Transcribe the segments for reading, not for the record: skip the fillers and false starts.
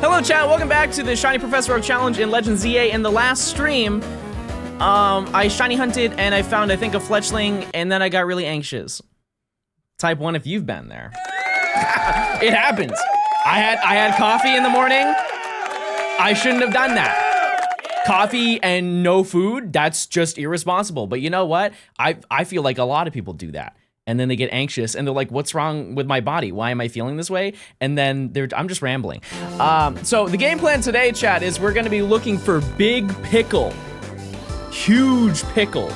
Hello, chat. Welcome back to the Shiny Professor Oak Challenge in Legend ZA. In the last stream, I shiny hunted and I found, I think, a fletchling, and then I got really anxious. Type 1 if you've been there. It happens. I had coffee in the morning. I shouldn't have done that. Coffee and no food, that's just irresponsible. But you know what? I feel like a lot of people do that. And then they get anxious and they're like, what's wrong with my body? Why am I feeling this way? And then I'm just rambling. So the game plan today, chat, is we're gonna be looking for Big Pickle. Huge pickle.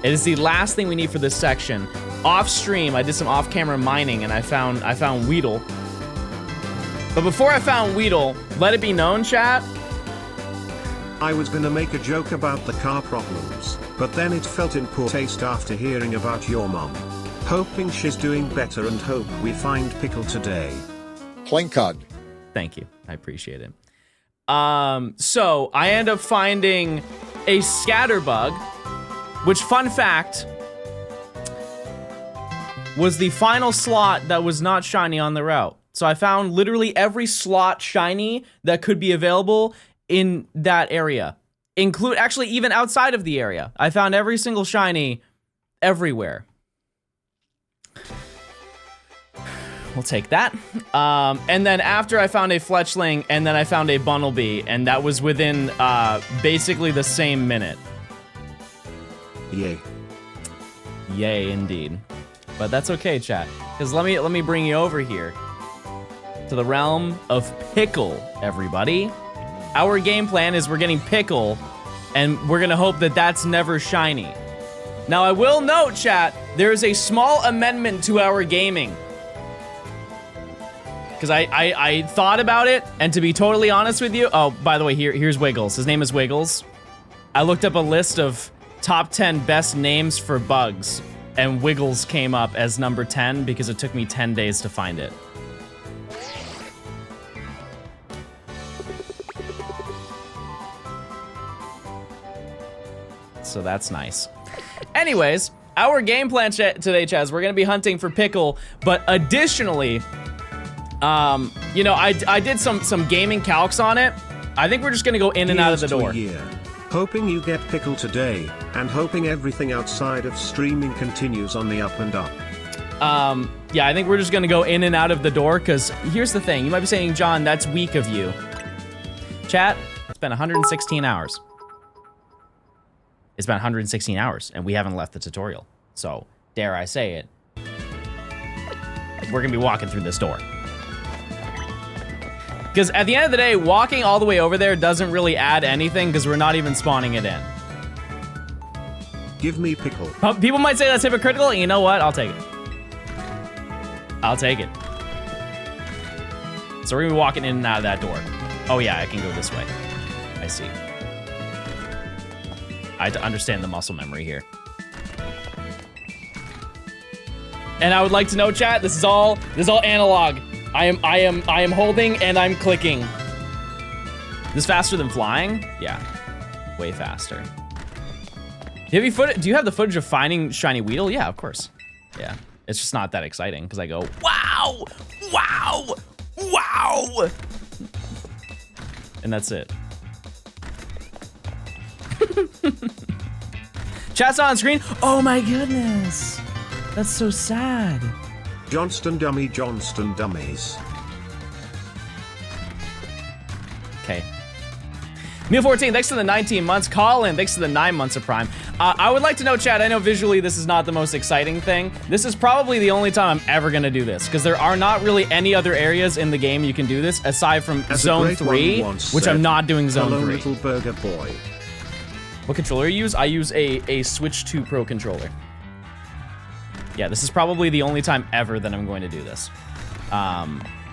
It is the last thing we need for this section. Off stream, I did some off-camera mining and I found Weedle. But before I found Weedle, let it be known, chat. I was gonna make a joke about the car problems, but then it felt in poor taste after hearing about your mom. Hoping she's doing better and hope we find Pickle today. Playing card. Thank you, I appreciate it. So I end up finding a scatterbug, which, fun fact, was the final slot that was not shiny on the route. So I found literally every slot shiny that could be available in that area. Actually, even outside of the area. I found every single shiny everywhere. We'll take that. And then after I found a fletchling, and then I found a bunnelby, and that was within basically the same minute. Yay. Yay, indeed. But that's okay, chat. Because let me bring you over here to the realm of Pickle, everybody. Our game plan is we're getting Pickle, and we're gonna hope that that's never shiny. Now, I will note, chat, there is a small amendment to our gaming. Because I thought about it, and to be totally honest with you, oh, by the way, here's Wiggles. His name is Wiggles. I looked up a list of top 10 best names for bugs, and Wiggles came up as number 10 because it took me 10 days to find it. So that's nice. Anyways, our game plan today, Chaz, we're gonna be hunting for Pickle, but additionally, you know, I did some gaming calcs on it. I think we're just gonna go in and out of the door. Hoping you get Pickle today, and hoping everything outside of streaming continues on the up and up. Yeah, I think we're just gonna go in and out of the door, because here's the thing. You might be saying, John, that's weak of you. Chat, it's been 116 hours. It's been 116 hours, and we haven't left the tutorial. So, dare I say it, we're gonna be walking through this door. Because at the end of the day, walking all the way over there doesn't really add anything, because we're not even spawning it in. Give me Pickle. People might say that's hypocritical, and you know what? I'll take it. I'll take it. So we're gonna be walking in and out of that door. Oh yeah, I can go this way. I see. I had to understand the muscle memory here. And I would like to know, chat, this is all analog. I am holding and I'm clicking. This faster than flying? Yeah, way faster. Do you have the footage of finding shiny Weedle? Yeah, of course. Yeah, it's just not that exciting because I go, wow, wow, wow. And that's it. Chat's on screen. Oh my goodness. That's so sad. Johnstone dummy, Johnstone dummies. Okay. Meal14, thanks to the 19 months. Colin, thanks to the 9 months of Prime. I would like to know, chat, I know visually this is not the most exciting thing. This is probably the only time I'm ever gonna do this, because there are not really any other areas in the game you can do this, aside from Zone 3, which I'm not doing Zone 3. Hello, little burger boy. What controller you use? I use a Switch 2 Pro controller. Yeah, this is probably the only time ever that I'm going to do this.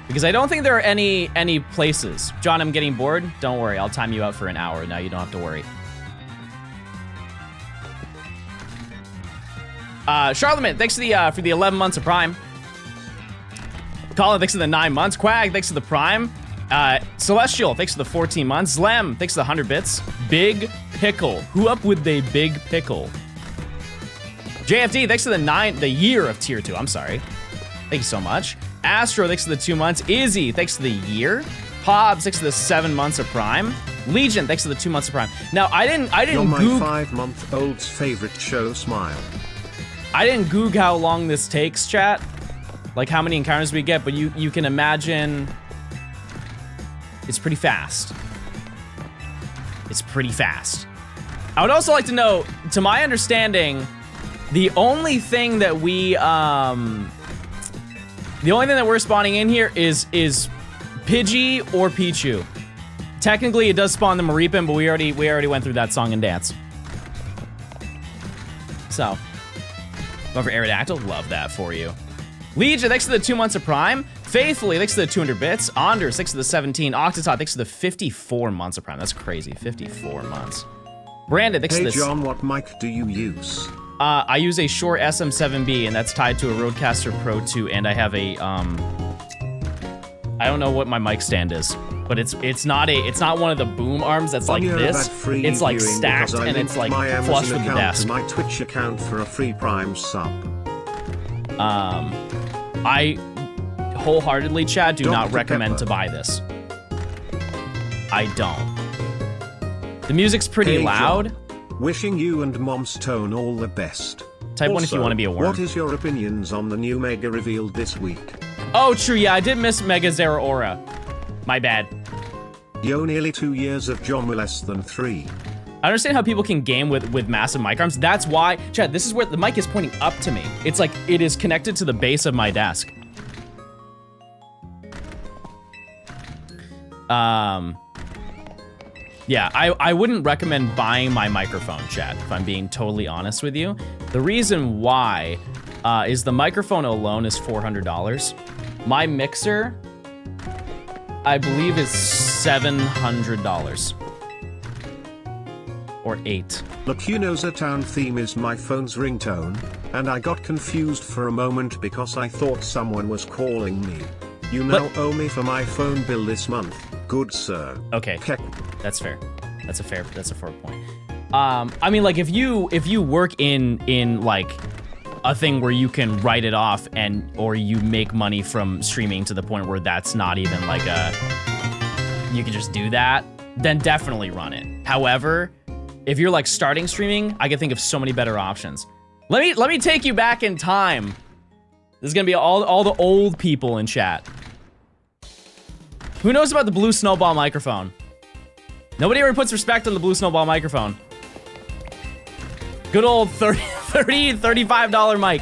Because I don't think there are any places. John, I'm getting bored. Don't worry, I'll time you out for an hour. Now you don't have to worry. Charlemagne, thanks to for the 11 months of Prime. Colin, thanks to the 9 months. Quag, thanks to the Prime. Celestial, thanks to the 14 months. Zlem, thanks to the 100 bits. Big Pickle. Who up with a Big Pickle? JFD, thanks to the year of tier 2. I'm sorry. Thank you so much. Astro, thanks to the 2 months. Izzy, thanks to the year. Pob, thanks for the 7 months of Prime. Legion, thanks for the 2 months of Prime. Now, I didn't You're my goog 5-month-old's favorite show, Smile. I didn't goog how long this takes, chat. Like how many encounters we get, but you can imagine it's pretty fast. It's pretty fast. I would also like to know, to my understanding, the only thing that we're spawning in here is Pidgey or Pichu. Technically, it does spawn the Maripin, but we already went through that song and dance. So, love for Aerodactyl, love that for you. Legion, thanks for the 2 months of Prime. Faithfully, thanks for the 200 bits. Anders, thanks for the 17. Octotot, thanks for the 54 months of Prime. That's crazy, 54 months. Brandon, thanks for this. Hey John, what mic do you use? I use a Shure SM7B, and that's tied to a Rodecaster Pro 2, and I have a, I don't know what my mic stand is, but it's not one of the boom arms that's like this. It's like stacked, and it's like flush with the desk. My Twitch account for a free Prime sub. I wholeheartedly, Chad, do not recommend to buy this. I don't. The music's pretty loud. John, wishing you and Momstone all the best. Type 1 if you want to be a worm. What is your opinions on the new Mega revealed this week? Oh, true, yeah, I did miss Mega Zeraora. My bad. Yo, nearly 2 years of John, less than 3. I understand how people can game with massive mic arms. That's why, Chad, this is where the mic is pointing up to me. It's like it is connected to the base of my desk. Yeah, I wouldn't recommend buying my microphone, Chad, if I'm being totally honest with you. The reason why is the microphone alone is $400. My mixer, I believe, is $700. Or 8. Lucuno's A Town theme is my phone's ringtone, and I got confused for a moment because I thought someone was calling me. You now owe me for my phone bill this month, good sir. Okay, that's fair. That's a fair point. I mean, like, if you work in like a thing where you can write it off or you make money from streaming to the point where that's not even like you can just do that, then definitely run it. However, if you're like starting streaming, I can think of so many better options. Let me take you back in time. This is gonna be all the old people in chat. Who knows about the blue snowball microphone? Nobody ever puts respect on the blue snowball microphone. Good old $35 mic.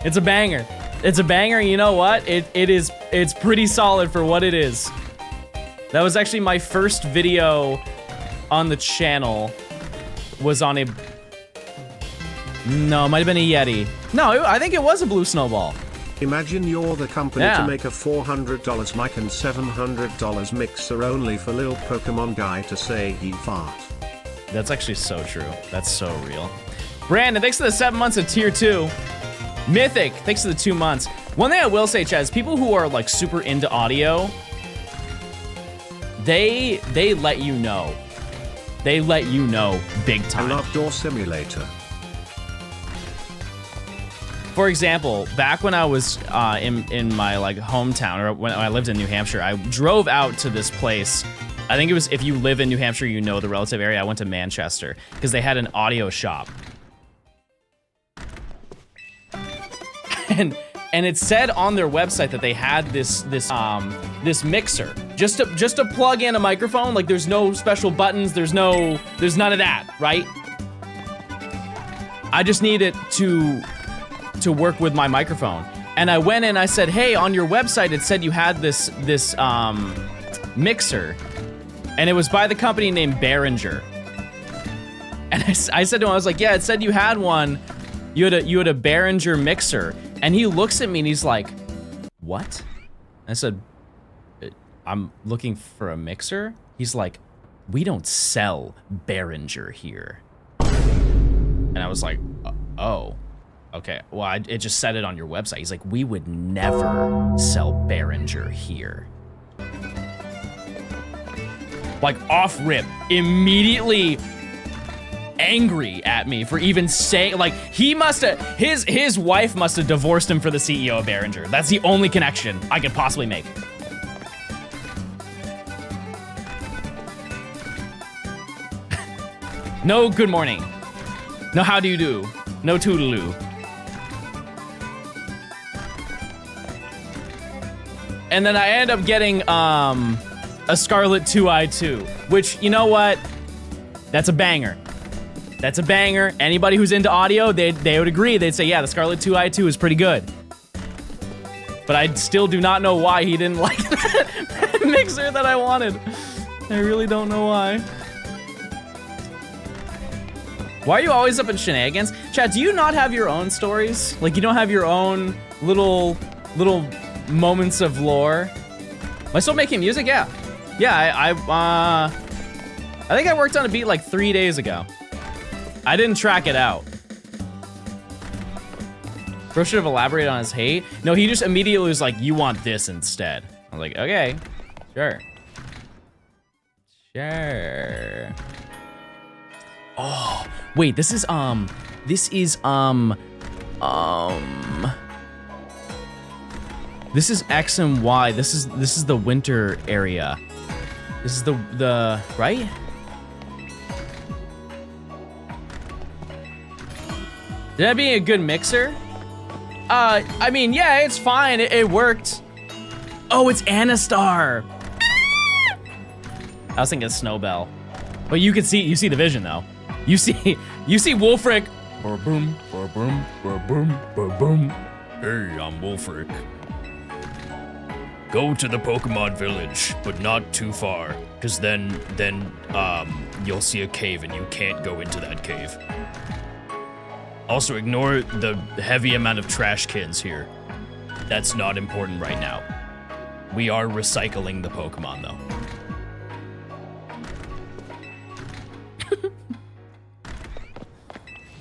It's a banger. It's a banger, you know what? It's pretty solid for what it is. That was actually my first video on the channel. Was on a... No, it might have been a Yeti. No, I think it was a blue snowball. Imagine you're the company to make a $400 mic and $700 mixer only for little Pokemon guy to say he fart. That's actually so true. That's so real. Brandon, thanks for the 7 months of tier 2. Mythic, thanks for the 2 months. One thing I will say, Chaz, people who are like super into audio, they let you know. They let you know big time. I love Door Simulator. For example, back when I was in my like hometown, or when I lived in New Hampshire, I drove out to this place. I think it was, if you live in New Hampshire, you know the relative area. I went to Manchester because they had an audio shop. And it said on their website that they had this mixer just to plug in a microphone. Like, there's no special buttons, there's none of that, right? I just need it to work with my microphone. And I went in, I said, hey, on your website it said you had this mixer, and it was by the company named Behringer. And I said to him, I was like, yeah, it said you had one. You had a Behringer mixer. And he looks at me and he's like, what? I said, I'm looking for a mixer. He's like, we don't sell Behringer here. And I was like, oh, okay. Well, it just said it on your website. He's like, we would never sell Behringer here. Like, off rip, immediately angry at me for even saying, like, he must have, his wife must have divorced him for the CEO of Behringer. That's the only connection I could possibly make. No good morning. No how do you do. No toodaloo. And then I end up getting a Scarlet 2i2, which, you know what? That's a banger. That's a banger. Anybody who's into audio, they would agree. They'd say, yeah, the Scarlet 2i2 is pretty good. But I still do not know why he didn't like that mixer that I wanted. I really don't know why. Why are you always up in shenanigans? Chat, do you not have your own stories? Like, you don't have your own little moments of lore? Am I still making music? Yeah. Yeah, I think I worked on a beat like 3 days ago. I didn't track it out. Bro should have elaborated on his hate. No, he just immediately was like, you want this instead. I was like, okay, sure. Sure. Oh, wait, this is X and Y. This is the winter area. This is the right? Did that be a good mixer? I mean, yeah, it's fine. It worked. Oh, it's Anastar. I was thinking Snowbell. But you see the vision though. You see Wolfric. Boom, boom, boom, boom. Hey, I'm Wolfric. Go to the Pokemon village, but not too far, because then you'll see a cave and you can't go into that cave. Also, ignore the heavy amount of trash cans here. That's not important right now. We are recycling the Pokemon, though.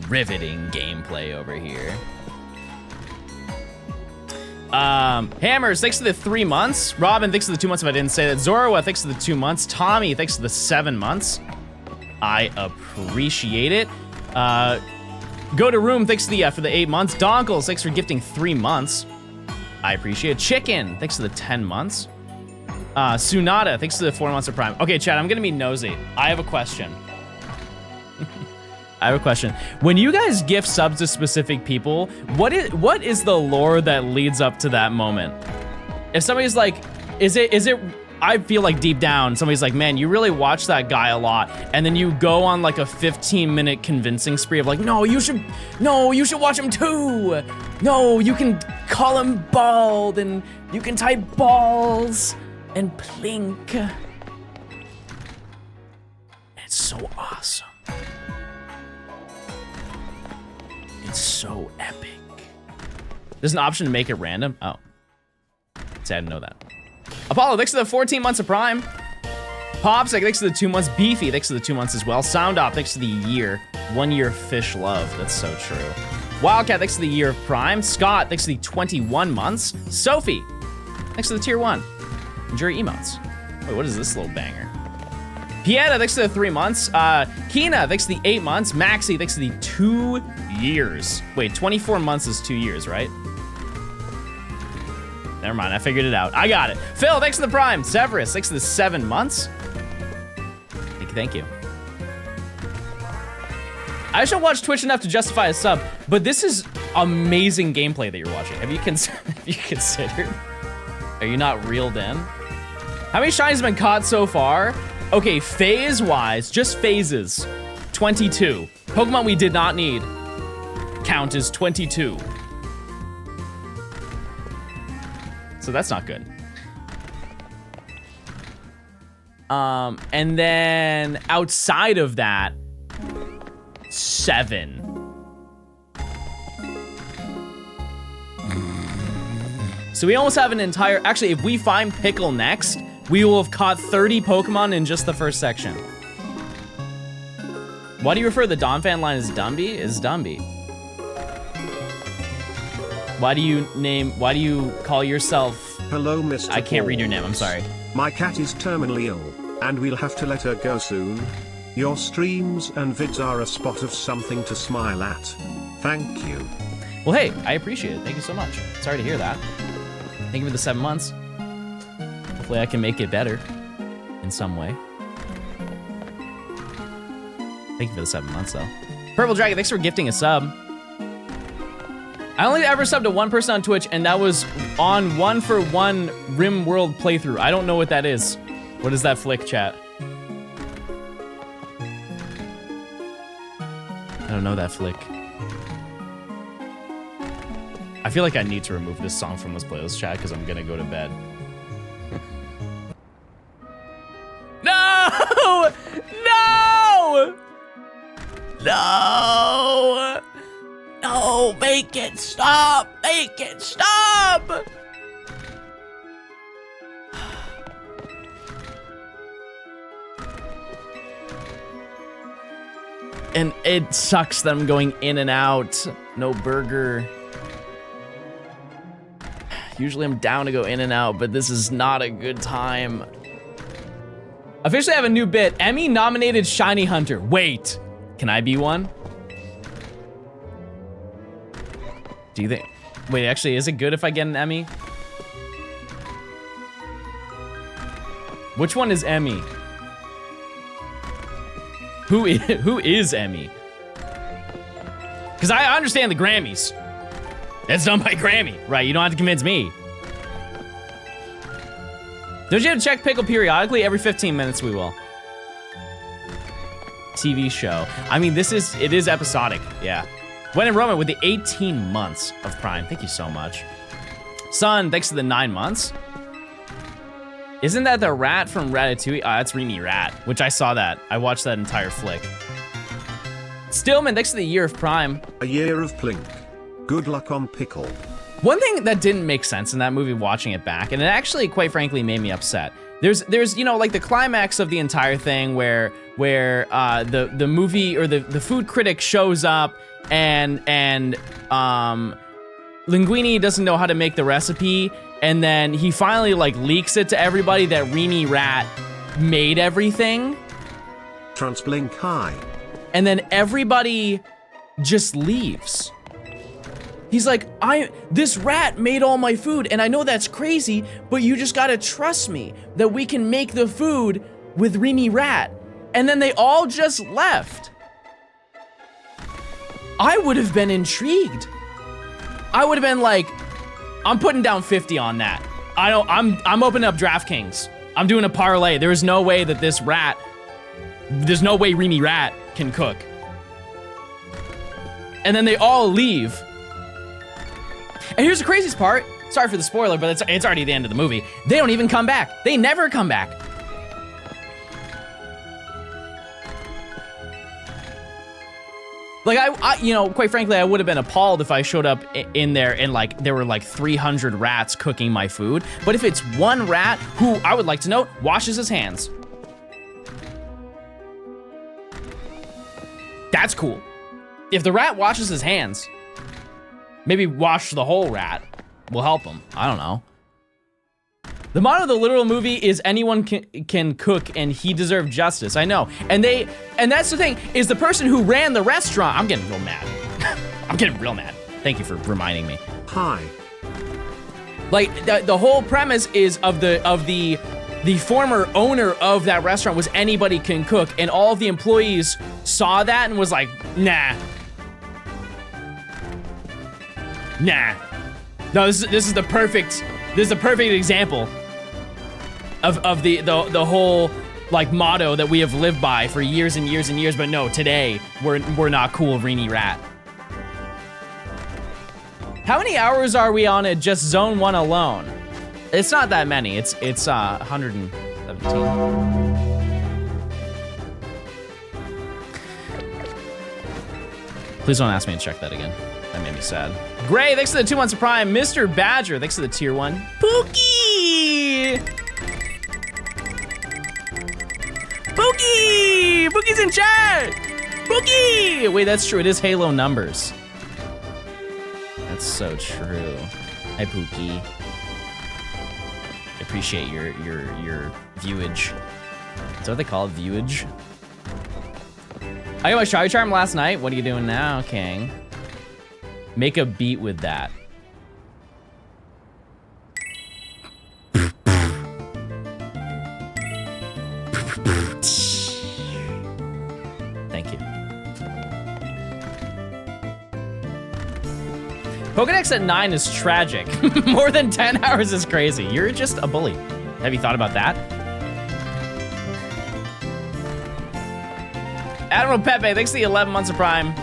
Riveting gameplay over here. Hammers, thanks for the 3 months. Robin, thanks for the 2 months if I didn't say that. Zorua, thanks for the 2 months. Tommy, thanks for the 7 months. I appreciate it. Go to Room, thanks for the 8 months. Donkles, thanks for gifting 3 months. I appreciate it. Chicken, thanks for the 10 months. Sunada, thanks for the 4 months of Prime. Okay, chat, I'm gonna be nosy. I have a question. When you guys gift subs to specific people, what is the lore that leads up to that moment? If somebody's like, is it? I feel like deep down, somebody's like, man, you really watch that guy a lot, and then you go on like a 15-minute convincing spree of like, no, you should watch him too. No, you can call him bald, and you can type balls and plink. It's so awesome. It's so epic. There's an option to make it random. Oh, sad to know that. Apollo, thanks for the 14 months of Prime. Popsic, thanks for the 2 months. Beefy, thanks for the 2 months as well. Sound Op, thanks for the year. 1 year fish love. That's so true. Wildcat, thanks for the year of Prime. Scott, thanks for the 21 months. Sophie, thanks for the tier 1. Enjoy your emotes. Wait, what is this little banger? Pieta, thanks for the 3 months. Kina, thanks for the 8 months. Maxi, thanks for the 2 years. Wait, 24 months is 2 years, right? Never mind, I figured it out. I got it. Phil, thanks for the Prime. Severus, thanks for the 7 months. Thank you. I should watch Twitch enough to justify a sub, but this is amazing gameplay that you're watching. Have you considered? Are you not reeled in? How many shinies have been caught so far? Okay, phase-wise, just phases, 22. Pokemon we did not need count as 22. So that's not good. And then outside of that, 7. So we almost have an entire, actually, if we find Pickle next, we will have caught 30 Pokemon in just the first section. Why do you refer to the Donphan line as Dumby? Is Dumby. Why do you call yourself... Hello, Mr. I can't read your name, I'm sorry. My cat is terminally ill, and we'll have to let her go soon. Your streams and vids are a spot of something to smile at. Thank you. Well, hey, I appreciate it. Thank you so much. Sorry to hear that. Thank you for the 7 months. Hopefully I can make it better in some way. Thank you for the 7 months, though. Purple Dragon, thanks for gifting a sub. I only ever subbed to one person on Twitch, and that was on 1-for-1 Rim World playthrough. I don't know what that is. What is that flick, chat? I don't know that flick. I feel like I need to remove this song from this playlist, chat, because I'm gonna go to bed. No! No! No! No, make it stop! Make it stop! And it sucks that I'm going in and out. No burger. Usually I'm down to go in and out, but this is not a good time. Officially have a new bit. Emmy nominated Shiny Hunter. Wait, can I be one? Do you think? Wait, actually, is it good if I get an Emmy? Which one is Emmy? Who is Emmy? Because I understand the Grammys. It's done by Grammy, right? You don't have to convince me. Don't you have to check Pickle periodically? Every 15 minutes we will. TV show. I mean, it is episodic, yeah. When in Roman with the 18 months of Prime. Thank you so much. Son, thanks to the 9 months. Isn't that the rat from Ratatouille? Ah, that's Remy Rat, which I saw that. I watched that entire flick. Stillman, thanks to the year of Prime. A year of Plink. Good luck on Pickle. One thing that didn't make sense in that movie, watching it back, and it actually, quite frankly, made me upset. There's you know, like the climax of the entire thing where the movie or the food critic shows up and Linguini doesn't know how to make the recipe, and then he finally like leaks it to everybody that Remy Rat made everything. Transblink high. And then everybody just leaves. He's like, this rat made all my food, and I know that's crazy, but you just gotta trust me that we can make the food with Remy Rat. And then they all just left. I would have been intrigued. I would have been like, I'm putting down 50 on that. I'm opening up DraftKings. I'm doing a parlay. There is no way that there's no way Remy Rat can cook. And then they all leave. And here's the craziest part. Sorry for the spoiler, but it's already the end of the movie. They don't even come back. They never come back. Like I you know, quite frankly, I would have been appalled if I showed up in there and like there were like 300 rats cooking my food. But if it's one rat who, I would like to note, washes his hands. That's cool. If the rat washes his hands, maybe wash the whole rat will help him. I don't know. The motto of the literal movie is anyone can cook and he deserved justice. I know. And that's the thing, is the person who ran the restaurant. I'm getting real mad. I'm getting real mad. Thank you for reminding me. Hi. Like the whole premise is of the former owner of that restaurant was anybody can cook, and all of the employees saw that and was like, nah. Nah. No, this is the perfect example of the whole like motto that we have lived by for years and years and years. But no, today we're not cool, Remy Rat. How many hours are we on it? Just Zone 1 alone? It's not that many. It's 117. Please don't ask me to check that again. That made me sad. Gray, thanks for the 2 months of Prime. Mr. Badger, thanks for the tier 1. Pookie! Pookie! Pookie's in chat! Pookie! Wait, that's true. It is Halo numbers. That's so true. Hi, Pookie. I appreciate your viewage. Is that what they call it? Viewage? I got my Shiny Charm last night. What are you doing now, King? Make a beat with that. Thank you. Pokedex at 9 is tragic. More than 10 hours is crazy. You're just a bully. Have you thought about that? Admiral Pepe, thanks for the 11 months of Prime.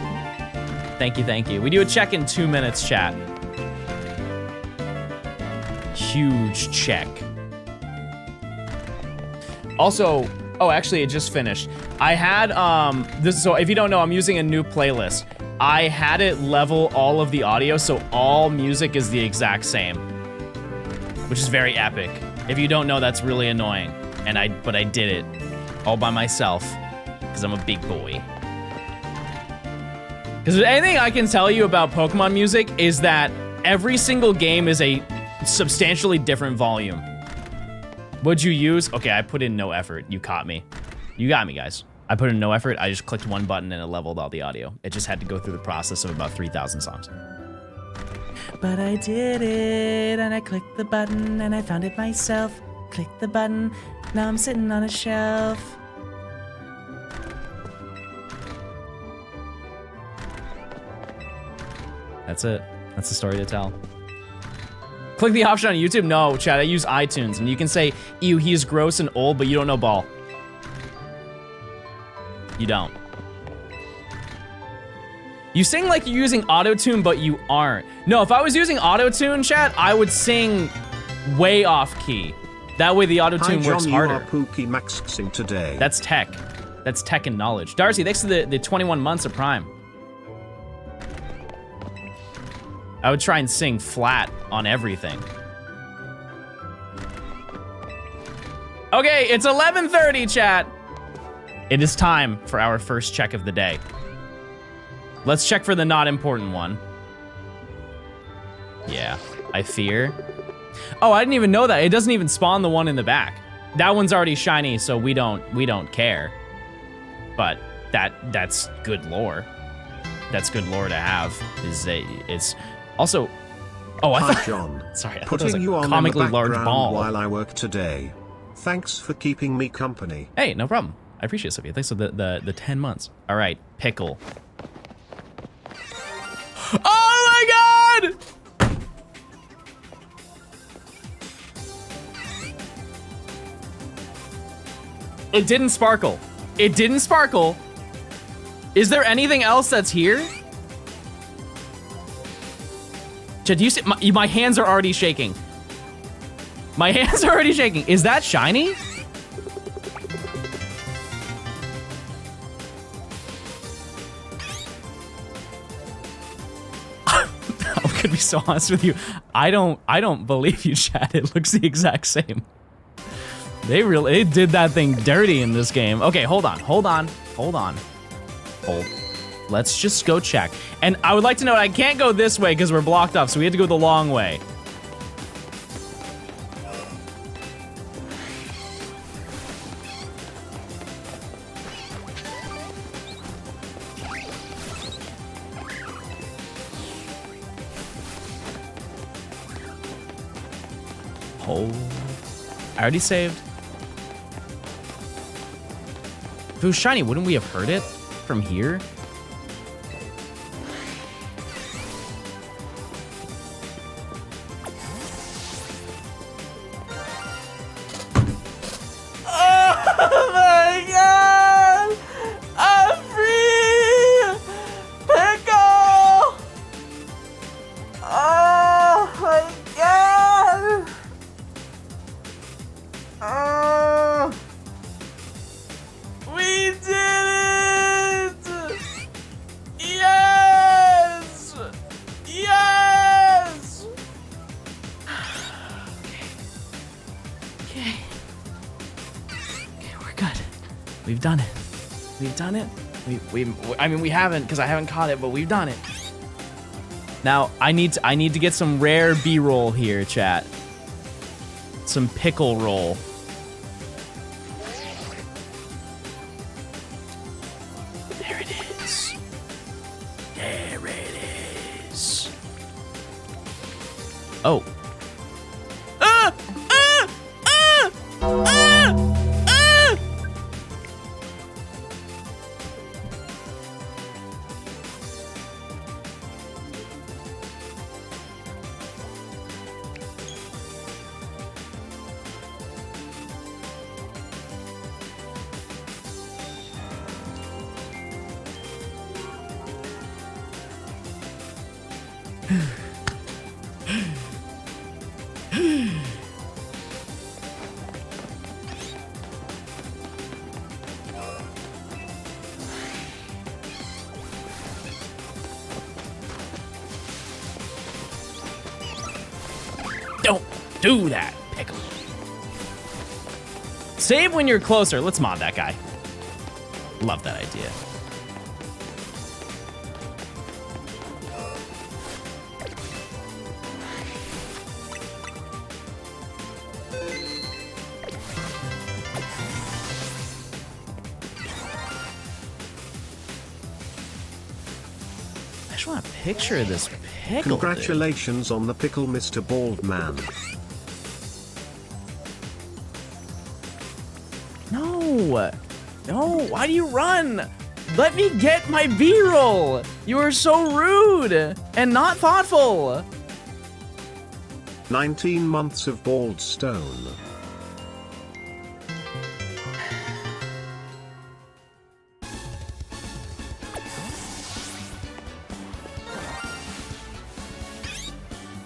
Thank you, thank you. We do a check in 2 minutes, chat. Huge check. Also, oh, actually, it just finished. I had, so if you don't know, I'm using a new playlist. I had it level all of the audio, so all music is the exact same, which is very epic. If you don't know, that's really annoying. But I did it all by myself, because I'm a big boy. Because anything I can tell you about Pokemon music is that every single game is a substantially different volume. What'd you use? Okay, I put in no effort. You caught me. You got me, guys. I put in no effort. I just clicked one button and it leveled all the audio. It just had to go through the process of about 3,000 songs. But I did it, and I clicked the button, and I found it myself. Clicked the button, now I'm sitting on a shelf. That's it. That's the story to tell. Click the option on YouTube? No, chat, I use iTunes, and you can say, ew, he's gross and old, but you don't know ball. You don't. You sing like you're using auto-tune, but you aren't. No, if I was using auto-tune, chat, I would sing way off key. That way the auto-tune works harder. You are Pookie Maxing today. That's tech. That's tech and knowledge. Darcy, thanks to the 21 months of Prime. I would try and sing flat on everything. Okay, it's 11:30, chat. It is time for our first check of the day. Let's check for the not important one. Yeah, I fear. Oh, I didn't even know that. It doesn't even spawn the one in the back. That one's already shiny, so we don't care. But that's good lore. That's good lore to have. It's also. Oh, I thought. John. Sorry, I thought Putting it was you a on comically in the large ball. while I work today. Thanks for keeping me company. Hey, no problem. I appreciate it, Sophia. Thanks for the 10 months. All right, Pickle. Oh my God! It didn't sparkle. It didn't sparkle. Is there anything else that's here? Chad, do you see? My hands are already shaking. My hands are already shaking. Is that shiny? I'm gonna be so honest with you. I don't believe you, Chad. It looks the exact same. They did that thing dirty in this game. Okay, hold on. Let's just go check. And I would like to note I can't go this way because we're blocked off, so we have to go the long way. Oh, I already saved. If it was shiny, wouldn't we have heard it from here? Oh my God! I'm free! Pickle! Oh my God! Oh! We did it! Yes! Yes! Okay, we're good. We've done it. We've done it. I mean, we haven't, because I haven't caught it, but we've done it. Now, I need to get some rare B-roll here, chat. Some pickle roll. There it is. There it is. Oh. Ah! Ah! Ah! Ah! Ah! Don't do that, Pickle. Save when you're closer. Let's mod that guy. Love that idea. I just want a picture of this pickle. Congratulations on the pickle, Mr. Bald Man. No. No, why do you run? Let me get my B-roll. You are so rude and not thoughtful. 19 months of bald stone.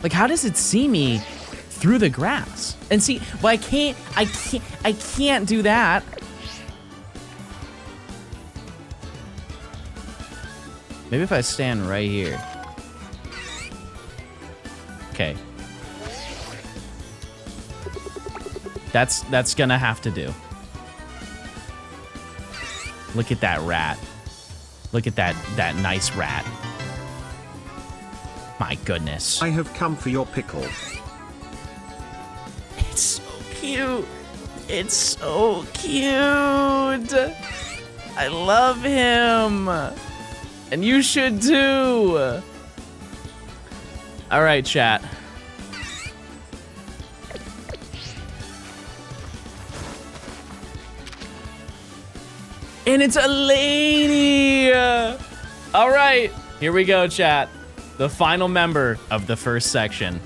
Like, how does it see me through the grass? And see, well, I can't do that. Maybe if I stand right here. Okay. That's gonna have to do. Look at that rat. Look at that nice rat. My goodness. I have come for your pickle. It's so cute. It's so cute. I love him. And you should too. All right, chat. And it's a lady. All right, here we go, chat. The final member of the first section.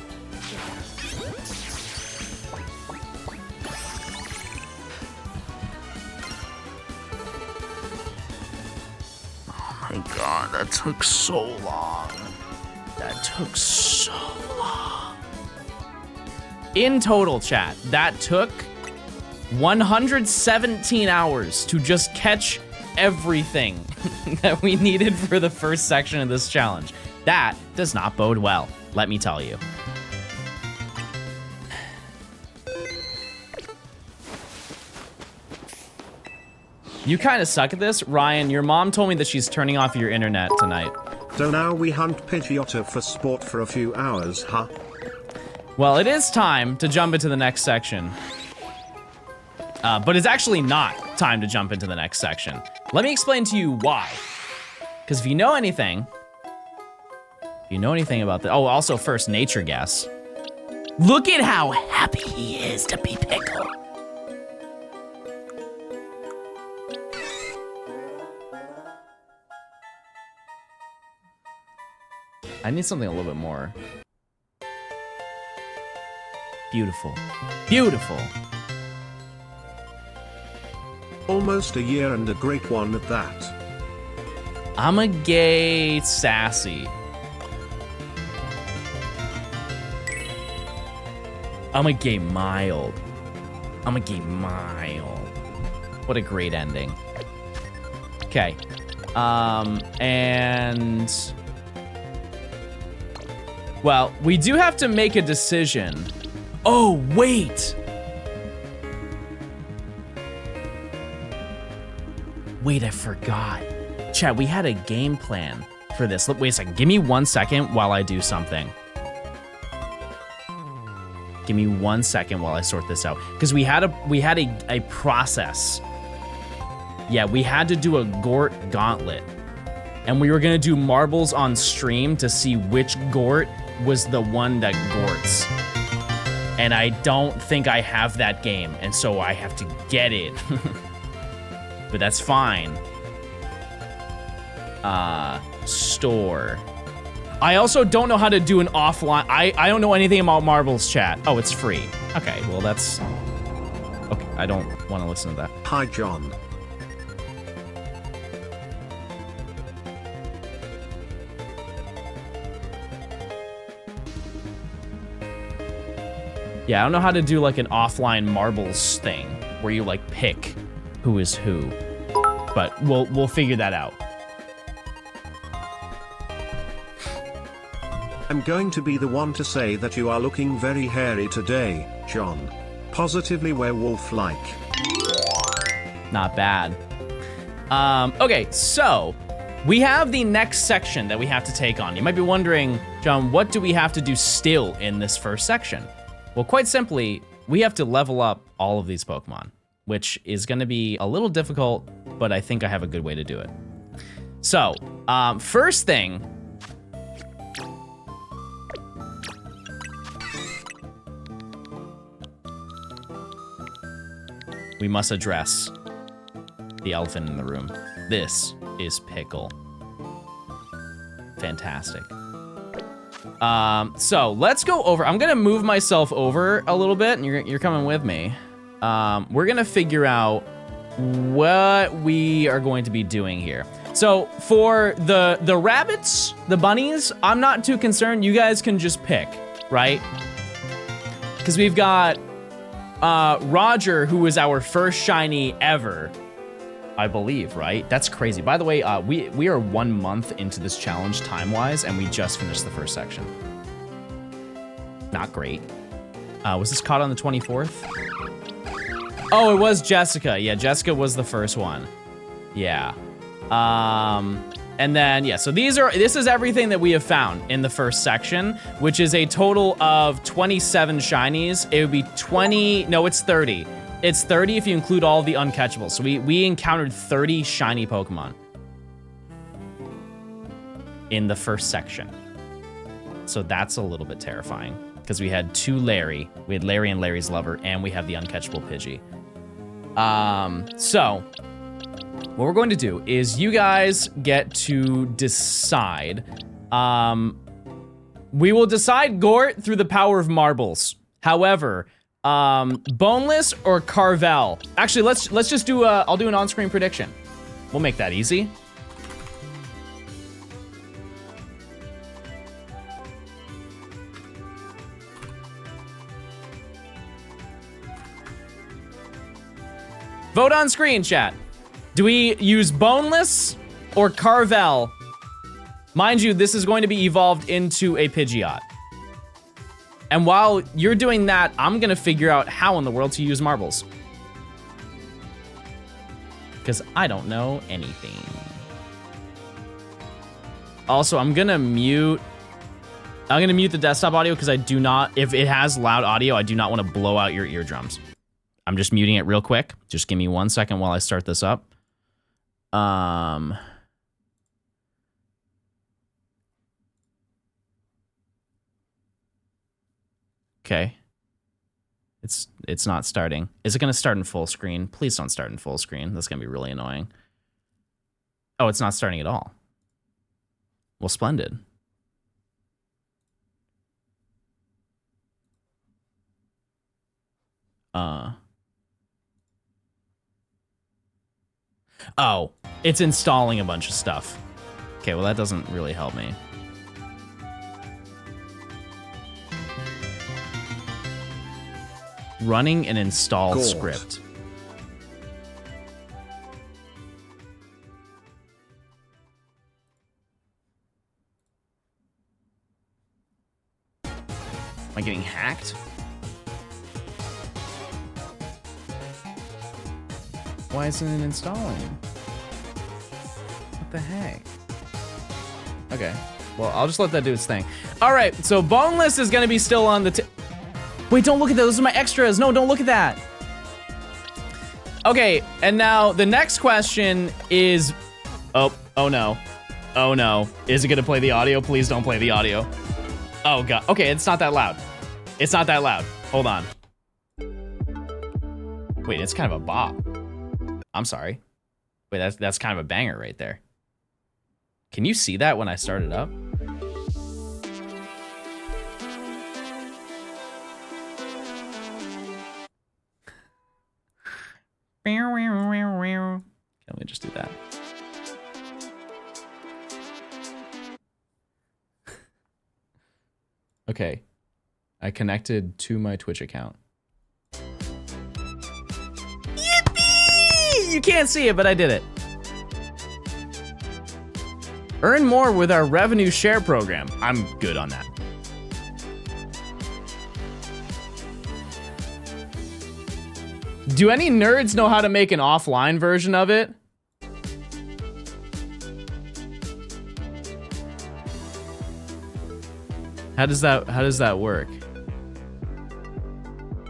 Oh my God, that took so long. That took so long. In total, chat, that took 117 hours to just catch everything that we needed for the first section of this challenge. That does not bode well, let me tell you. You kind of suck at this. Ryan, your mom told me that she's turning off your internet tonight. So now we hunt Pidgeotto for sport for a few hours, huh? Well, it is time to jump into the next section. But it's actually not time to jump into the next section. Let me explain to you why. Because if you know anything about the, oh, also first, nature guess. Look at how happy he is to be Pickle. I need something a little bit more. Beautiful. Beautiful. Almost a year and a great one at that. I'm a gay sassy. I'm a gay mild. I'm a gay mild. What a great ending. Okay. And... well, we do have to make a decision. Oh, wait! Wait, I forgot. Chat, we had a game plan for this. Wait a second, give me 1 second while I do something. Give me 1 second while I sort this out. Because we had a process. Yeah, we had to do a Gort gauntlet. And we were gonna do marbles on stream to see which Gort was the one that Gorts. And I don't think I have that game, and so I have to get it. But that's fine. Store. I also don't know how to do an offline. I don't know anything about marbles, chat. Oh, it's free. Okay, well that's... okay, I don't want to listen to that. Hi, John. Yeah, I don't know how to do like an offline marbles thing where you like pick who is who, but we'll figure that out. I'm going to be the one to say that you are looking very hairy today, John. Positively werewolf-like. Not bad. Okay, so we have the next section that we have to take on. You might be wondering, John, what do we have to do still in this first section? Well, quite simply, we have to level up all of these Pokemon, which is going to be a little difficult, but I think I have a good way to do it. So, first thing, we must address the elephant in the room. This is Pickle. Fantastic. So let's go over. I'm gonna move myself over a little bit, and you're coming with me. We're gonna figure out what we are going to be doing here. So for the rabbits, the bunnies, I'm not too concerned. You guys can just pick, right? Because we've got Roger, who was our first shiny ever, I believe, right? That's crazy. By the way, we are 1 month into this challenge time-wise, and we just finished the first section. Not great. Was this caught on the 24th? Oh, it was Jessica. Yeah, Jessica was the first one. Yeah. And then, yeah, so this is everything that we have found in the first section, which is a total of 27 shinies. It would be 20, no, it's 30. It's 30 if you include all the uncatchables. So we encountered 30 shiny Pokemon in the first section. So that's a little bit terrifying because we had 2 Larry. We had Larry and Larry's lover, and we have the uncatchable Pidgey. So what we're going to do is you guys get to decide. We will decide Gort through the power of marbles. However, Boneless or Carvel. Actually, let's just do I'll do an on-screen prediction. We'll make that easy. Vote on screen, chat. Do we use Boneless or Carvel? Mind you, this is going to be evolved into a Pidgeot. And while you're doing that, I'm gonna figure out how in the world to use marbles. Because I don't know anything. Also, I'm gonna mute the desktop audio because I do not, if it has loud audio, I do not want to blow out your eardrums. I'm just muting it real quick. Just give me 1 second while I start this up. Okay. It's not starting. Is it gonna start in full screen? Please don't start in full screen. That's gonna be really annoying. Oh, it's not starting at all. Well, splendid. Oh, it's installing a bunch of stuff. Okay, well that doesn't really help me. Running an install Gort. script. Am I getting hacked? Why isn't it installing? What the heck? Okay, well, I'll just let that do its thing. All right, so Boneless is gonna be still on the Wait, don't look at that, those are my extras. No, don't look at that. Okay, and now the next question is, oh no. Oh no, is it gonna play the audio? Please don't play the audio. Oh God, okay, it's not that loud. It's not that loud, hold on. Wait, it's kind of a bop. I'm sorry. Wait, that's kind of a banger right there. Can you see that when I start it up? Let me just do that. Okay. I connected to my Twitch account. Yippee! You can't see it, but I did it. Earn more with our revenue share program. I'm good on that. Do any nerds know how to make an offline version of it? How does that work?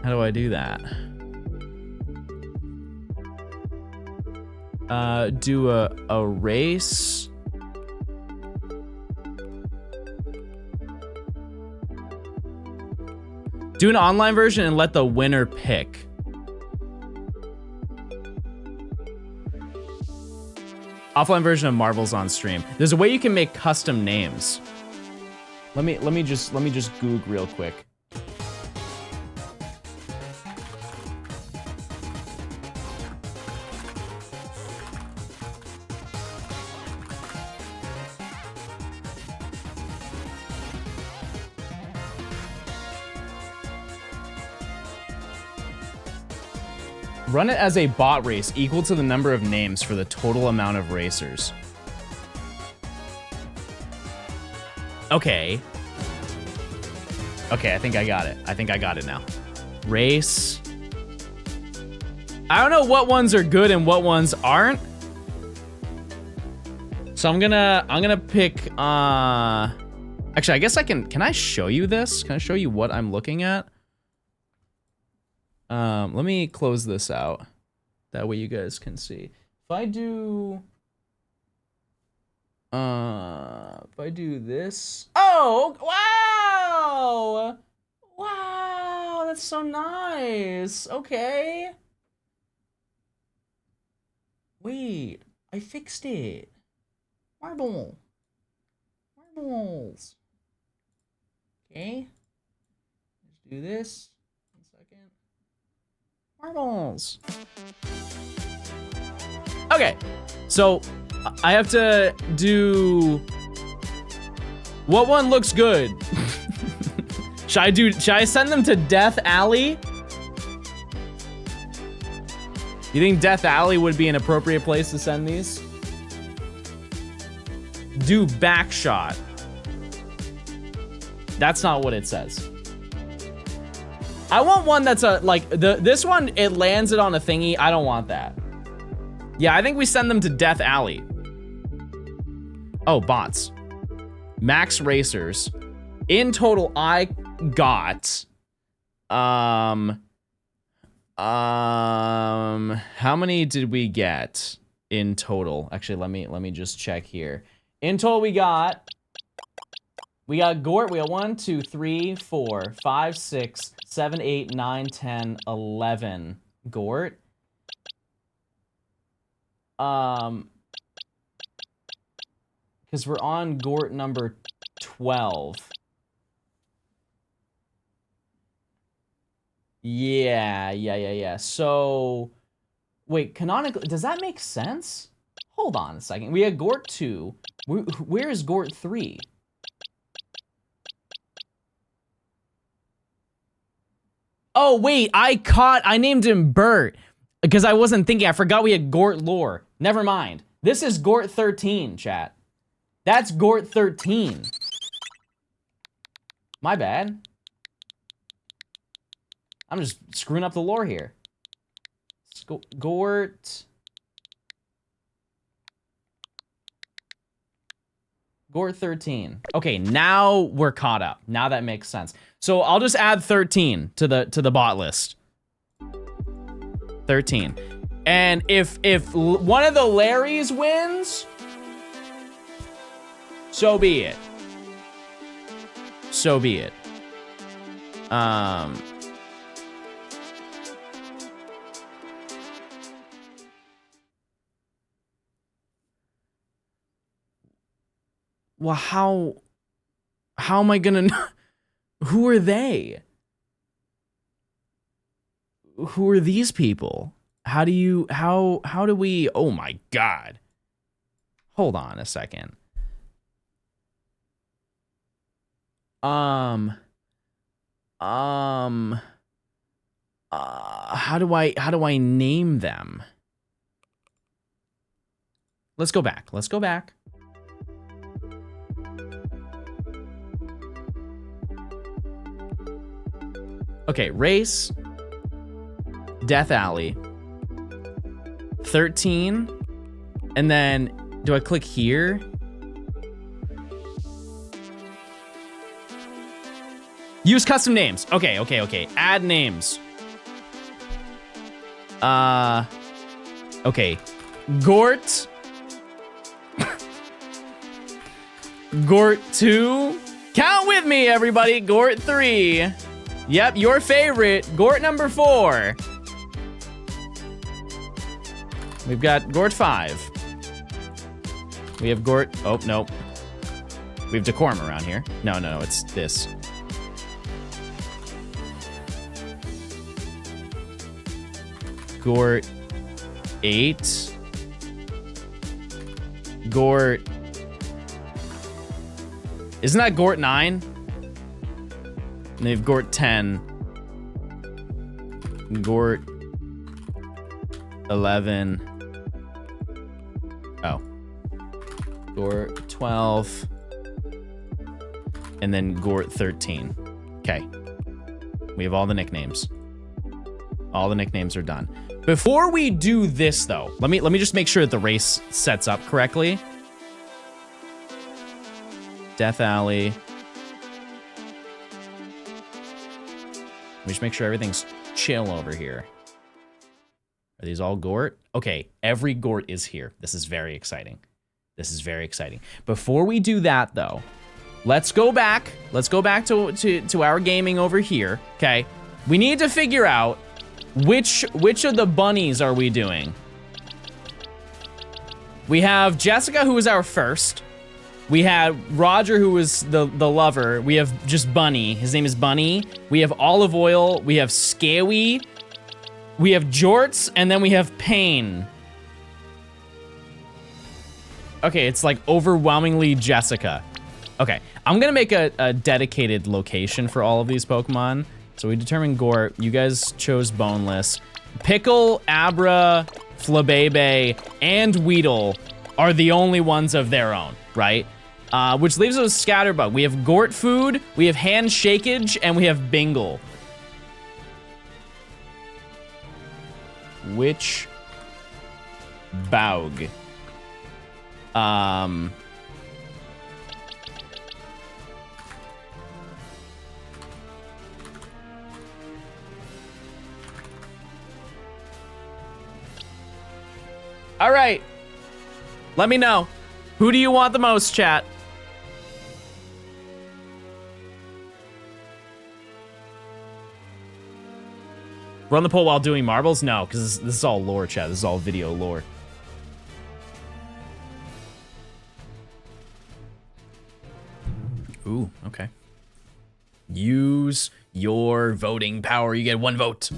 How do I do that? Do a race. Do an online version and let the winner pick. Offline version of Marvel's on stream. There's a way you can make custom names. Let me just Google real quick. Run it as a bot race equal to the number of names for the total amount of racers. Okay. Okay, I think I got it. I think I got it now. Race. I don't know what ones are good and what ones aren't. So I'm gonna pick actually I guess I can I show you this? Can I show you what I'm looking at? Let me close this out. That way you guys can see. If I do this. Oh, wow! Wow, that's so nice. Okay. Wait, I fixed it. Marbles. Okay. Let's do this. Marbles. Okay, so I have to do what one looks good. Should I send them to Death Alley? You think Death Alley would be an appropriate place to send these? Do backshot. That's not what it says. I want one that's this one, it lands it on a thingy. I don't want that. Yeah, I think we send them to Death Alley. Oh, bots. Max racers. In total, I got, how many did we get in total? Actually, let me just check here. In total, we got Gort. We got 1, 2, 3, 4, 5, 6, 7, 8, 9, 10, 11. Gort. Because we're on Gort number 12. Yeah. So, wait, canonically, does that make sense? Hold on a second. We had Gort 2. Where is Gort 3? Oh, wait, I named him Bert because I wasn't thinking. I forgot we had Gort lore. Never mind. This is Gort 13, chat. That's Gort 13. My bad. I'm just screwing up the lore here. Gort 13. Okay, now we're caught up. Now that makes sense. So I'll just add 13 to the bot list. 13. And if one of the Larrys wins, so be it. So be it. Well, how am I gonna know? Who are they? Who are these people? How do we, oh my God. Hold on a second. How do I name them? Let's go back. Let's go back. Okay, race, Death Alley, 13, and then do I click here? Use custom names. Okay, okay, okay. Add names. Okay. Gort. Gort 2. Count with me, everybody. Gort 3. Yep, your favorite, Gort number 4. We've got Gort 5. We have Gort, oh, no. We have Decorum around here. No, no, it's this. Gort 8. Gort. Isn't that Gort 9? And they have Gort 10. Gort 11. Oh. Gort 12. And then Gort 13. Okay. We have all the nicknames. All the nicknames are done. Before we do this though, let me just make sure that the race sets up correctly. Death Alley. Let me just make sure everything's chill over here. Are these all Gort? Okay, every Gort is here. This is very exciting. This is very exciting. Before we do that though, let's go back. Let's go back to our gaming over here, okay? We need to figure out which of the bunnies are we doing? We have Jessica, who was our first. We had Roger, who was the lover. We have just Bunny. His name is Bunny. We have Olive Oil. We have Scawy. We have Jorts, and then we have Pain. Okay, it's like overwhelmingly Jessica. Okay, I'm gonna make a dedicated location for all of these Pokemon. So we determined Gort. You guys chose Boneless. Pickle, Abra, Flabebe, and Weedle are the only ones of their own, right? Which leaves us with Scatterbug. We have Gort Food, we have Handshakeage, and we have Bingle. Which Baug? All right. Let me know. Who do you want the most, chat? Run the poll while doing marbles? No, because this is all lore, chat. This is all video lore. Ooh, okay. Use your voting power. You get 1 vote.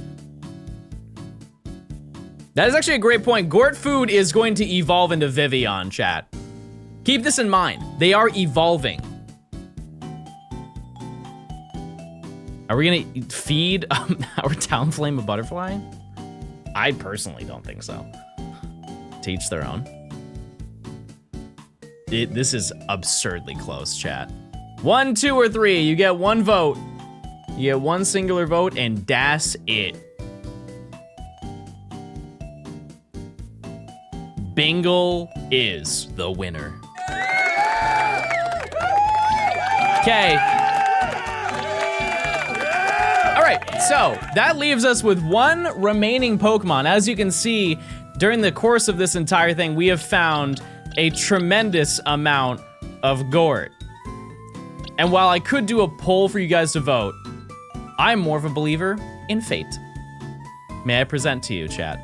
That is actually a great point. Gort Food is going to evolve into Vivian, chat. Keep this in mind. They are evolving. Are we gonna feed our Talonflame a butterfly? I personally don't think so. To each their own. This is absurdly close, chat. 1, 2, or 3, you get 1 vote. You get 1 singular vote, and that's it. Bingle is the winner. Okay. All right, so that leaves us with 1 remaining Pokemon. As you can see, during the course of this entire thing, we have found a tremendous amount of Gort. And while I could do a poll for you guys to vote, I'm more of a believer in fate. May I present to you, chat?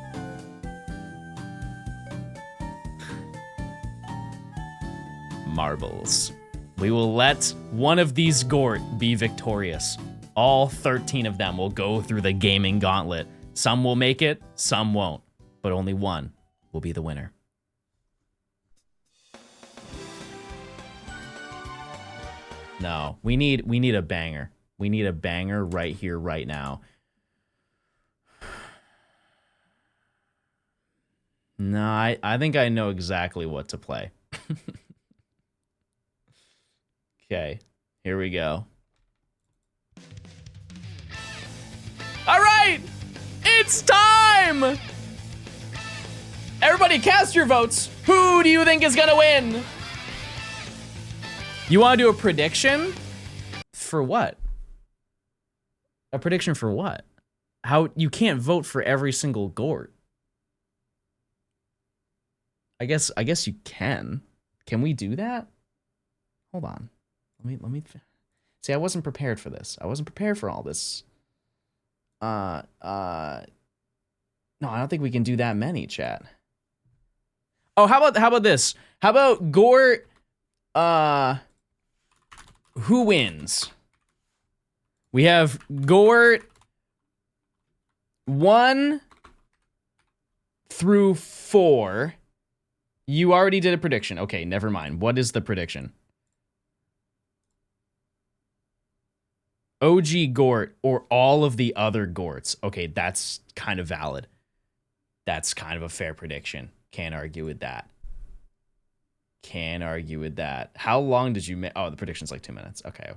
Marbles. We will let one of these Gort be victorious. All 13 of them will go through the gaming gauntlet. Some will make it, some won't, but only one will be the winner. No, we need a banger. We need a banger right here, right now. No, I think I know exactly what to play. Okay, here we go. All right, it's time! Everybody cast your votes. Who do you think is gonna win? You wanna do a prediction? For what? A prediction for what? How, you can't vote for every single Gort. I guess you can. Can we do that? Hold on. Let me see, I wasn't prepared for this. I wasn't prepared for all this. No, I don't think we can do that many, chat. Oh, how about this? How about Gort, who wins? We have Gort 1 through 4. You already did a prediction. Okay, never mind. What is the prediction? OG Gort or all of the other Gorts. Okay, that's kind of valid. That's kind of a fair prediction. Can't argue with that. Can't argue with that. How long did you make? Oh, the prediction's like 2 minutes. Okay.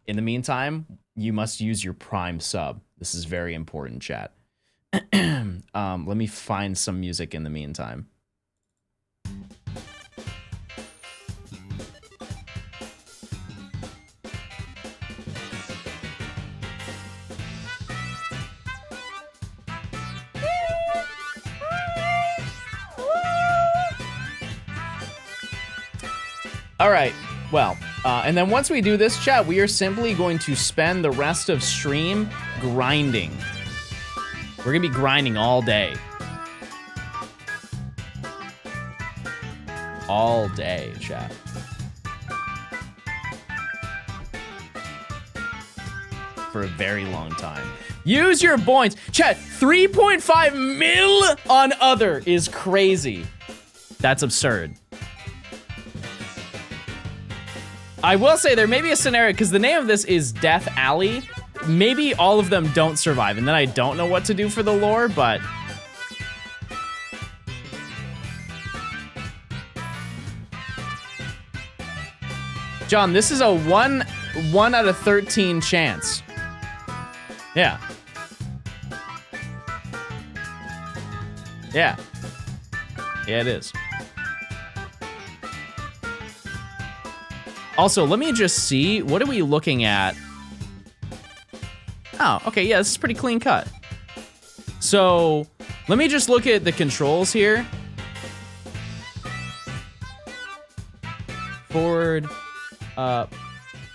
In the meantime, you must use your Prime sub. This is very important, chat. Let me find some music in the meantime. All right, well, and then once we do this, chat, we are simply going to spend the rest of stream grinding. We're gonna be grinding all day. All day, chat. For a very long time. Use your points. Chat, 3.5 mil on other is crazy. That's absurd. I will say there may be a scenario, because the name of this is Death Alley. Maybe all of them don't survive, and then I don't know what to do for the lore, but... John, this is a 1 out of 13 chance. Yeah. Yeah. Yeah, it is. Also, let me just see. What are we looking at? Oh, okay. Yeah, this is pretty clean cut. So let me just look at the controls here. Forward, up.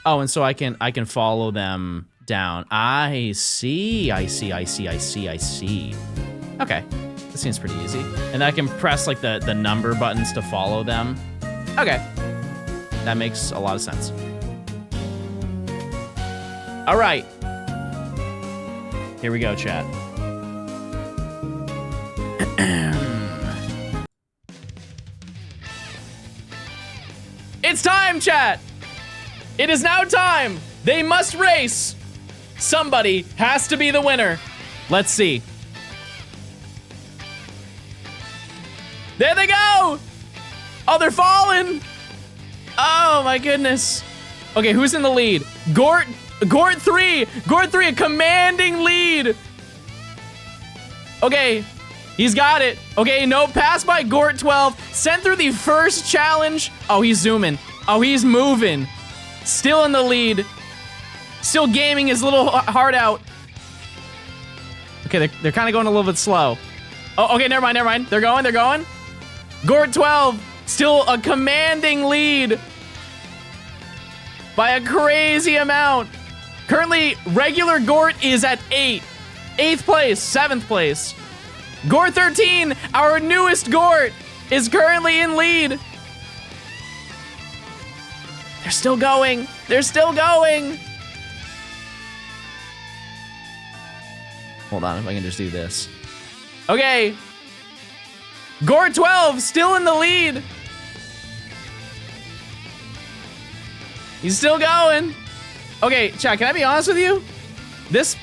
Oh, and so I can follow them down. I see. Okay, this seems pretty easy. And I can press like the number buttons to follow them. Okay. That makes a lot of sense. All right. Here we go, chat. It's time, chat. It is now time. They must race. Somebody has to be the winner. Let's see. There they go. Oh, they're falling. Oh my goodness. Okay, who's in the lead? Gort 3, a commanding lead. Okay, he's got it. Okay, no, pass by Gort 12, sent through the first challenge. Oh, he's zooming. Oh, he's moving. Still in the lead. Still gaming his little heart out. Okay, they're kind of going a little bit slow. Oh, okay, never mind. They're going. Gort 12. Still a commanding lead by a crazy amount. Currently, regular Gort is at 8. 8th place, 7th place. Gort 13, our newest Gort, is currently in lead. They're still going. Hold on, if I can just do this. Okay. Gort 12, still in the lead. He's still going. Okay, chat, can I be honest with you? This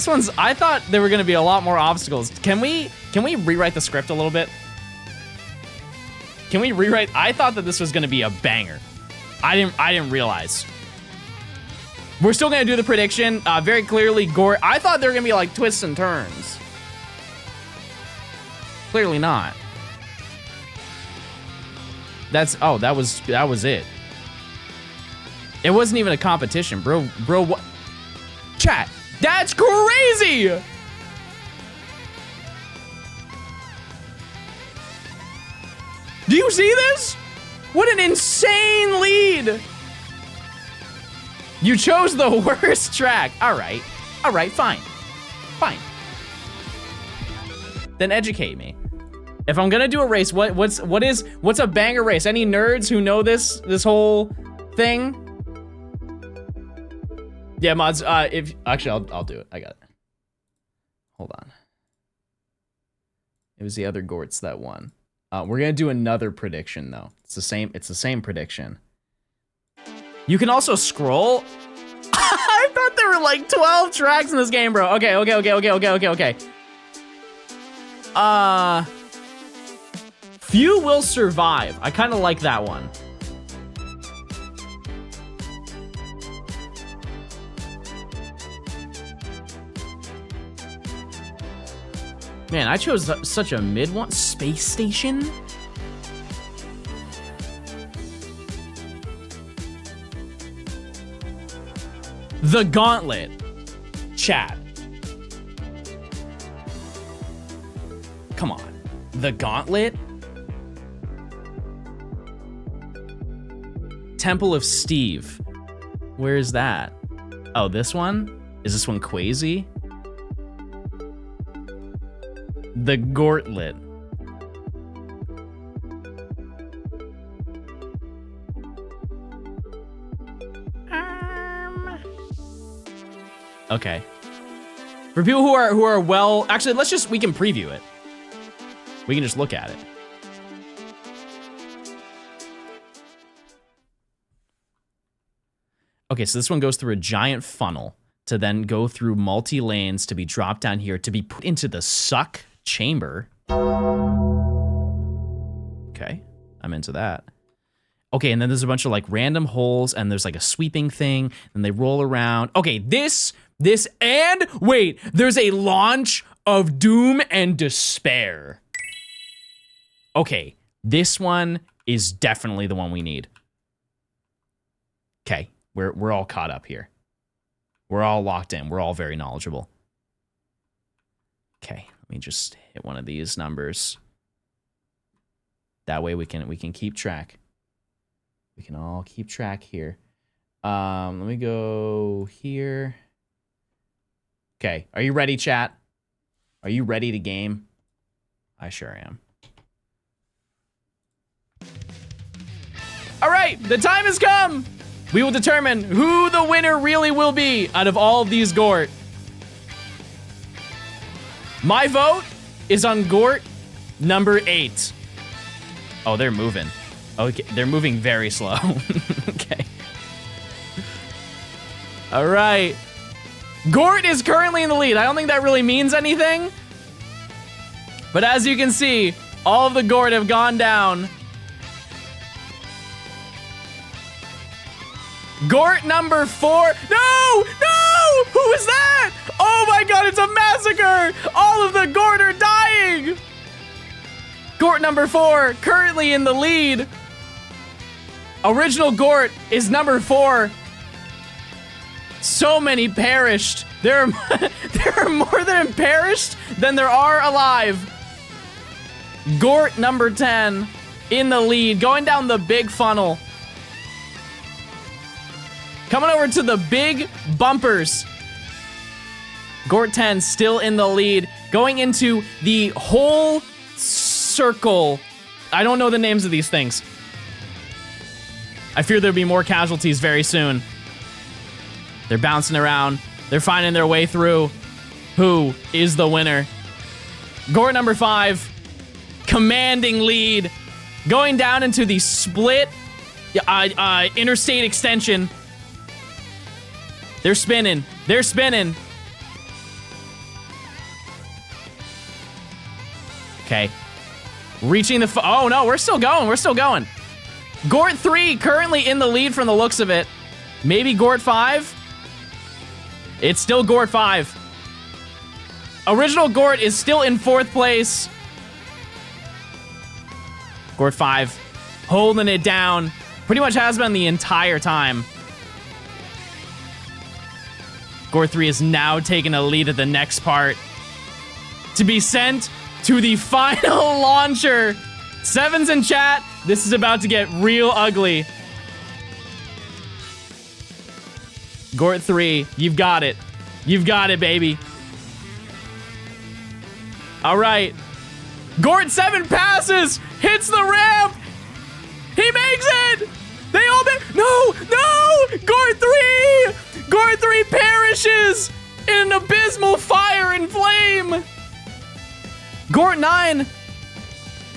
one's, I thought there were gonna be a lot more obstacles. Can we rewrite the script a little bit? Can we rewrite? I thought that this was gonna be a banger. I didn't realize. We're still gonna do the prediction. Very clearly, Gort. I thought there were gonna be like twists and turns. Clearly not. That was it. It wasn't even a competition, bro. Bro, what? Chat, that's crazy! Do you see this? What an insane lead! You chose the worst track. All right, fine. Then educate me. If I'm gonna do a race, what's a banger race? Any nerds who know this whole thing? Yeah, mods. I'll do it. I got it. Hold on. It was the other Gorts that won. We're gonna do another prediction though. It's the same prediction. You can also scroll. I thought there were like 12 tracks in this game, bro. Okay. Few will survive. I kind of like that one. Man, I chose such a mid one. Space Station? The Gauntlet. Chat. Come on. The Gauntlet? Temple of Steve. Where is that? Oh, this one? Is this one Quasi? The Gortlet. Okay. For people who are well, actually, we can preview it. We can just look at it. Okay, so this one goes through a giant funnel to then go through multi-lanes to be dropped down here to be put into the suck chamber. Okay, I'm into that. Okay, and then there's a bunch of like random holes and there's like a sweeping thing and they roll around. Okay, this, and wait, there's a launch of doom and despair. Okay, this one is definitely the one we need. Okay, we're all caught up here. We're all locked in. We're all very knowledgeable. Okay, let me just hit one of these numbers. That way we can keep track. We can all keep track here. Let me go here. Okay, are you ready, chat? Are you ready to game? I sure am. All right, the time has come. We will determine who the winner really will be out of all of these Gort. My vote is on Gort number 8. Oh, they're moving. Okay, they're moving very slow. Okay. All right. Gort is currently in the lead. I don't think that really means anything. But as you can see, all of the Gort have gone down. Gort number 4. No! No! Who is that? Oh my god, it's a massacre! All of the Gort are dying! Gort number 4, currently in the lead. Original Gort is number 4. So many perished. There are more than perished than there are alive. Gort number 10 in the lead, going down the big funnel. Coming over to the big bumpers. Gort 10 still in the lead, going into the whole circle. I don't know the names of these things. I fear there'll be more casualties very soon. They're bouncing around. They're finding their way through. Who is the winner? Gort number 5, commanding lead, going down into the split interstate extension. They're spinning. They're spinning. Okay. Reaching the... Oh, no, we're still going. We're still going. Gort 3 currently in the lead from the looks of it. Maybe Gort 5? It's still Gort 5. Original Gort is still in 4th place. Gort 5 holding it down. Pretty much has been the entire time. Gort 3 is now taking a lead at the next part. To be sent to the final launcher. Sevens in chat. This is about to get real ugly. Gort 3, you've got it. You've got it, baby. All right. Gort 7 passes, hits the ramp. He makes it. They all make... No, no. Gort 3. Gort 3 perishes in an abysmal fire and flame. Gort 9.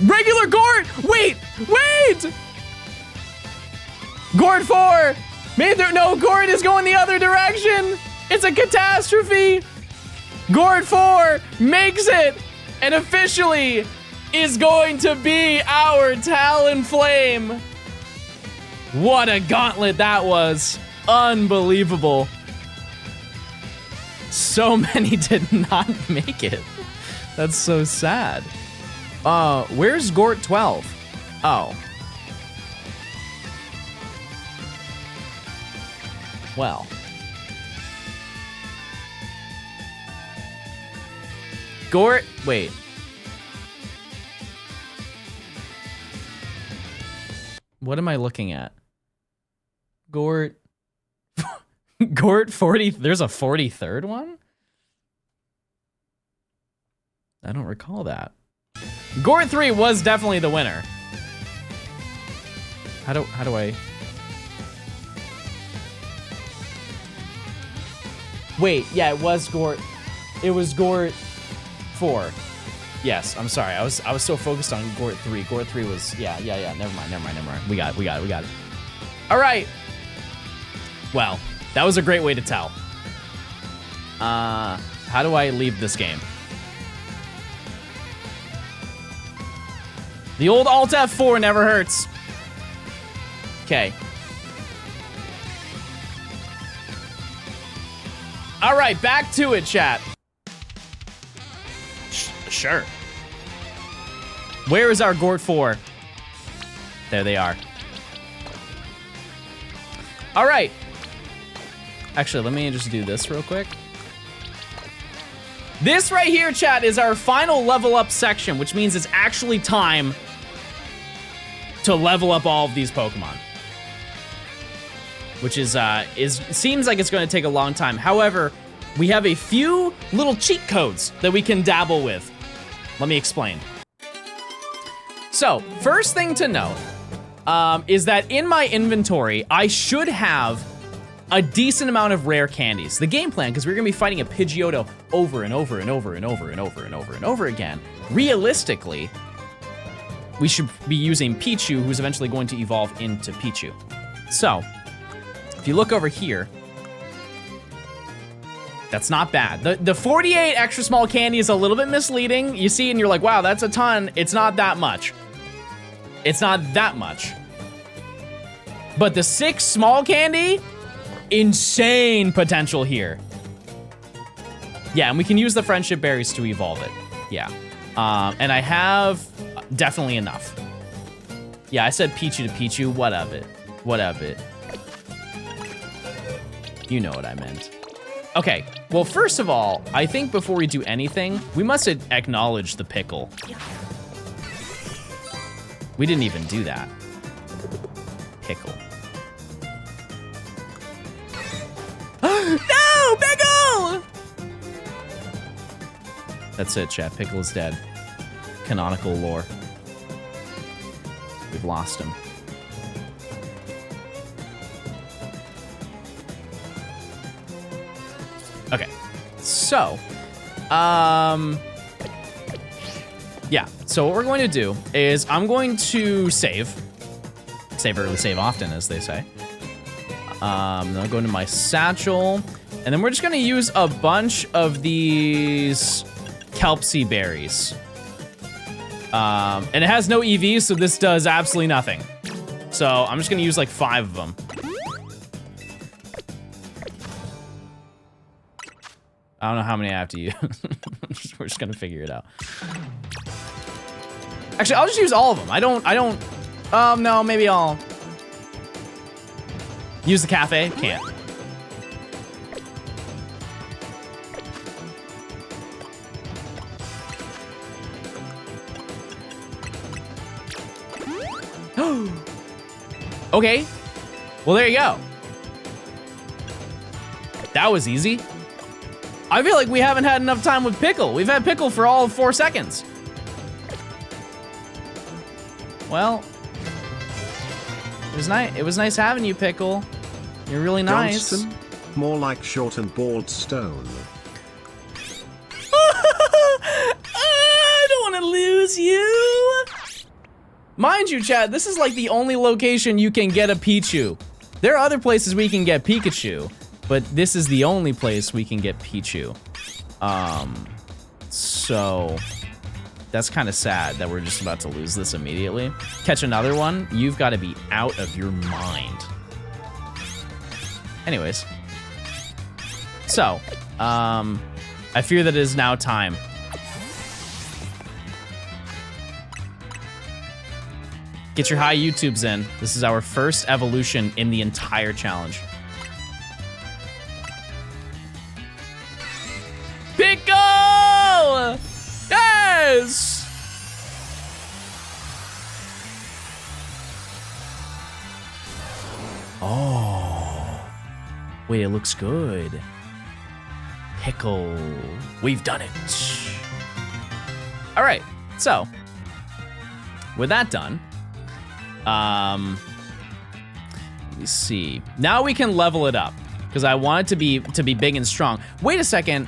Regular Gort. Wait. Gort 4. No, Gort is going the other direction. It's a catastrophe. Gort 4 makes it and officially is going to be our Talonflame. What a gauntlet that was. Unbelievable. So many did not make it. That's so sad. Where's Gort 12? Oh. Well. Gort, wait. What am I looking at? Gort. Gort 40, there's a 43rd one? I don't recall that. Gort 3 was definitely the winner. How do I... Wait, yeah, it was Gort. It was Gort 4. Yes, I'm sorry. I was so focused on Gort 3. Gort 3 was yeah. Never mind. We got it. All right. Well, that was a great way to tell. How do I leave this game? The old Alt F4 never hurts. Okay. All right, back to it, chat. Sure. Where is our Gort 4? There they are. All right. Actually, let me just do this real quick. This right here, chat, is our final level up section, which means it's actually time to level up all of these Pokemon. Which seems like it's going to take a long time. However, we have a few little cheat codes that we can dabble with. Let me explain. So, first thing to note is that in my inventory, I should have a decent amount of rare candies. The game plan, because we're gonna be fighting a Pidgeotto over and over and over and over and over and over and over again. Realistically, we should be using Pichu, who's eventually going to evolve into Pichu. So, if you look over here, that's not bad. The 48 extra small candy is a little bit misleading. You see and you're like, wow, that's a ton. It's not that much. It's not that much. But the 6 small candy, insane potential here. Yeah, and we can use the friendship berries to evolve it. Yeah. And I have definitely enough. Yeah, I said Pichu to Pichu. What of it? What of it? You know what I meant. Okay, well, first of all, I think before we do anything, we must acknowledge the pickle. We didn't even do that. Pickle. No, pickle! That's it, chat. Pickle is dead. Canonical lore. We've lost him. Okay, so, yeah, so what we're going to do is I'm going to save early, save often, as they say. Then I'll go into my satchel. And then we're just gonna use a bunch of these Kelpsy berries. And it has no EVs, so this does absolutely nothing. So I'm just gonna use like 5 of them. I don't know how many I have to use. We're just gonna figure it out. Actually, I'll just use all of them. I don't, no, maybe I'll use the cafe. Can't. Okay. Well, there you go. That was easy. I feel like we haven't had enough time with Pickle. We've had Pickle for all of 4 seconds. Well, it was nice having you, Pickle. You're really nice. Johnston? More like short and bald stone. I don't want to lose you. Mind you, Chad, this is like the only location you can get a Pichu. There are other places we can get Pikachu, but this is the only place we can get Pichu. So that's kind of sad that we're just about to lose this immediately. Catch another one, you've got to be out of your mind. Anyways. So, I fear that it is now time. Get your high YouTubes in. This is our first evolution in the entire challenge. Pickle! Yes! Oh. Wait, it looks good. Pickle. We've done it. All right, so with that done, let me see. Now we can level it up because I want it to be big and strong. Wait a second.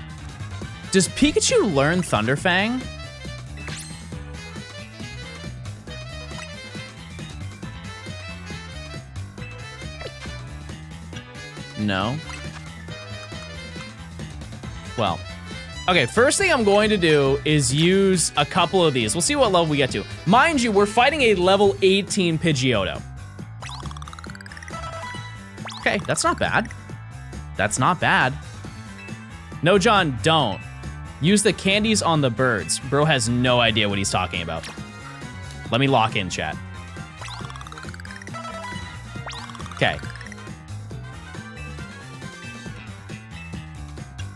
Does Pikachu learn Thunderfang? No. Well, okay, first thing I'm going to do is use a couple of these. We'll see what level we get to. Mind you, we're fighting a level 18 Pidgeotto. Okay, that's not bad. That's not bad. No, John, don't. Use the candies on the birds. Bro has no idea what he's talking about. Let me lock in, chat. Okay.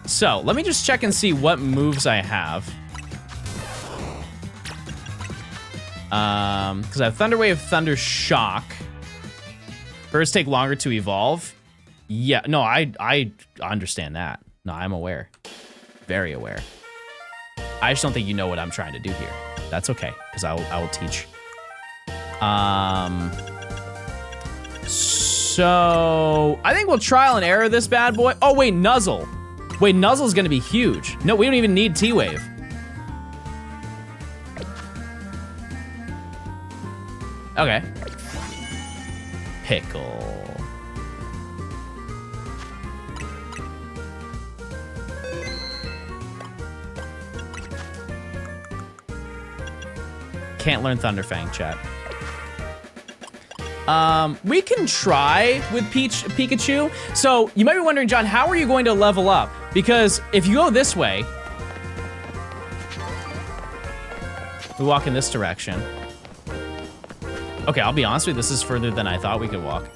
So, let me just check and see what moves I have. Because I have Thunder Wave, Thunder Shock. Birds take longer to evolve. Yeah, no, I understand that. No, I'm aware. Very aware. I just don't think you know what I'm trying to do here. That's okay, because I will teach. So, I think we'll trial and error this bad boy. Oh, wait, Nuzzle. Wait, Nuzzle's gonna be huge. No, we don't even need T-Wave. Okay. Pickle. Can't learn Thunderfang, chat. We can try with Pikachu. So you might be wondering, John, how are you going to level up? Because if you go this way, we walk in this direction. Okay, I'll be honest with you, this is further than I thought we could walk.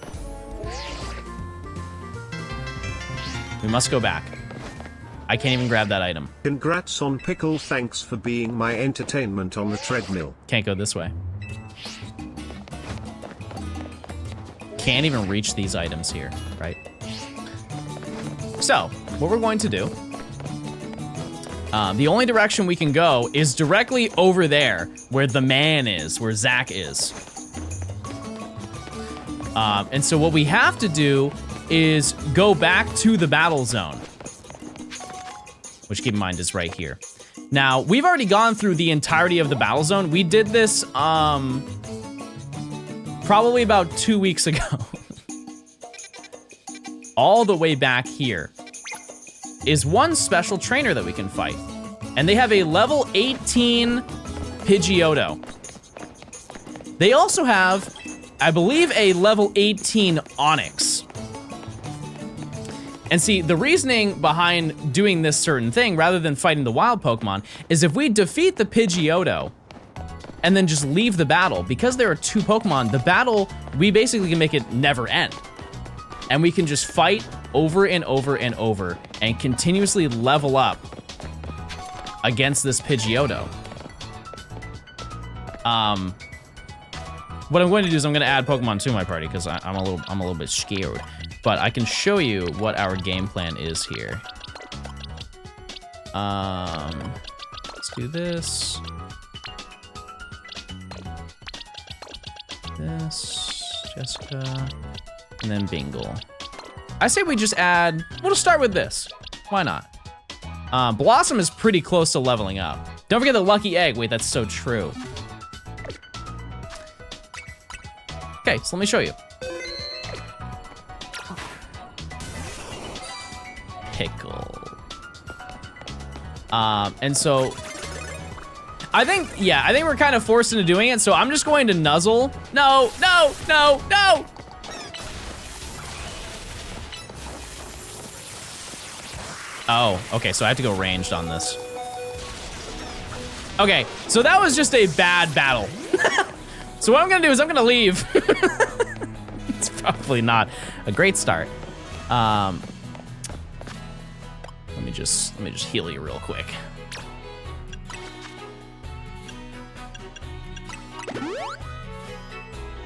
We must go back. I can't even grab that item. Congrats on Pickle, thanks for being my entertainment on the treadmill. Can't go this way. Can't even reach these items here, right? So, what we're going to do, the only direction we can go is directly over there, where the man is, where Zach is. And so what we have to do is go back to the battle zone, which keep in mind is right here. Now, we've already gone through the entirety of the battle zone. We did this, probably about 2 weeks ago. all the way back here, is one special trainer that we can fight. And they have a level 18 Pidgeotto. They also have, I believe, a level 18 Onix. And see, the reasoning behind doing this certain thing, rather than fighting the wild Pokemon, is if we defeat the Pidgeotto and then just leave the battle, because there are 2 Pokemon, the battle, we basically can make it never end. And we can just fight over and over and over and continuously level up against this Pidgeotto. What I'm going to do is I'm going to add Pokemon to my party because I'm a little bit scared. But I can show you what our game plan is here. Let's do this. This, Jessica, and then Bingle. I say we just add, we'll just start with this. Why not? Blossom is pretty close to leveling up. Don't forget the lucky egg. Wait, that's so true. Okay, so let me show you. Pickle. And so I think we're kind of forced into doing it, so I'm just going to nuzzle. No. Oh, okay, so I have to go ranged on this. Okay, so that was just a bad battle. So what I'm gonna do is I'm gonna leave. It's probably not a great start. Let me just heal you real quick.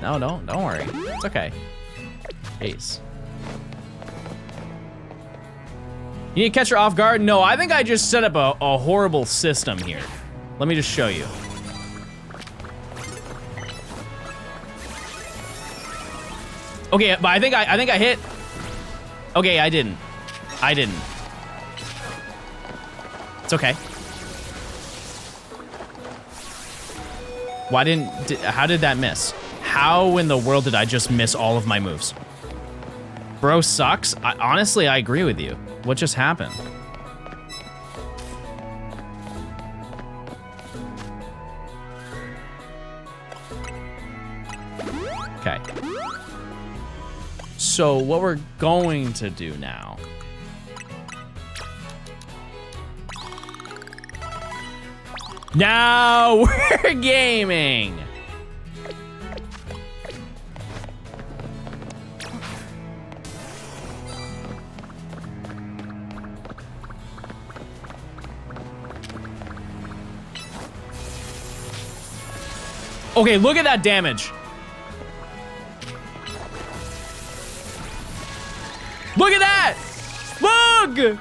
No, don't worry. It's okay. Jeez. You need to catch her off guard? No, I think I just set up a horrible system here. Let me just show you. Okay, but I think I hit. Okay, I didn't. It's okay. How did that miss? How in the world did I just miss all of my moves? Bro sucks. Honestly, I agree with you. What just happened? Okay. So what we're going to do now. Now we're gaming. Okay, look at that damage. Look at that! Look!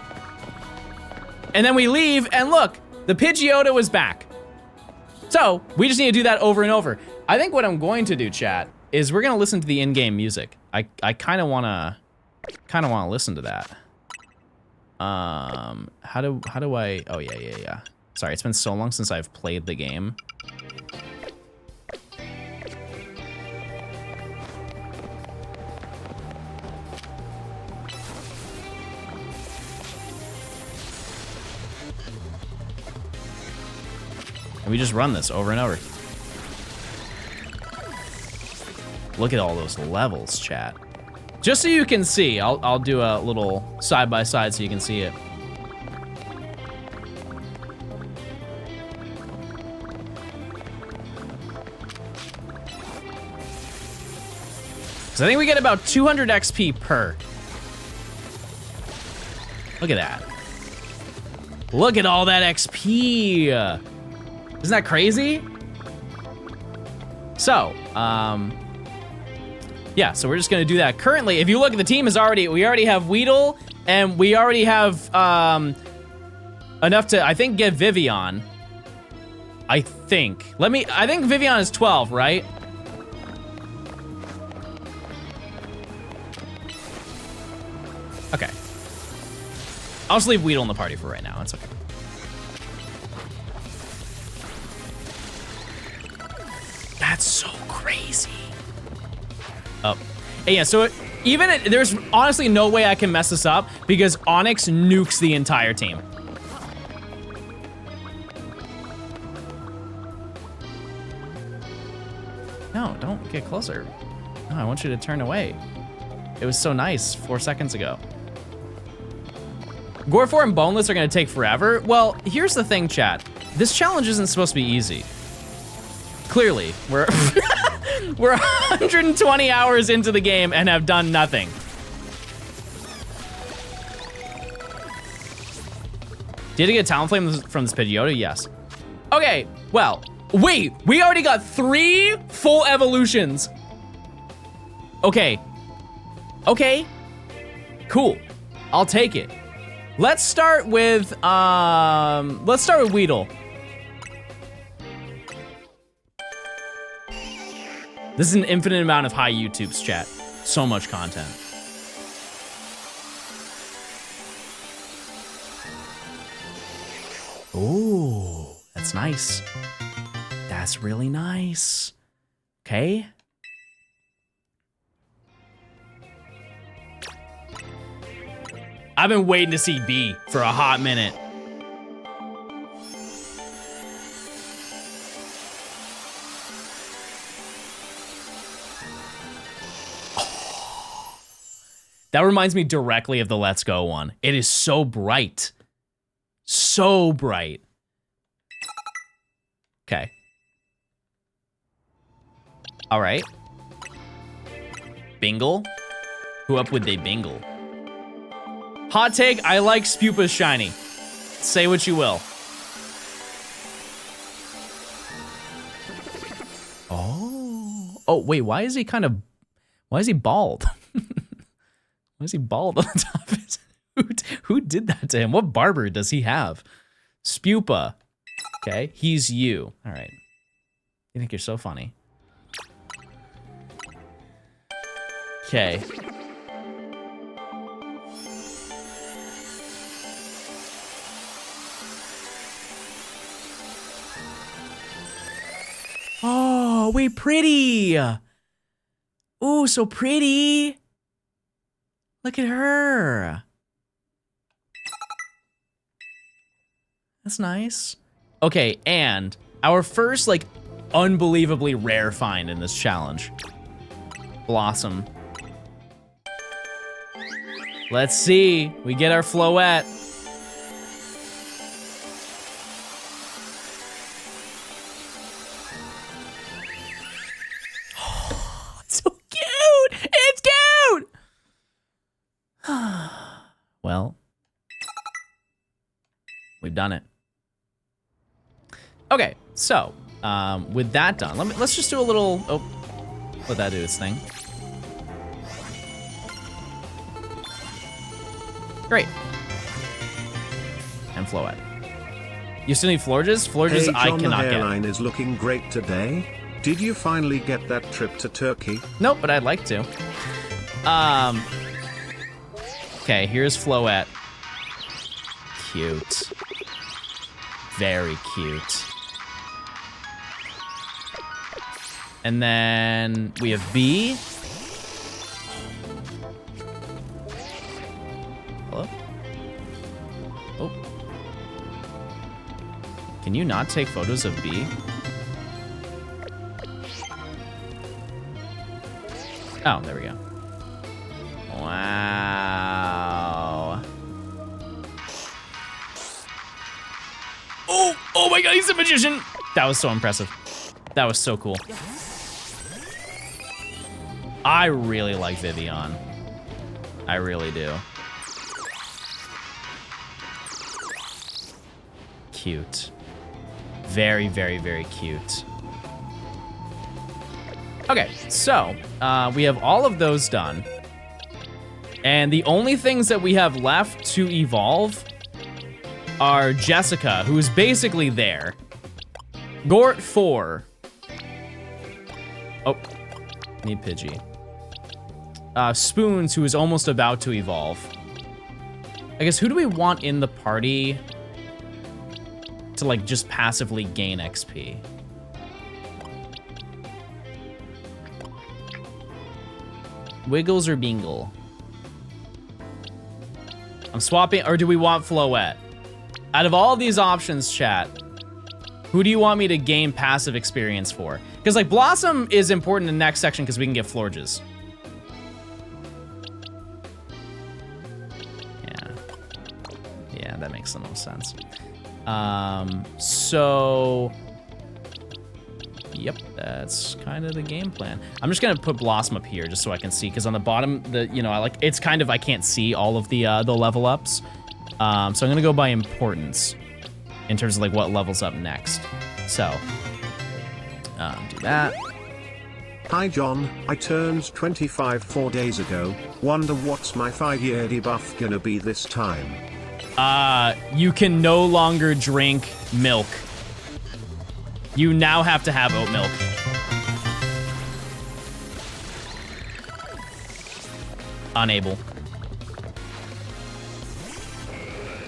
And then we leave, and look, the Pidgeotto is back. So, we just need to do that over and over. I think what I'm going to do, chat, is we're gonna listen to the in-game music. I kinda wanna listen to that. How do I, oh yeah. Sorry, it's been so long since I've played the game. And we just run this over and over. Look at all those levels, chat. Just so you can see, I'll do a little side by side so you can see it. So I think we get about 200 XP per. Look at that. Look at all that XP. Isn't that crazy? So, yeah, so we're just gonna do that. Currently, if you look at the team we already have Weedle, and we already have enough to, I think, get Vivian. I think Vivian is 12, right? Okay. I'll just leave Weedle in the party for right now, it's okay. That's so crazy. Oh, yeah. So There's honestly no way I can mess this up because Onyx nukes the entire team. No, don't get closer. No, I want you to turn away. It was so nice 4 seconds ago. Gort 4 and Boneless are gonna take forever. Well, here's the thing, chat. This challenge isn't supposed to be easy. Clearly, we're 120 hours into the game and have done nothing. Did you get Talon Flame from this Pidgeotto? Yes. Okay, well, wait, we already got 3 full evolutions. Okay. Okay. Cool. I'll take it. Let's start with Weedle. This is an infinite amount of high YouTubes, chat. So much content. Ooh, that's nice. That's really nice. Okay. I've been waiting to see B for a hot minute. That reminds me directly of the Let's Go one. It is so bright. So bright. Okay. All right. Bingle? Who up would they bingle? Hot take, I like Spupa's shiny. Say what you will. Oh, wait, why is he bald? Why is he bald on the top? Who did that to him? What barber does he have? Spupa. Okay, he's you. All right. You think you're so funny. Okay. Oh, wait, pretty. Ooh, so pretty. Look at her. That's nice. Okay, and our first, like, unbelievably rare find in this challenge. Blossom. Let's see. We get our Floette. Oh, it's so cute. It's cute. Well, we've done it. Okay, so with that done, let's just do a little. Oh, let that do its thing. Great. And Floette. You still need Florges? Florges, hey, I John, cannot the get. hairline is looking great today. Did you finally get that trip to Turkey? Nope, but I'd like to. Okay, here's Floette. Cute. Very cute. And then we have B. Hello? Oh. Can you not take photos of B? Oh, there we go. Wow. Oh my god, he's a magician. That was so impressive. That was so cool. I really like Vivian. I really do. Cute. Very, very, very cute. Okay, so we have all of those done. And the only things that we have left to evolve are Jessica, who is basically there. Gort 4. Oh, need Pidgey. Spoons, who is almost about to evolve. I guess, who do we want in the party to, like, just passively gain XP? Wiggles or Bingle? I'm swapping, or do we want Floette? Out of all of these options, chat, who do you want me to gain passive experience for? Because like Blossom is important in the next section because we can get Florges. Yeah, that makes the most sense. So, yep, that's kind of the game plan. I'm just gonna put Blossom up here just so I can see, because on the bottom, it's kind of, I can't see all of the level ups. So I'm gonna go by importance in terms of like what levels up next. So, do that. Hi John, I turned 25 4 days ago. Wonder what's my 5-year debuff gonna be this time? You can no longer drink milk. You now have to have oat milk. Unable.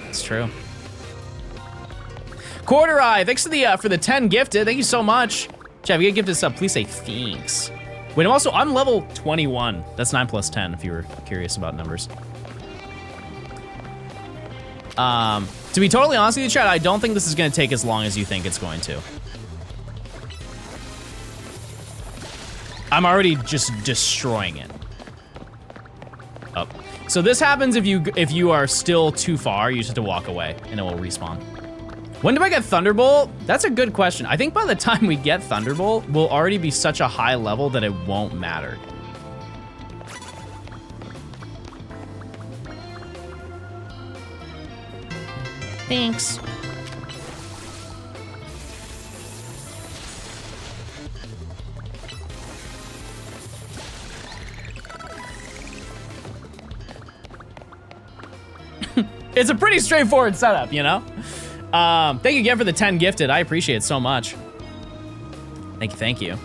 It's true. Quarter Eye, thanks for the 10 gifted. Thank you so much. Chat, if you get gifted sub, please say thanks. Wait, I'm level 21. That's 9 plus 10 if you were curious about numbers. To be totally honest with you, chat, I don't think this is gonna take as long as you think it's going to. I'm already just destroying it. Oh. So this happens if you are still too far, you just have to walk away and it will respawn. When do I get Thunderbolt? That's a good question. I think by the time we get Thunderbolt, we'll already be such a high level that it won't matter. Thanks. It's a pretty straightforward setup, you know? Thank you again for the 10 gifted. I appreciate it so much. Thank you, thank you.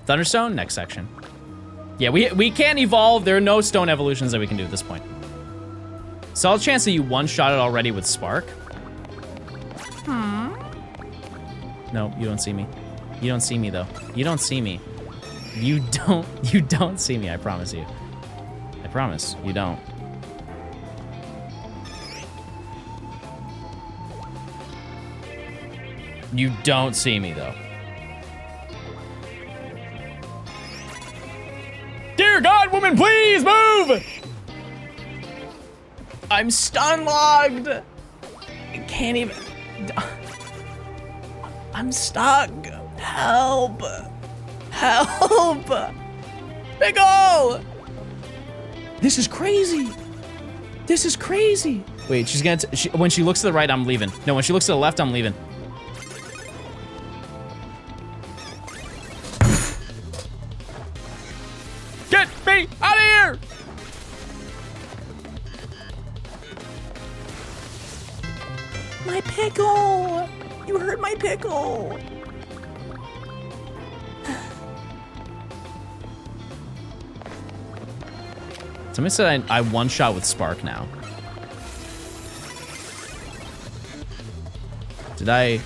Thunderstone, next section. Yeah, we can't evolve. There are no stone evolutions that we can do at this point. Solid chance that you one-shot it already with Spark. No, you don't see me. You don't see me though. You don't see me. You don't see me, I promise you. I promise, you don't. You don't see me though. Dear God, woman, please move! I'm stun logged. I can't even. I'm stuck. Help! Help! Pickle! This is crazy. This is crazy. Wait, she's gonna. When she looks to the right, I'm leaving. No, when she looks to the left, I'm leaving. Get me out of here! My pickle! You hurt my pickle! Somebody said I one-shot with Spark now. Did I?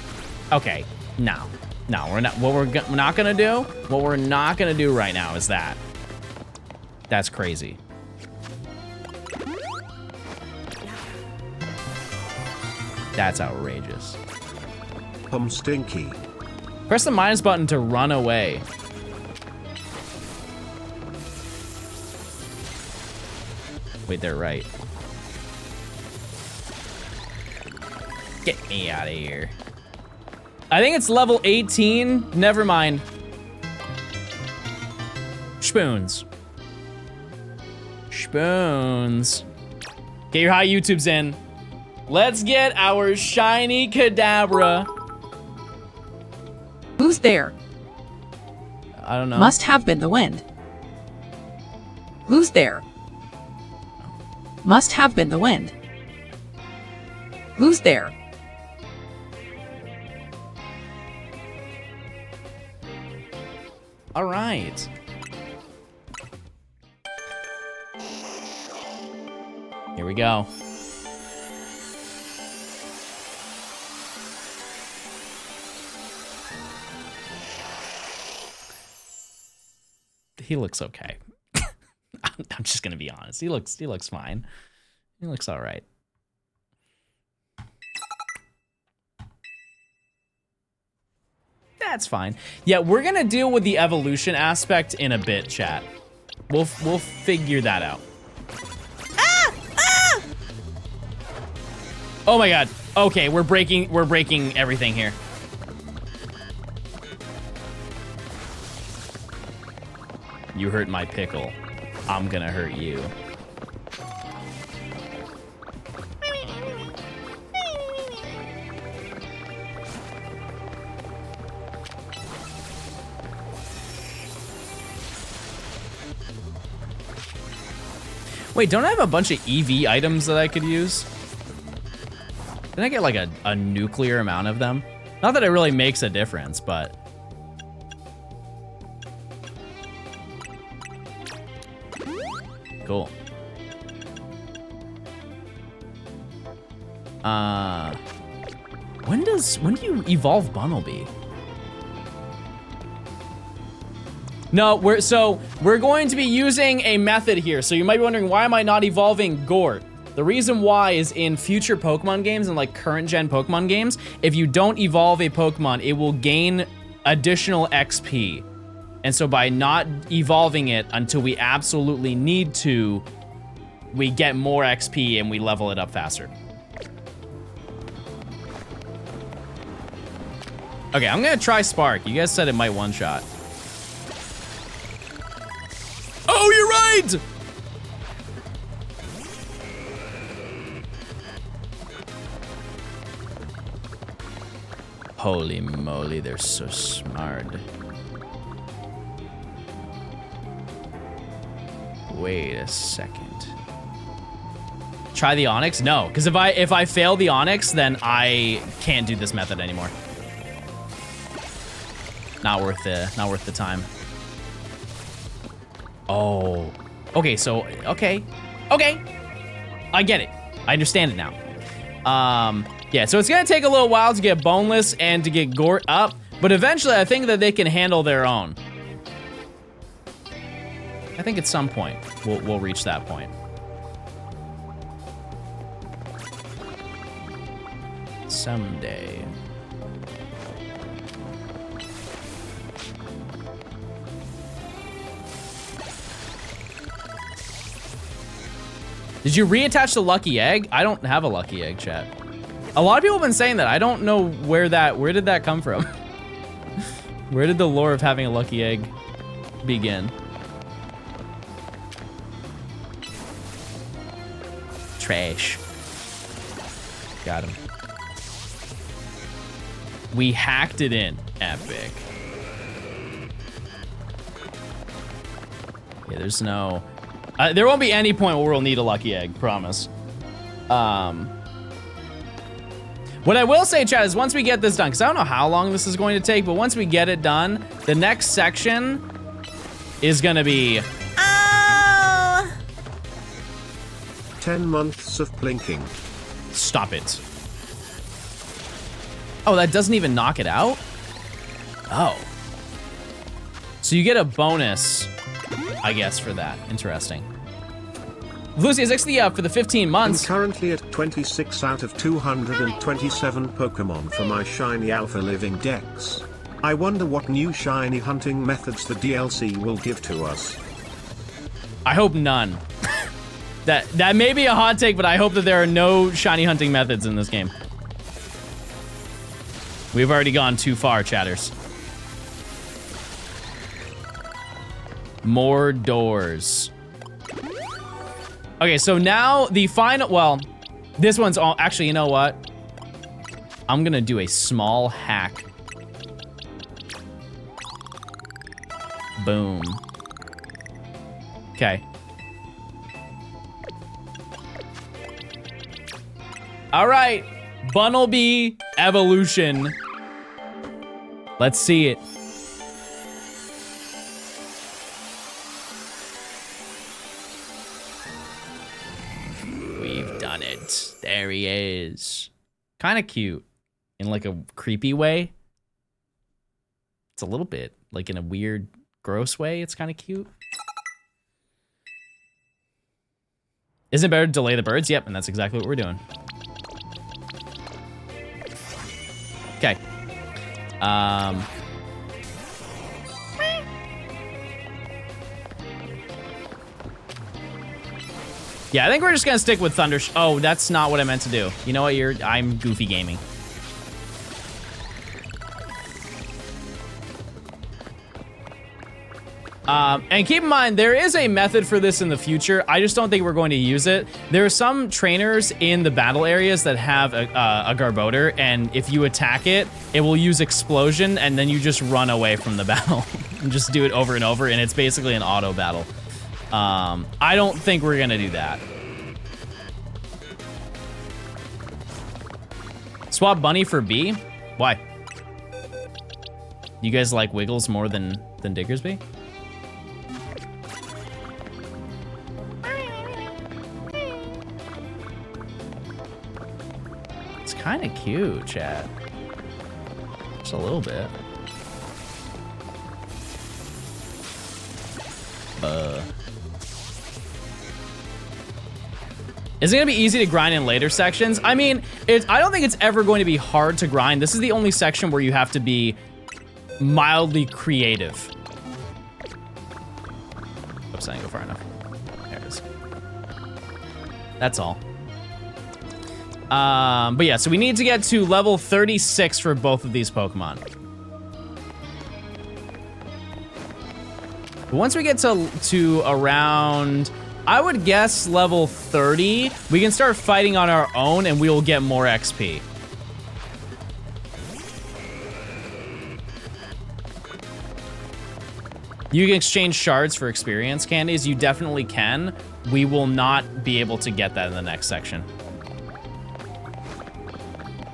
Okay, no. No, we're not. What we're not gonna do? What we're not gonna do right now is that. That's crazy. That's outrageous. I'm stinky. Press the minus button to run away. Wait, they're right. Get me out of here. I think it's level 18. Never mind. Spoons. Spoons. Get your high YouTubes in. Let's get our shiny Kadabra. Who's there? I don't know. Must have been the wind. Who's there? Must have been the wind. Who's there? All right. Here we go. he looks okay. I'm just gonna be honest. He looks fine. He looks all right. That's fine. Yeah, we're gonna deal with the evolution aspect in a bit, chat. We'll figure that out. Ah! Ah! Oh my god. Okay, we're breaking everything here. You hurt my pickle. I'm gonna hurt you. Wait, don't I have a bunch of EV items that I could use? Didn't I get like a nuclear amount of them? Not that it really makes a difference, but... Cool. When do you evolve Bunnelby? No, we're going to be using a method here. So you might be wondering, why am I not evolving Gort? The reason why is in future Pokemon games and like current gen Pokemon games, if you don't evolve a Pokemon, it will gain additional XP. And so by not evolving it until we absolutely need to, we get more XP and we level it up faster. Okay, I'm gonna try Spark. You guys said it might one-shot. Oh, you're right! Holy moly, they're so smart. Wait a second. Try the Onyx? No, because if I fail the Onyx, then I can't do this method anymore. Not worth the time. Oh. Okay, so okay. I get it. I understand it now. Yeah, so it's gonna take a little while to get Boneless and to get Gort up, but eventually I think that they can handle their own. I think at some point we'll reach that point. Someday. Did you reattach the lucky egg? I don't have a lucky egg, chat. A lot of people have been saying that. I don't know where did that come from? Where did the lore of having a lucky egg begin? Trash. Got him. We hacked it in. Epic. Yeah, there's no... there won't be any point where we'll need a lucky egg, promise. What I will say, chat, is once we get this done, because I don't know how long this is going to take, but once we get it done, the next section is going to be... 10 months of plinking. Stop it. Oh, that doesn't even knock it out? Oh. So you get a bonus, I guess, for that. Interesting. Lucy is actually up for the 15 months. I'm currently at 26 out of 227 Pokemon for my shiny Alpha Living Dex. I wonder what new shiny hunting methods the DLC will give to us. I hope none. That may be a hot take, but I hope that there are no shiny hunting methods in this game. We've already gone too far, chatters. More doors. Okay, so now the final, well, this one's all, actually, you know what? I'm gonna do a small hack. Boom. Okay. All right, Bunnelby evolution. Let's see it. We've done it. There he is. Kind of cute in like a creepy way. It's a little bit like in a weird, gross way. It's kind of cute. Isn't it better to delay the birds? Yep, and that's exactly what we're doing. Okay. Yeah, I think we're just gonna stick with Thunder. Oh, that's not what I meant to do. You know what? I'm goofy gaming. And keep in mind, there is a method for this in the future. I just don't think we're going to use it. There are some trainers in the battle areas that have a Garbodor, and if you attack it, it will use Explosion, and then you just run away from the battle. And just do it over and over, and it's basically an auto battle. I don't think we're gonna do that. Swap Bunny for B? Why? You guys like Wiggles more than Diggersby? It's kind of cute, chat. Just a little bit. Is it gonna be easy to grind in later sections? I mean, I don't think it's ever going to be hard to grind. This is the only section where you have to be mildly creative. Oops, I didn't go far enough. There it is. That's all. But yeah, so we need to get to level 36 for both of these Pokemon. But once we get to around, I would guess level 30, we can start fighting on our own and we will get more XP. You can exchange shards for experience candies. You definitely can. We will not be able to get that in the next section.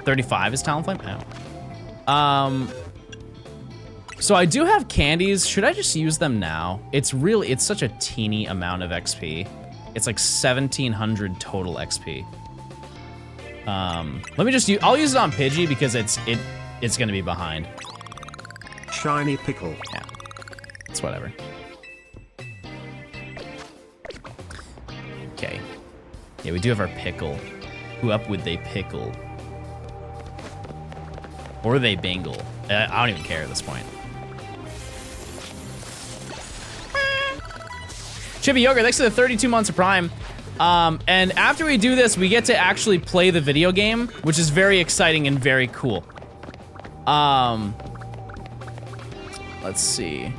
35 is Talonflame? Oh. So I do have candies. Should I just use them now? It's such a teeny amount of XP. It's like 1,700 total XP. Let me I'll use it on Pidgey because it's gonna be behind. Shiny Pickle. Yeah, it's whatever. Okay. Yeah, we do have our Pickle. Who up would they pickle? Or they bingle. I don't even care at this point. Chippy Yogurt, thanks for the 32 months of Prime. And after we do this, we get to actually play the video game, which is very exciting and very cool. Let's see.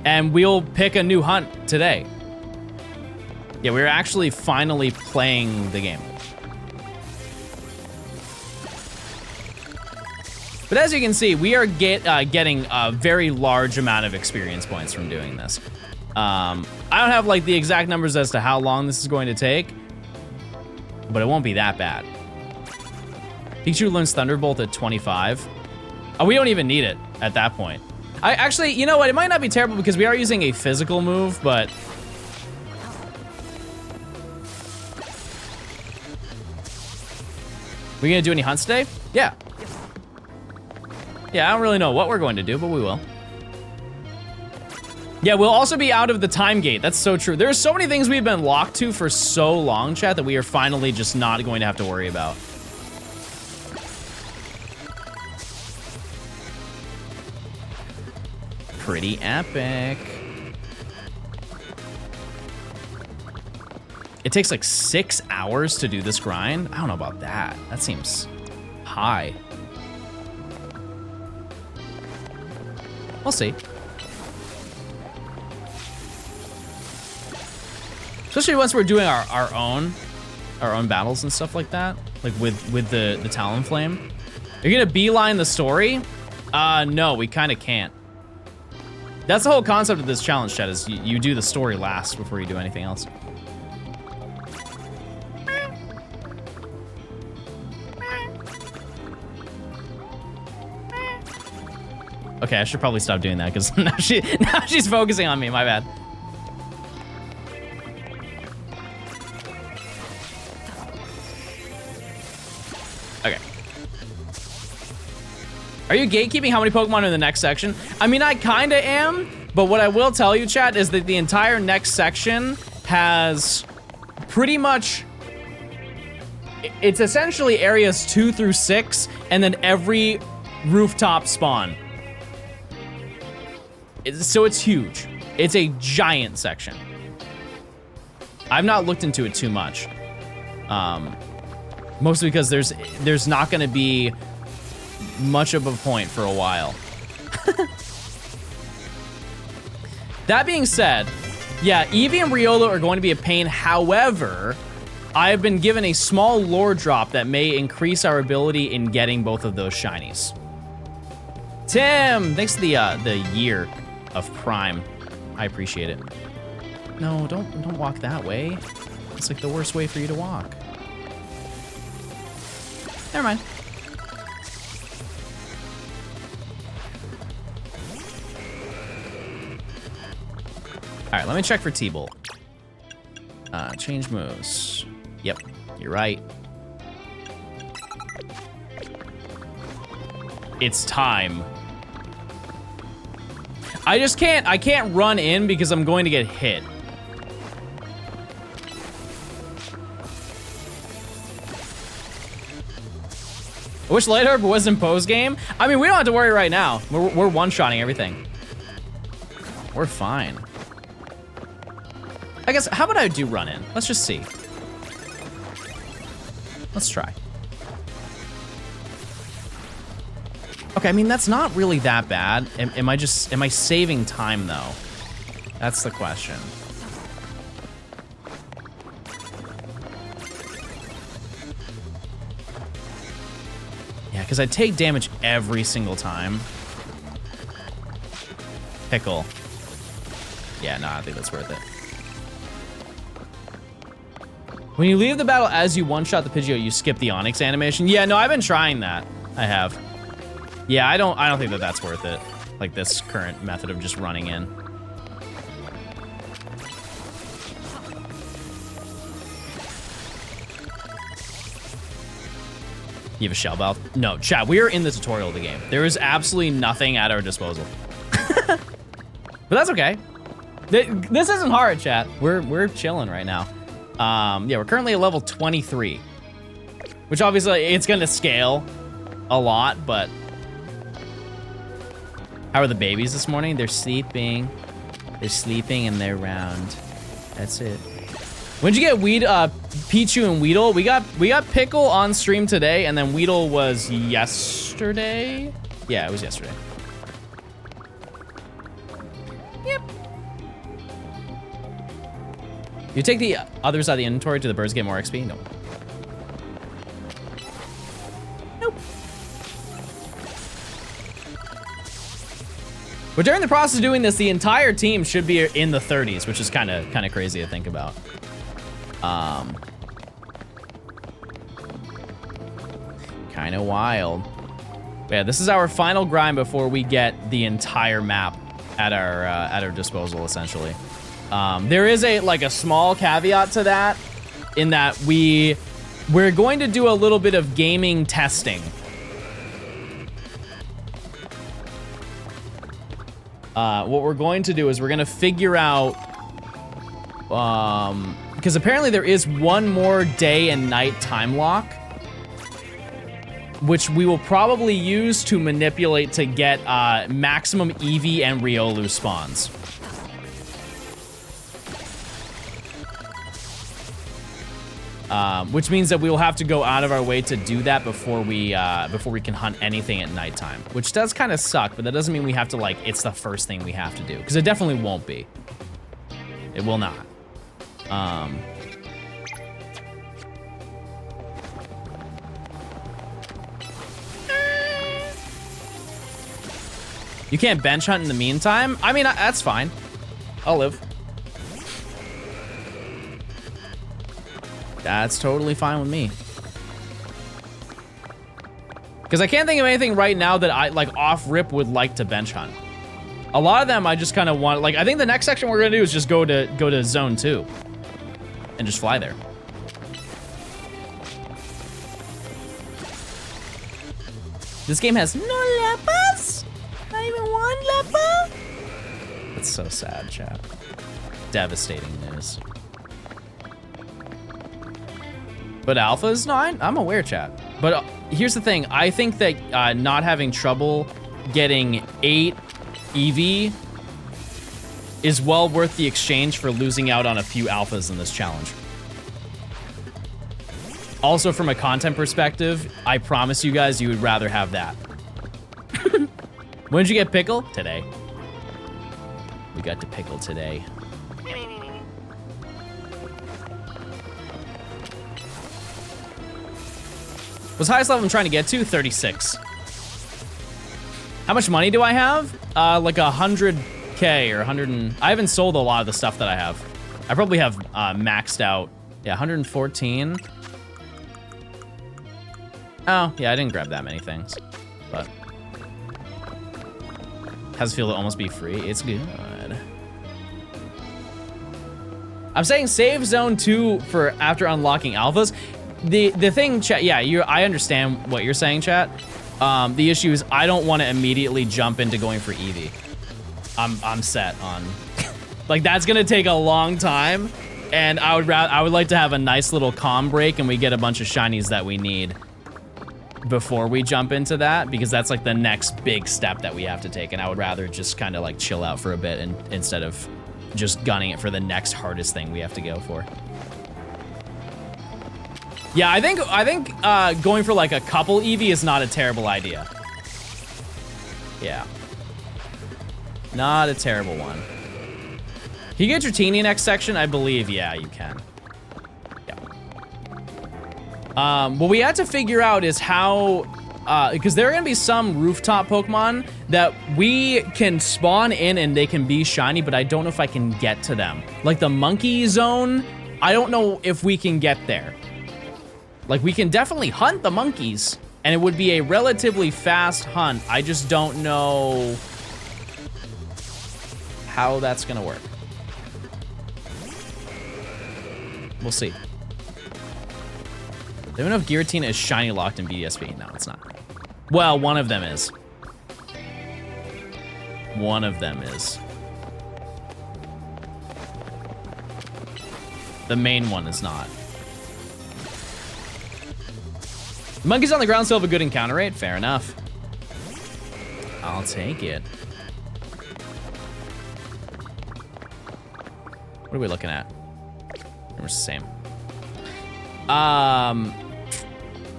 And we'll pick a new hunt today. Yeah, we're actually finally playing the game. But as you can see, we are getting a very large amount of experience points from doing this. I don't have like the exact numbers as to how long this is going to take, but it won't be that bad. Pichu learns Thunderbolt at 25. Oh, we don't even need it at that point. Actually, you know what? It might not be terrible because we are using a physical move, but... We gonna do any hunts today? Yeah. Yeah, I don't really know what we're going to do, but we will. Yeah, we'll also be out of the time gate. That's so true. There's so many things we've been locked to for so long, chat, that we are finally just not going to have to worry about. Pretty epic. It takes like 6 hours to do this grind. I don't know about that. That seems high. We'll see. Especially once we're doing our own battles and stuff like that, like with the Talonflame. You're gonna beeline the story? No, we kind of can't. That's the whole concept of this challenge, chat, is you do the story last before you do anything else. Okay, I should probably stop doing that because now she's focusing on me. My bad. Okay. Are you gatekeeping how many Pokemon are in the next section? I mean, I kinda am, but what I will tell you, chat, is that the entire next section has pretty much, it's essentially areas 2 through 6, and then every rooftop spawn. So it's huge. It's a giant section. I've not looked into it too much. Mostly because there's not gonna be much of a point for a while. That being said, yeah, Eevee and Riolu are going to be a pain. However, I have been given a small lore drop that may increase our ability in getting both of those shinies. Tim, thanks for the year of Prime. I appreciate it. No, don't walk that way. It's like the worst way for you to walk. Never mind. All right, let me check for T-Bolt. Change moves. Yep, you're right. It's time. I can't run in because I'm going to get hit. I wish Light Herb was in post game. I mean, we don't have to worry right now. We're one-shotting everything. We're fine. I guess, how about I do run in? Let's just see. Let's try. Okay, I mean, that's not really that bad. Am I saving time though? That's the question. Yeah, because I take damage every single time. Pickle. Yeah, no, I think that's worth it. When you leave the battle as you one-shot the Pidgeot, you skip the Onyx animation. Yeah, no, I've been trying that. I have. Yeah, I don't think that that's worth it. Like this current method of just running in. You have a shell valve? No, chat, we are in the tutorial of the game. There is absolutely nothing at our disposal. But that's okay. This isn't hard, chat. We're chilling right now. Yeah, we're currently at level 23. Which obviously, it's gonna scale a lot, but... How are the babies this morning? They're sleeping. They're sleeping and they're round. That's it. When'd you get Pichu and Weedle? We got Pickle on stream today, and then Weedle was yesterday? Yeah, it was yesterday. Yep. You take the other side of the inventory to the birds get more XP? No. Nope. But during the process of doing this, the entire team should be in the 30s, which is kind of crazy to think about. Kind of wild. Yeah, this is our final grind before we get the entire map at our disposal, essentially. There is a small caveat to that, in that we're going to do a little bit of gaming testing. What we're going to do is we're going to figure out, because apparently there is one more day and night time lock, which we will probably use to manipulate to get maximum Eevee and Riolu spawns. Which means that we will have to go out of our way to do that before we can hunt anything at nighttime, which does kind of suck, but that doesn't mean we have to it's the first thing we have to do, because it definitely won't be. It will not. You can't bench hunt in the meantime? I mean, that's fine. I'll live. That's totally fine with me. Because I can't think of anything right now that I, off rip would like to bench hunt. A lot of them I just kind of want, I think the next section we're gonna do is just go to zone 2. And just fly there. This game has no lepers? Not even one leper? That's so sad, chat. Devastating news. But alphas? No, I'm aware, chat. But here's the thing. I think that not having trouble getting 8 EV is well worth the exchange for losing out on a few alphas in this challenge. Also, from a content perspective, I promise you guys you would rather have that. When did you get Pickle? Today. We got to Pickle today. What's highest level I'm trying to get to? 36. How much money do I have? Like 100K or 100 and... I haven't sold a lot of the stuff that I have. I probably have maxed out. Yeah, 114. Oh, yeah, I didn't grab that many things. But... how's it feel to almost be free? It's good. I'm saying save zone 2 for after unlocking alphas. The thing, chat, yeah, I understand what you're saying, chat. The issue is I don't want to immediately jump into going for Eevee. I'm set on, like, that's gonna take a long time, and I would like to have a nice little calm break and we get a bunch of shinies that we need before we jump into that, because that's like the next big step that we have to take, and I would rather just kind of like chill out for a bit and instead of just gunning it for the next hardest thing we have to go for. Yeah, I think going for like a couple Eevee is not a terrible idea. Yeah. Not a terrible one. Can you get your teeny next section? I believe, yeah, you can. Yeah. What we had to figure out is how, because there are gonna be some rooftop Pokemon that we can spawn in and they can be shiny, but I don't know if I can get to them. Like the monkey zone, I don't know if we can get there. Like, we can definitely hunt the monkeys, and it would be a relatively fast hunt. I just don't know how that's gonna work. We'll see. Do you know if Giratina is shiny locked in BDSP? No, it's not. Well, one of them is. One of them is. The main one is not. Monkeys on the ground still have a good encounter rate? Fair enough. I'll take it. What are we looking at? We're the same.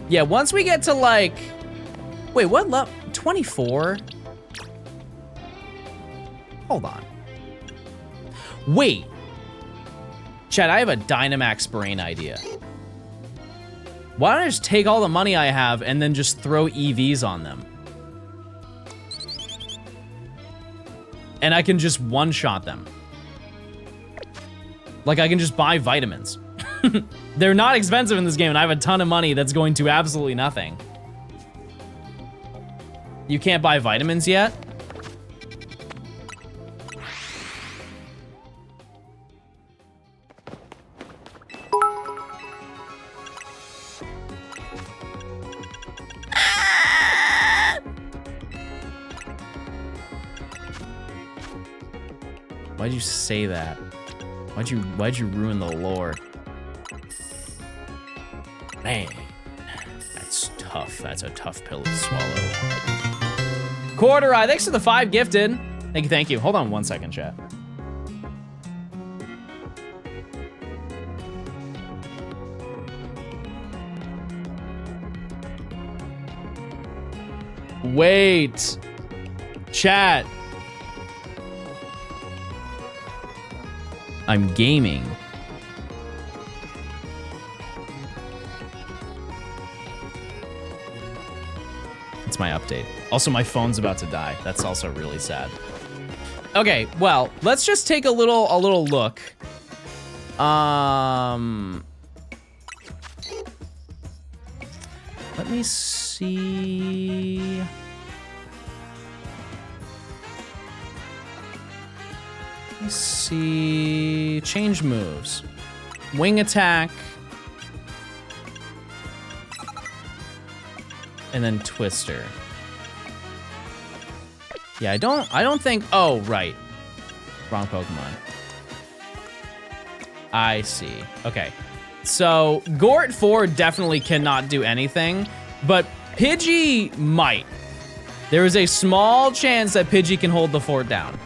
Yeah, once we get to like... wait, what level? 24? Hold on. Wait. Chad, I have a Dynamax brain idea. Why don't I just take all the money I have and then just throw EVs on them? And I can just one-shot them. Like, I can just buy vitamins. They're not expensive in this game, and I have a ton of money that's going to absolutely nothing. You can't buy vitamins yet? Why'd you say that? Why'd you ruin the lore? Man, that's tough. That's a tough pill to swallow. Quarter Eye, thanks for the 5 gifted. Thank you, thank you. Hold on 1 second, chat. Wait. Chat. I'm gaming. It's my update. Also, my phone's about to die. That's also really sad. Okay, well, let's just take a little look. Let me see. Let's see. Change moves. Wing attack. And then Twister. Yeah, I don't think, oh, right. Wrong Pokemon. I see. Okay. So Gort 4 definitely cannot do anything, but Pidgey might. There is a small chance that Pidgey can hold the fort down.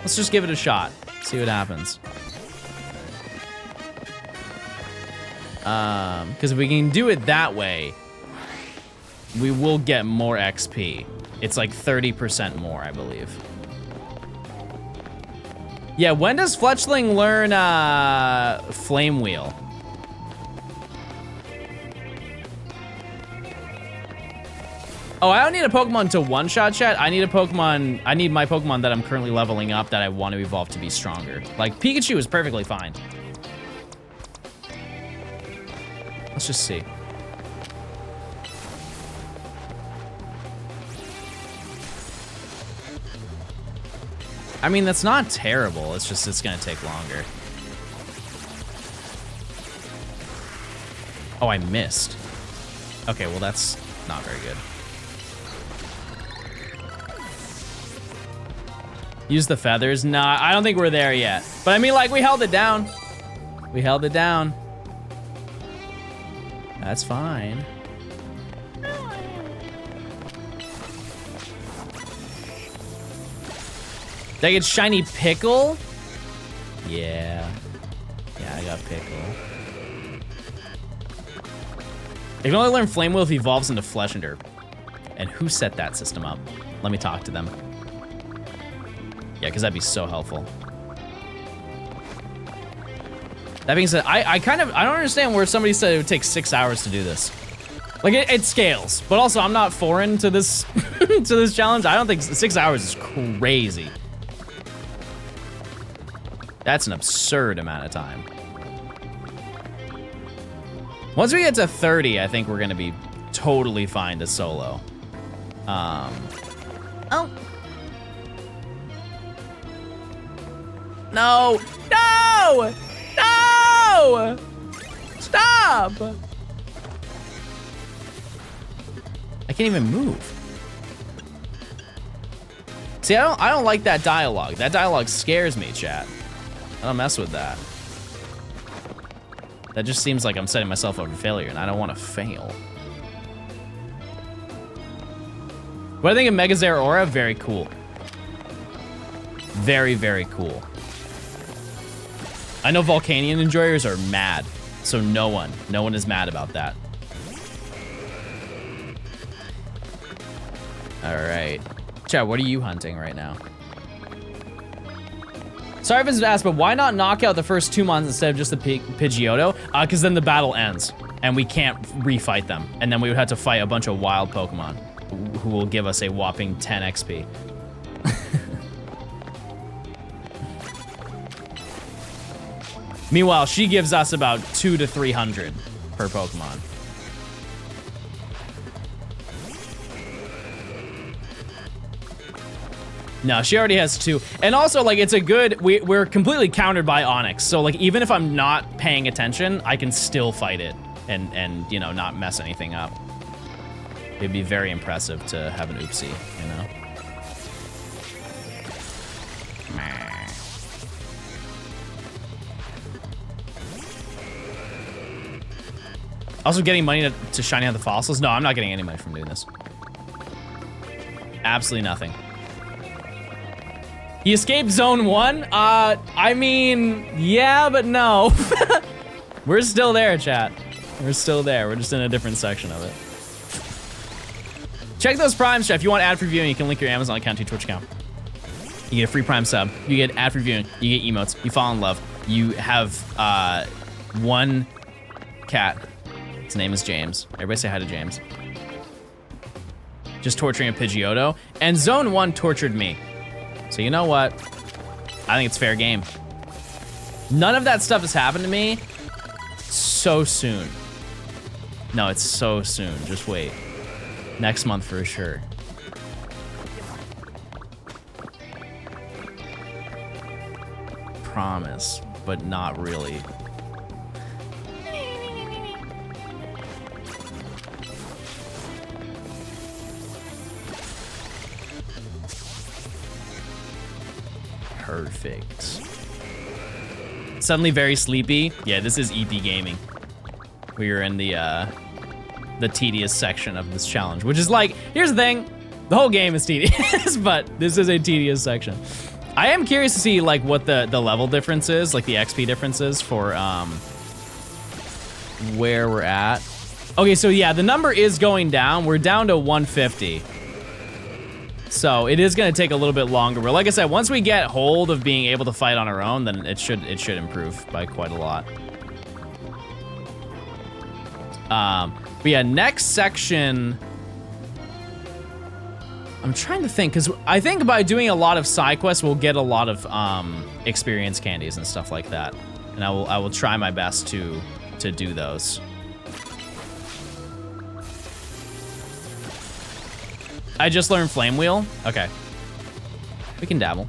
Let's just give it a shot. See what happens. Because if we can do it that way, we will get more XP. It's like 30% more, I believe. Yeah, when does Fletchling learn Flame Wheel? Oh, I don't need a Pokemon to one-shot chat. I need a Pokemon, I need my Pokemon that I'm currently leveling up that I want to evolve to be stronger. Like, Pikachu is perfectly fine. Let's just see. I mean, that's not terrible. It's just, it's gonna take longer. Oh, I missed. Okay, well, that's not very good. Use the feathers? Nah, I don't think we're there yet. But I mean, like, we held it down. We held it down. That's fine. Did I get shiny Pickle? Yeah. Yeah, I got Pickle. They can only learn Flame Wheel if he evolves into Fleshender. And who set that system up? Let me talk to them. Yeah, because that'd be so helpful. That being said, I don't understand where somebody said it would take 6 hours to do this. Like, it scales, but also I'm not foreign to this to this challenge. I don't think 6 hours is crazy. That's an absurd amount of time. Once we get to 30, I think we're gonna be totally fine to solo. Oh. No! No! No! Stop! I can't even move. See, I don't like that dialogue. That dialogue scares me, chat. I don't mess with that. That just seems like I'm setting myself up for failure, and I don't want to fail. What do I think of Mega Zeraora? Very cool. Very, very cool. I know Volcanion enjoyers are mad, so no one is mad about that. All right. Chat, what are you hunting right now? Sorry if it's asked, but why not knock out the first 2 months instead of just the Pidgeotto? Because then the battle ends, and we can't refight them. And then we would have to fight a bunch of wild Pokemon who will give us a whopping 10 XP. Meanwhile, she gives us about 200 to 300 per Pokemon. No, she already has 2. And also, like, it's a good, we're completely countered by Onyx. So, like, even if I'm not paying attention, I can still fight it and you know, not mess anything up. It'd be very impressive to have an oopsie, you know? Also getting money to shiny out the fossils? No, I'm not getting any money from doing this. Absolutely nothing. He escaped zone 1? I mean, yeah, but no. We're still there, chat. We're still there. We're just in a different section of it. Check those primes, chat. If you want ad-free viewing, you can link your Amazon account to your Twitch account. You get a free Prime sub. You get ad-free viewing. You get emotes. You fall in love. You have one cat. His name is James. Everybody say hi to James. Just torturing a Pidgeotto. And Zone 1 tortured me. So you know what? I think it's fair game. None of that stuff has happened to me so soon. No, it's so soon. Just wait. Next month for sure. Promise, but not really. Perfect. Suddenly very sleepy. Yeah, this is EP gaming. We are in the tedious section of this challenge, which is like, here's the thing, the whole game is tedious, but this is a tedious section. I am curious to see like what the level difference is, like the XP differences for where we're at. Okay, so yeah, the number is going down. We're down to 150. So it is gonna take a little bit longer. But like I said, once we get hold of being able to fight on our own, then it should improve by quite a lot. But yeah, next section, I'm trying to think, because I think by doing a lot of side quests, we'll get a lot of experience candies and stuff like that. And I will try my best to do those. I just learned Flame Wheel. Okay. We can dabble.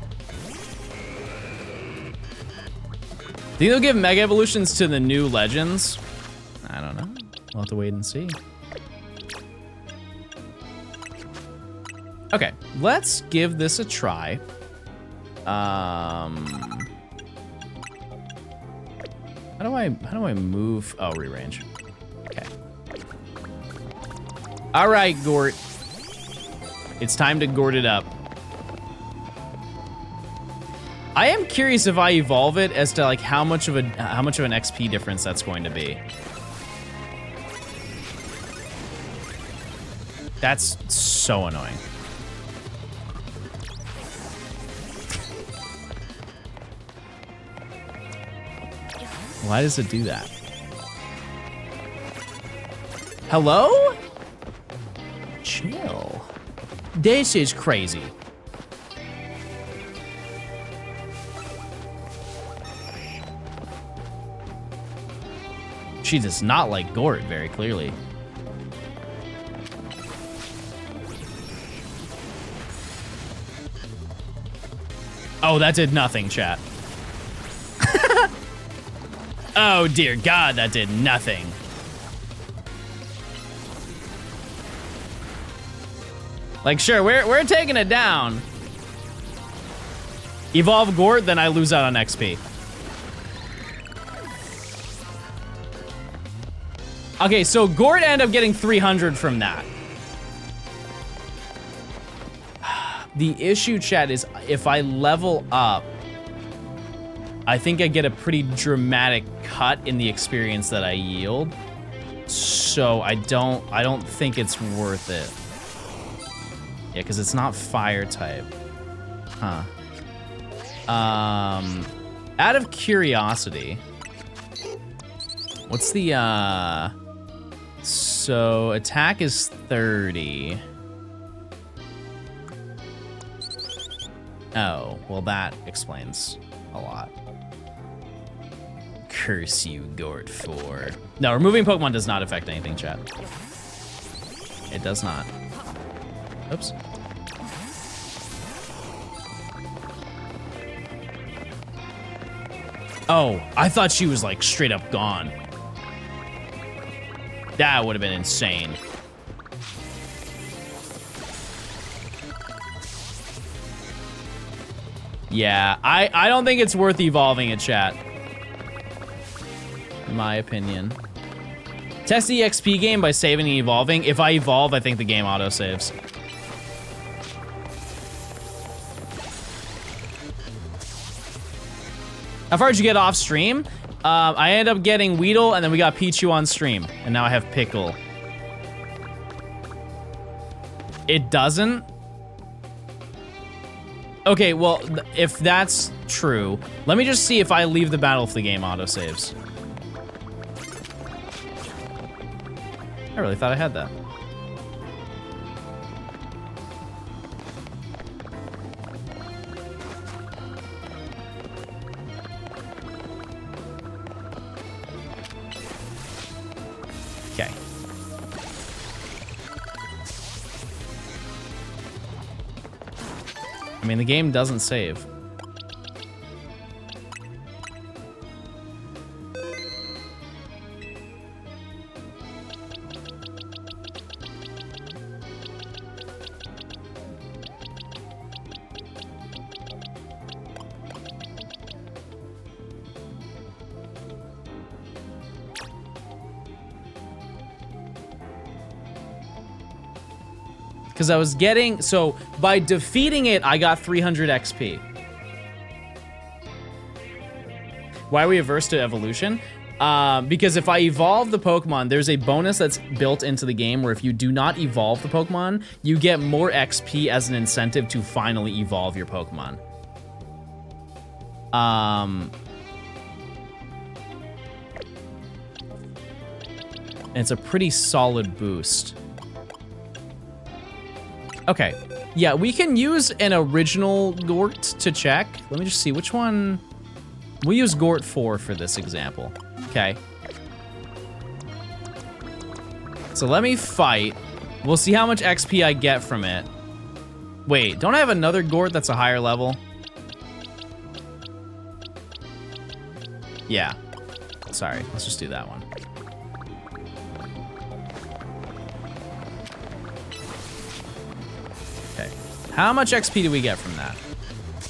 Do you think they'll give Mega Evolutions to the new Legends? I don't know. We'll have to wait and see. Okay, let's give this a try. How do I move? Oh, rearrange. Okay. All right, Gort. It's time to Gort it up. I am curious if I evolve it as to like how much of an XP difference that's going to be. That's so annoying. Why does it do that? Hello? Chill. This is crazy. She does not like Gort very clearly. Oh, that did nothing, chat. Oh dear God, that did nothing. Like, sure, we're taking it down. Evolve Gort, then I lose out on XP. Okay, so Gort ended up getting 300 from that. The issue, chat, is if I level up, I think I get a pretty dramatic cut in the experience that I yield. So I don't think it's worth it. Yeah, because it's not fire type. Huh. Out of curiosity, what's the so attack is 30. Oh, well that explains a lot. Curse you, Gort 4. No, removing Pokemon does not affect anything, chat. It does not. Oops. Oh, I thought she was like straight up gone. That would have been insane. Yeah, I don't think it's worth evolving it, chat. In my opinion. Test the XP game by saving and evolving. If I evolve, I think the game auto-saves. How far did you get off stream? I ended up getting Weedle, and then we got Pichu on stream. And now I have Pickle. It doesn't? Okay, well, if that's true, let me just see if I leave the battle if the game autosaves. I really thought I had that. Okay. I mean, the game doesn't save. Because I was getting, so by defeating it, I got 300 XP. Why are we averse to evolution? Because if I evolve the Pokemon, there's a bonus that's built into the game where if you do not evolve the Pokemon, you get more XP as an incentive to finally evolve your Pokemon. It's a pretty solid boost. Okay, yeah, we can use an original Gort to check. Let me just see which one. We'll use Gort 4 for this example. Okay. So let me fight. We'll see how much XP I get from it. Wait, don't I have another Gort that's a higher level? Yeah. Sorry, let's just do that one. Okay. How much XP do we get from that?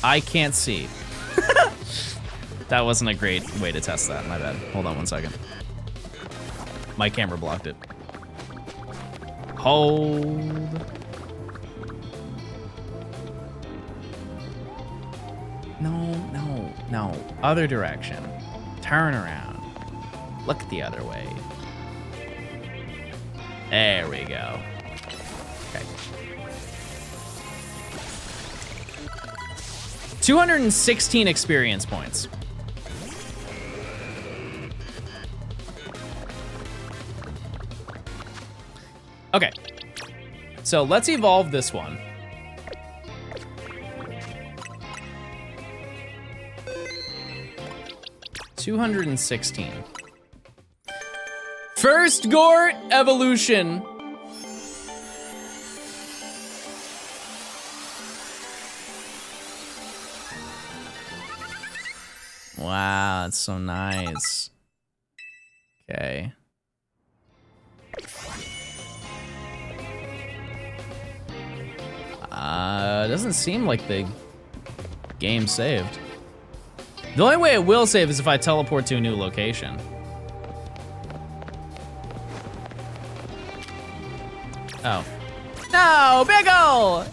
I can't see. That wasn't a great way to test that, my bad. Hold on one second. My camera blocked it. Hold. No. Other direction. Turn around. Look the other way. There we go. Okay. 216 experience points. Okay, so let's evolve this one. $216. First Gort evolution. Wow, that's so nice. Okay. Doesn't seem like the game saved. The only way it will save is if I teleport to a new location. Oh. No, Big ol'!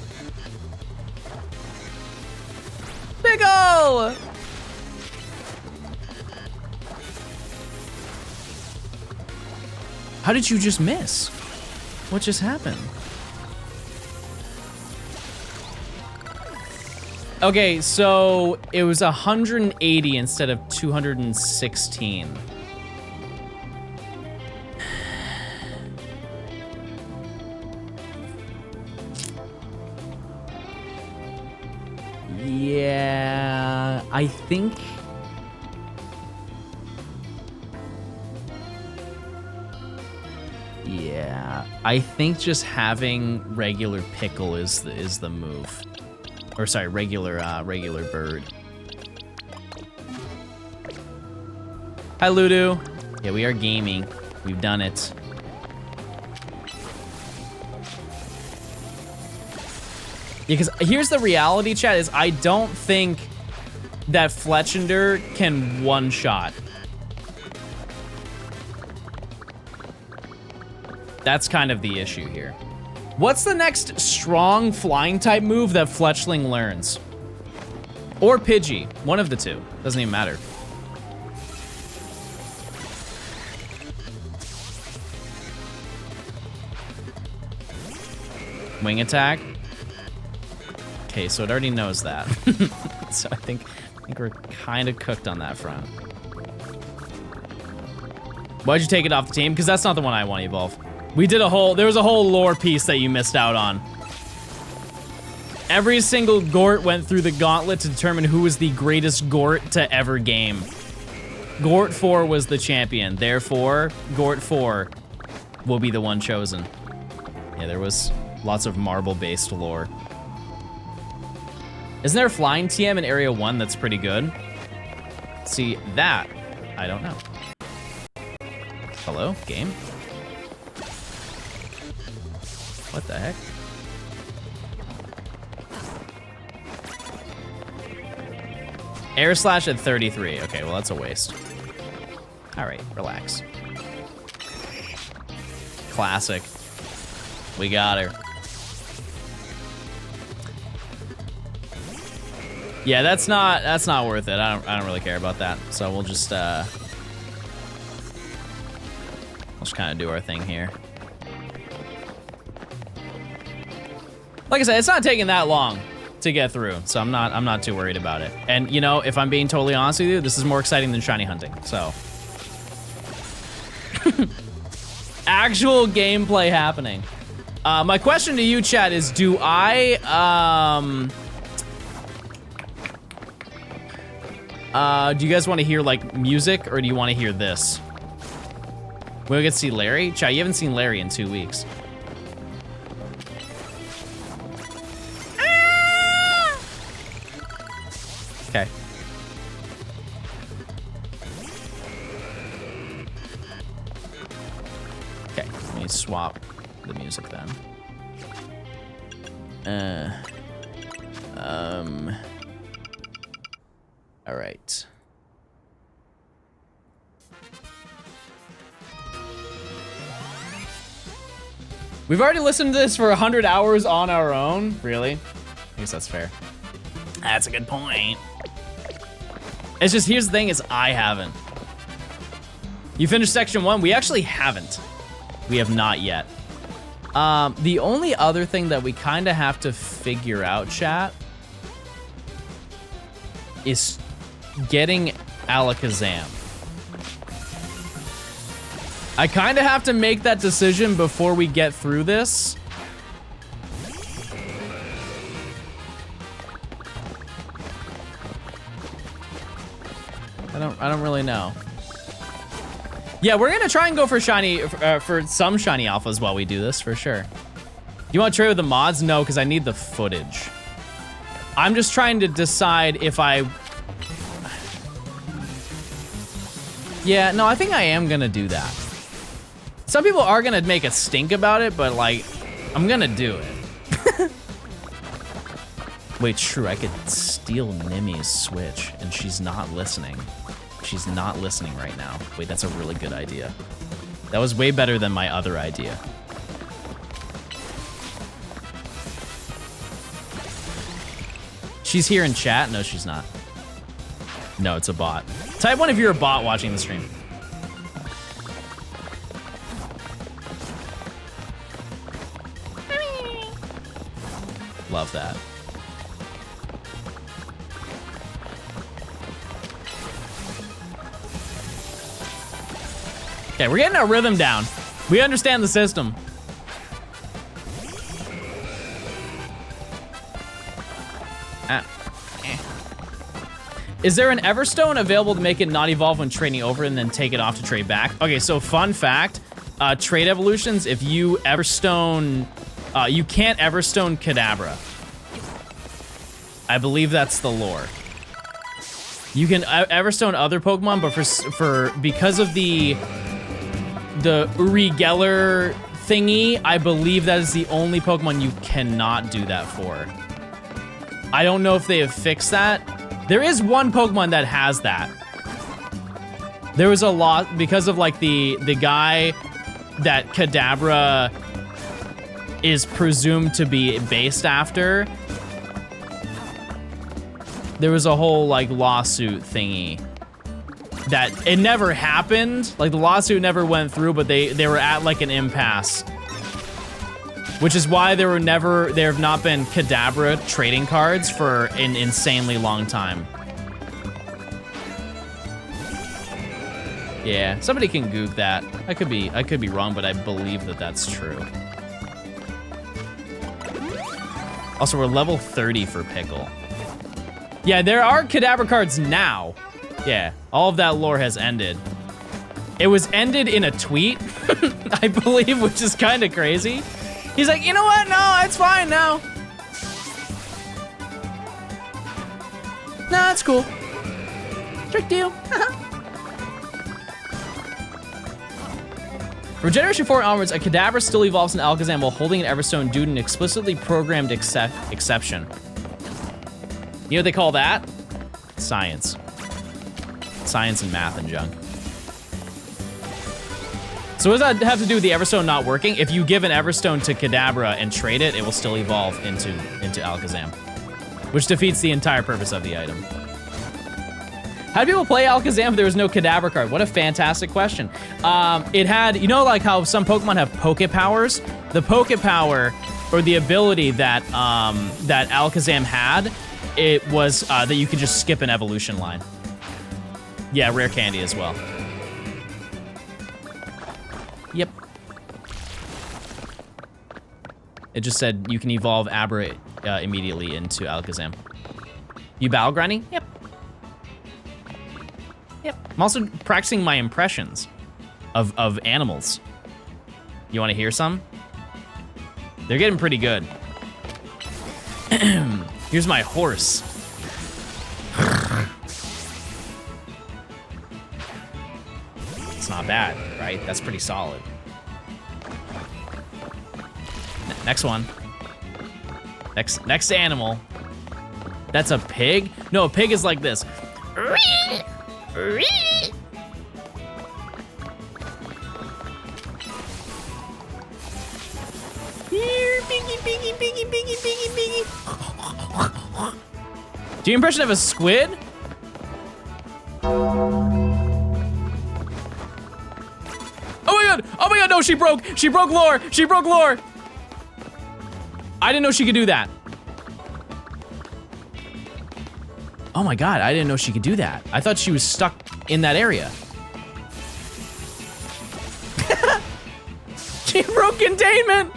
Big ol'! How did you just miss? What just happened? Okay, so it was 180 instead of 216. Yeah, I think... Yeah, I think just having regular pickle is the move. Or sorry, regular bird. Hi, Ludo. Yeah, we are gaming. We've done it. Because here's the reality, chat, is I don't think that Fletchender can one-shot. That's kind of the issue here. What's the next strong flying type move that Fletchling learns? Or Pidgey, one of the two. Doesn't even matter. Wing attack. Okay, so it already knows that. So I think we're kind of cooked on that front. Why'd you take it off the team? Because that's not the one I want to evolve. We did there was a whole lore piece that you missed out on. Every single Gort went through the gauntlet to determine who was the greatest Gort to ever game. Gort 4 was the champion, therefore, Gort 4 will be the one chosen. Yeah, there was lots of marble-based lore. Isn't there a flying TM in Area 1 that's pretty good? See, that, I don't know. Hello, game? What the heck? Air slash at 33. Okay, well, that's a waste. All right, relax. Classic. We got her. Yeah, that's not worth it. I don't really care about that. So we'll just kind of do our thing here. Like I said, it's not taking that long to get through, so I'm not too worried about it. And you know, if I'm being totally honest with you, this is more exciting than shiny hunting. So actual gameplay happening. My question to you, chat, is do I do you guys want to hear like music, or do you want to hear this? We'll get to see Larry. Chat, you haven't seen Larry in 2 weeks. Okay. Okay, let me swap the music then. All right. We've already listened to this for 100 hours on our own. Really? I guess that's fair. That's a good point. It's just, here's the thing, is I haven't. You finished section 1? We actually haven't. We have not yet. The only other thing that we kind of have to figure out, chat, is getting Alakazam. I kind of have to make that decision before we get through this. I don't really know. Yeah, we're gonna try and go for shiny, for some shiny alphas while we do this, for sure. You want to trade with the mods? No, because I need the footage. I'm just trying to decide if I... Yeah, no, I think I am gonna do that. Some people are gonna make a stink about it, but like, I'm gonna do it. Wait, true, I could steal Nimi's Switch, and she's not listening. She's not listening right now. Wait, that's a really good idea. That was way better than my other idea. She's here in chat? No, she's not. No, it's a bot. Type 1 if you're a bot watching the stream. Love that. Okay, we're getting our rhythm down. We understand the system. Is there an Everstone available to make it not evolve when trading over and then take it off to trade back? Okay, so fun fact, trade evolutions, if you Everstone, you can't Everstone Kadabra. I believe that's the lore. You can Everstone other Pokemon, but because of the Uri Geller thingy, I believe that is the only Pokemon you cannot do that for. I don't know if they have fixed that. There is one Pokemon that has that. There was a lot because of like the guy that Kadabra is presumed to be based after. There was a whole like lawsuit thingy that it never happened. Like the lawsuit never went through, but they were at like an impasse. Which is why there have not been Kadabra trading cards for an insanely long time. Yeah, somebody can goog that. I could be wrong, but I believe that that's true. Also, we're level 30 for Pickle. Yeah, there are Kadabra cards now. Yeah, all of that lore has ended. It was ended in a tweet, I believe, which is kind of crazy. He's like, you know what? No, it's fine now. Nah, it's cool. Trick deal. From Generation 4 onwards, a Kadabra still evolves in Alakazam while holding an Everstone due to an explicitly programmed exception. You know what they call that? Science. Science and math and junk. So what does that have to do with the Everstone not working? If you give an Everstone to Kadabra and trade it, it will still evolve into Alakazam. which defeats the entire purpose of the item. How do people play Alakazam if there was no Kadabra card? What a fantastic question. It had, you know, like how some Pokemon have Poke Powers? The Poke Power, or the ability that that Alakazam had, it was that you could just skip an evolution line. Yeah, rare candy as well. Yep. It just said you can evolve Abra immediately into Alakazam. You battle grinding? Yep. Yep. I'm also practicing my impressions of animals. You want to hear some? They're getting pretty good. Here's my horse. It's not bad, right? That's pretty solid. Next one. Next animal. That's a pig? No, a pig is like this. Do you impression of a squid? Oh my god, no, she broke lore. She broke lore. I didn't know she could do that. Oh my god, I didn't know she could do that. I thought she was stuck in that area. She broke containment.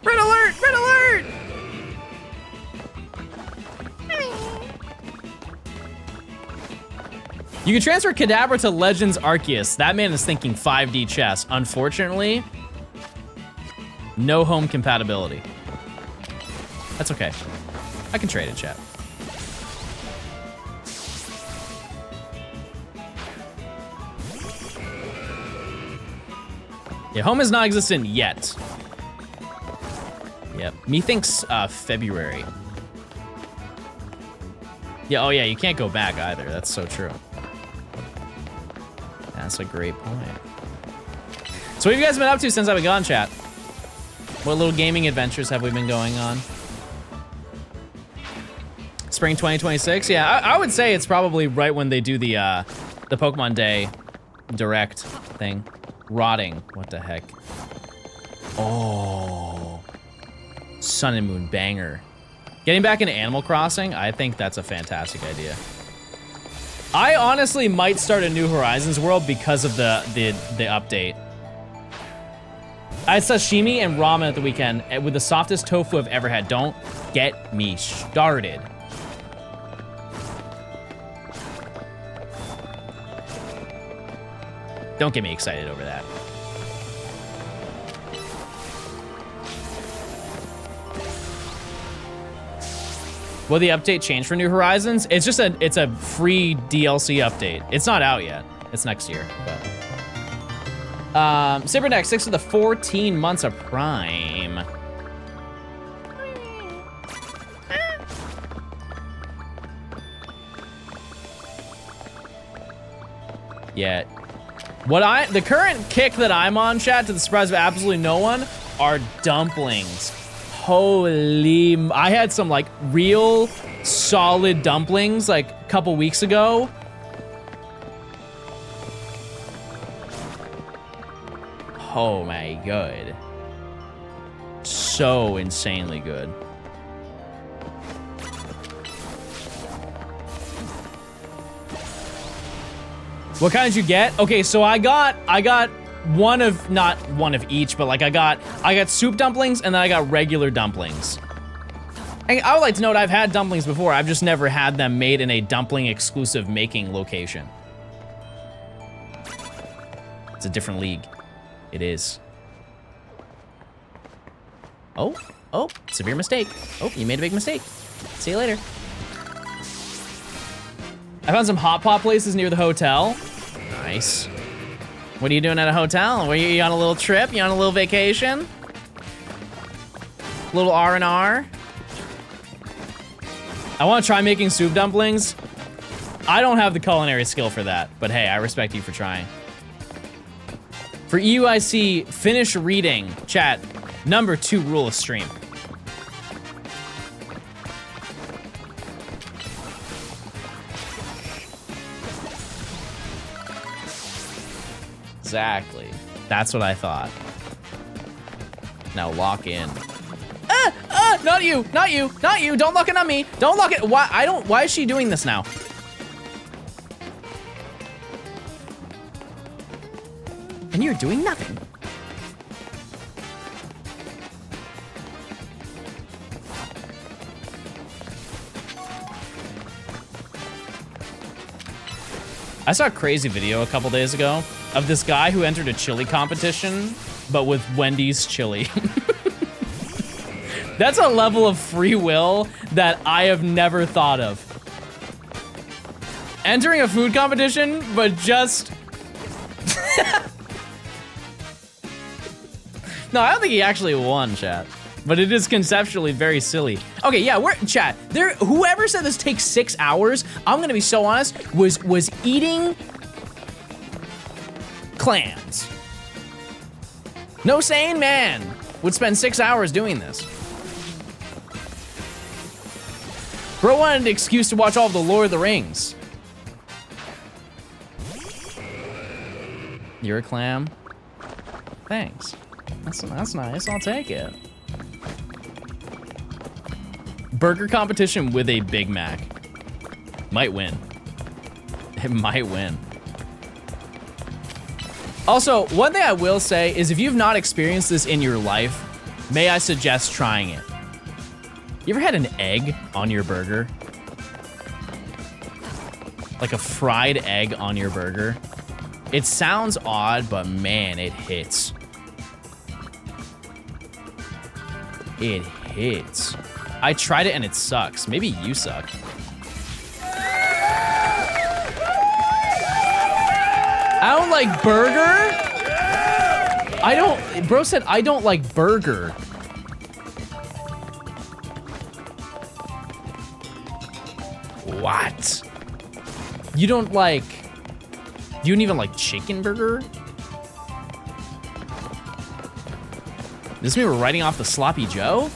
Red alert, red alert. You can transfer Kadabra to Legends Arceus. That man is thinking 5D chess. Unfortunately, no home compatibility. That's okay. I can trade it, chat. Yeah, home is non-existent yet. Yep, methinks February. Yeah, oh yeah, you can't go back either. That's so true. That's a great point. So what have you guys been up to since I've been gone, chat? What little gaming adventures have we been going on? Spring 2026? Yeah, I would say it's probably right when they do the Pokemon Day Direct thing. Rotting, what the heck? Oh, Sun and Moon banger. Getting back into Animal Crossing, I think that's a fantastic idea. I honestly might start a New Horizons world because of the update. I had sashimi and ramen at the weekend with the softest tofu I've ever had. Don't get me started. Don't get me excited over that. Will the update change for New Horizons? It's just it's a free DLC update. It's not out yet. It's next year, but. Cybernex, 6 of the 14 months of Prime. Yeah. The current kick that I'm on, chat, to the surprise of absolutely no one, are dumplings. Holy, I had some like real solid dumplings like a couple weeks ago. Oh my god. So insanely good. What kind did you get? Okay, so I got one of, not one of each, but like I got soup dumplings and then I got regular dumplings. And I would like to note I've had dumplings before. I've just never had them made in a dumpling exclusive making location. It's a different league. It is. Oh, severe mistake. Oh, you made a big mistake. See you later. I found some hot pot places near the hotel. Nice. What are you doing at a hotel? Were you on a little trip? You on a little vacation? Little R&R? I want to try making soup dumplings. I don't have the culinary skill for that, but hey, I respect you for trying. For EUIC, finish reading. Chat, number 2 rule of stream. Exactly. That's what I thought. Now lock in. Not you, not you, not you. Don't lock it on me. Don't lock it. Why is she doing this now? And you're doing nothing. I saw a crazy video a couple days ago of this guy who entered a chili competition, but with Wendy's chili. That's a level of free will that I have never thought of. Entering a food competition, but just... No, I don't think he actually won, chat. But it is conceptually very silly. Okay, yeah, chat. Whoever said this takes 6 hours, I'm gonna be so honest, was eating clams. No sane man would spend 6 hours doing this. Bro wanted an excuse to watch all of the Lord of the Rings. You're a clam? Thanks. That's nice, I'll take it. Burger competition with a Big Mac. Might win. It might win. Also, one thing I will say is if you've not experienced this in your life, may I suggest trying it. You ever had an egg on your burger? Like a fried egg on your burger? It sounds odd, but man, it hits. It hits. I tried it and it sucks. Maybe you suck. I don't like burger. Bro said I don't like burger. What? You don't even like chicken burger? Does this mean we're writing off the Sloppy Joe?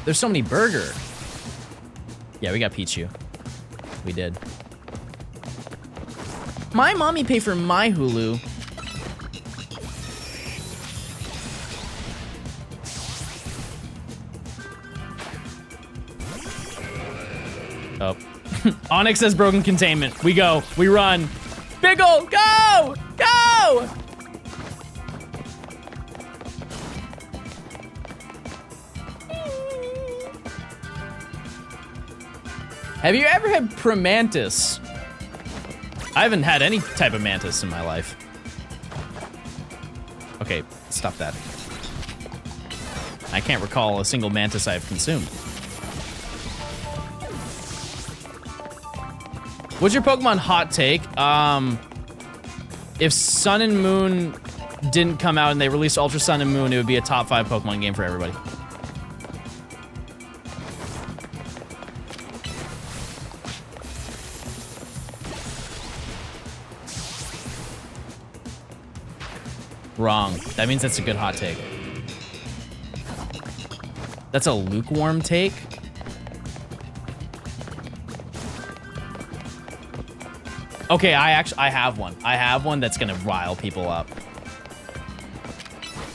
There's so many burger. Yeah, we got Pichu. We did. My mommy paid for my Hulu. Oh. Onyx has broken containment. We go. We run. Biggle, go! Go! Have you ever had Promantis? I haven't had any type of mantis in my life. Okay, stop that. I can't recall a single mantis I've consumed. What's your Pokemon hot take? If Sun and Moon didn't come out and they released Ultra Sun and Moon, it would be a top 5 Pokemon game for everybody. Wrong. That means that's a good hot take. That's a lukewarm take? Okay, I have one. I have one that's gonna rile people up.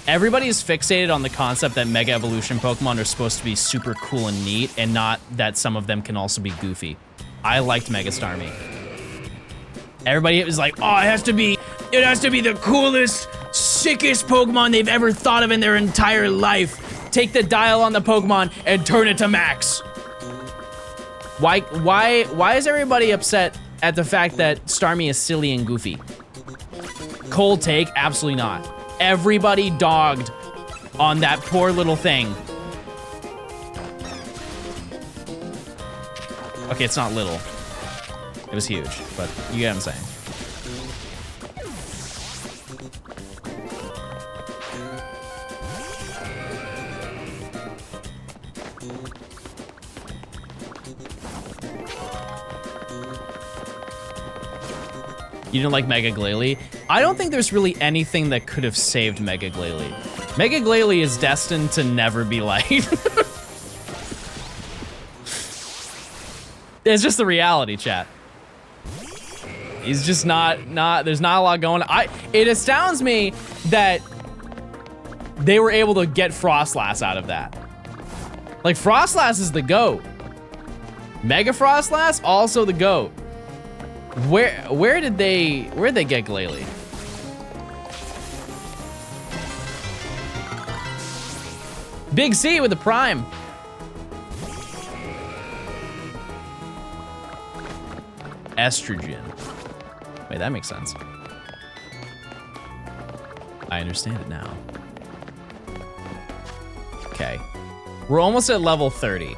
Everybody is fixated on the concept that Mega Evolution Pokemon are supposed to be super cool and neat, and not that some of them can also be goofy. I liked Mega Starmie. Everybody was like, oh, it has to be the coolest, sickest Pokemon they've ever thought of in their entire life. Take the dial on the Pokemon and turn it to max. Why is everybody upset at the fact that Starmie is silly and goofy? Cold take, absolutely not. Everybody dogged on that poor little thing. Okay, it's not little. It was huge, but you get what I'm saying. You didn't like Mega Glalie? I don't think there's really anything that could have saved Mega Glalie. Mega Glalie is destined to never be liked. It's just the reality, chat. He's just not, there's not a lot going on. It astounds me that they were able to get Frostlass out of that. Like, Frostlass is the GOAT. Mega Frostlass, also the GOAT. Where did they get Glalie? Big C with the Prime. Estrogen. Wait, that makes sense. I understand it now. Okay. We're almost at level 30.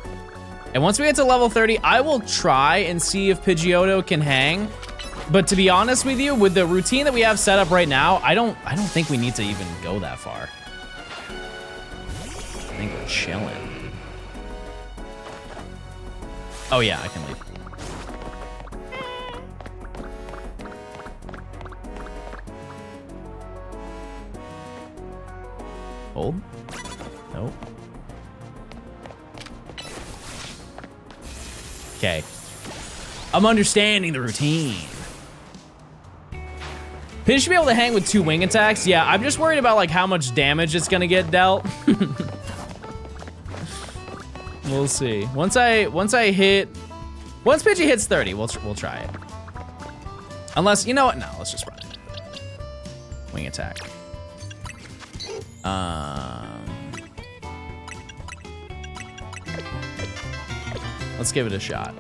And once we get to level 30, I will try and see if Pidgeotto can hang. But to be honest with you, with the routine that we have set up right now, I don't think we need to even go that far. I think we're chilling. Oh yeah, I can leave. Hold? Nope. Okay. I'm understanding the routine. Pidge should be able to hang with 2 wing attacks. Yeah, I'm just worried about like how much damage it's gonna get dealt. We'll see. Once Pidgey hits 30, we'll try it. Unless, you know what? No, let's just run it. Wing attack. Let's give it a shot.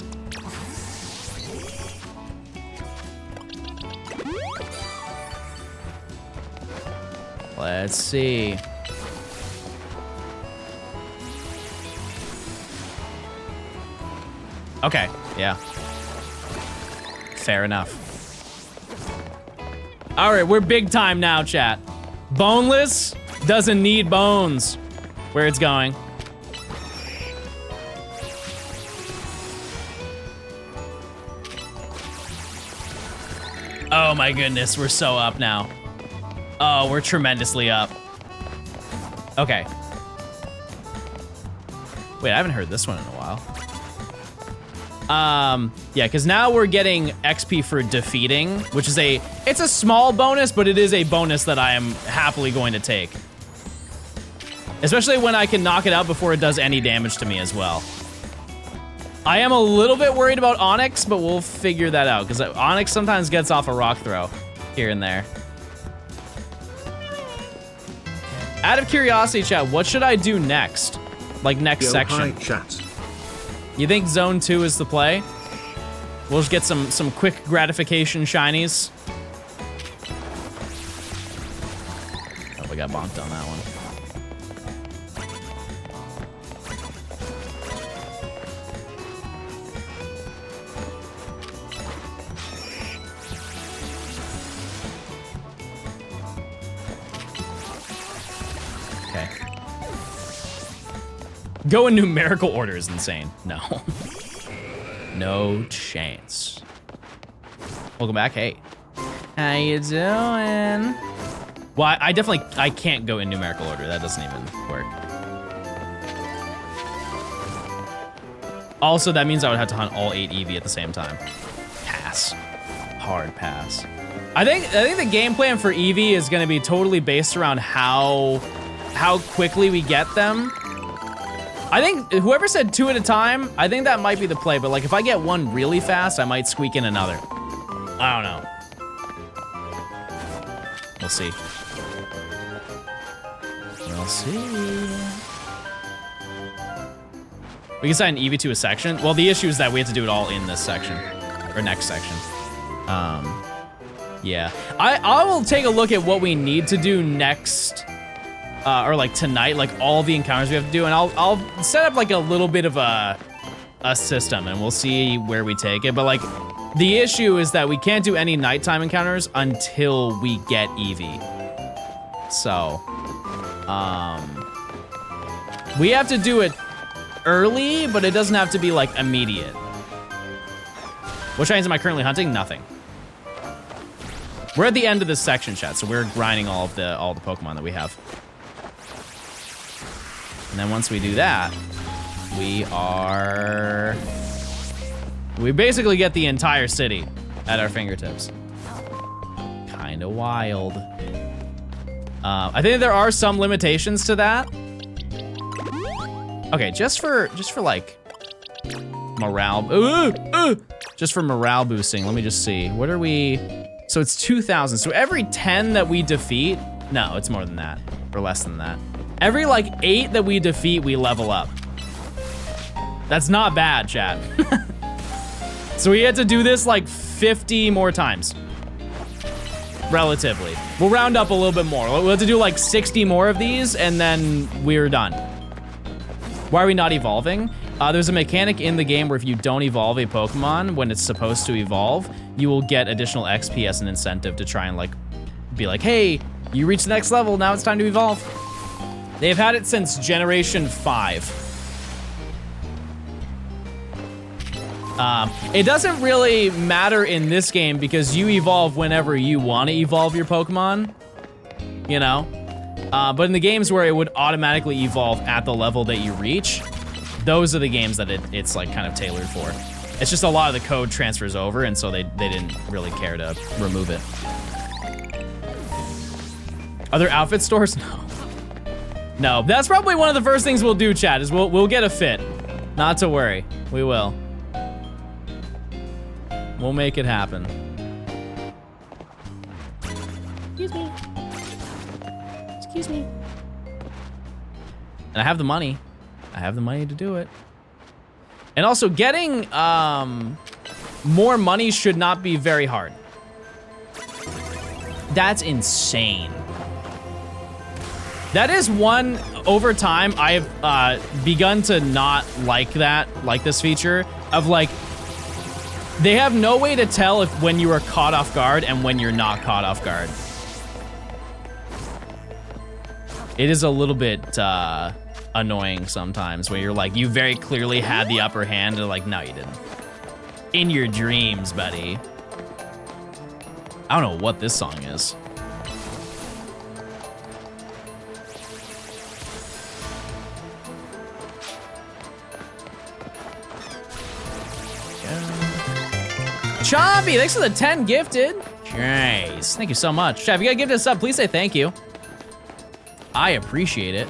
Let's see. Okay, yeah. Fair enough. All right, we're big time now, chat. Boneless doesn't need bones. Where it's going. Oh my goodness, we're so up now. Oh, we're tremendously up. Okay. Wait, I haven't heard this one in a while. Yeah, because now we're getting XP for defeating, which is it's a small bonus, but it is a bonus that I am happily going to take. Especially when I can knock it out before it does any damage to me as well. I am a little bit worried about Onyx, but we'll figure that out, because Onyx sometimes gets off a rock throw here and there. Out of curiosity, chat, what should I do next? Like next section? Hi, chat. You think Zone 2 is the play? We'll just get some quick gratification shinies. Oh, we got bonked on that one. Okay. Go in numerical order is insane. No. No chance. Welcome back. Hey. How you doing? Well, I can't go in numerical order. That doesn't even work. Also, that means I would have to hunt all 8 Eevee at the same time. Pass. Hard pass. I think the game plan for Eevee is going to be totally based around how quickly we get them. I think whoever said 2 at a time, I think that might be the play, but like if I get one really fast, I might squeak in another. I don't know. We'll see. We'll see. We can assign Eevee to a section. Well, the issue is that we have to do it all in this section, or next section. Yeah. I will take a look at what we need to do next. Or like tonight, like all the encounters we have to do, and I'll set up like a little bit of a system, and we'll see where we take it. But like, the issue is that we can't do any nighttime encounters until we get Eevee. So, we have to do it early, but it doesn't have to be like immediate. What shinies am I currently hunting? Nothing. We're at the end of this section, chat, so we're grinding all the Pokemon that we have. And then once we do that, we basically get the entire city. at our fingertips. Kind of wild. I think there are some limitations to that. Okay, just for like morale, just for morale boosting. Let me just see. What are we? So it's 2,000. So every 10 that we defeat, no, it's more than that, or less than that. Every like 8 that we defeat, we level up. That's not bad, chat. So we had to do this like 50 more times. Relatively. We'll round up a little bit more. We'll have to do like 60 more of these and then we're done. Why are we not evolving? There's a mechanic in the game where if you don't evolve a Pokemon when it's supposed to evolve, you will get additional XP as an incentive to try and like, be like, hey, you reached the next level, now it's time to evolve. They've had it since Generation 5. It doesn't really matter in this game because you evolve whenever you want to evolve your Pokemon, you know? But in the games where it would automatically evolve at the level that you reach, those are the games that it's like kind of tailored for. It's just a lot of the code transfers over and so they didn't really care to remove it. Are there outfit stores? No. No, that's probably one of the first things we'll do, chat, is we'll get a fit. Not to worry, we will. We'll make it happen. Excuse me. Excuse me. And I have the money. I have the money to do it. And also getting more money should not be very hard. That's insane. That is one, over time, I have begun to not like this feature of like, they have no way to tell if when you are caught off guard and when you're not caught off guard. It is a little bit annoying sometimes where you're like, you very clearly had the upper hand and like, no, you didn't. In your dreams, buddy. I don't know what this song is. Chompy, thanks for the 10 gifted. Nice, thank you so much. Chat, if you gotta give this up, please say thank you. I appreciate it.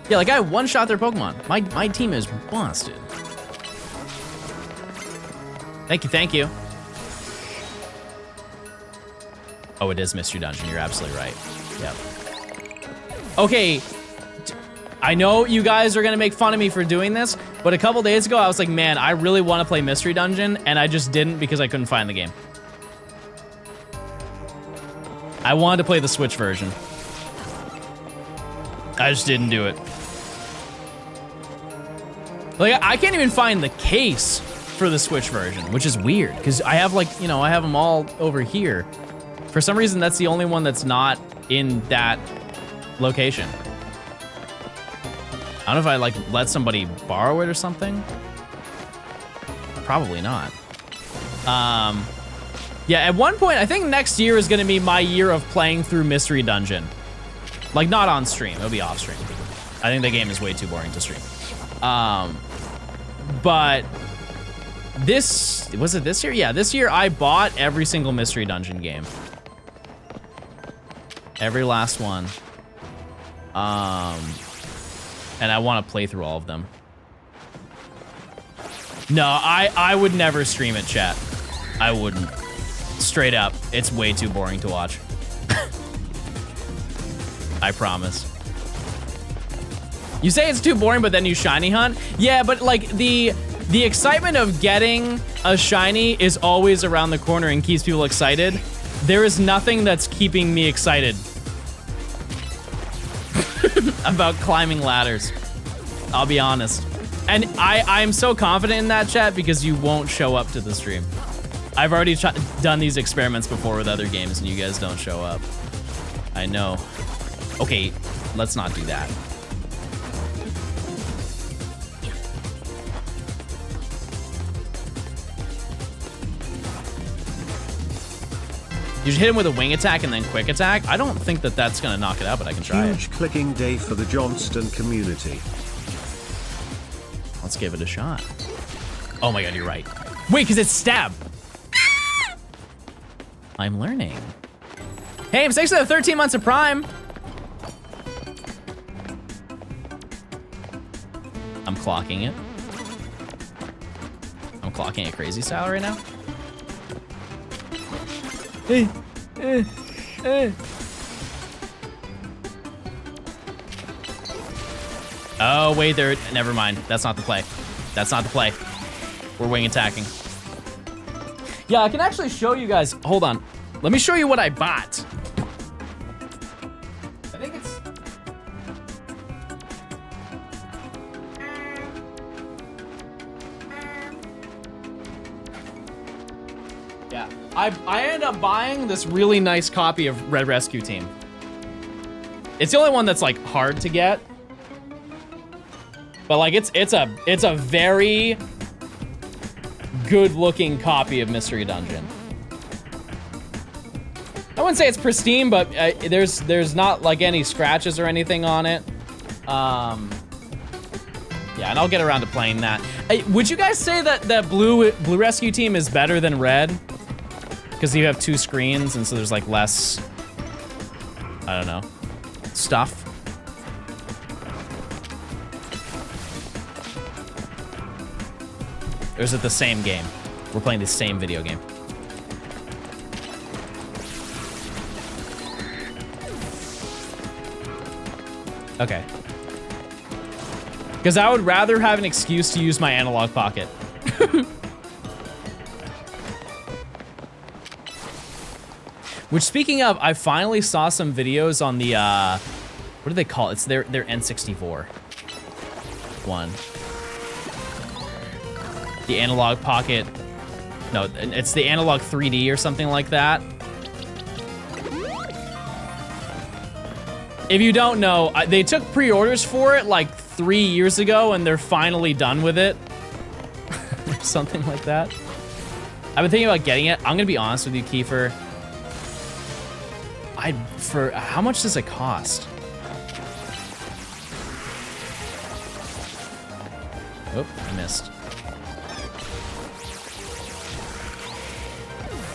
Yeah, like I one-shot their Pokemon. My team is busted. Thank you, thank you. Oh, it is Mystery Dungeon, you're absolutely right. Yep. Okay, I know you guys are gonna make fun of me for doing this, but a couple days ago, I was like, man, I really wanna play Mystery Dungeon, and I just didn't because I couldn't find the game. I wanted to play the Switch version. I just didn't do it. Like, I can't even find the case for the Switch version, which is weird, because I have like, you know, I have them all over here. For some reason, that's the only one that's not in that location. I don't know if I like let somebody borrow it or something. Probably not. Yeah, at one point, I think next year is gonna be my year of playing through Mystery Dungeon. Like not on stream, it'll be off stream. I think the game is way too boring to stream. But this, was it this year? Yeah, this year I bought every single Mystery Dungeon game. Every last one. And I want to play through all of them. No, I would never stream it, chat. I wouldn't. Straight up, it's way too boring to watch. I promise. You say it's too boring, but then you shiny hunt? Yeah, but like the excitement of getting a shiny is always around the corner and keeps people excited. There is nothing that's keeping me excited about climbing ladders. I'll be honest. And I'm so confident in that, chat, because you won't show up to the stream. I've already done these experiments before with other games and you guys don't show up. I know. Okay, let's not do that. You should hit him with a wing attack and then quick attack. I don't think that that's gonna knock it out, but I can try it. Huge clicking day for the Johnstone community. Let's give it a shot. Oh my god, you're right. Wait, because it's stab. I'm learning. Hey, I'm thanks for the 13 months of Prime. I'm clocking it. I'm clocking it crazy style right now. Oh, wait, there. Never mind. That's not the play. That's not the play. We're wing attacking. Yeah, I can actually show you guys. Hold on. Let me show you what I bought. I think it's... Yeah, I ended up buying this really nice copy of Red Rescue Team. It's the only one that's like hard to get. But like it's a very good looking copy of Mystery Dungeon. I wouldn't say it's pristine, but there's not like any scratches or anything on it. Yeah, and I'll get around to playing that. Would you guys say that Blue Rescue Team is better than Red? Because you have 2 screens, and so there's like less, I don't know, stuff. Or is it the same game? We're playing the same video game. Okay. Because I would rather have an excuse to use my analog pocket. Which, speaking of, I finally saw some videos on the, what do they call it? It's their N64 one. The analog pocket. No, it's the analog 3D or something like that. If you don't know, they took pre-orders for it like 3 years ago and they're finally done with it. Or something like that. I've been thinking about getting it. I'm gonna be honest with you, Kiefer. For how much does it cost? Oh, I missed.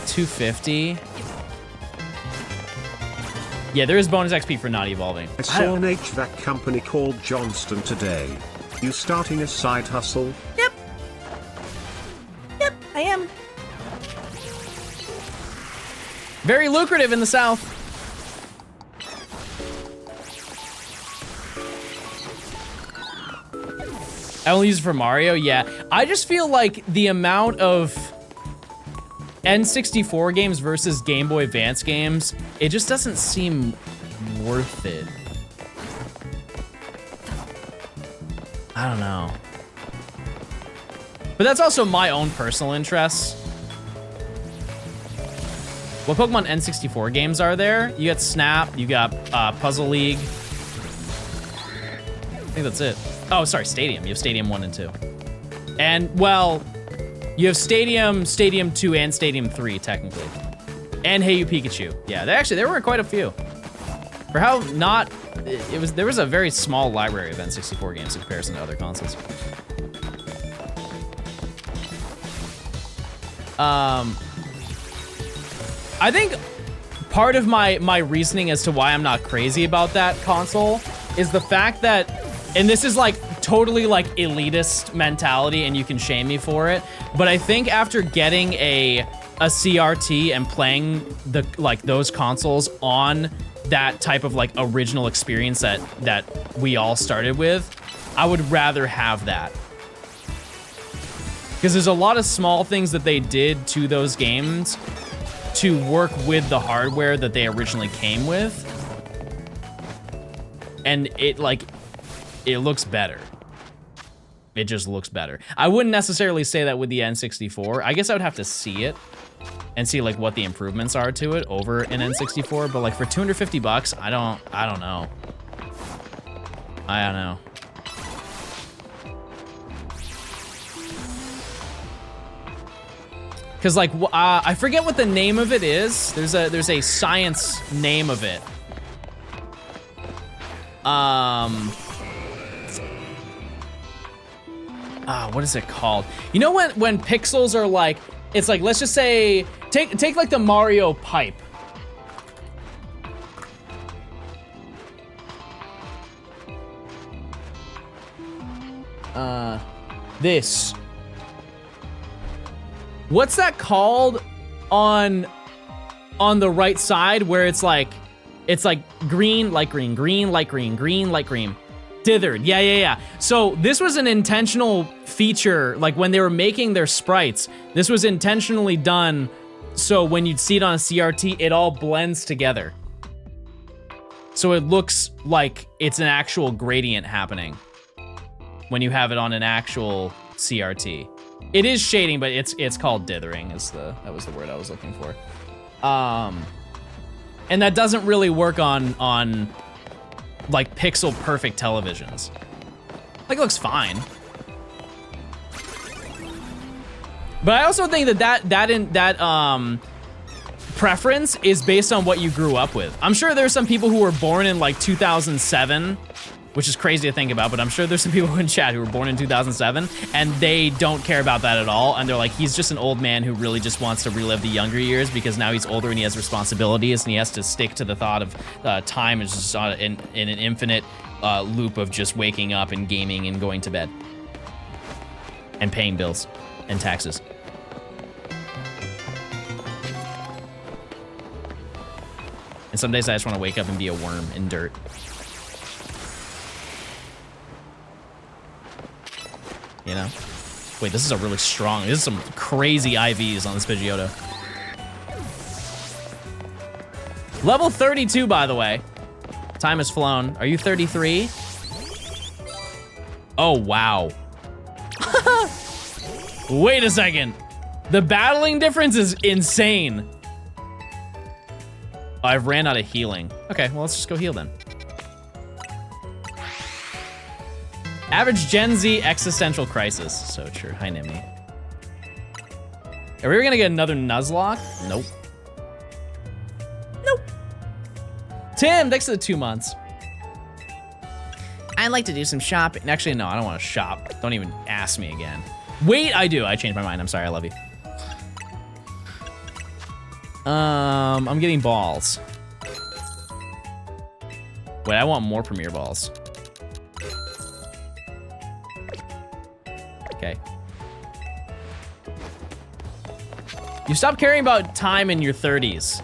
$250. Yeah, there is bonus XP for not evolving. I saw an HVAC company called Johnstone today. You starting a side hustle? Yep. Yep, I am. Very lucrative in the South. I only use it for Mario, yeah. I just feel like the amount of N64 games versus Game Boy Advance games, it just doesn't seem worth it. I don't know. But that's also my own personal interests. What Pokemon N64 games are there? You got Snap, you got Puzzle League. I think that's it. Oh, sorry, Stadium. You have Stadium 1 and 2. And, well, you have Stadium 2, and Stadium 3, technically. And Hey You Pikachu. Yeah, there were quite a few. For how not, there was a very small library of N64 games in comparison to other consoles. I think part of my reasoning as to why I'm not crazy about that console is the fact that, and this is like totally like elitist mentality and you can shame me for it, but I think after getting a CRT and playing those consoles on that type of like original experience that we all started with, I would rather have that. Because there's a lot of small things that they did to those games to work with the hardware that they originally came with. And it looks better. It just looks better. I wouldn't necessarily say that with the N64. I guess I would have to see it and see like what the improvements are to it over an N64, but like for $250, I don't know. I don't know. Cause like, I forget what the name of it is. There's a science name of it. What is it called? You know when pixels are like It's like, let's just say, take like the Mario pipe. This. What's that called on the right side where it's like green, light green, green, light green, green, light green. Dithered, yeah. So this was an intentional feature, like when they were making their sprites, this was intentionally done so when you'd see it on a CRT, it all blends together. So it looks like it's an actual gradient happening when you have it on an actual CRT. It is shading, but it's called dithering that was the word I was looking for. And that doesn't really work on like pixel perfect televisions. Like, it looks fine. But I also think that preference is based on what you grew up with. I'm sure there's some people who were born in like 2007, which is crazy to think about, but I'm sure there's some people in chat who were born in 2007 and they don't care about that at all. And they're like, he's just an old man who really just wants to relive the younger years because now he's older and he has responsibilities and he has to stick to the thought of time is just in an infinite loop of just waking up and gaming and going to bed and paying bills and taxes. And some days I just want to wake up and be a worm in dirt. You know? Wait, this is a really strong, this is some crazy IVs on this Pidgeotto. Level 32, by the way. Time has flown. Are you 33? Oh, wow. Wait a second. The battling difference is insane. Oh, I've ran out of healing. Okay, well, let's just go heal then. Average Gen Z existential crisis. So true. Hi, Nimmy. Are we gonna get another Nuzlocke? Nope. Nope. Tim, thanks for the 2 months. I'd like to do some shopping. Actually, no, I don't want to shop. Don't even ask me again. Wait, I do. I changed my mind. I'm sorry. I love you. I'm getting balls. Wait, I want more Premier Balls. Okay. You stop caring about time in your 30s.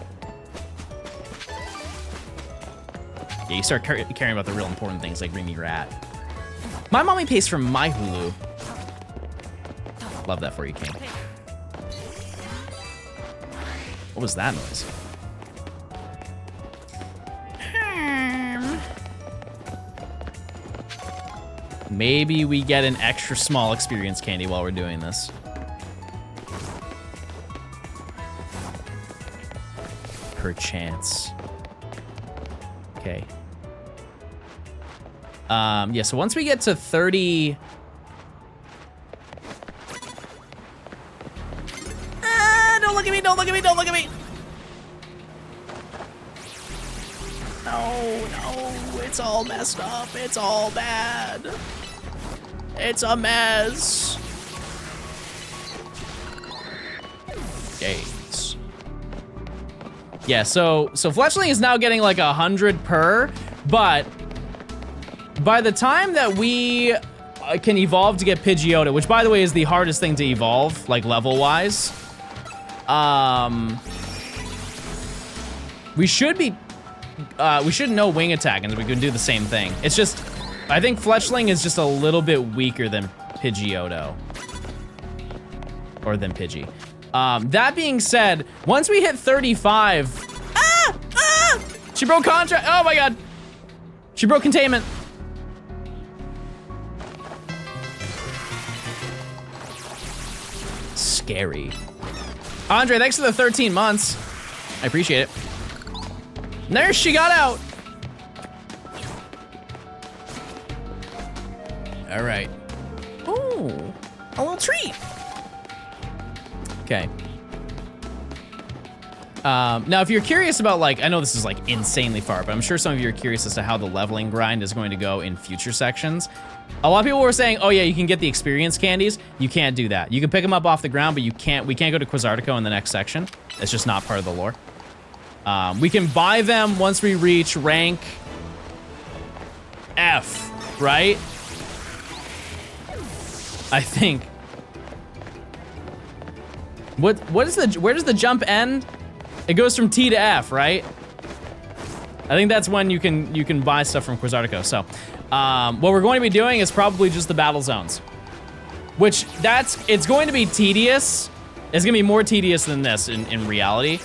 Yeah, you start caring about the real important things like Ring Me Rat. My mommy pays for my Hulu. Love that for you, King. What was that noise? Maybe we get an extra small experience candy while we're doing this. Perchance. Okay. Yeah, so once we get to 30... don't look at me, don't look at me, don't look at me! No, it's all messed up, it's all bad. It's a mess. Games. Yeah, so Fletchling is now getting like 100 per, but by the time that we can evolve to get Pidgeotto, which by the way is the hardest thing to evolve, like level-wise, we should know Wing Attack and we can do the same thing. It's just, I think Fletchling is just a little bit weaker than Pidgeotto. Or than Pidgey. That being said, once we hit 35... She broke contract. Oh my god. She broke containment. Scary. Andre, thanks for the 13 months. I appreciate it. There she got out. All right. Ooh, a little treat. Okay. Now, if you're curious about, like, I know this is like insanely far, but I'm sure some of you are curious as to how the leveling grind is going to go in future sections. A lot of people were saying, oh yeah, you can get the experience candies. You can't do that. You can pick them up off the ground, but we can't go to Quizartico in the next section. It's just not part of the lore. We can buy them once we reach rank F, right? I think. Where does the jump end? It goes from T to F, right? I think that's when you can buy stuff from Quizartico. So, what we're going to be doing is probably just the battle zones, which it's going to be tedious. It's gonna be more tedious than this in reality.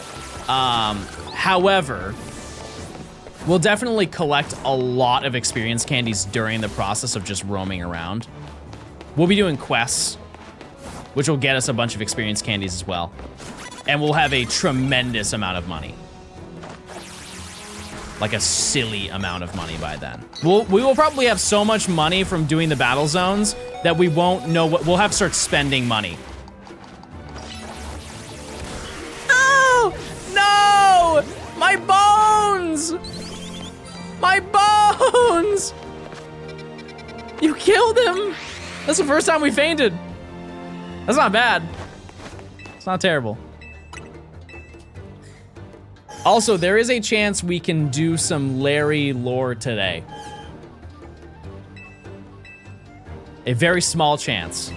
However, we'll definitely collect a lot of experience candies during the process of just roaming around. We'll be doing quests, which will get us a bunch of experience candies as well. And we'll have a tremendous amount of money. Like a silly amount of money by then. We will probably have so much money from doing the battle zones that we won't know what, we'll have to start spending money. No! My bones! My bones! You killed him! That's the first time we fainted. That's not bad. It's not terrible. Also, there is a chance we can do some Larry lore today. A very small chance.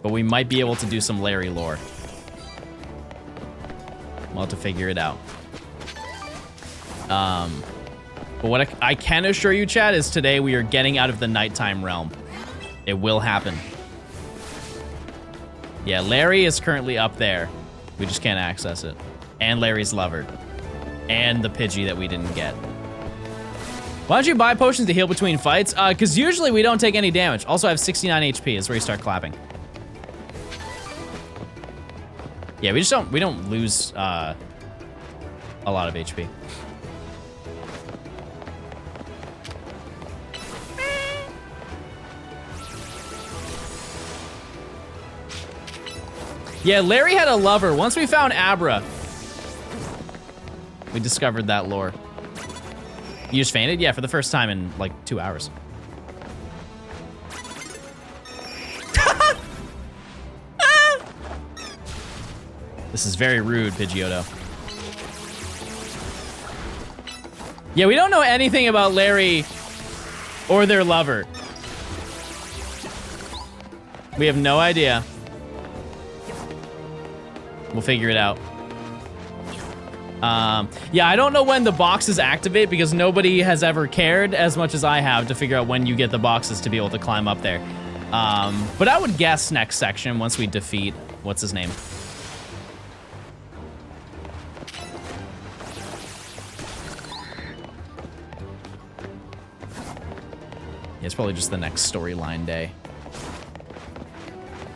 But we might be able to do some Larry lore. We'll have to figure it out. But what I can assure you, chat, is today we are getting out of the nighttime realm. It will happen. Yeah, Larry is currently up there. We just can't access it. And Larry's lover. And the Pidgey that we didn't get. Why don't you buy potions to heal between fights? Because usually we don't take any damage. Also, I have 69 HP is where you start clapping. Yeah, we don't lose a lot of HP. Yeah, Larry had a lover. Once we found Abra, we discovered that lore. You just fainted? Yeah, for the first time in like 2 hours. This is very rude, Pidgeotto. Yeah, we don't know anything about Larry or their lover. We have no idea. We'll figure it out. Yeah, I don't know when the boxes activate because nobody has ever cared as much as I have to figure out when you get the boxes to be able to climb up there. But I would guess next section once we defeat, what's his name? Yeah, it's probably just the next storyline day.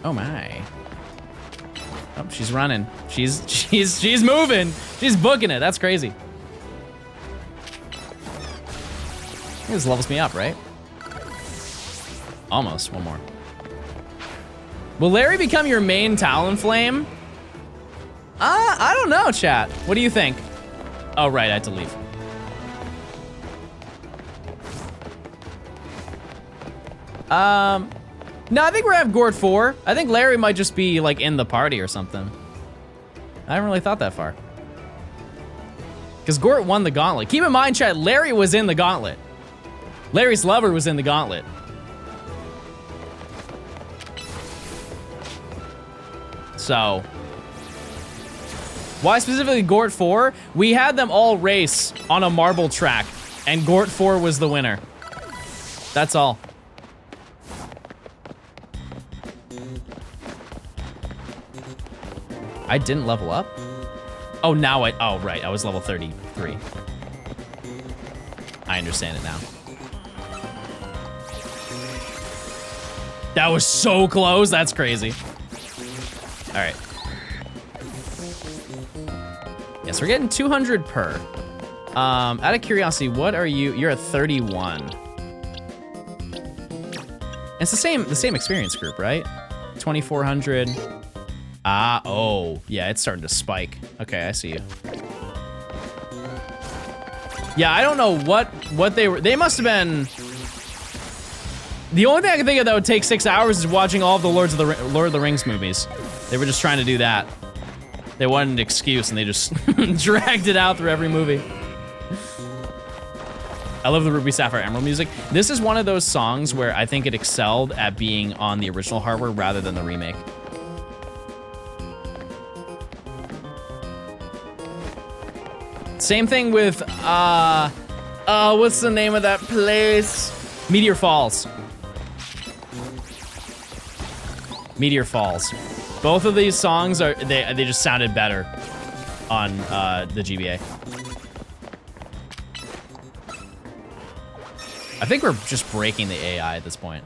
Oh my. Oh, she's running. She's moving. She's booking it. That's crazy. This levels me up, right? Almost. One more. Will Larry become your main Talonflame? I don't know, chat. What do you think? Oh, right. I had to leave. No, I think we're gonna have Gort 4. I think Larry might just be like in the party or something. I haven't really thought that far. Because Gort won the gauntlet. Keep in mind, chat, Larry was in the gauntlet. Larry's lover was in the gauntlet. So, why specifically Gort 4? We had them all race on a marble track, and Gort 4 was the winner. That's all. I didn't level up? Oh, now oh, right, I was level 33. I understand it now. That was so close, that's crazy. All right. Yes, we're getting 200 per. Out of curiosity, what are you? You're at 31. It's the same experience group, right? 2,400. Ah, oh, yeah, it's starting to spike. Okay, I see you. Yeah, I don't know what they were. They must have been The only thing I can think of that would take 6 hours is watching all of the Lord of the Rings movies. They were just trying to do that. They wanted an excuse and they just dragged it out through every movie. I love the Ruby Sapphire Emerald music. This is one of those songs where I think it excelled at being on the original hardware rather than the remake. Same thing with, what's the name of that place? Meteor Falls. Meteor Falls. Both of these songs are, they just sounded better on the GBA. I think we're just breaking the AI at this point.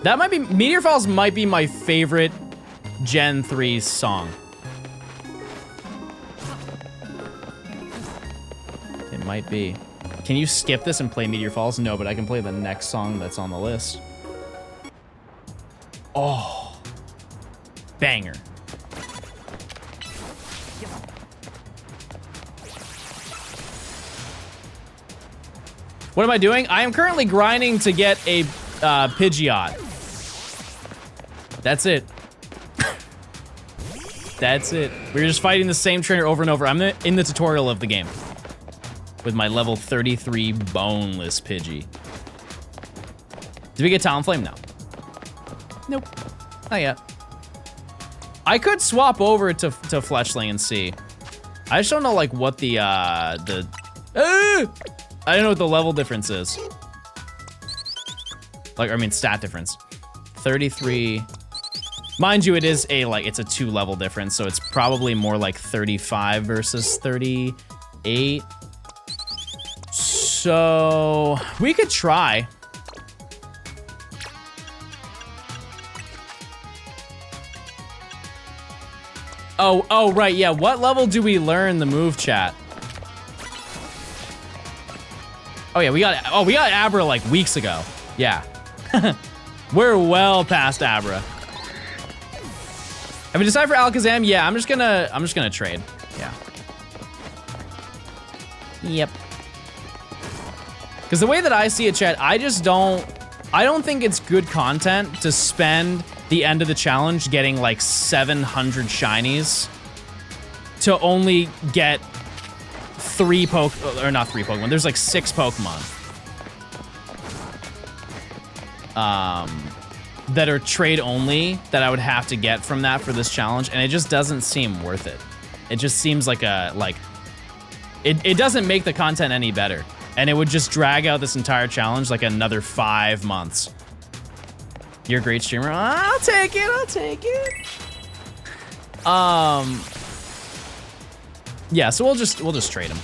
That might be, Meteor Falls might be my favorite Gen 3 song. It might be. Can you skip this and play Meteor Falls? No, but I can play the next song that's on the list. Oh, banger. What am I doing? I am currently grinding to get a Pidgeot. That's it. That's it. We're just fighting the same trainer over and over. I'm in the tutorial of the game with my level 33 boneless Pidgey. Did we get Talonflame? No. Nope. Not yet. I could swap over to Fletchling and see. I just don't know like what the I don't know what the level difference is. Like, I mean, stat difference. 33. Mind you, it is it's a 2 level difference, so it's probably more like 35 versus 38. So we could try. Oh, right, yeah. What level do we learn the move, chat? Oh yeah, we got Abra like weeks ago. Yeah. We're well past Abra. Have we decided for Alakazam? Yeah, I'm just gonna trade. Yeah. Yep. Because the way that I see it, chat, I don't think it's good content to spend the end of the challenge getting like 700 shinies to only get not 3 Pokemon. There's like 6 Pokemon. That are trade only that I would have to get from that for this challenge, and it just doesn't seem worth it. It just seems like it doesn't make the content any better, and it would just drag out this entire challenge like another 5 months. You're a great streamer. I'll take it. Yeah, so we'll just trade them.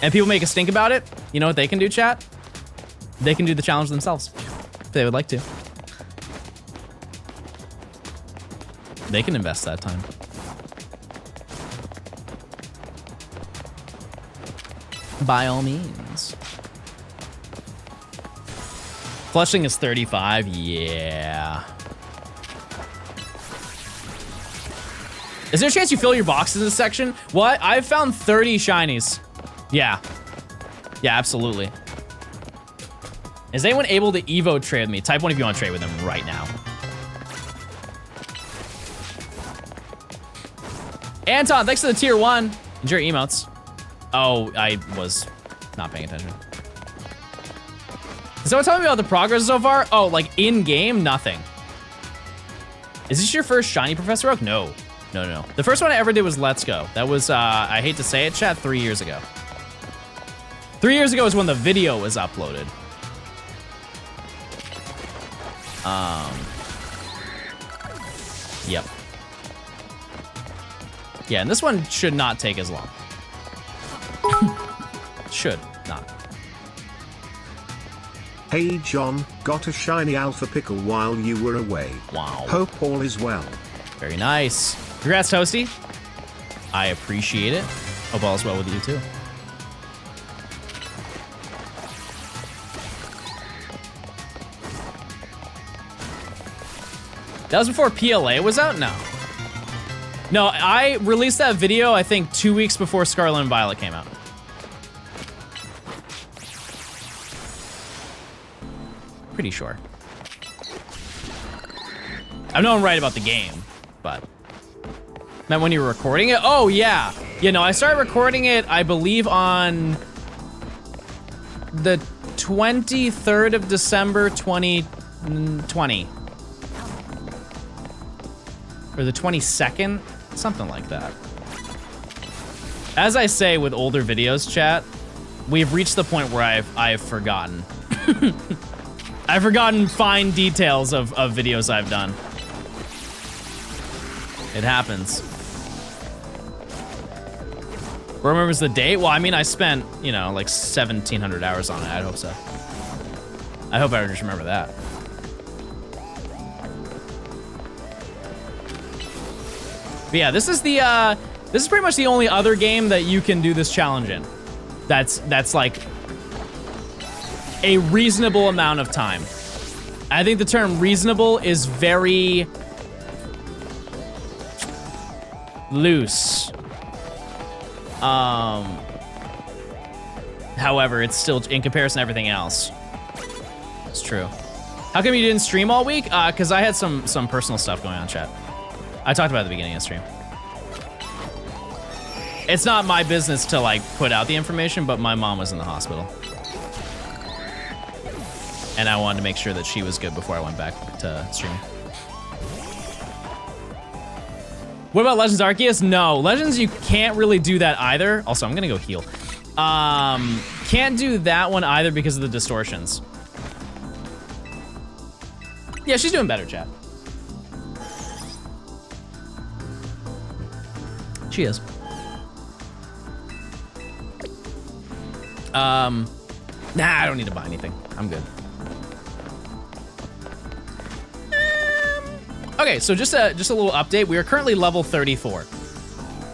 And people make a stink about it. You know what they can do, chat? They can do the challenge themselves if they would like to. They can invest that time. By all means. Flushing is 35, yeah. Is there a chance you fill your boxes in this section? What? I've found 30 shinies. Yeah. Yeah, absolutely. Is anyone able to Evo trade with me? Type 1 if you want to trade with them right now. Anton, thanks for the tier 1. Enjoy your emotes. Oh, I was not paying attention. Is someone telling me about the progress so far? Oh, like in-game? Nothing. Is this your first shiny, Professor Oak? No. No. The first one I ever did was Let's Go. That was, I hate to say it, chat, 3 years ago. 3 years ago is when the video was uploaded. Yep. Yeah, and this one should not take as long. Should not. Hey John, got a shiny alpha pickle while you were away. Wow. Hope all is well. Very nice. Congrats, Toasty. I appreciate it. Hope all is well with you too. That was before PLA was out? No. No, I released that video, I think, 2 weeks before Scarlet and Violet came out. Pretty sure. I know I'm right about the game, but... Meant when you were recording it? Oh, yeah. You know, I started recording it, I believe, on the 23rd of December, 2020. Or the 22nd? Something like that. As I say with older videos, chat, we've reached the point where I've forgotten. I've forgotten fine details of videos I've done. It happens. Remembers the date? Well, I mean, I spent, you know, like 1,700 hours on it. I hope so. I hope I just remember that. But yeah, this is pretty much the only other game that you can do this challenge in. That's like a reasonable amount of time. I think the term reasonable is very loose. However, it's still, in comparison to everything else, it's true. How come you didn't stream all week? Because I had some personal stuff going on, chat. I talked about it at the beginning of the stream. It's not my business to like put out the information, but my mom was in the hospital. And I wanted to make sure that she was good before I went back to streaming. What about Legends Arceus? No, Legends, you can't really do that either. Also, I'm gonna go heal. Can't do that one either because of the distortions. Yeah, she's doing better, chat. She is. Nah, I don't need to buy anything. I'm good. Okay, so just a little update. We are currently level 34.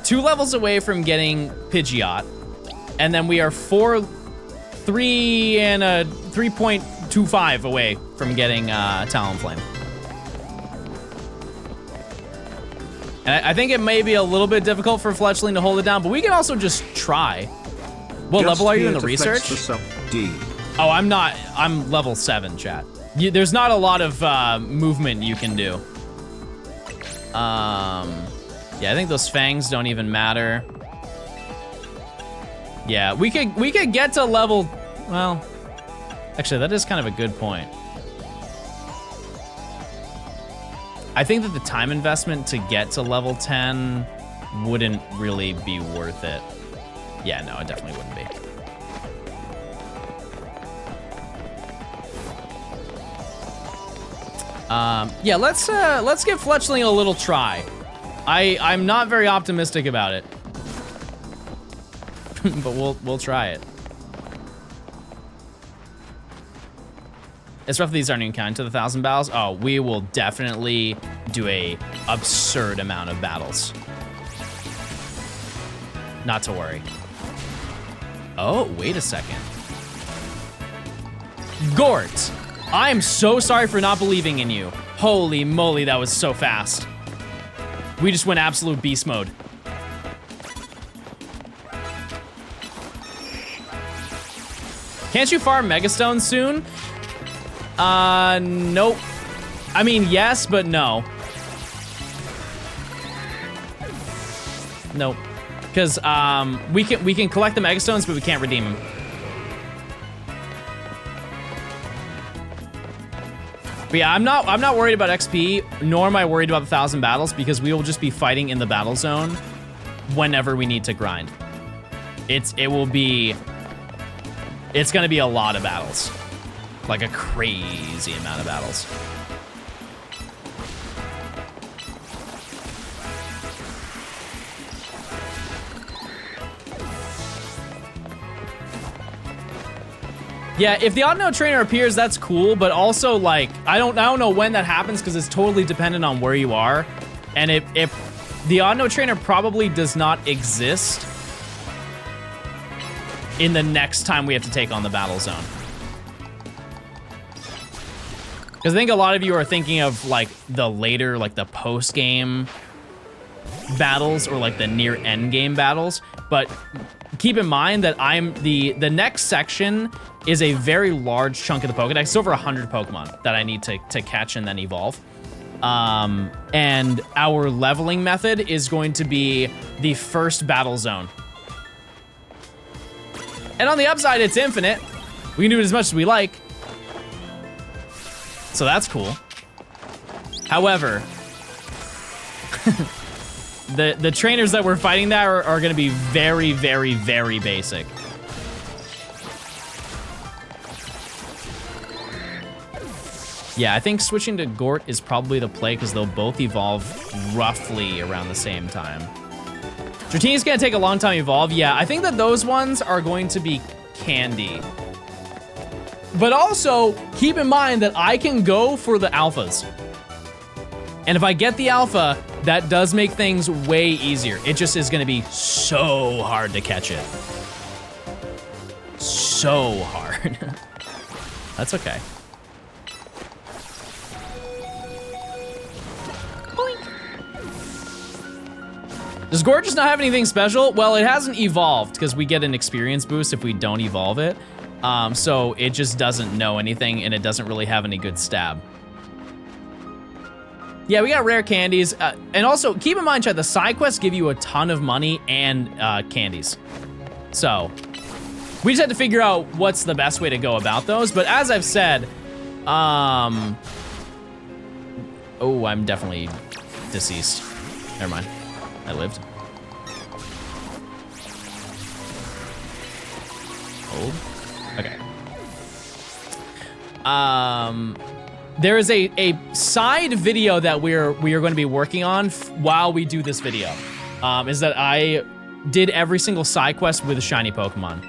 2 levels away from getting Pidgeot, and then we are 3.25 away from getting Talonflame. And I think it may be a little bit difficult for Fletchling to hold it down, but we can also just try. What level are you in the research? Oh, I'm not. I'm level 7, chat. There's not a lot of movement you can do. Yeah, I think those fangs don't even matter. Yeah, we could get to level, well, actually that is kind of a good point. I think that the time investment to get to level 10 wouldn't really be worth it. Yeah, no, it definitely wouldn't be. Yeah, let's give Fletchling a little try. I'm not very optimistic about it. But we'll try it. It's rough these aren't even counting to the 1,000 battles. Oh, we will definitely do a absurd amount of battles. Not to worry. Oh, wait a second. Gort, I'm so sorry for not believing in you. Holy moly, that was so fast. We just went absolute beast mode. Can't you farm Megastones soon? Nope. I mean, yes, but no. Nope. Because we can collect the Megastones, but we can't redeem them. But yeah, I'm not worried about XP, nor am I worried about the 1,000 battles, because we will just be fighting in the battle zone whenever we need to grind. It's gonna be a lot of battles. Like a crazy amount of battles. Yeah, if the Odd-Note Trainer appears, that's cool, but also, like, I don't know when that happens because it's totally dependent on where you are. And if the Odd-Note Trainer probably does not exist in the next time we have to take on the battle zone. Because I think a lot of you are thinking of like the later, like the post-game battles or like the near end game battles. But keep in mind that the next section is a very large chunk of the Pokedex. It's over 100 Pokemon that I need to catch and then evolve. And our leveling method is going to be the first battle zone. And on the upside, it's infinite. We can do it as much as we like. So that's cool. However, the trainers that we're fighting there are gonna be very, very, very basic. Yeah, I think switching to Gort is probably the play because they'll both evolve roughly around the same time. Dratini's gonna take a long time to evolve. Yeah, I think that those ones are going to be candy. But also, keep in mind that I can go for the alphas. And if I get the alpha, that does make things way easier. It just is gonna be so hard to catch it. So hard. That's okay. Does Gort just not have anything special? Well, it hasn't evolved because we get an experience boost if we don't evolve it. So it just doesn't know anything and it doesn't really have any good stab. Yeah, we got rare candies. And also keep in mind, chat, the side quests give you a ton of money and candies. So we just had to figure out what's the best way to go about those. But as I've said, oh, I'm definitely deceased. Never mind. I lived. Hold. Okay. There is a side video that we are going to be working on while we do this video. Is that I did every single side quest with a shiny Pokemon.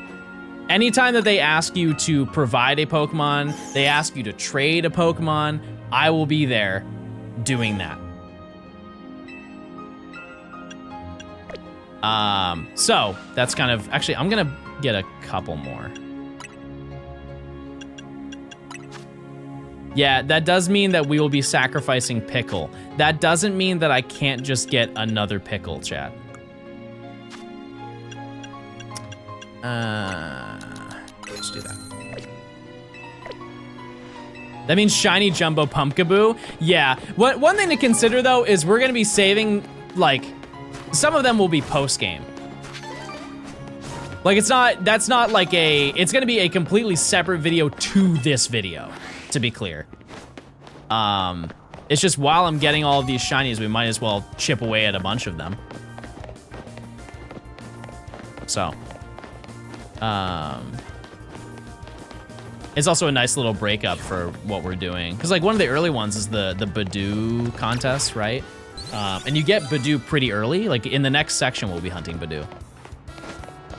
Anytime that they ask you to provide a Pokemon, they ask you to trade a Pokemon, I will be there doing that. So that's kind of, actually, I'm gonna get a couple more. Yeah, that does mean that we will be sacrificing Pickle. That doesn't mean that I can't just get another Pickle, chat. Let's do that. That means shiny Jumbo Pumpkaboo. Yeah, one thing to consider though is we're gonna be saving, like, some of them will be post-game. Like that's not like it's gonna be a completely separate video to this video, to be clear. It's just while I'm getting all of these shinies, we might as well chip away at a bunch of them. So, it's also a nice little breakup for what we're doing. Cause like one of the early ones is the Badoo contest, right? And you get Badoo pretty early. Like in the next section, we'll be hunting Badoo.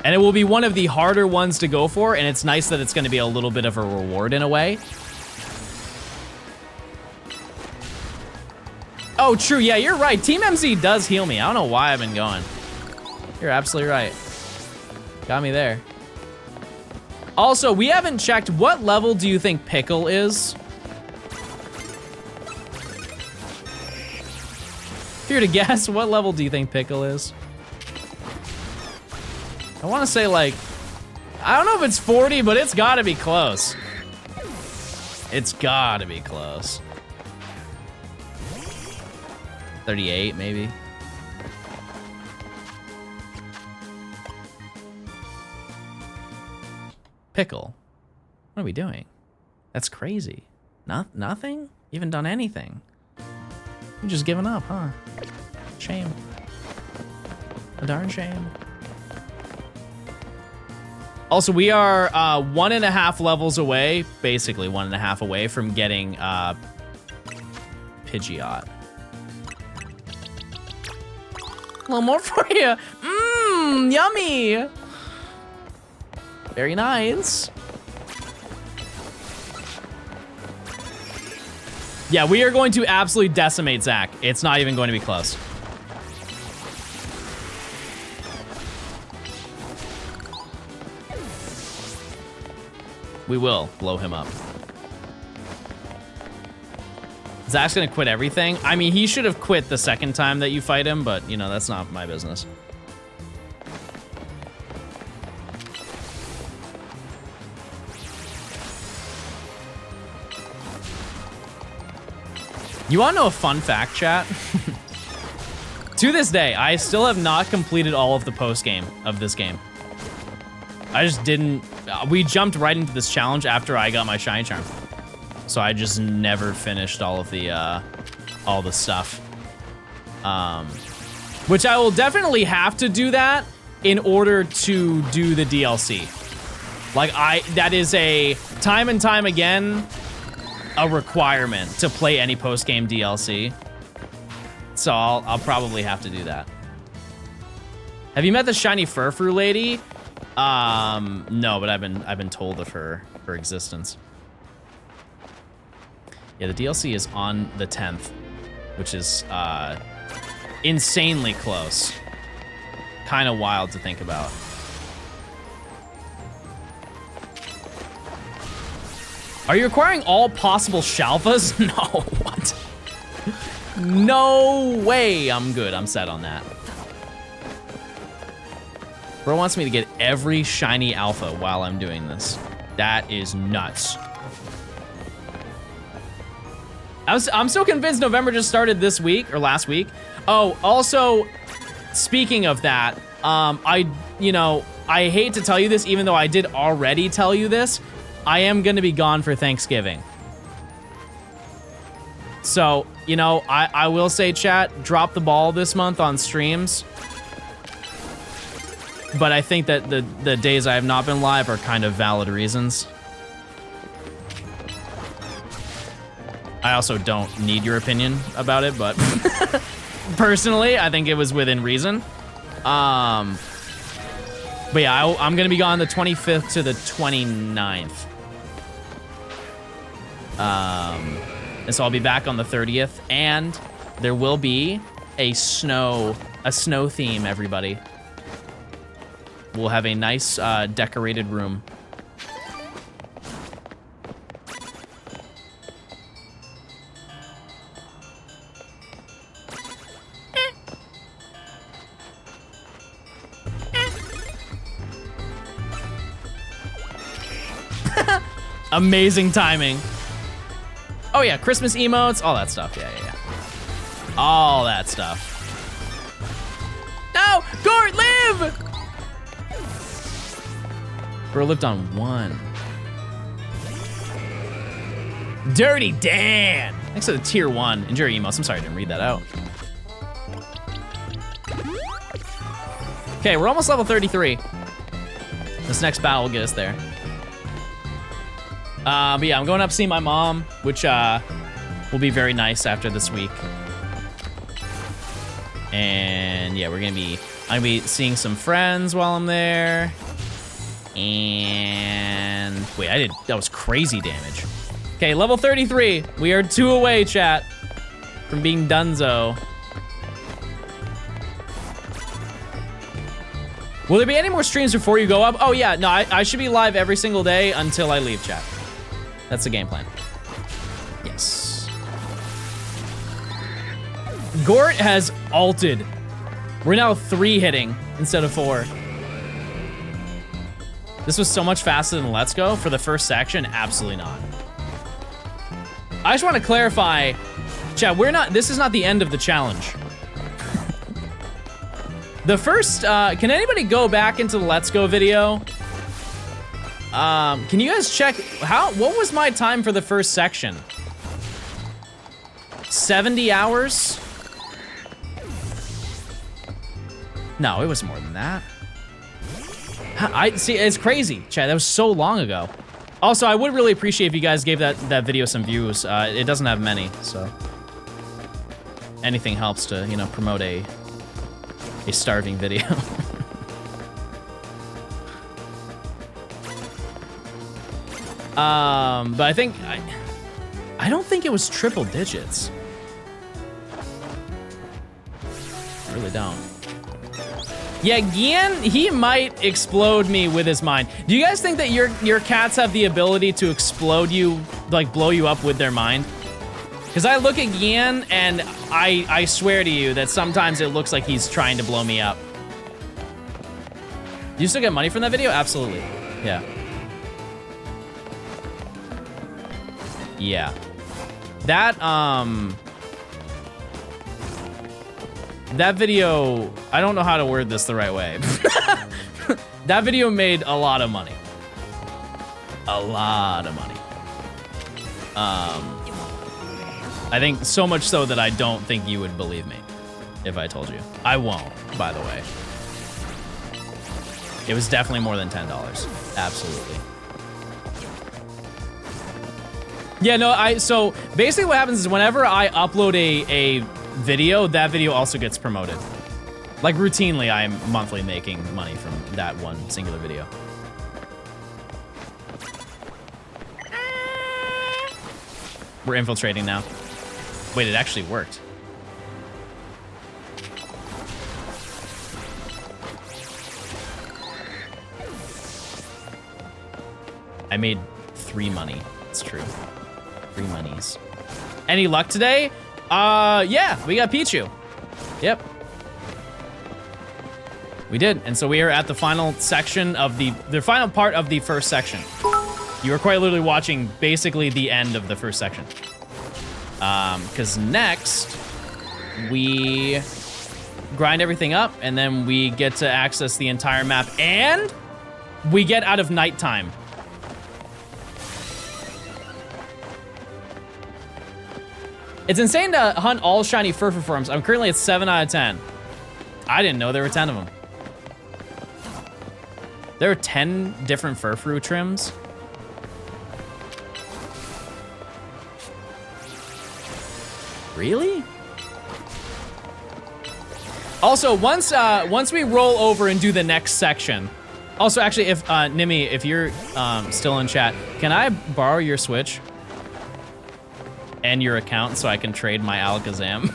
And it will be one of the harder ones to go for, and it's nice that it's gonna be a little bit of a reward in a way. Oh, true, yeah, you're right. Team MZ does heal me. I don't know why I've been going. You're absolutely right. Got me there. Also, we haven't checked, what level do you think Pickle is? If you were to guess, what level do you think Pickle is? I want to say like, I don't know if it's 40, but it's gotta be close. It's gotta be close. 38, maybe. Pickle. What are we doing? That's crazy. Nothing? You haven't done anything. You've just given up, huh? Shame. A darn shame. Also, we are 1.5 levels away, basically 1.5 away from getting Pidgeot. A little more for you. Mmm, yummy. Very nice. Yeah, we are going to absolutely decimate Zach. It's not even going to be close. We will blow him up. Zach's gonna quit everything. I mean, he should have quit the second time that you fight him, but you know, that's not my business. You wanna know a fun fact, chat? To this day, I still have not completed all of the post-game of this game. I just didn't, we jumped right into this challenge after I got my shiny charm. So I just never finished all the stuff. Which I will definitely have to do that in order to do the DLC. Like that is a time and time again, a requirement to play any post-game DLC. So I'll probably have to do that. Have you met the shiny Furfru lady? No, but I've been told of her existence. Yeah, the DLC is on the 10th, which is insanely close. Kind of wild to think about. Are you acquiring all possible Shalfas? No, what? No way. I'm good. I'm set on that. Bro wants me to get every shiny alpha while I'm doing this. That is nuts. I'm so convinced November just started this week or last week. Oh, also, speaking of that, I hate to tell you this, even though I did already tell you this. I am gonna be gone for Thanksgiving. So, you know, I will say, chat, drop the ball this month on streams. But I think that the days I have not been live are kind of valid reasons. I also don't need your opinion about it, but personally, I think it was within reason. But yeah, I'm gonna be gone the 25th to the 29th. And so I'll be back on the 30th, and there will be a snow theme, everybody. We'll have a nice decorated room. Amazing timing. Oh yeah, Christmas emotes, all that stuff. Yeah. All that stuff. No, Gort, live! Bro lived on 1. Dirty Dan. Thanks to the tier 1. Enjoy your emotes. I'm sorry I didn't read that out. Okay, we're almost level 33. This next battle will get us there. But yeah, I'm going up to see my mom, which will be very nice after this week. And yeah, I'm gonna be seeing some friends while I'm there. And wait, that was crazy damage. Okay, level 33. We are 2 away, chat, from being donezo. Will there be any more streams before you go up? Oh yeah, no, I should be live every single day until I leave, chat. That's the game plan. Yes. Gort has ulted. We're now 3 hitting instead of 4. This was so much faster than Let's Go for the first section. Absolutely not. I just want to clarify, chat, this is not the end of the challenge. The first, can anybody go back into the Let's Go video? Can you guys check, what was my time for the first section? 70 hours? No, it was more than that. I see, it's crazy, chat, that was so long ago. Also, I would really appreciate if you guys gave that video some views. It doesn't have many, so. Anything helps to, you know, promote a starving video. But I think, I don't think it was triple digits. I really don't. Yeah, Gian, he might explode me with his mind. Do you guys think that your cats have the ability to explode you, like blow you up with their mind? Because I look at Yan, and I swear to you that sometimes it looks like he's trying to blow me up. Do you still get money from that video? Absolutely. Yeah. Yeah. That video, I don't know how to word this the right way. That video made a lot of money. A lot of money. I think so much so that I don't think you would believe me if I told you. I won't, by the way. It was definitely more than $10. Absolutely. Yeah, no, so basically what happens is whenever I upload a video, that video also gets promoted. Like routinely, I am monthly making money from that one singular video. We're infiltrating now. Wait, it actually worked. I made 3 money. It's true. 3 monies. Any luck today? Yeah, we got Pichu. Yep. We did, and so we are at the final section of the final part of the first section. You are quite literally watching basically the end of the first section. Because next, we grind everything up, and then we get to access the entire map, and we get out of nighttime. It's insane to hunt all shiny furfur forms. I'm currently at 7 out of 10. I didn't know there were 10 of them. There are 10 different furfur trims. Really? Also, once we roll over and do the next section. Also, actually, if Nimi, if you're still in chat, can I borrow your Switch and your account so I can trade my Alakazam?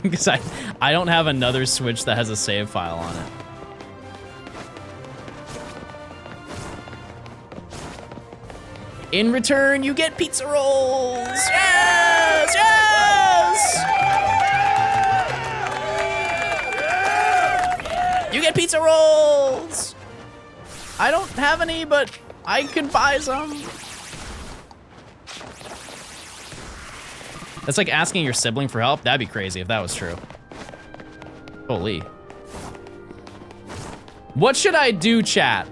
Because I don't have another Switch that has a save file on it. In return, you get pizza rolls. Yes! Yes! You get pizza rolls. I don't have any, but I could buy some. That's like asking your sibling for help. That'd be crazy if that was true. Holy. What should I do, chat?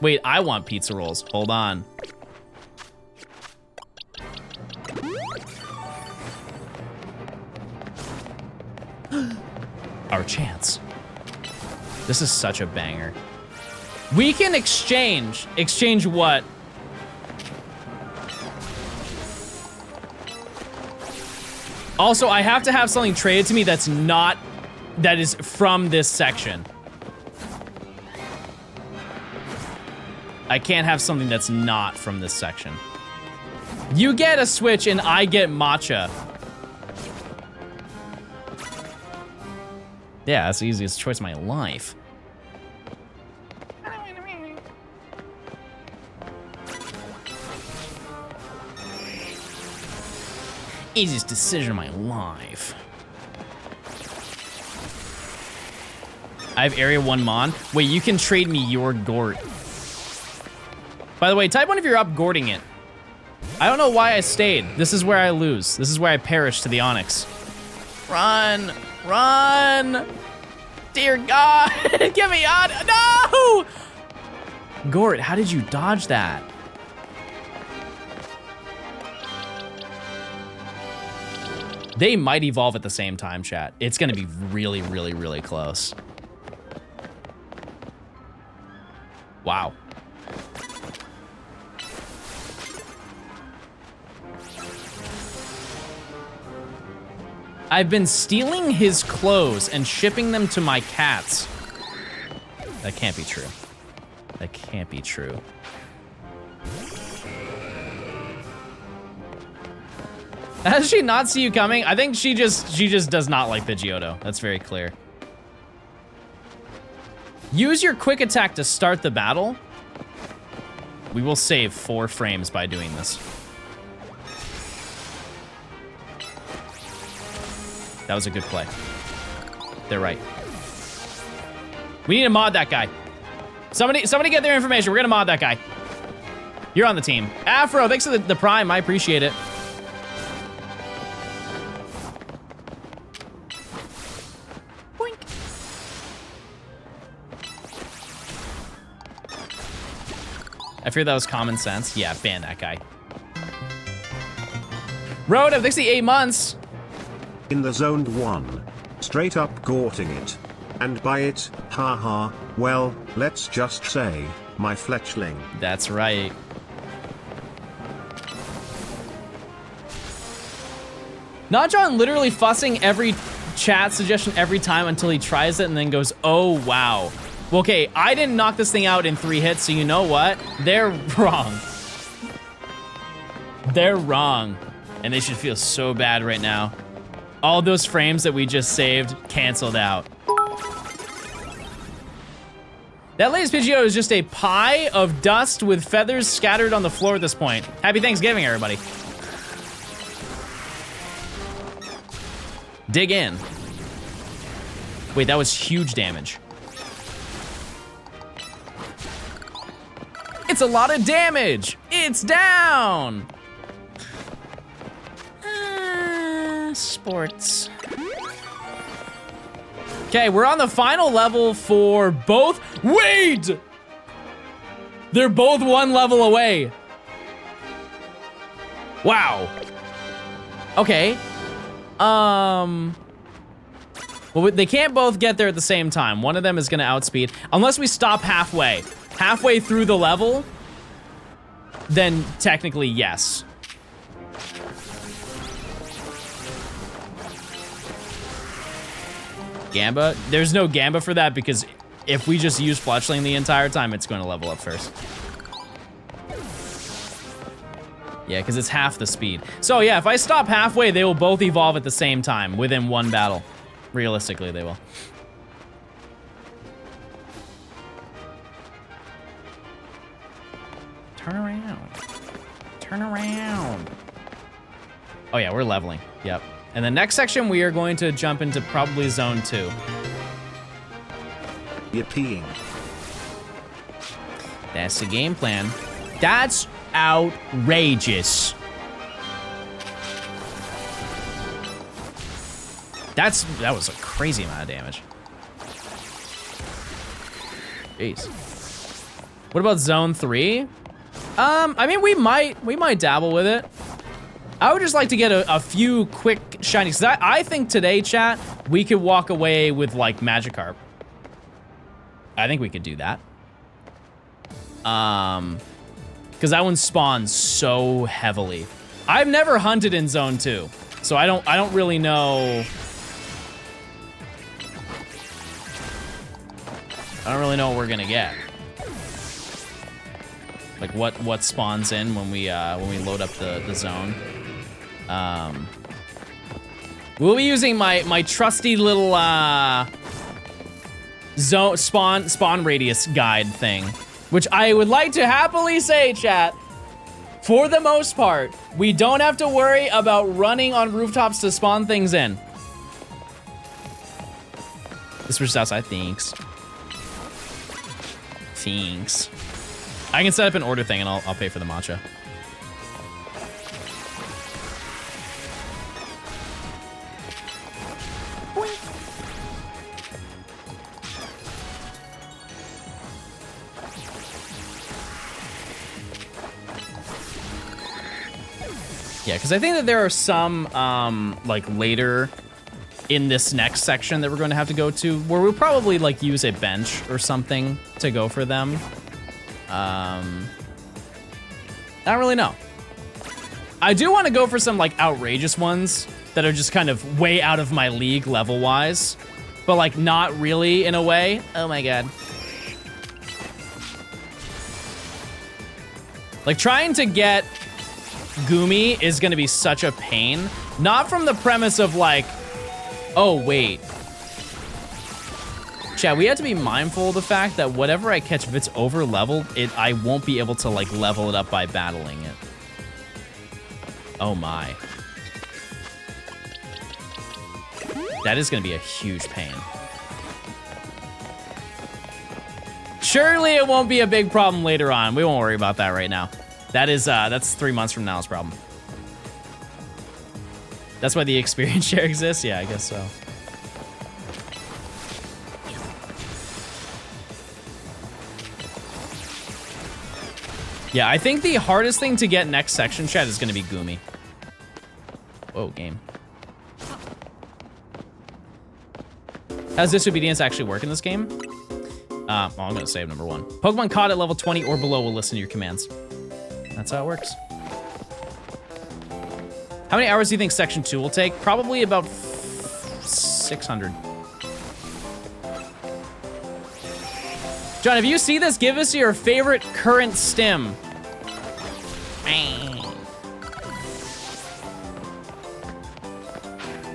Wait, I want pizza rolls. Hold on. Our chance. This is such a banger. We can exchange. Exchange what? Also, I have to have something traded to me that is from this section. I can't have something that's not from this section. You get a Switch and I get matcha. Yeah, that's the easiest choice of my life. Easiest decision of my life. I have Area 1 Mon. Wait, you can trade me your Gort. By the way, type 1 if you're up Gorting it. I don't know why I stayed. This is where I lose. This is where I perish to the Onyx. Run! Run! Dear God! Get me out! No! Gort, how did you dodge that? They might evolve at the same time, chat. It's gonna be really, really, really close. Wow. I've been stealing his clothes and shipping them to my cats. That can't be true. That can't be true. Does she not see you coming? I think she just does not like Pidgeotto. That's very clear. Use your quick attack to start the battle. We will save 4 frames by doing this. That was a good play. They're right. We need to mod that guy. Somebody get their information. We're gonna mod that guy. You're on the team. Afro, thanks for the prime. I appreciate it. Boink. I fear that was common sense. Yeah, ban that guy. Road, thanks for the 8 months. In the zoned one. Straight up gorting it. And by it, haha, well, let's just say, my fletchling. That's right. Not John literally fussing every chat suggestion every time until he tries it and then goes, oh, wow. Well, okay, I didn't knock this thing out in 3 hits, so you know what? They're wrong. They're wrong. And they should feel so bad right now. All those frames that we just saved canceled out. That latest Pidgeot is just a pie of dust with feathers scattered on the floor at this point. Happy Thanksgiving, everybody. Dig in. Wait, that was huge damage. It's a lot of damage. It's down. Sports. Okay, we're on the final level for both. Wait! They're both 1 level away. Wow. Okay. Well, they can't both get there at the same time. One of them is gonna outspeed. Unless we stop halfway. Halfway through the level, then technically yes. Gamba? There's no Gamba for that because if we just use Fletchling the entire time, it's going to level up first. Yeah, because it's half the speed. So yeah, if I stop halfway, they will both evolve at the same time within 1 battle. Realistically, they will. Turn around. Turn around. Oh yeah, we're leveling. Yep. And the next section, we are going to jump into probably zone 2. You're peeing. That's the game plan. That's outrageous. That was a crazy amount of damage. Jeez. What about zone 3? I mean, we might dabble with it. I would just like to get a few quick shinies. I think today, chat, we could walk away with like Magikarp. I think we could do that. Because that one spawns so heavily. I've never hunted in zone 2, so I don't really know. I don't really know what we're gonna get. Like what spawns in when we load up the zone. We'll be using my trusty little zone spawn radius guide thing, which I would like to happily say, chat, for the most part, we don't have to worry about running on rooftops to spawn things in. This versus outside, thanks. Thanks. I can set up an order thing and I'll pay for the matcha. Yeah, because I think that there are some, like, later in this next section that we're going to have to go to where we'll probably, like, use a bench or something to go for them. I don't really know. I do want to go for some, like, outrageous ones that are just kind of way out of my league level-wise, but, like, not really in a way. Oh, my God. Like, trying to get Gumi is gonna be such a pain. Not from the premise of like, oh wait. Chat, we have to be mindful of the fact that whatever I catch, if it's over leveled, I won't be able to like level it up by battling it. Oh my. That is going to be a huge pain. Surely it won't be a big problem later on. We won't worry about that right now. That's 3 months from now's problem. That's why the experience share exists? Yeah, I guess so. Yeah, I think the hardest thing to get next section, chat, is gonna be Goomy. Whoa, game. How does disobedience actually work in this game? Well, I'm gonna save number 1. Pokemon caught at level 20 or below will listen to your commands. That's how it works. How many hours do you think section 2 will take? Probably about 600. John, if you see this, give us your favorite current stim.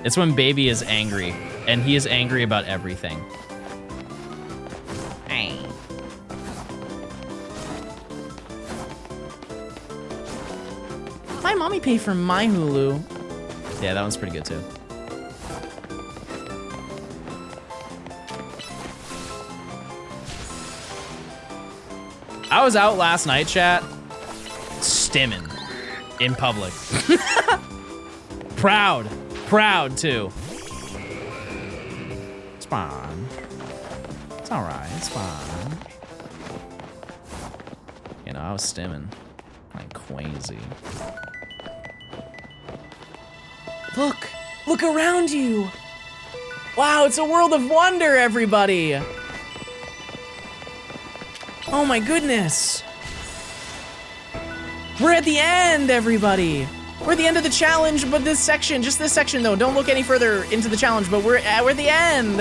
It's when baby is angry, and he is angry about everything. My mommy paid for my Hulu. Yeah, that one's pretty good too. I was out last night, chat, stimming in public. Proud too. It's fine. It's all right, it's fine. You know, I was stimming like crazy. Look around you. Wow, it's a world of wonder, everybody. Oh my goodness. We're at the end, everybody. We're at the end of the challenge, but this section, just this section though, don't look any further into the challenge, but we're at the end.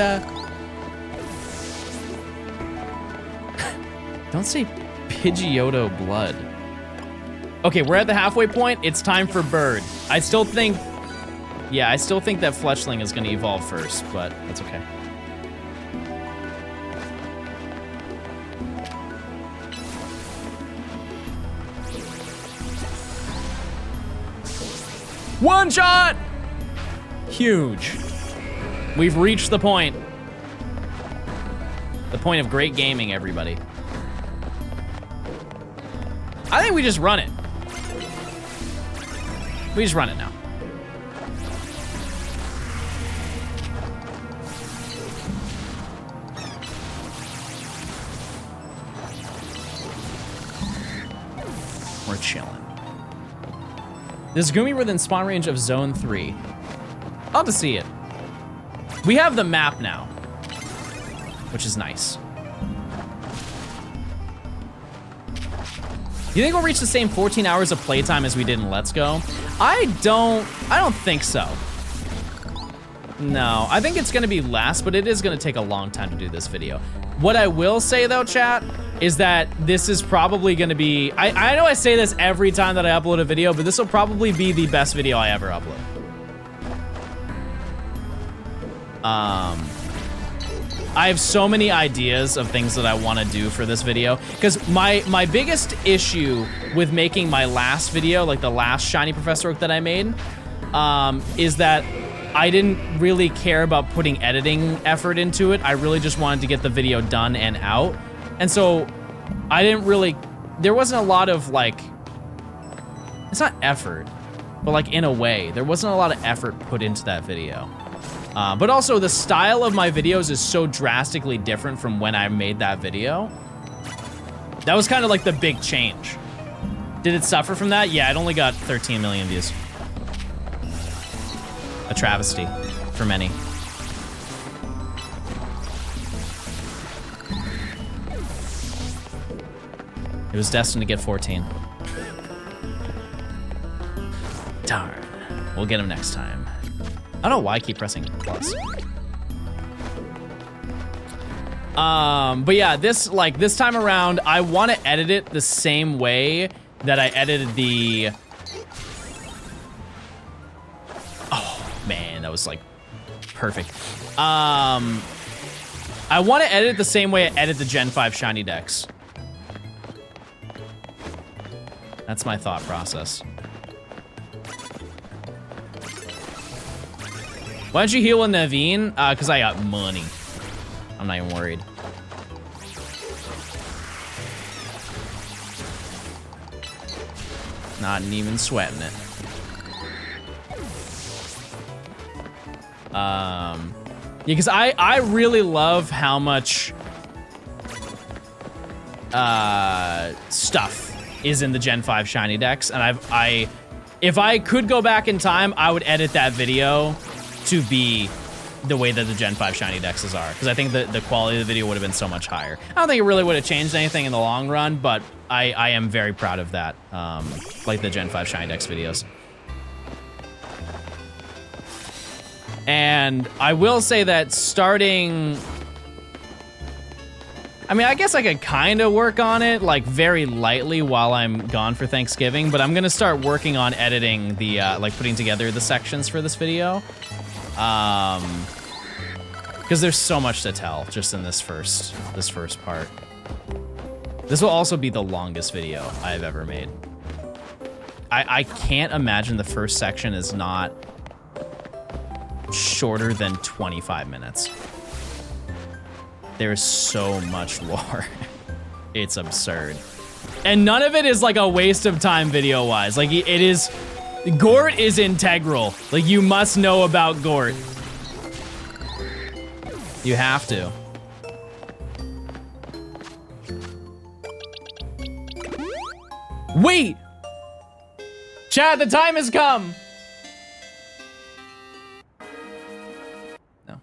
Don't say Pidgeotto blood. Okay, we're at the halfway point. It's time for bird. I still think that Fletchling is gonna evolve first, but that's okay. One shot! Huge. We've reached the point. The point of great gaming, everybody. I think we just run it. We just run it now. We're chilling. This Goomy within spawn range of zone 3. I'll have to see it. We have the map now, which is nice. You think we'll reach the same 14 hours of playtime as we did in Let's Go? I don't think so. No, I think it's gonna be less, but it is gonna take a long time to do this video. What I will say though, chat, is that this is probably gonna be, I know I say this every time that I upload a video, but this will probably be the best video I ever upload. I have so many ideas of things that I wanna do for this video, because my biggest issue with making my last video, like the last Shiny Professor Oak that I made, is that I didn't really care about putting editing effort into it. I really just wanted to get the video done and out. And so I didn't really, there wasn't a lot of like, it's not effort, but like in a way, there wasn't a lot of effort put into that video. But also the style of my videos is so drastically different from when I made that video. That was kind of like the big change. Did it suffer from that? Yeah, it only got 13 million views. A travesty for many. It was destined to get 14. Darn. We'll get him next time. I don't know why I keep pressing plus. But yeah, this time around, I want to edit it the same way that I edited the... Oh, man, that was like perfect. I want to edit it the same way I edit the Gen 5 Shiny decks. That's my thought process. Why don't you heal with Naveen? Because I got money. I'm not even worried. Not even sweating it. Yeah, because I really love how much stuff is in the Gen 5 shiny decks, and if I could go back in time, I would edit that video to be the way that the Gen 5 shiny dexes are, because I think the quality of the video would have been so much higher. I don't think it really would have changed anything in the long run, but I am very proud of that, like the Gen 5 shiny dex videos. And I will say that starting, I mean, I guess I could kind of work on it, like, very lightly while I'm gone for Thanksgiving, but I'm gonna start working on editing the, like, putting together the sections for this video. Because there's so much to tell just in this first part. This will also be the longest video I've ever made. I can't imagine the first section is not shorter than 25 minutes. There's so much lore. It's absurd. And none of it is like a waste of time video-wise. Like, it is... Gort is integral. Like, you must know about Gort. You have to. Wait! Chad, the time has come! No.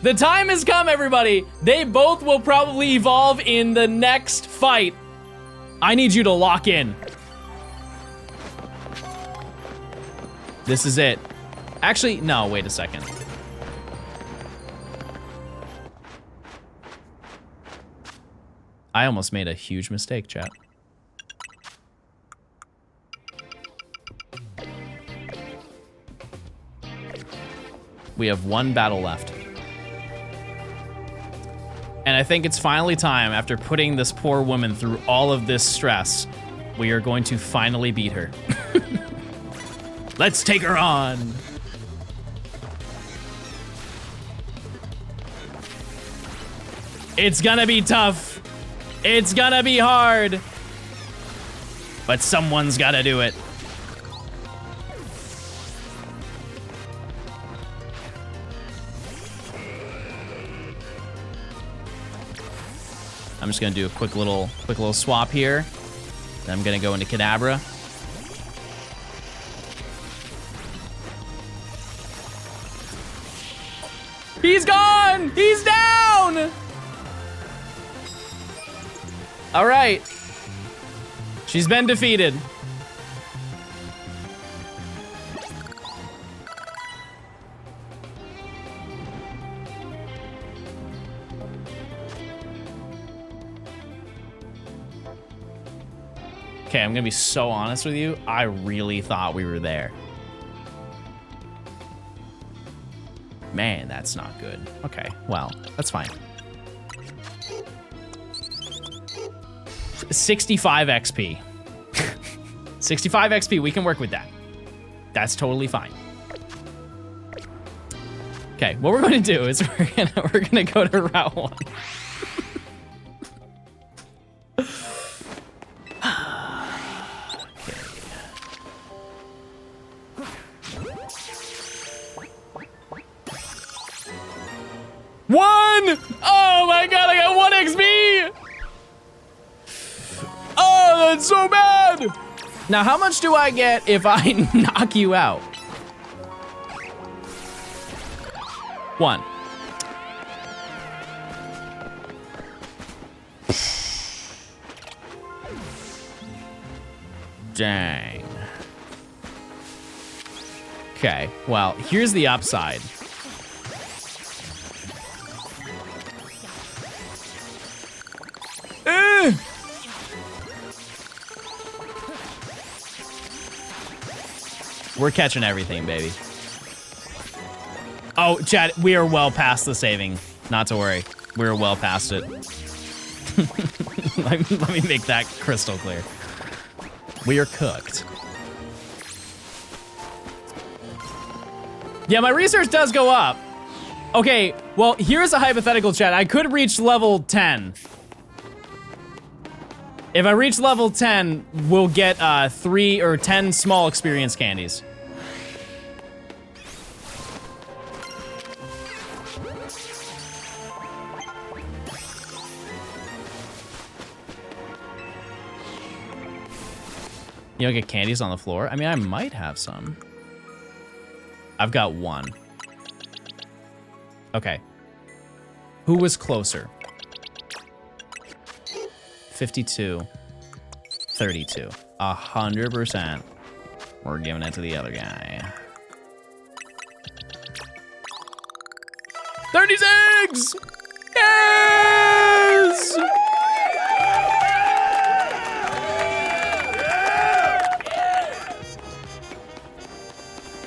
The time has come, everybody! They both will probably evolve in the next fight. I need you to lock in. This is it. Actually, no, wait a second. I almost made a huge mistake, chat. We have one battle left. And I think it's finally time, after putting this poor woman through all of this stress, we are going to finally beat her. Let's take her on. It's gonna be tough. It's gonna be hard. But someone's gotta do it. I'm just gonna do a quick little swap here. Then I'm gonna go into Kadabra. He's gone! He's down! All right. She's been defeated. Okay, I'm gonna be so honest with you. I really thought we were there. Man, that's not good. Okay, well, that's fine. 65 XP. 65 XP, we can work with that. That's totally fine. Okay, what we're gonna do is we're gonna go to Route 1. One! Oh my god, I got 1 XP! Oh, that's so bad! Now, how much do I get if I knock you out? 1. Dang. Okay, well, here's the upside. We're catching everything, baby. Oh, Chad, we are well past the saving. Not to worry. We're well past it. let me make that crystal clear. We are cooked. Yeah, my research does go up. Okay, well, here's a hypothetical, chat. I could reach level 10. If I reach level 10, we'll get 3 or 10 small experience candies. You don't get candies on the floor? I mean, I might have some. I've got 1. Okay. Who was closer? 52. 32. 100%. We're giving it to the other guy. 36! Yes!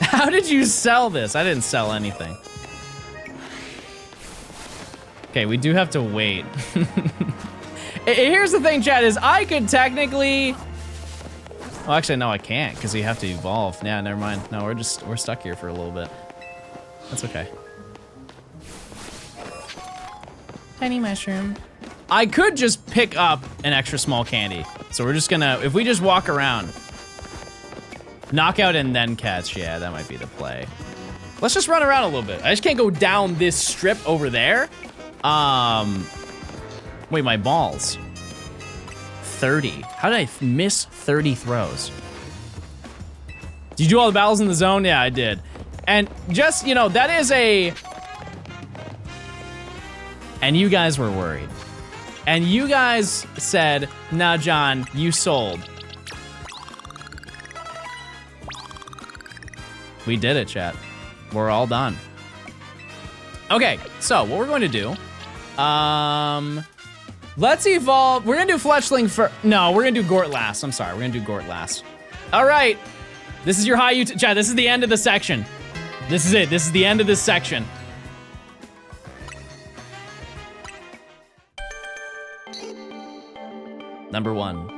How did you sell this? I didn't sell anything. Okay, we do have to wait. Here's the thing, chat, is I could technically... Well, actually, no, I can't, because you have to evolve. Yeah, never mind. No, we're stuck here for a little bit. That's okay. Tiny mushroom. I could just pick up an extra small candy. So we're just gonna, if we just walk around, knockout and then catch, yeah, that might be the play. Let's just run around a little bit. I just can't go down this strip over there. Wait, my balls. 30. How did I miss 30 throws? Did you do all the battles in the zone? Yeah, I did. And just, you know, that is a... And you guys were worried. And you guys said, nah, John, you sold. We did it, chat. We're all done. Okay, so what we're going to do, let's evolve. We're gonna do Fletchling for, no, we're gonna do Gort last. I'm sorry, we're gonna do Gort last. All right, this is your high YouTube, chat, this is the end of the section. This is it, this is the end of this section. Number 1.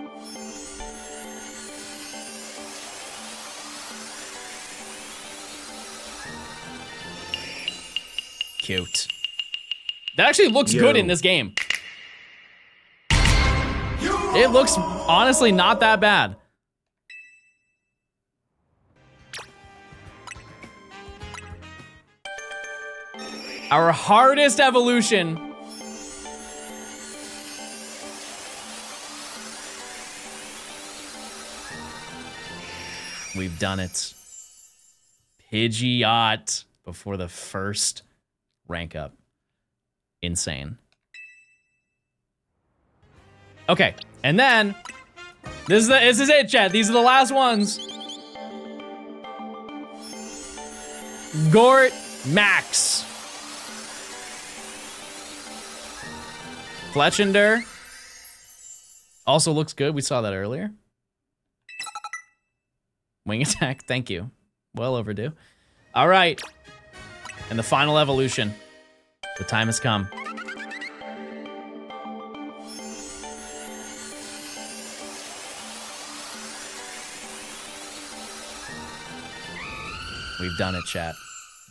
Cute. That actually looks good in this game. It looks honestly not that bad. Our hardest evolution. We've done it. Pidgeot before the first rank up. Insane. Okay, and then this is it, chat. These are the last ones. Gort Max. Fletchender. Also looks good. We saw that earlier. Wing attack. Thank you. Well overdue. All right. And the final evolution. The time has come. We've done it, chat.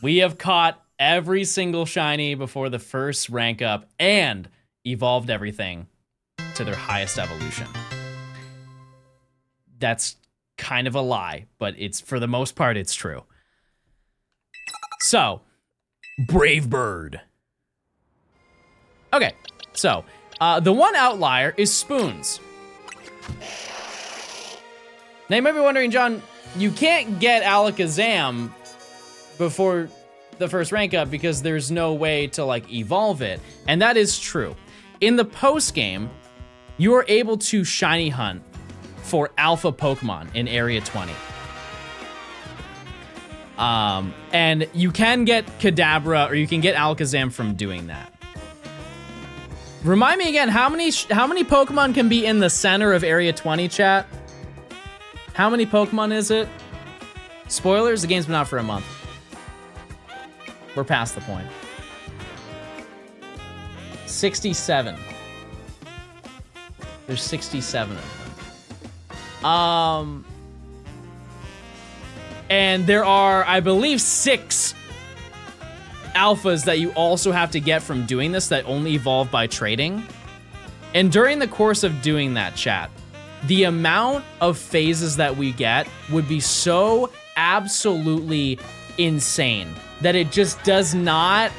We have caught every single shiny before the first rank up and evolved everything to their highest evolution. That's kind of a lie, but it's, for the most part, it's true. So, Brave Bird. Okay, so, the one outlier is spoons. Now you might be wondering, John, you can't get Alakazam before the first rank up because there's no way to like evolve it. And that is true. In the post game, you are able to shiny hunt for alpha Pokemon in Area 20. And you can get Kadabra or you can get Alakazam from doing that. Remind me again, how many Pokemon can be in the center of Area 20, chat? How many Pokemon is it? Spoilers, the game's been out for a month. We're past the point. 67. There's 67 of them. And there are, I believe, 6 alphas that you also have to get from doing this that only evolve by trading. And during the course of doing that, chat, the amount of phases that we get would be so absolutely insane that it just does not,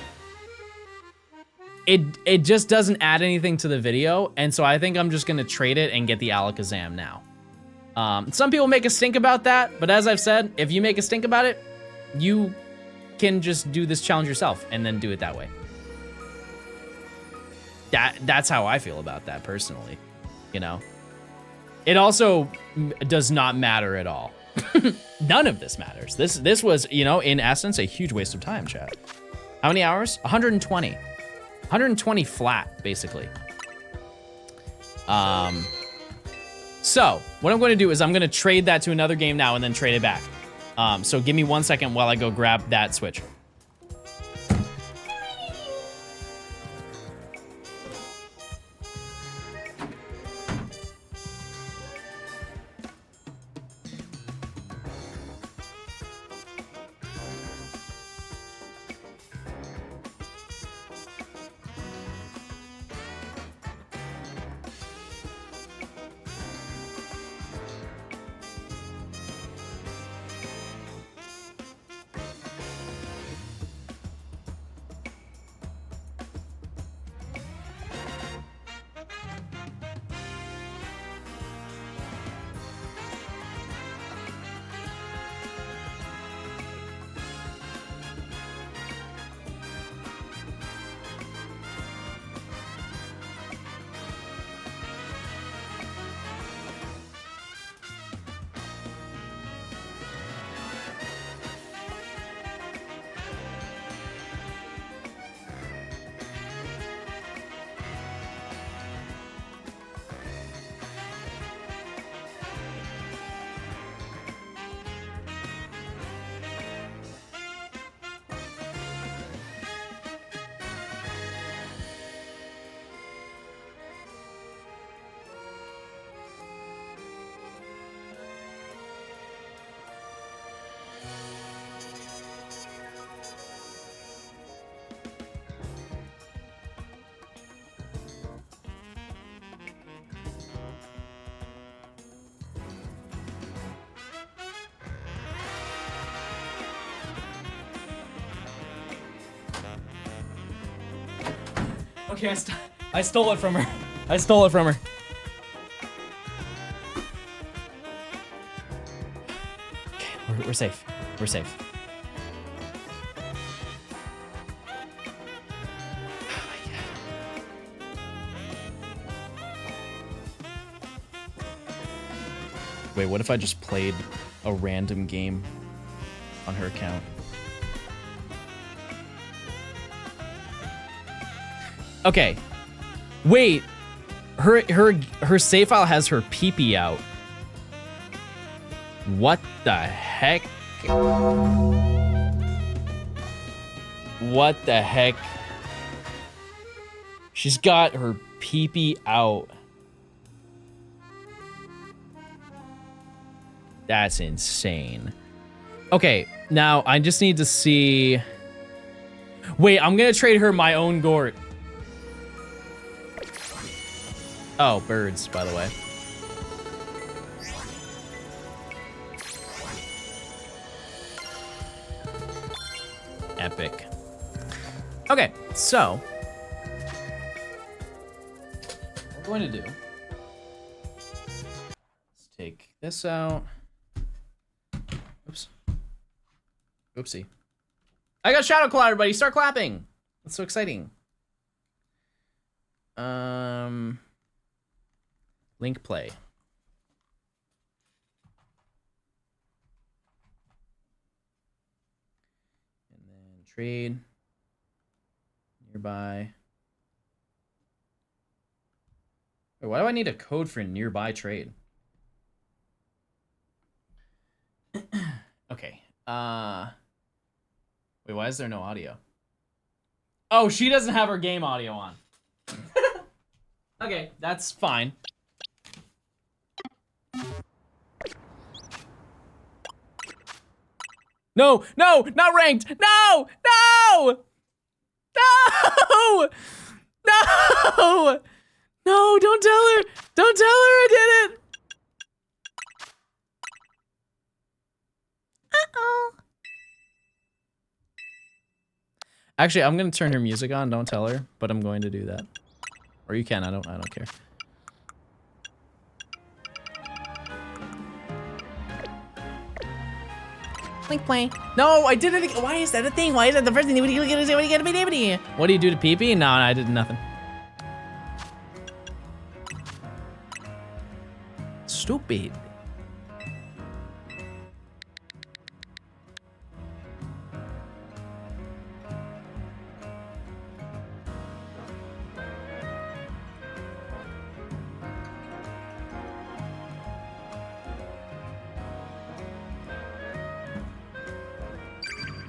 it just doesn't add anything to the video. And so I think I'm just gonna trade it and get the Alakazam now. Some people make a stink about that, but as I've said, if you make a stink about it, you can just do this challenge yourself and then do it that way. That's how I feel about that personally, you know? It also does not matter at all. None of this matters. This was, you know, in essence, a huge waste of time, chat. How many hours? 120. 120 flat, basically. So, what I'm going to do is I'm going to trade that to another game now and then trade it back. So give me 1 second while I go grab that Switch. Okay, I stole it from her. I stole it from her. Okay, we're safe. We're safe. Oh my God. Wait, what if I just played a random game on her account? Okay, wait, her save file has her pee-pee out. What the heck? What the heck? She's got her pee-pee out. That's insane. Okay, now I just need to see. Wait, I'm gonna trade her my own Gort. Oh, birds, by the way. Epic. Okay, so what we're going to do, let's take this out. Oops. Oopsie. I got Shadow Claw, everybody. Start clapping. That's so exciting. Link play. And then trade. Nearby. Wait, why do I need a code for nearby trade? Okay. Wait, why is there no audio? Oh, she doesn't have her game audio on. Okay, that's fine. No, no, not ranked. No, no! No! No! No, don't tell her. Don't tell her I did it. Uh-oh. Actually, I'm gonna turn her music on. Don't tell her, but I'm going to do that. Or you can. I don't care. Link play. No, I did it again. Why is that a thing? Why is that the first thing? What do you do to pee-pee? No, I did nothing. Stupid.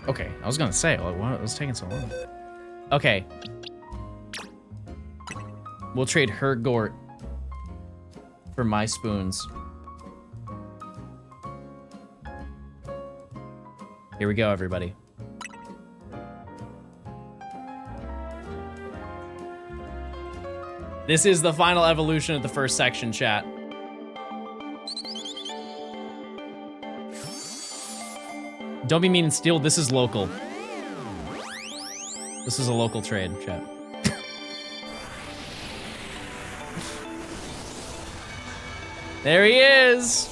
Okay, I was gonna say, like, why was taking so long? Okay. We'll trade her Gort for my spoons. Here we go, everybody. This is the final evolution of the first section, chat. Don't be mean and steal. This is local. This is a local trade, chat. There he is.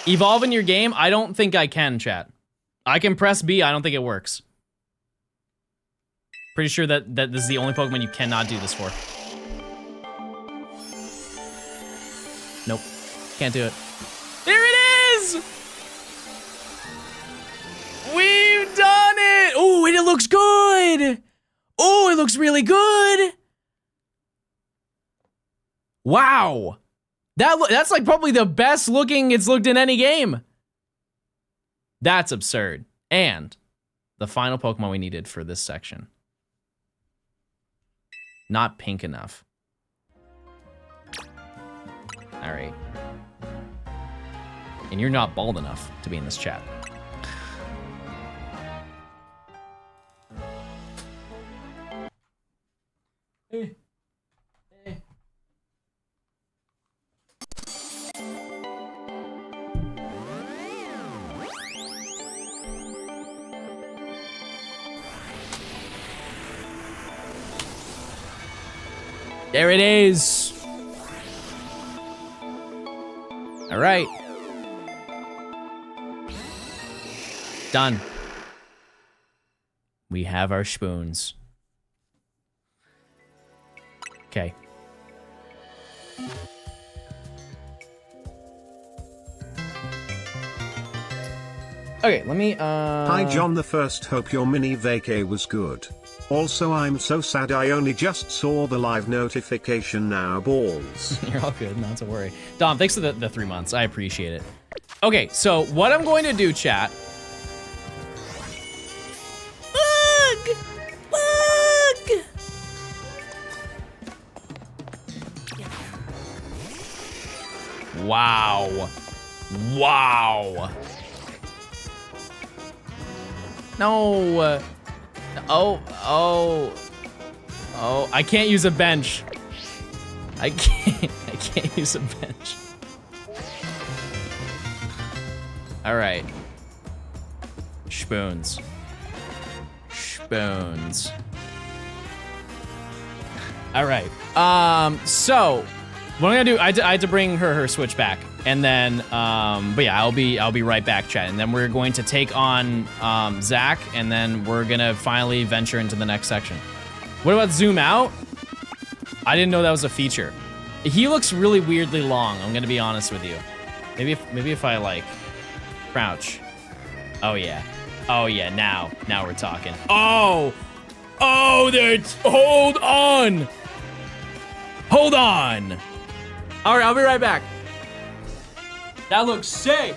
Evolve in your game? I don't think I can, chat. I can press B. I don't think it works. Pretty sure that this is the only Pokemon you cannot do this for. Nope. Can't do it. There it is! We've done it! Oh, and it looks good! Oh, it looks really good! Wow! That's like probably the best looking it's looked in any game. That's absurd. And the final Pokemon we needed for this section. Not pink enough. All right. And you're not bald enough to be in this chat. Hey. Hey. There it is. All right. Done. We have our spoons. Okay. Okay, let me, Hi John the First, hope your mini vacay was good. Also I'm so sad I only just saw the live notification now, balls. You're all good, not to worry. Dom, thanks for the 3 months, I appreciate it. Okay, so what I'm going to do, chat. Look! Look! Wow. Wow. No. Oh. I can't use a bench. I can't use a bench. All right. Spoons. Spoons. All right. So what I'm gonna do, I had to bring her switch back, and then, but yeah, I'll be right back, chat, and then we're going to take on Zach, and then we're gonna finally venture into the next section. What about zoom out? I didn't know that was a feature. He looks really weirdly long. I'm gonna be honest with you. Maybe if I like crouch. Oh yeah. Oh yeah. Now we're talking. Oh. That's. Hold on. Hold on. All right, I'll be right back. That looks sick.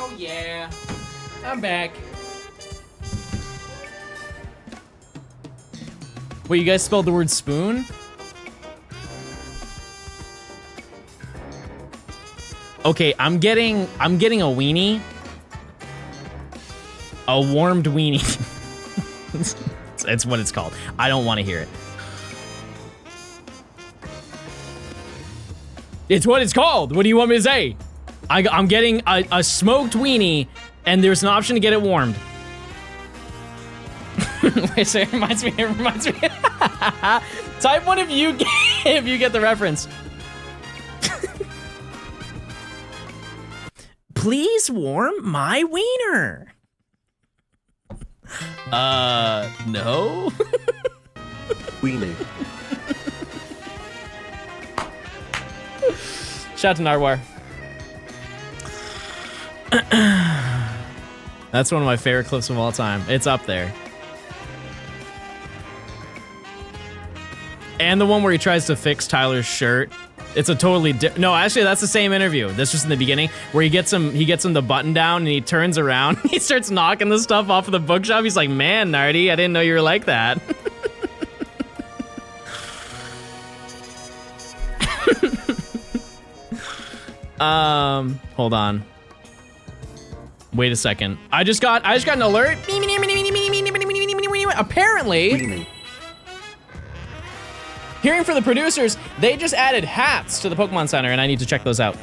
Oh yeah, I'm back. Wait, you guys spelled the word spoon? Okay, I'm getting a weenie. A warmed weenie. It's what it's called. I don't want to hear it. It's what it's called. What do you want me to say? I'm getting a smoked weenie, and there's an option to get it warmed. Wait, so it reminds me. Type 1 if you get the reference. Please warm my wiener. No. Weenie. Shout out to Narwhal. That's one of my favorite clips of all time. It's up there. And the one where he tries to fix Tyler's shirt. It's a totally no, actually that's the same interview. This was in the beginning where he gets him the button down and he turns around and he starts knocking the stuff off of the bookshelf. He's like, "Man, Nardy, I didn't know you were like that." Hold on. Wait a second. I just got an alert. Apparently, Weenie. hearing from the producers, they just added hats to the Pokemon Center, and I need to check those out.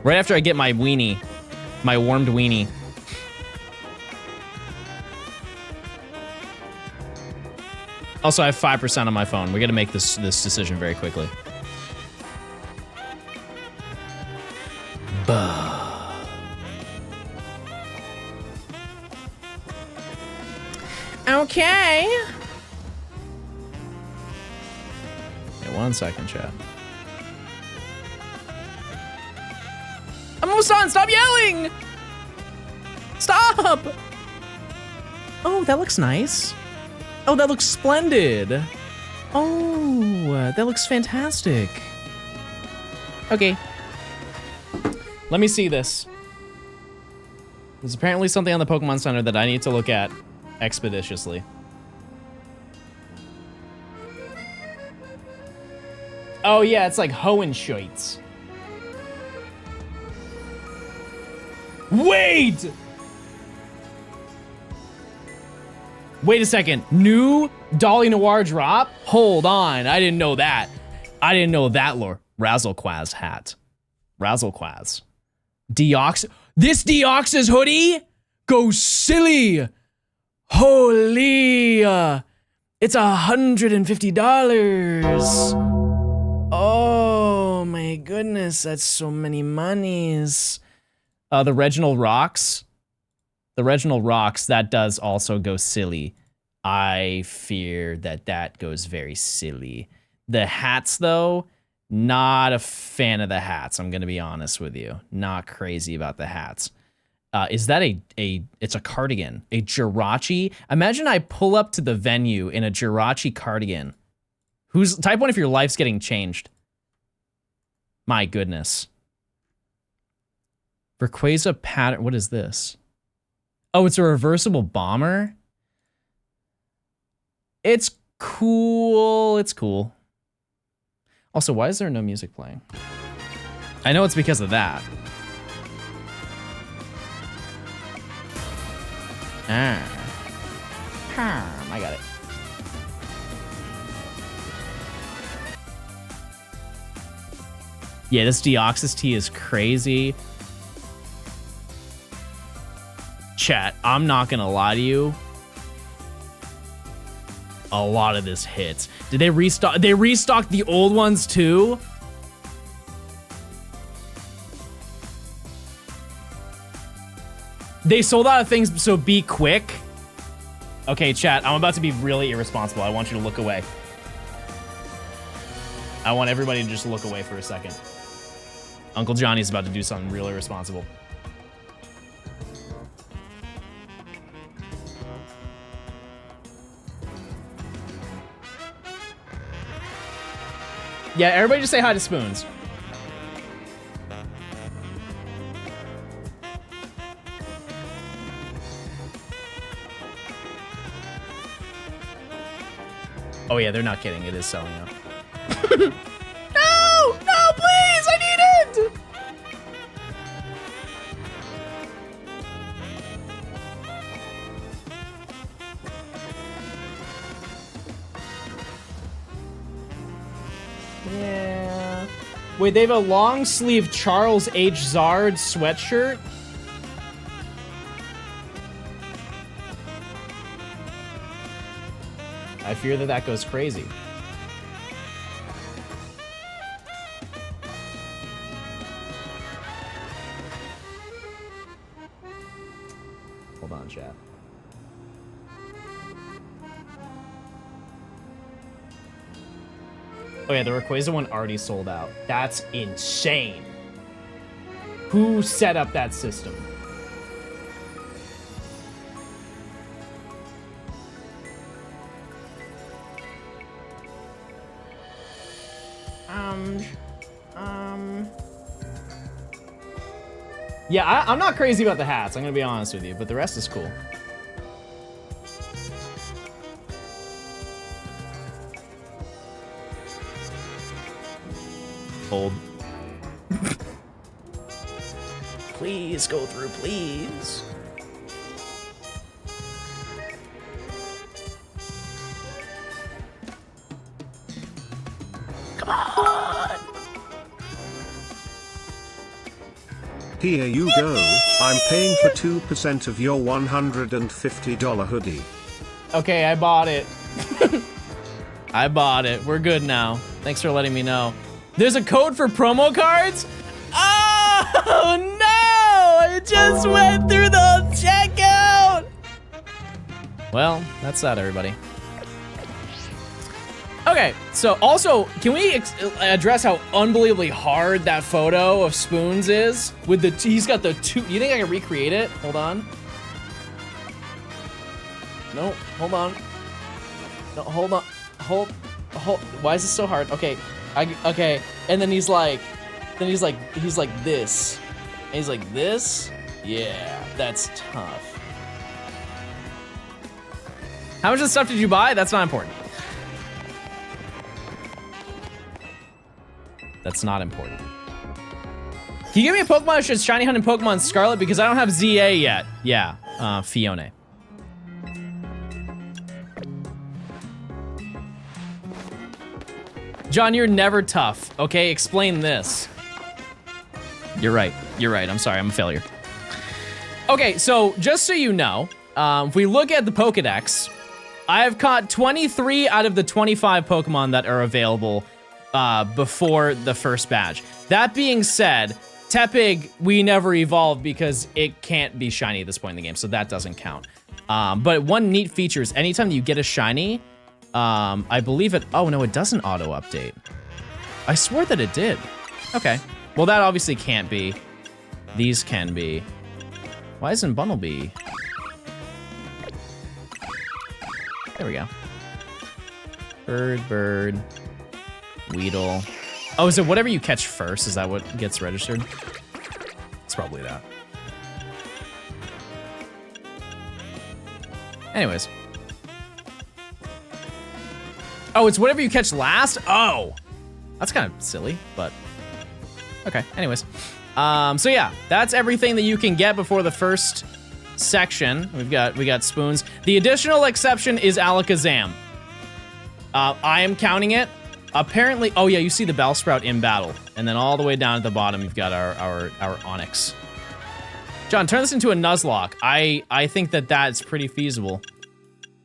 Right after I get my weenie, my warmed weenie. Also, I have 5% on my phone. We got to make this decision very quickly. Okay. Yeah, 1 second, chat. I'm almost done. Stop yelling. Stop. Oh, that looks nice. Oh, that looks splendid. Oh, that looks fantastic. Okay. Let me see this. There's apparently something on the Pokemon Center that I need to look at expeditiously. Oh yeah, it's like Hohenschilds. Wait! Wait a second. New Dolly Noir drop? Hold on. I didn't know that. I didn't know that lore. Razzlequaz hat. Razzlequaz. This Deoxys hoodie goes silly. Holy. It's $150. Oh my goodness. That's so many monies. The Reginald Rocks. The Reginald Rocks, that does also go silly. I fear that goes very silly. The hats, though, not a fan of the hats. I'm going to be honest with you. Not crazy about the hats. Is that it's a cardigan, a Jirachi? Imagine I pull up to the venue in a Jirachi cardigan. Type 1 if your life's getting changed. My goodness. Rayquaza pattern, what is this? Oh, it's a reversible bomber? It's cool. It's cool. Also, why is there no music playing? I know it's because of that. I got it. Yeah, this Deoxys tea is crazy. Chat, I'm not gonna lie to you. A lot of this hits. Did they restock? They restocked the old ones too? They sold out of things, so be quick. Okay, chat, I'm about to be really irresponsible. I want you to look away. I want everybody to just look away for a second. Uncle Johnny's about to do something really irresponsible. Yeah, everybody just say hi to Spoons. Oh yeah, they're not kidding. It is selling out. No! No, please! I need it! Yeah. Wait, they have a long sleeve Charles H. Zard sweatshirt? I fear that goes crazy. Hold on, chat. Oh yeah, the Rayquaza one already sold out. That's insane. Who set up that system? Yeah, I'm not crazy about the hats, I'm gonna be honest with you, but the rest is cool. Hold. Please go through, please. Come on. Here you go. I'm paying for 2% of your $150 hoodie. Okay, I bought it. I bought it. We're good now. Thanks for letting me know. There's a code for promo cards? Oh no! I just went through the checkout! Well, that's that, everybody. Okay, so also, can we address how unbelievably hard that photo of Spoons is? With the, he's got the two, you think I can recreate it? Hold on. No, hold on. No, hold on. Hold. Why is this so hard? Okay, okay, and then he's like this. And he's like this? Yeah, that's tough. How much of the stuff did you buy? That's not important. That's not important. Can you give me a Pokemon that should shiny hunt in Pokemon Scarlet? Because I don't have ZA yet. Yeah, Fiona. John, you're never tough. Okay, explain this. You're right. You're right. I'm sorry. I'm a failure. Okay, so just so you know, if we look at the Pokedex, I've caught 23 out of the 25 Pokemon that are available before the first badge. That being said, Tepig, we never evolved because it can't be shiny at this point in the game, so that doesn't count. But one neat feature is anytime that you get a shiny, I believe it, oh no, it doesn't auto-update. I swore that it did. Okay, well that obviously can't be. These can be. Why isn't Bunnelby? There we go. Bird. Weedle. Oh, is it whatever you catch first? Is that what gets registered? It's probably that. Anyways. Oh, it's whatever you catch last? Oh. That's kind of silly, but okay. Anyways. So yeah, that's everything that you can get before the first section. We got Spoons. The additional exception is Alakazam. I am counting it. Apparently, oh yeah, you see the Bellsprout in battle. And then all the way down at the bottom, you've got our Onix. John, turn this into a Nuzlocke. I think that that's pretty feasible.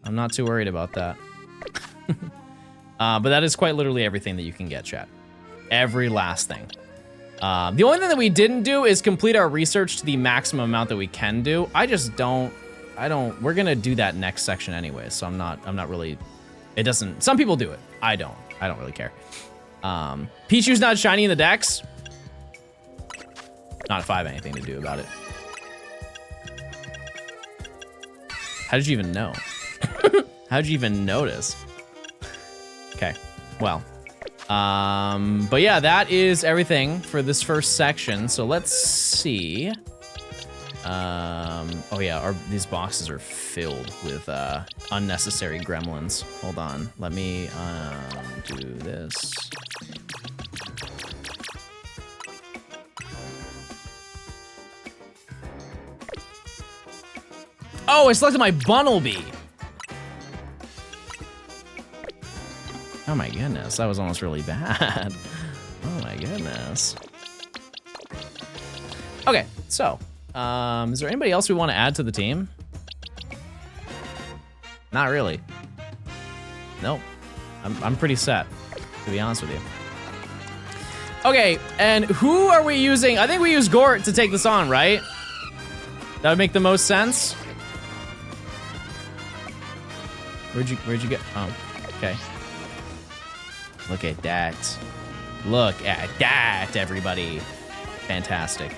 I'm not too worried about that. But that is quite literally everything that you can get, chat. Every last thing. The only thing that we didn't do is complete our research to the maximum amount that we can do. We're gonna do that next section anyway, so I'm not really, it doesn't, some people do it. I don't really care. Pichu's not shiny in the Dex. Not if I have anything to do about it. How did you even know? How did you even notice? Okay, well. But yeah, that is everything for this first section. So let's see. Oh yeah, these boxes are filled with unnecessary gremlins. Hold on, let me do this. Oh, I selected my Bunnelby. Oh my goodness, that was almost really bad. Oh my goodness. Okay, so, is there anybody else we want to add to the team? Not really. Nope. I'm pretty set, to be honest with you. Okay, and who are we using? I think we use Gort to take this on, right? That would make the most sense. Where'd you get? Oh, okay. Look at that. Look at that, everybody. Fantastic.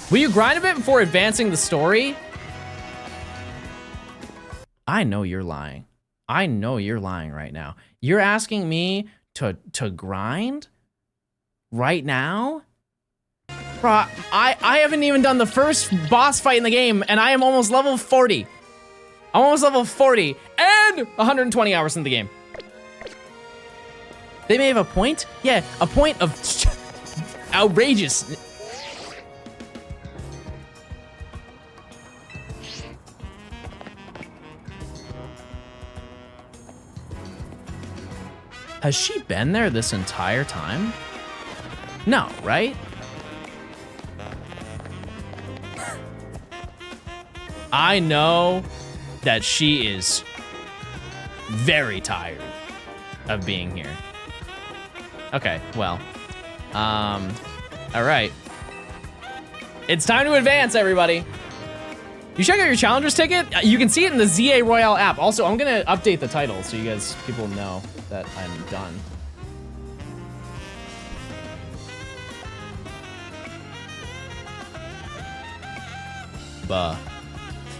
Will you grind a bit before advancing the story? I know you're lying. I know you're lying right now. You're asking me to grind right now? Bro, I haven't even done the first boss fight in the game, and I am almost level 40. I'm almost level 40 and 120 hours in the game. They may have a point? Yeah, a point of outrageous. Has she been there this entire time? No, right? I know that she is very tired of being here. Okay, well, all right. It's time to advance, everybody. You check out your Challengers ticket. You can see it in the ZA Royale app. Also, I'm gonna update the title so you people know that I'm done.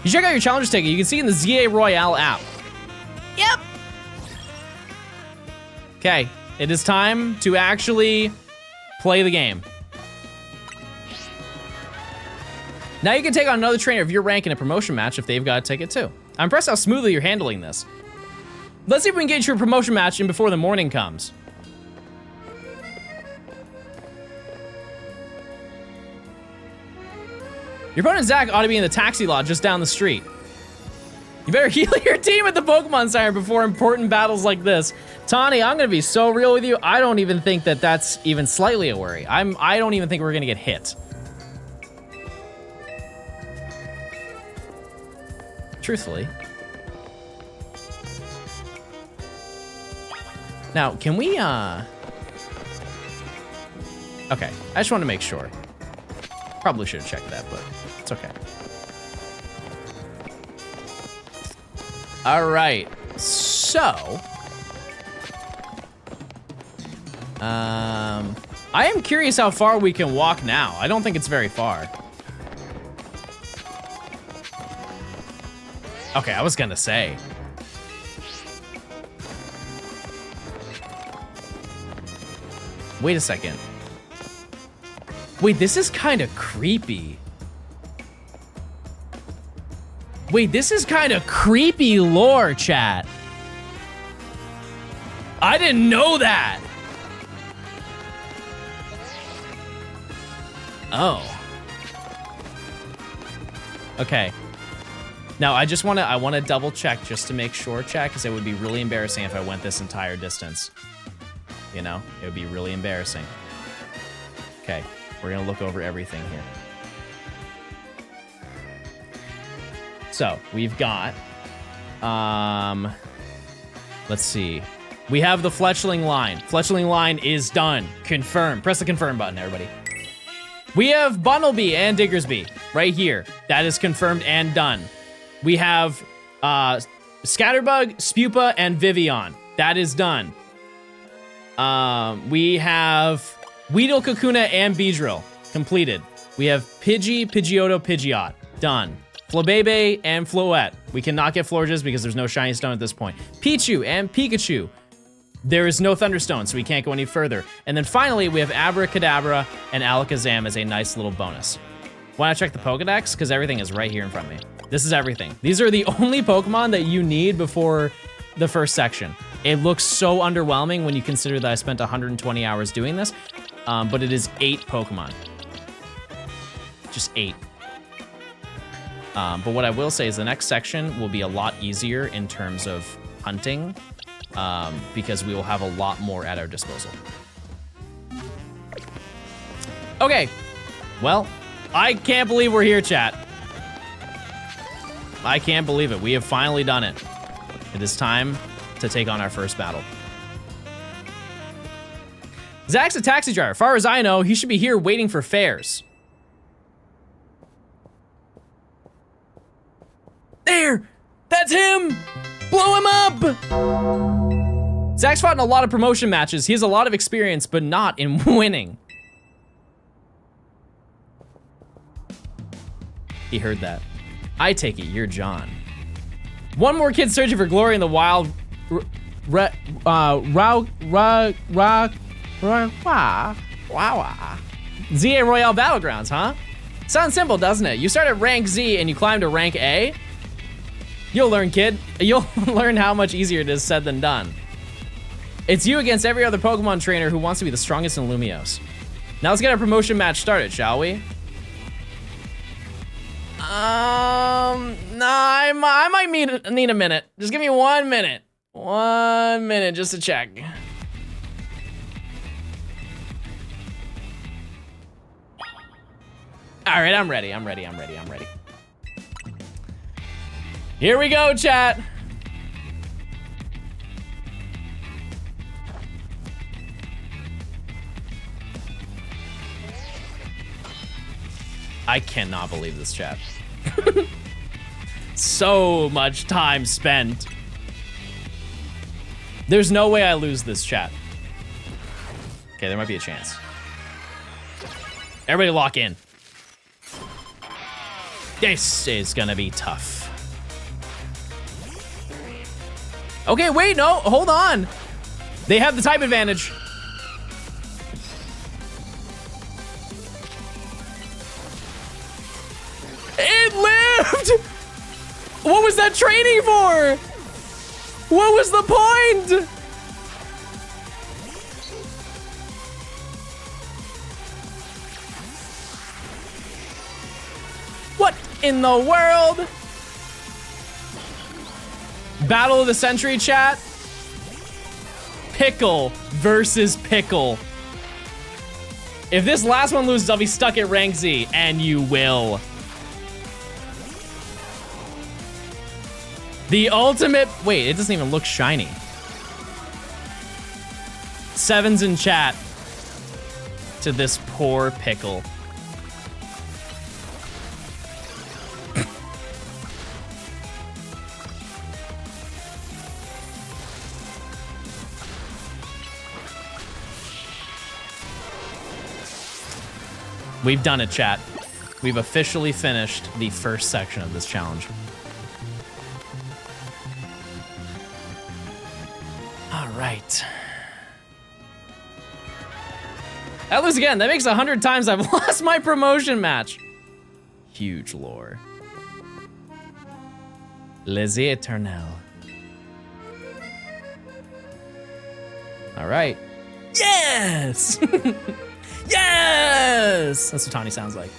You check out your Challengers ticket. You can see it in the ZA Royale app. Yep. Okay, it is time to actually play the game. Now you can take on another trainer of your rank in a promotion match if they've got a ticket too. I'm impressed how smoothly you're handling this. Let's see if we can get you a promotion match in before the morning comes. Your opponent Zach ought to be in the taxi lot just down the street. You better heal your team at the Pokemon Center before important battles like this. Tawny, I'm gonna be so real with you. I don't even think that that's even slightly a worry. I don't even think we're gonna get hit. Truthfully. Now, can we, okay, I just want to make sure. Probably should have checked that, but it's okay. All right, so, I am curious how far we can walk now. I don't think it's very far. Okay, I was gonna say. Wait a second. Wait, this is kind of creepy. Wait, this is kind of creepy lore, chat. I didn't know that. Oh. Okay. Now, I want to double check just to make sure, chat, because it would be really embarrassing if I went this entire distance. You know, it would be really embarrassing. Okay, we're gonna look over everything here. So, we've got, let's see. We have the Fletchling line. Fletchling line is done. Confirm. Press the confirm button, everybody. We have Bunnelby and Diggersby right here. That is confirmed and done. We have Scatterbug, Spupa, and Vivian. That is done. We have Weedle, Kakuna, and Beedrill. Completed. We have Pidgey, Pidgeotto, Pidgeot. Done. Flabebe and Floette. We cannot get Florges because there's no shiny stone at this point. Pichu and Pikachu. There is no Thunderstone, so we can't go any further. And then finally, we have Abracadabra and Alakazam as a nice little bonus. Why not check the Pokedex? Because everything is right here in front of me. This is everything. These are the only Pokemon that you need before the first section. It looks so underwhelming when you consider that I spent 120 hours doing this, but it is 8 Pokemon. Just 8. But what I will say is the next section will be a lot easier in terms of hunting, because we will have a lot more at our disposal. Okay, well, I can't believe we're here, chat. I can't believe it. We have finally done it. It is time to take on our first battle. Zach's a taxi driver. Far as I know, he should be here waiting for fares. There! That's him! Blow him up! Zach's fought in a lot of promotion matches. He has a lot of experience, but not in winning. He heard that. I take it you're John. One more kid searching for glory in the wild. ZA Royale Battlegrounds, huh? Sounds simple, doesn't it? You start at rank Z and you climb to rank A. You'll learn, kid. You'll learn how much easier it is said than done. It's you against every other Pokemon trainer who wants to be the strongest in Lumiose. Now let's get our promotion match started, shall we? No, I might need a minute. Just give me 1 minute. 1 minute just to check. All right, I'm ready. Here we go, chat. I cannot believe this, chat. So much time spent. There's no way I lose this, chat. Okay, there might be a chance. Everybody lock in. This is gonna be tough. Okay, wait, no, hold on. They have the type advantage. It lived! What was that training for? What was the point? What in the world? Battle of the Century, chat. Pickle versus Pickle. If this last one loses, I'll be stuck at rank Z, and you will. The ultimate, wait, it doesn't even look shiny. 7s in chat to this poor Pickle. We've done it, chat. We've officially finished the first section of this challenge. All right. That was again, that makes 100 times I've lost my promotion match. Huge lore. Les Eternels. All right. Yes! Yes! That's what Tawny sounds like.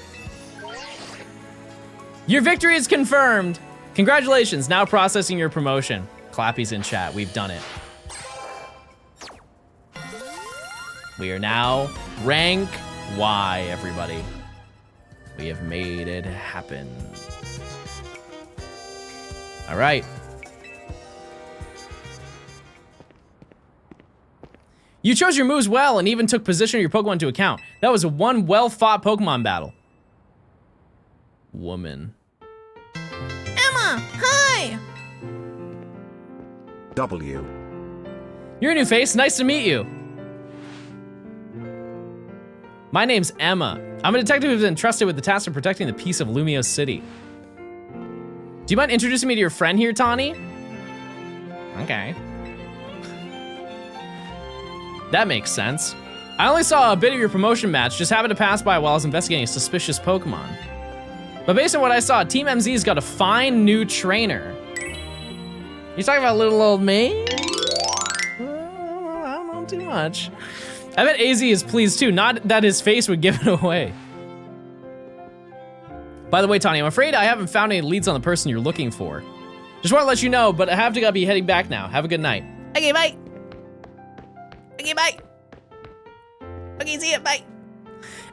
Your victory is confirmed. Congratulations, now processing your promotion. Clappy's in chat, we've done it. We are now rank Y, everybody. We have made it happen. All right. You chose your moves well and even took position of your Pokemon into account. That was one well-fought Pokemon battle. Woman. Emma, hi! W. You're a new face, nice to meet you. My name's Emma. I'm a detective who's been entrusted with the task of protecting the peace of Lumiose City. Do you mind introducing me to your friend here, Tawny? Okay. That makes sense. I only saw a bit of your promotion match, just happened to pass by while I was investigating a suspicious Pokemon. But based on what I saw, Team MZ's got a fine new trainer. You talking about little old me? I don't know too much. I bet AZ is pleased too, not that his face would give it away. By the way, Tawny, I'm afraid I haven't found any leads on the person you're looking for. Just want to let you know, but I have to be heading back now. Have a good night. Okay, bye. Okay, bye. Okay, see ya, bye.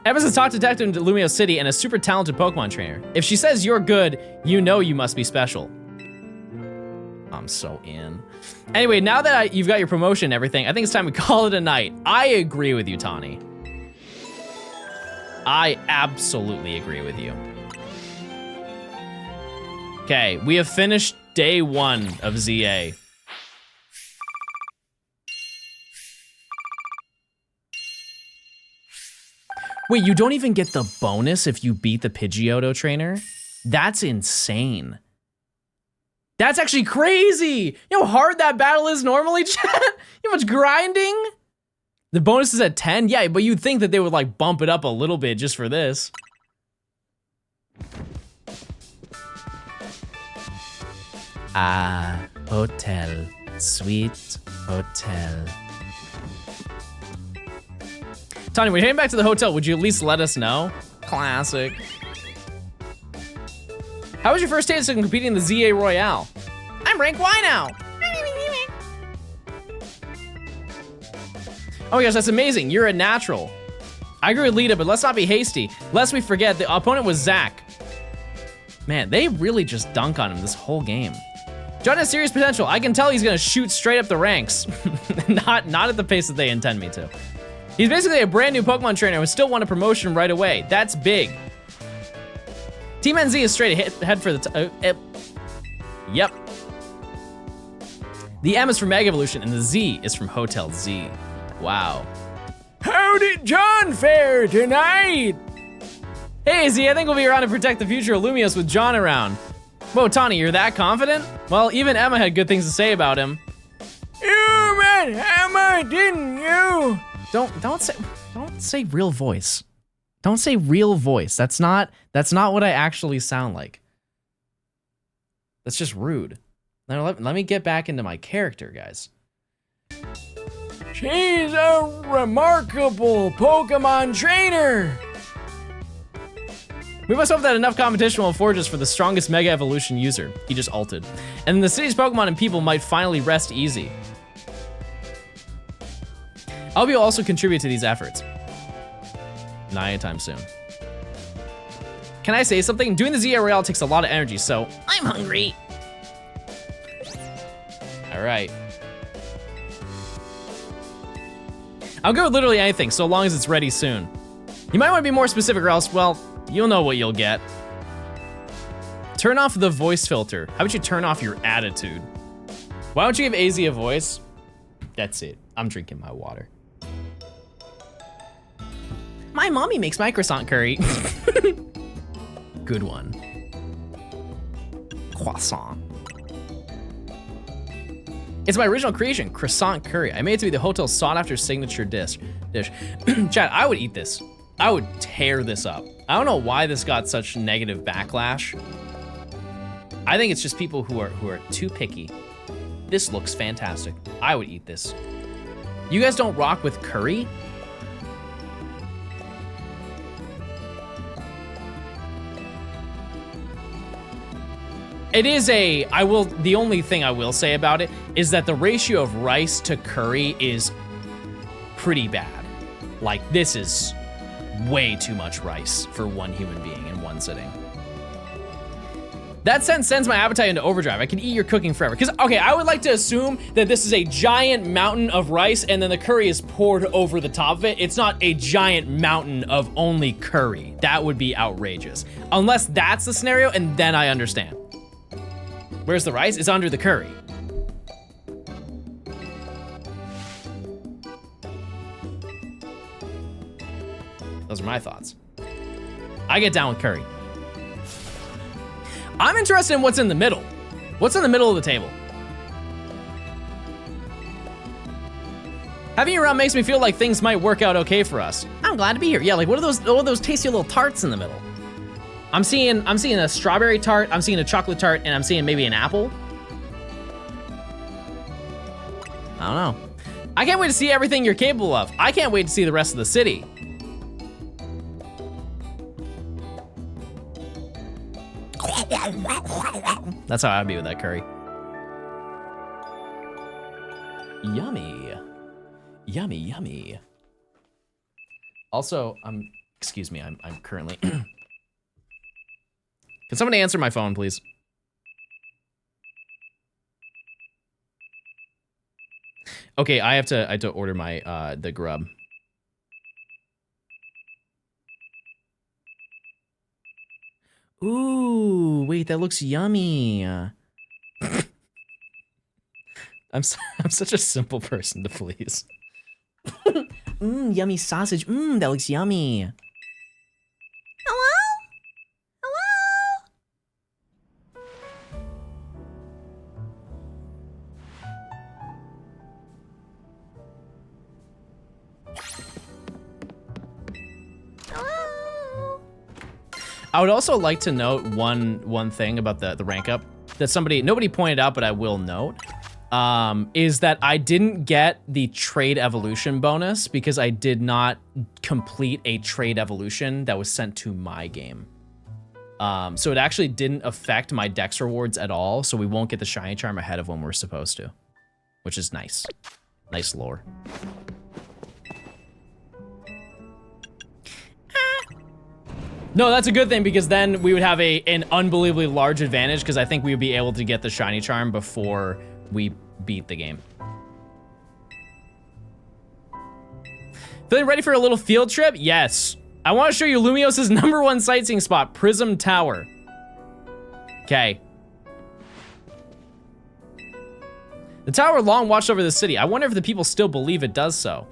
Emma's a top detective in Lumio City and a super talented Pokemon trainer. If she says you're good, you know you must be special. I'm so in. Anyway, now that you've got your promotion and everything, I think it's time we call it a night. I agree with you, Tawny. I absolutely agree with you. Okay, we have finished day 1 of ZA. Wait, you don't even get the bonus if you beat the Pidgeotto trainer? That's insane. That's actually crazy. You know how hard that battle is normally, chat? You know how much grinding? The bonus is at 10? Yeah, but you'd think that they would like bump it up a little bit just for this. Ah, hotel, sweet hotel. Tony, when you're heading back to the hotel, would you at least let us know? Classic. How was your first taste of competing in the ZA Royale? I'm rank Y now. Oh my gosh, that's amazing. You're a natural. I agree with Lita, but let's not be hasty. Lest we forget, the opponent was Zach. Man, they really just dunk on him this whole game. John has serious potential. I can tell he's gonna shoot straight up the ranks. not at the pace that they intend me to. He's basically a brand new Pokemon trainer who still won a promotion right away. That's big. Team NZ is straight ahead for the yep. The M is from Mega Evolution and the Z is from Hotel Z. Wow. How did John fare tonight? Hey Z, I think we'll be around to protect the future of Lumios with John around. Whoa, Tawny, you're that confident? Well, even Emma had good things to say about him. You met Emma, didn't you? Don't say real voice. Don't say real voice. That's not what I actually sound like. That's just rude. Now let me get back into my character, guys. She's a remarkable Pokemon trainer. We must hope that enough competition will forge us for the strongest Mega Evolution user. He just ulted. And the city's Pokemon and people might finally rest easy. I hope you'll also contribute to these efforts. Not anytime soon. Can I say something? Doing the ZA Royale takes a lot of energy, so I'm hungry. all right. I'll go with literally anything, so long as it's ready soon. You might want to be more specific or else, well, you'll know what you'll get. Turn off the voice filter. How about you turn off your attitude? Why don't you give AZ a voice? That's it. I'm drinking my water. My mommy makes my croissant curry. Good one. Croissant. It's my original creation, croissant curry. I made it to be the hotel's sought-after signature dish. Chad, I would eat this. I would tear this up. I don't know why this got such negative backlash. I think it's just people who are too picky. This looks fantastic. I would eat this. You guys don't rock with curry? It is the only thing I will say about it is that the ratio of rice to curry is pretty bad. Like, this is way too much rice for one human being in one sitting. That sends my appetite into overdrive. I can eat your cooking forever. Because, okay, I would like to assume that this is a giant mountain of rice and then the curry is poured over the top of it. It's not a giant mountain of only curry. That would be outrageous. Unless that's the scenario, and then I understand. Where's the rice? It's under the curry. Those are my thoughts. I get down with curry. I'm interested in what's in the middle. What's in the middle of the table? Having you around makes me feel like things might work out okay for us. I'm glad to be here. Yeah, like what are those tasty little tarts in the middle? I'm seeing a strawberry tart, I'm seeing a chocolate tart, and I'm seeing maybe an apple. I don't know. I can't wait to see everything you're capable of. I can't wait to see the rest of the city. That's how I'd be with that curry. Yummy. Yummy, yummy. Also, excuse me, I'm currently... Can somebody answer my phone, please? Okay, I have to order my, the grub. Ooh, wait, that looks yummy. I'm such a simple person to please. Yummy sausage. That looks yummy. Hello? Hello? I would also like to note one thing about the rank up that nobody pointed out, but I will note, is that I didn't get the trade evolution bonus because I did not complete a trade evolution that was sent to my game. So it actually didn't affect my dex rewards at all, so we won't get the shiny charm ahead of when we're supposed to, which is nice. Nice lore. No, that's a good thing because then we would have an unbelievably large advantage because I think we would be able to get the shiny charm before we beat the game. Feeling ready for a little field trip? Yes. I want to show you Lumios's #1 sightseeing spot, Prism Tower. Okay. The tower long watched over the city. I wonder if the people still believe it does so.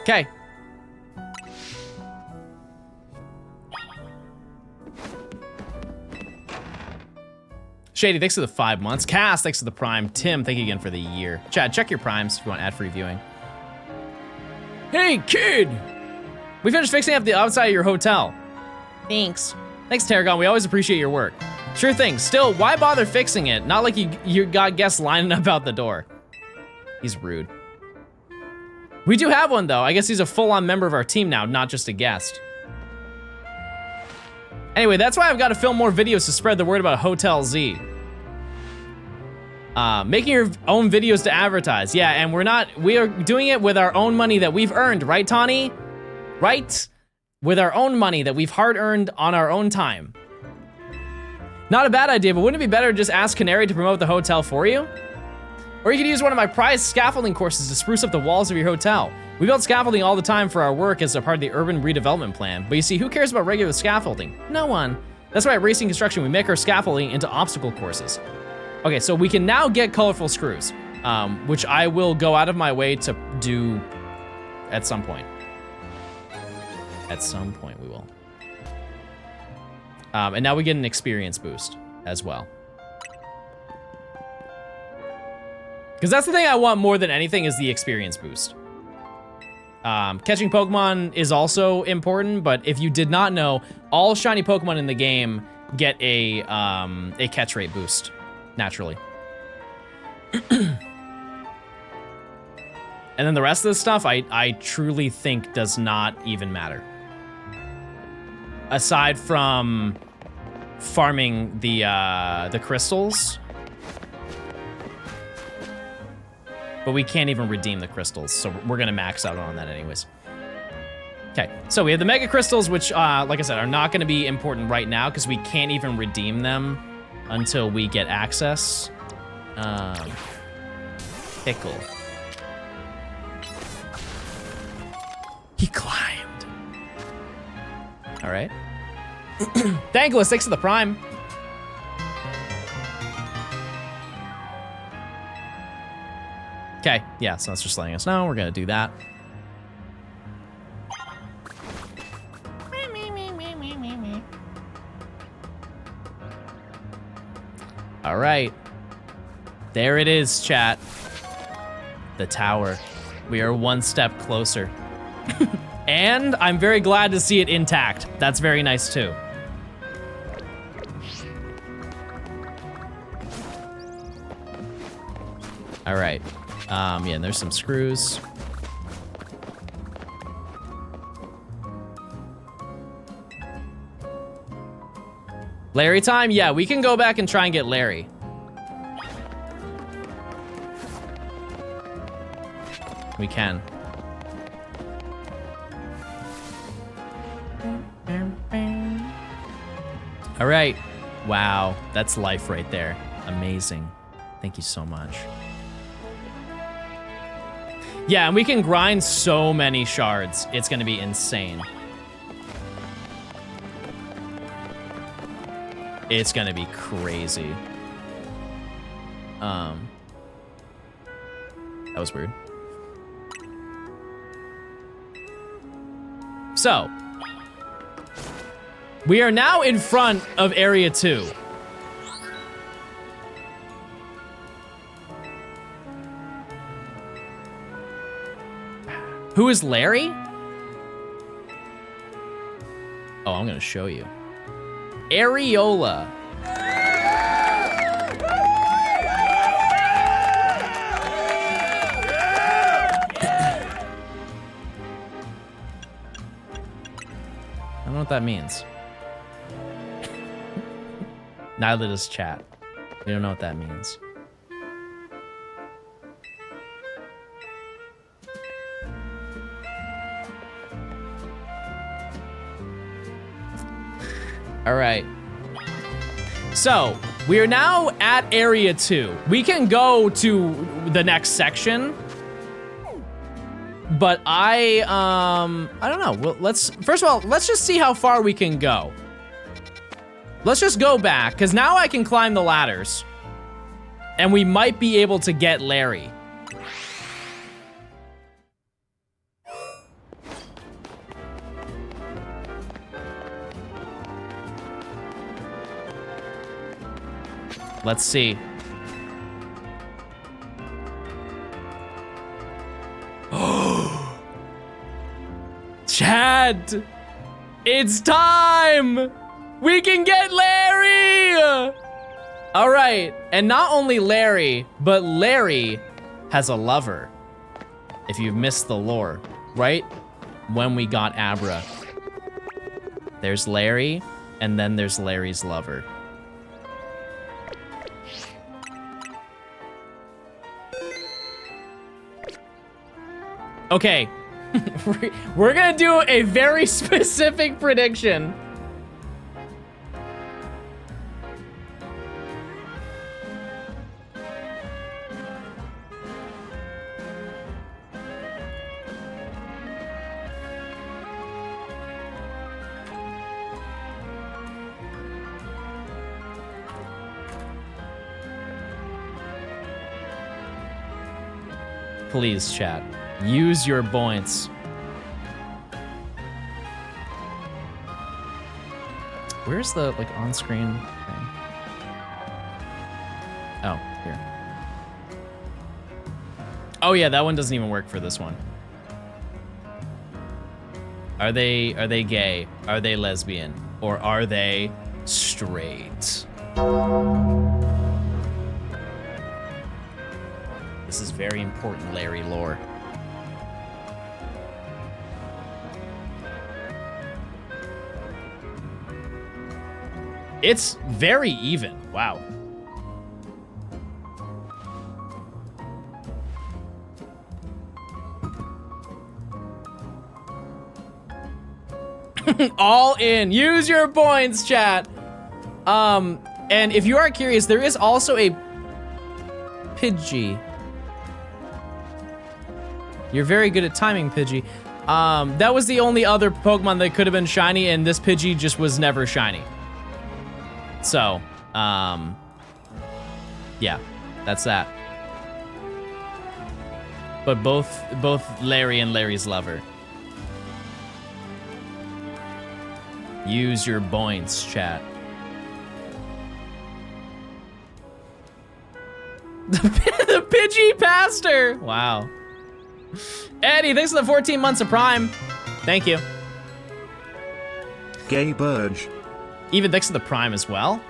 Okay. Shady, thanks for the 5 months. Cass, thanks for the prime. Tim, thank you again for the year. Chad, check your primes if you want ad-free viewing. Hey, kid! We finished fixing up the outside of your hotel. Thanks. Thanks, Tarragon. We always appreciate your work. Sure thing. Still, why bother fixing it? Not like you got guests lining up out the door. He's rude. We do have one, though. I guess he's a full-on member of our team now, not just a guest. Anyway, that's why I've got to film more videos to spread the word about Hotel Z. Making your own videos to advertise. Yeah, and we are doing it with our own money that we've earned, right, Tawny? Right? With our own money that we've hard-earned on our own time. Not a bad idea, but wouldn't it be better to just ask Canary to promote the hotel for you? Or you could use one of my prized scaffolding courses to spruce up the walls of your hotel. We build scaffolding all the time for our work as a part of the urban redevelopment plan, but you see, who cares about regular scaffolding? No one. That's why at Racing Construction, we make our scaffolding into obstacle courses. Okay, so we can now get colorful screws, which I will go out of my way to do at some point. At some point we will. And now we get an experience boost as well. Because that's the thing I want more than anything is the experience boost. Catching Pokemon is also important, but if you did not know, all shiny Pokemon in the game get a catch rate boost, naturally. And then the rest of the stuff, I truly think does not even matter. Aside from farming the crystals. But we can't even redeem the crystals, so we're gonna max out on that anyways. Okay, so we have the Mega Crystals, which, like I said, are not gonna be important right now because we can't even redeem them until we get access. Pickle. He climbed. All right. Thankless, thanks for the prime. Okay, yeah, so that's just letting us know we're gonna do that. All right. There it is, chat. The tower. We are one step closer. And I'm very glad to see it intact. That's very nice too. All right. Yeah, and there's some screws. Larry time? Yeah, we can go back and try and get Larry. We can. All right. Wow, that's life right there. Amazing. Thank you so much. Yeah, and we can grind so many shards. It's gonna be insane. It's gonna be crazy. That was weird. So, we are now in front of Area 2. Who is Larry? Oh, I'm gonna show you. Areola. I don't know what that means. Neither does chat. We don't know what that means. All right. So, we are now at Area 2. We can go to the next section. But I don't know. Well, first of all, let's just see how far we can go. Let's just go back, because now I can climb the ladders. And we might be able to get Larry. Let's see. Chad! It's time! We can get Larry! All right, and not only Larry, but Larry has a lover. If you've missed the lore, right? When we got Abra. There's Larry, and then there's Larry's lover. Okay, we're gonna do a very specific prediction. Please, chat. Use your points. Where's the, like, on-screen thing? Oh, here. Oh yeah, that one doesn't even work for this one. Are they gay? Are they lesbian? Or are they straight? This is very important Larry lore. It's very even. Wow. All in. Use your points, chat. And if you are curious, there is also a Pidgey. You're very good at timing, Pidgey. That was the only other Pokemon that could have been shiny, and this Pidgey just was never shiny. So, yeah, that's that. But both Larry and Larry's lover. Use your points, chat. Pidgey passed her. Wow. Eddie, thanks for the 14 months of Prime. Thank you. Gay Burge. Even thanks to the Prime as well.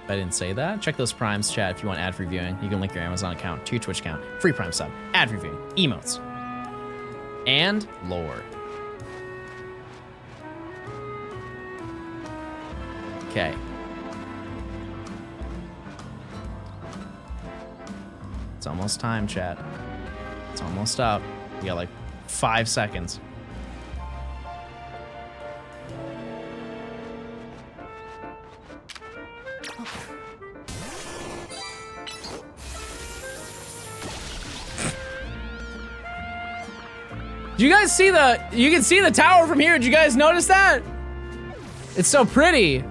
If I didn't say that, check those Primes, chat, if you want ad-free viewing. You can link your Amazon account to your Twitch account. Free Prime sub, ad-free viewing, emotes, and lore. Okay. It's almost time, chat. It's almost up. We got like 5 seconds. Do you guys see you can see the tower from here. Did you guys notice that? It's so pretty.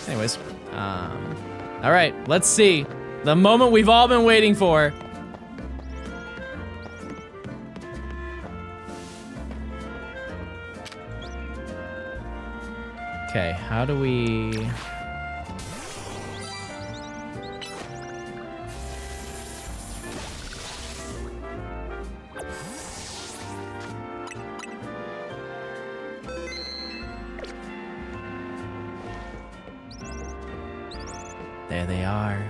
Anyways, all right, let's see. The moment we've all been waiting for. Okay, how do we... There they are.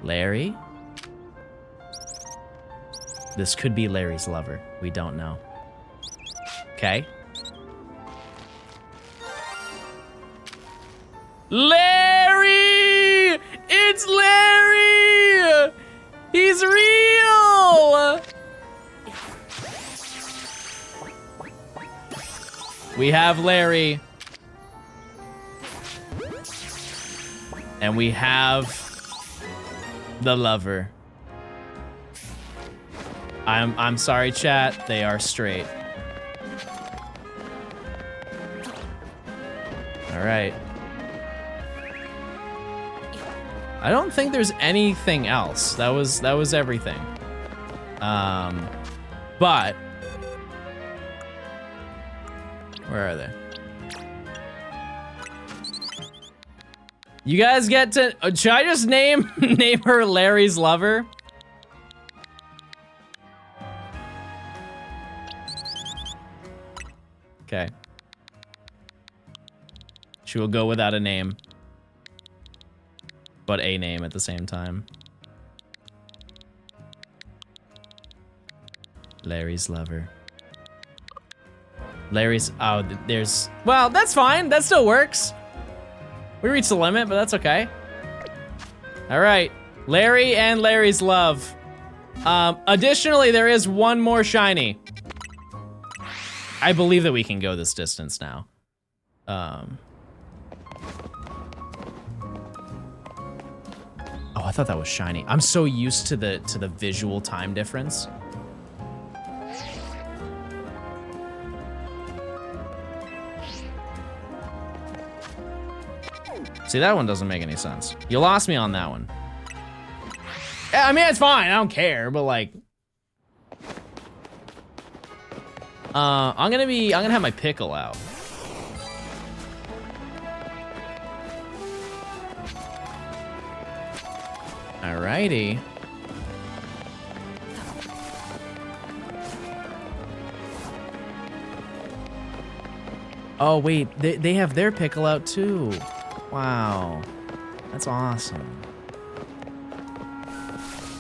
Larry? This could be Larry's lover. We don't know. Okay. Larry! It's Larry! He's real! We have Larry. And we have the lover. I'm sorry, chat. They are straight. All right. I don't think there's anything else. That was everything. But where are they? You guys get to. Should I just name her Larry's lover? Okay. She will go without a name, but a name at the same time. Larry's lover. Larry's, oh, there's, well, that's fine. That still works. We reached the limit, but that's okay. All right, Larry and Larry's love. Additionally, there is one more shiny. I believe that we can go this distance now. Oh, I thought that was shiny. I'm so used to the visual time difference. See, that one doesn't make any sense. You lost me on that one. Yeah, I mean, it's fine. I don't care, but like, I'm gonna have my pickle out. Alrighty. Oh wait, they have their pickle out too. Wow, that's awesome.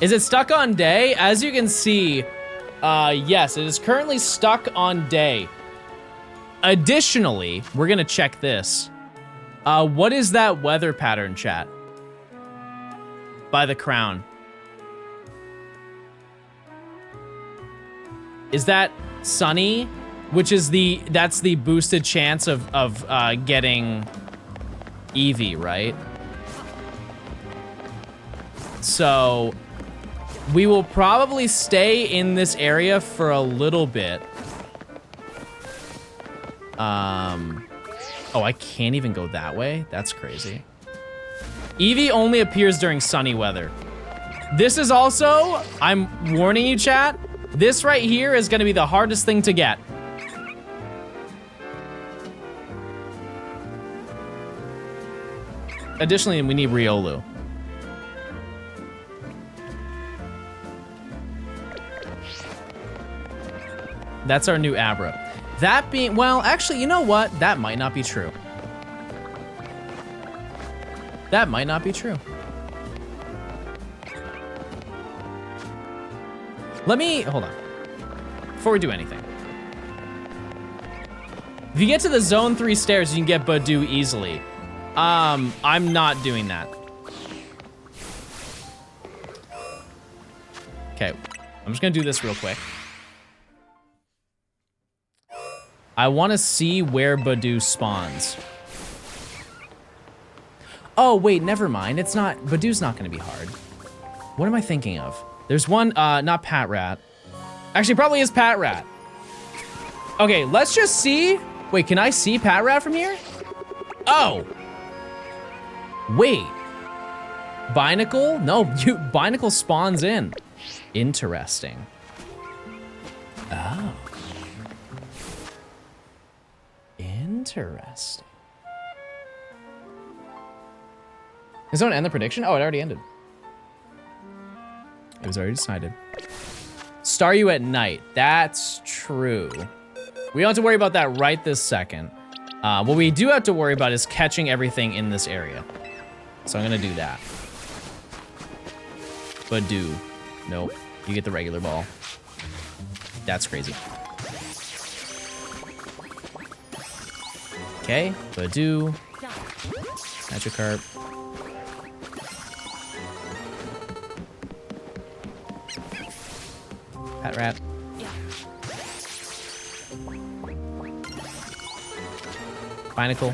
Is it stuck on day? As you can see, yes, it is currently stuck on day. Additionally, we're gonna check this. What is that weather pattern, chat? By the crown. Is that sunny? Which is that's the boosted chance of getting Eevee, right? So we will probably stay in this area for a little bit. Oh, I can't even go that way? That's crazy. Eevee only appears during sunny weather. This is also, I'm warning you, chat, this right here is gonna be the hardest thing to get. additionally, we need Riolu. That's our new Abra. That being, well, actually, you know what? That might not be true. That might not be true. Let me, hold on. Before we do anything. If you get to the zone 3 stairs, you can get Badoo easily. I'm not doing that. Okay, I'm just gonna do this real quick. I wanna see where Badoo spawns. Oh, wait, never mind. It's not, Badoo's not gonna be hard. What am I thinking of? There's one, not Pat Rat. Actually, probably is Pat Rat. Okay, let's just see. Wait, can I see Pat Rat from here? Oh. Wait. Binacle? No, Binacle spawns in. Interesting. Oh. Interesting. Is that end the prediction? Oh, it already ended. It was already decided. Star you at night. That's true. We don't have to worry about that right this second. What we do have to worry about is catching everything in this area. So I'm gonna do that. Badoo. Nope. You get the regular ball. That's crazy. Okay, Badoo. Magikarp. Pat Rat. Binacle.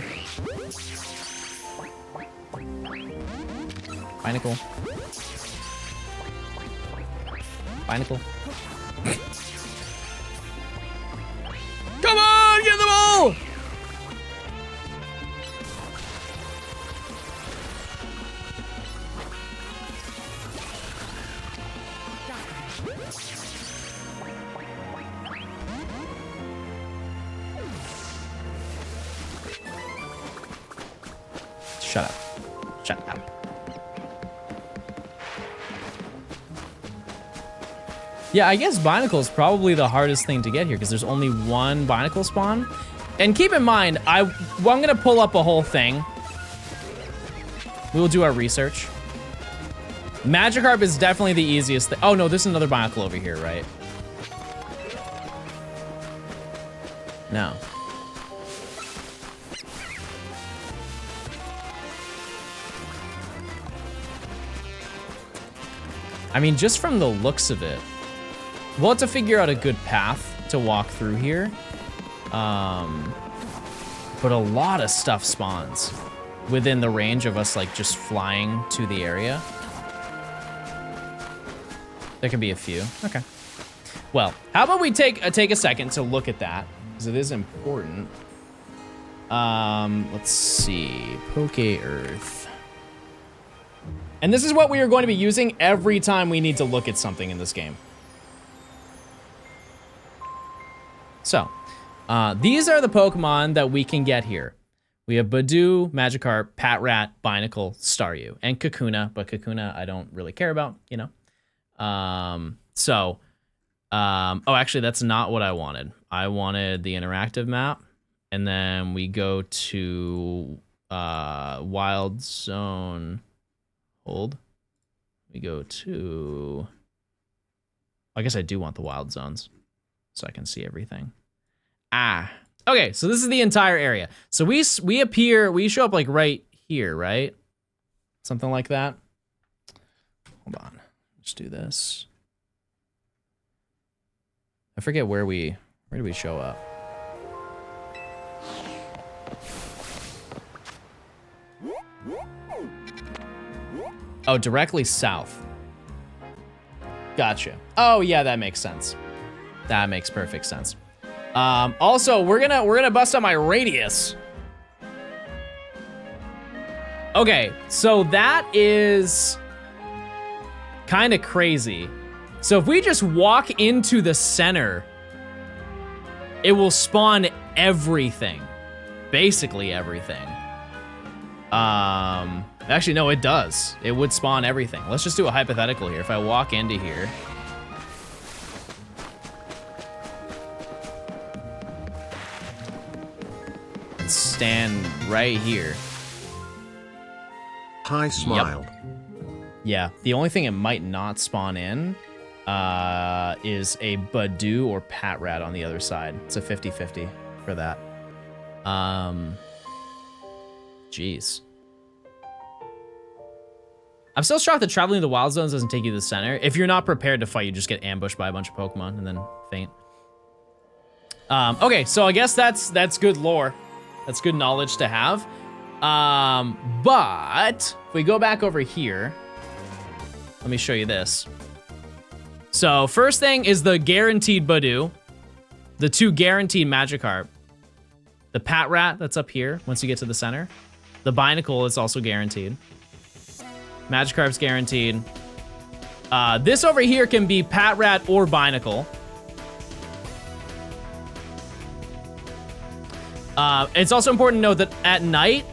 Binacle. Binacle. Come on, get the ball! Shut up. Shut up. Yeah, I guess Binacle is probably the hardest thing to get here because there's only one Binacle spawn. And keep in mind, I'm gonna pull up a whole thing. We'll do our research. Magikarp is definitely the easiest thing. Oh no, there's another Binacle over here, right? No. I mean, just from the looks of it, we'll have to figure out a good path to walk through here. But a lot of stuff spawns within the range of us, like, just flying to the area. There could be a few. Okay. Well, how about we take a second to look at that, because it is important. Let's see. Poke Earth. And this is what we are going to be using every time we need to look at something in this game. So, these are the Pokemon that we can get here. We have Badoo, Magikarp, Patrat, Binacle, Staryu, and Kakuna, but Kakuna I don't really care about, you know. Oh, actually, that's not what I wanted. I wanted the interactive map, and then we go to Wild Zone. Hold. We go to... I guess I do want the wild zones so I can see everything. Ah. Okay, so this is the entire area. So we show up like right here, right? Something like that. Hold on. Let's do this. I forget where do we show up? Oh, directly south. Gotcha. Oh yeah, that makes sense. That makes perfect sense. Also, we're gonna bust out my radius. Okay, so that is kind of crazy. So if we just walk into the center, it will spawn everything. Basically everything. Actually, no, it does. It would spawn everything. Let's just do a hypothetical here. If I walk into here. And stand right here. Hi, smile. Yep. Yeah, the only thing it might not spawn in is a Badoo or Patrat on the other side. It's a 50-50 for that. Jeez. I'm still shocked that traveling to the wild zones doesn't take you to the center. If you're not prepared to fight, you just get ambushed by a bunch of Pokemon and then faint. Okay, so I guess that's good lore. That's good knowledge to have. But if we go back over here, let me show you this. So first thing is the guaranteed Badoo, the 2 guaranteed Magikarp, the Patrat that's up here once you get to the center, the Binacle is also guaranteed. Magikarp's guaranteed. This over here can be Patrat or Binacle. It's also important to note that at night,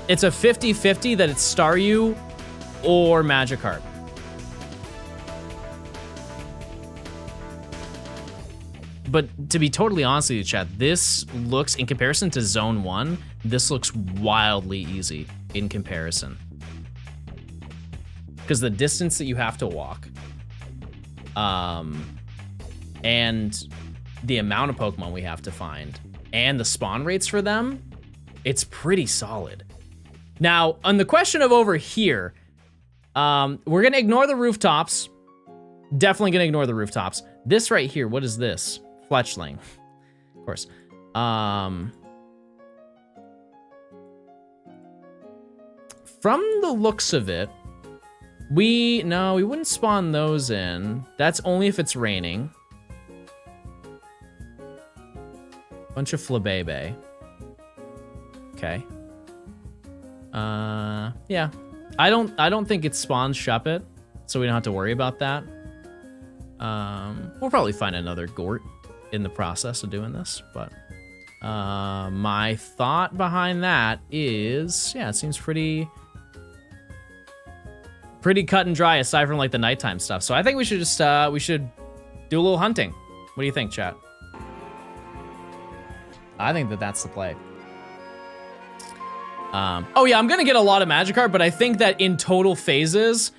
it's a 50-50 that it's Staryu or Magikarp. But to be totally honest with you, chat, this looks, in comparison to Zone 1, this looks wildly easy in comparison. Because the distance that you have to walk, and the amount of Pokemon we have to find, and the spawn rates for them, it's pretty solid. Now, on the question of over here, we're gonna ignore the rooftops. Definitely gonna ignore the rooftops. This right here, what is this? Fletchling, of course. From the looks of it, we wouldn't spawn those in. That's only if it's raining. Bunch of Flabebe. Okay. Yeah. I don't think it spawns Shuppet, so we don't have to worry about that. We'll probably find another Gort in the process of doing this, but my thought behind that is, yeah, it seems pretty cut and dry aside from like the nighttime stuff. So I think we should just we should do a little hunting. What do you think, chat? I think that's the play. Oh yeah, I'm gonna get a lot of Magikarp, but I think that in total phases,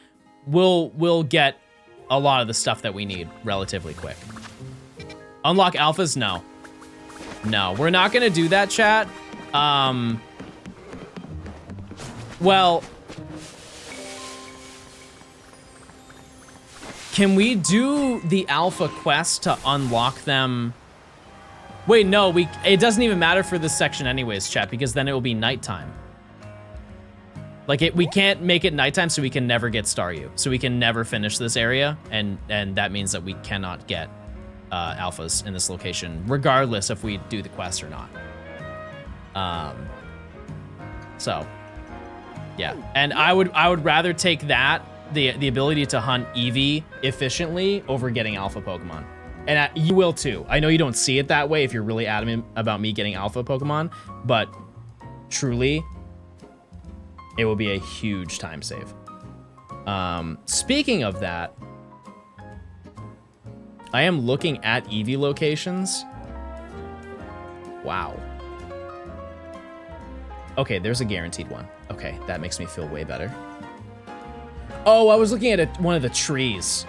we'll get a lot of the stuff that we need relatively quick. Unlock alphas? No. No, we're not gonna do that, chat. Well, can we do the alpha quest to unlock them? Wait, no, it doesn't even matter for this section anyways, chat, because then it will be nighttime. Like, we can't make it nighttime, so we can never get Staryu. So we can never finish this area, and that means that we cannot get alphas in this location, regardless if we do the quest or not. So, yeah. And I would rather take that, the ability to hunt Eevee efficiently, over getting alpha Pokemon. And you will too. I know you don't see it that way if you're really adamant about me getting alpha Pokemon, but truly, it will be a huge time save. Speaking of that, I am looking at Eevee locations. Wow. Okay, there's a guaranteed one. Okay, that makes me feel way better. Oh, I was looking at one of the trees.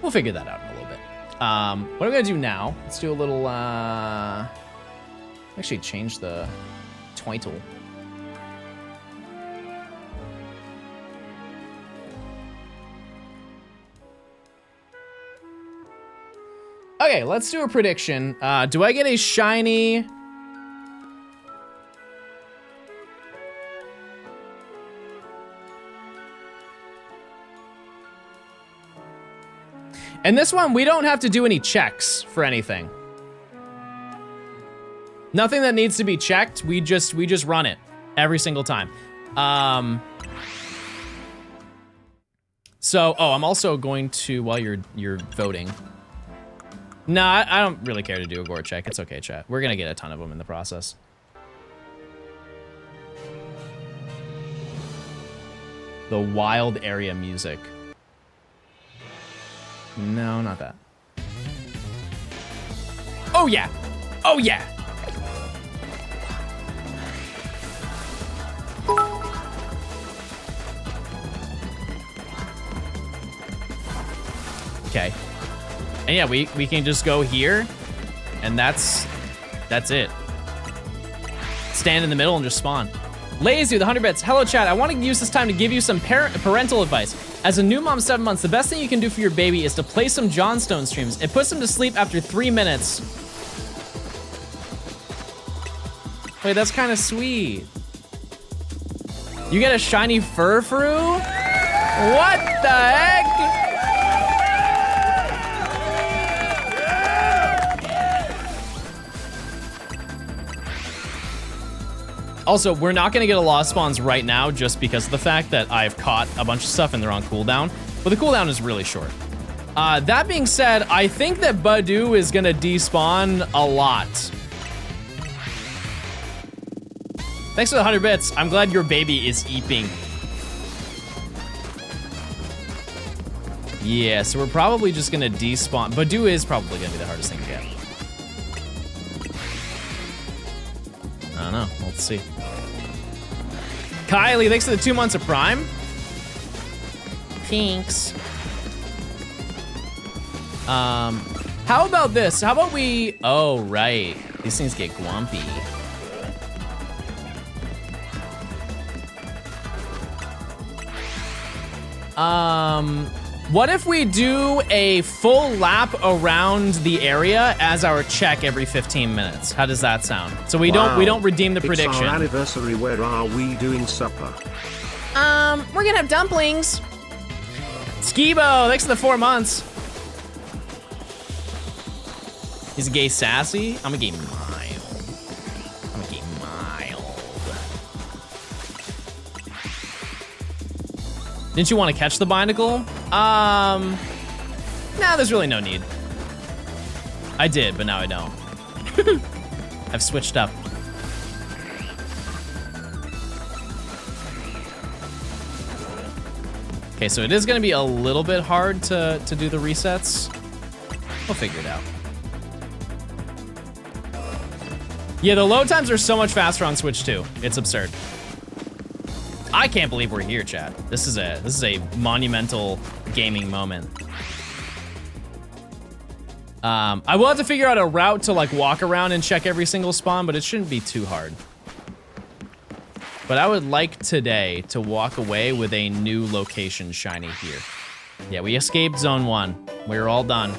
We'll figure that out in a little bit. What I'm gonna do now, let's do a little, actually change the title. Okay, let's do a prediction. Do I get a shiny? And this one, we don't have to do any checks for anything. Nothing that needs to be checked. We just run it every single time. So, I'm also going to, while you're voting, No, I don't really care to do a Gort check. It's okay, chat. We're gonna get a ton of them in the process. The wild area music. No, not that. Oh yeah! Oh yeah! Okay. And yeah, we can just go here, and that's it. Stand in the middle and just spawn. Lazy with 100 bits. Hello, chat. I want to use this time to give you some parental advice. As a new mom, 7 months, the best thing you can do for your baby is to play some Johnstone streams. It puts them to sleep after 3 minutes. Wait, that's kind of sweet. You get a shiny Furfrou? What the heck? Also, we're not gonna get a lot of spawns right now just because of the fact that I've caught a bunch of stuff and they're on cooldown, but the cooldown is really short. That being said, I think that Badoo is gonna despawn a lot. Thanks for the 100 bits. I'm glad your baby is eeping. Yeah, so we're probably just gonna despawn. Badoo is probably gonna be the hardest thing to get. I don't know, let's see. Kylie, thanks for the 2 months of Prime. Thanks. How about this? How about we, oh, right. These things get glumpy. What if we do a full lap around the area as our check every 15 minutes? How does that sound? So we don't redeem the prediction. It's our anniversary. Where are we doing supper? We're gonna have dumplings. Skibo, thanks for the 4 months. He's a gay sassy. I'm a gay mild. I'm a gay mild. Didn't you want to catch the Binacle? Nah, there's really no need. I did, but now I don't. I've switched up. Okay, so it is gonna be a little bit hard to do the resets. We'll figure it out. Yeah, the load times are so much faster on Switch too. It's absurd. I can't believe we're here, chat. This is a monumental gaming moment. I will have to figure out a route to like walk around and check every single spawn, but it shouldn't be too hard. But I would like today to walk away with a new location shiny here. Yeah, we escaped zone 1. We're all done.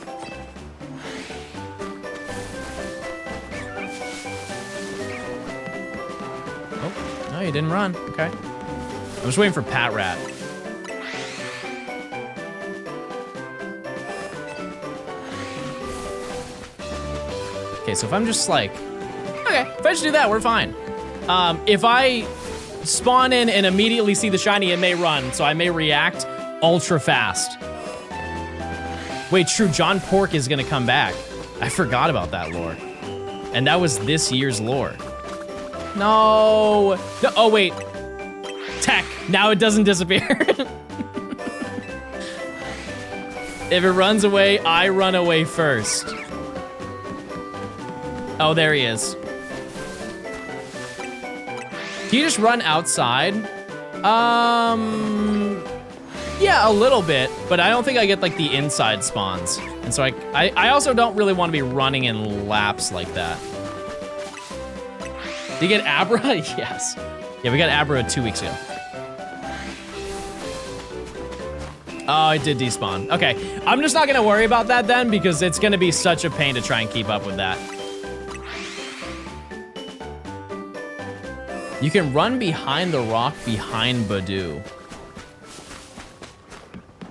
Oh, no, you didn't run. Okay. I'm just waiting for Pat Rat. Okay, so if I'm just like, okay, if I just do that, we're fine. If I spawn in and immediately see the shiny, it may run, so I may react ultra fast. Wait, true, John Pork is gonna come back. I forgot about that lore. And that was this year's lore. No, oh wait. Tech, now it doesn't disappear. If it runs away, I run away first. Oh, there he is. Can you just run outside? Yeah, a little bit, but I don't think I get like the inside spawns. And so I also don't really want to be running in laps like that. Did you get Abra? Yes. Yeah, we got Abra 2 weeks ago. Oh, it did despawn. Okay, I'm just not gonna worry about that then because it's gonna be such a pain to try and keep up with that. You can run behind the rock behind Badoo.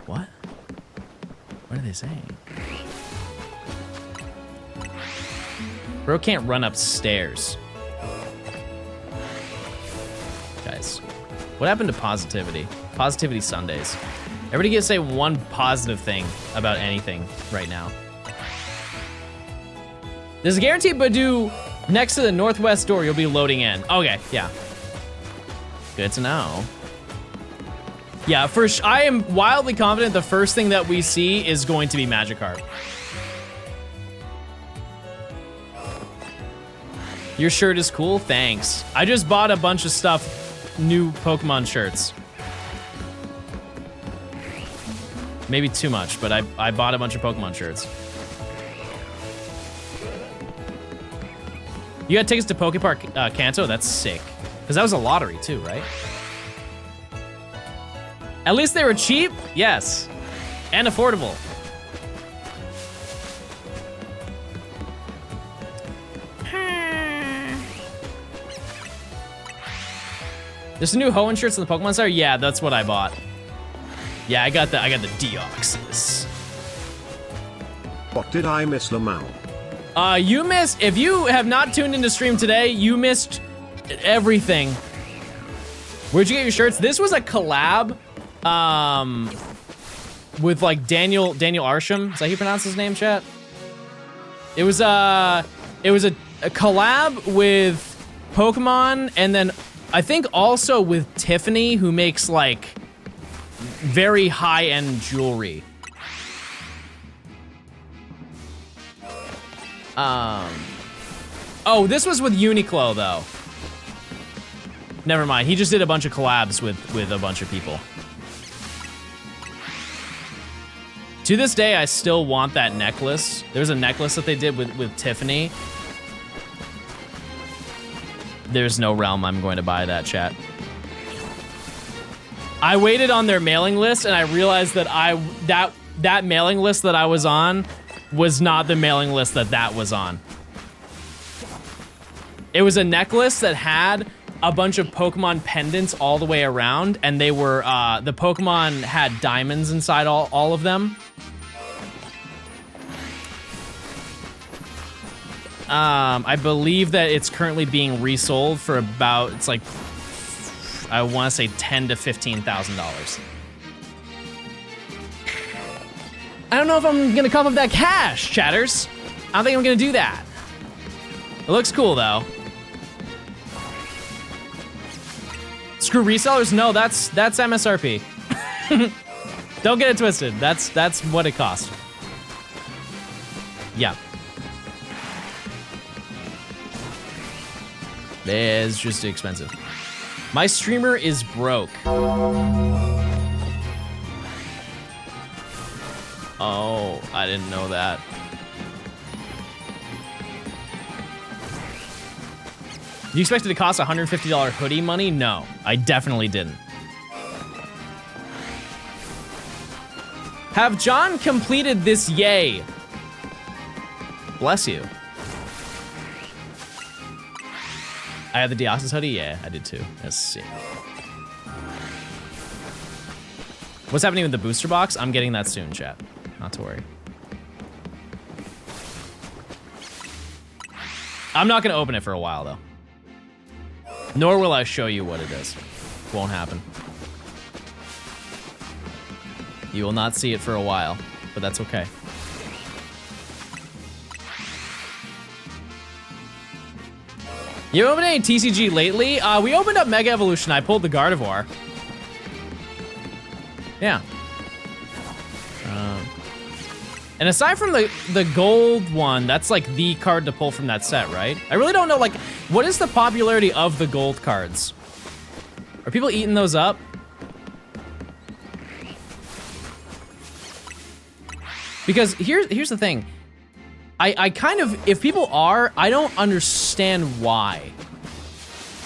What? What are they saying? Bro can't run upstairs. Guys, what happened to positivity? Positivity Sundays. Everybody get to say one positive thing about anything right now. There's a guaranteed Badoo next to the northwest door you'll be loading in. Okay, yeah. Good to know. Yeah, I am wildly confident the first thing that we see is going to be Magikarp. Your shirt is cool, thanks. I just bought a bunch of stuff, new Pokemon shirts. Maybe too much, but I bought a bunch of Pokemon shirts. You got tickets to Poke Park Kanto? That's sick. Because that was a lottery too, right? At least they were cheap? Yes. And affordable. There's some new Hoenn shirts in the Pokemon Center? Yeah, that's what I bought. Yeah, I got the Deoxys. What did I miss, Lamau? You missed, if you have not tuned into stream today, you missed everything. Where'd you get your shirts? This was a collab, with like Daniel Arsham. Is that how you pronounce his name, chat? It was a collab with Pokemon, and then I think also with Tiffany, who makes like very high-end jewelry. Oh, this was with Uniqlo though. Never mind. He just did a bunch of collabs with a bunch of people. To this day, I still want that necklace. There's a necklace that they did with Tiffany. There's no realm I'm going to buy that, chat. I waited on their mailing list and I realized that that mailing list that I was on was not the mailing list that was on. It was a necklace that had a bunch of Pokemon pendants all the way around, and they were, the Pokemon had diamonds inside all of them. I believe that it's currently being resold for about, it's like, I want to say $10,000 to $15,000. I don't know if I'm gonna cough up that cash, chatters. I don't think I'm gonna do that. It looks cool though. Screw resellers? No, that's MSRP. Don't get it twisted. That's what it cost. Yeah. It's just expensive. My streamer is broke. Oh, I didn't know that. You expected it to cost $150 hoodie money? No, I definitely didn't. Have John completed this yay? Bless you. I had the Deoxys hoodie? Yeah, I did too. That's sick. What's happening with the booster box? I'm getting that soon, chat. Not to worry. I'm not gonna open it for a while though. Nor will I show you what it is. Won't happen. You will not see it for a while, but that's okay. You opened any TCG lately? We opened up Mega Evolution. I pulled the Gardevoir. Yeah. And aside from the gold one, that's like the card to pull from that set, right? I really don't know, like, what is the popularity of the gold cards? Are people eating those up? Because here's the thing. I kind of, if people are, I don't understand why.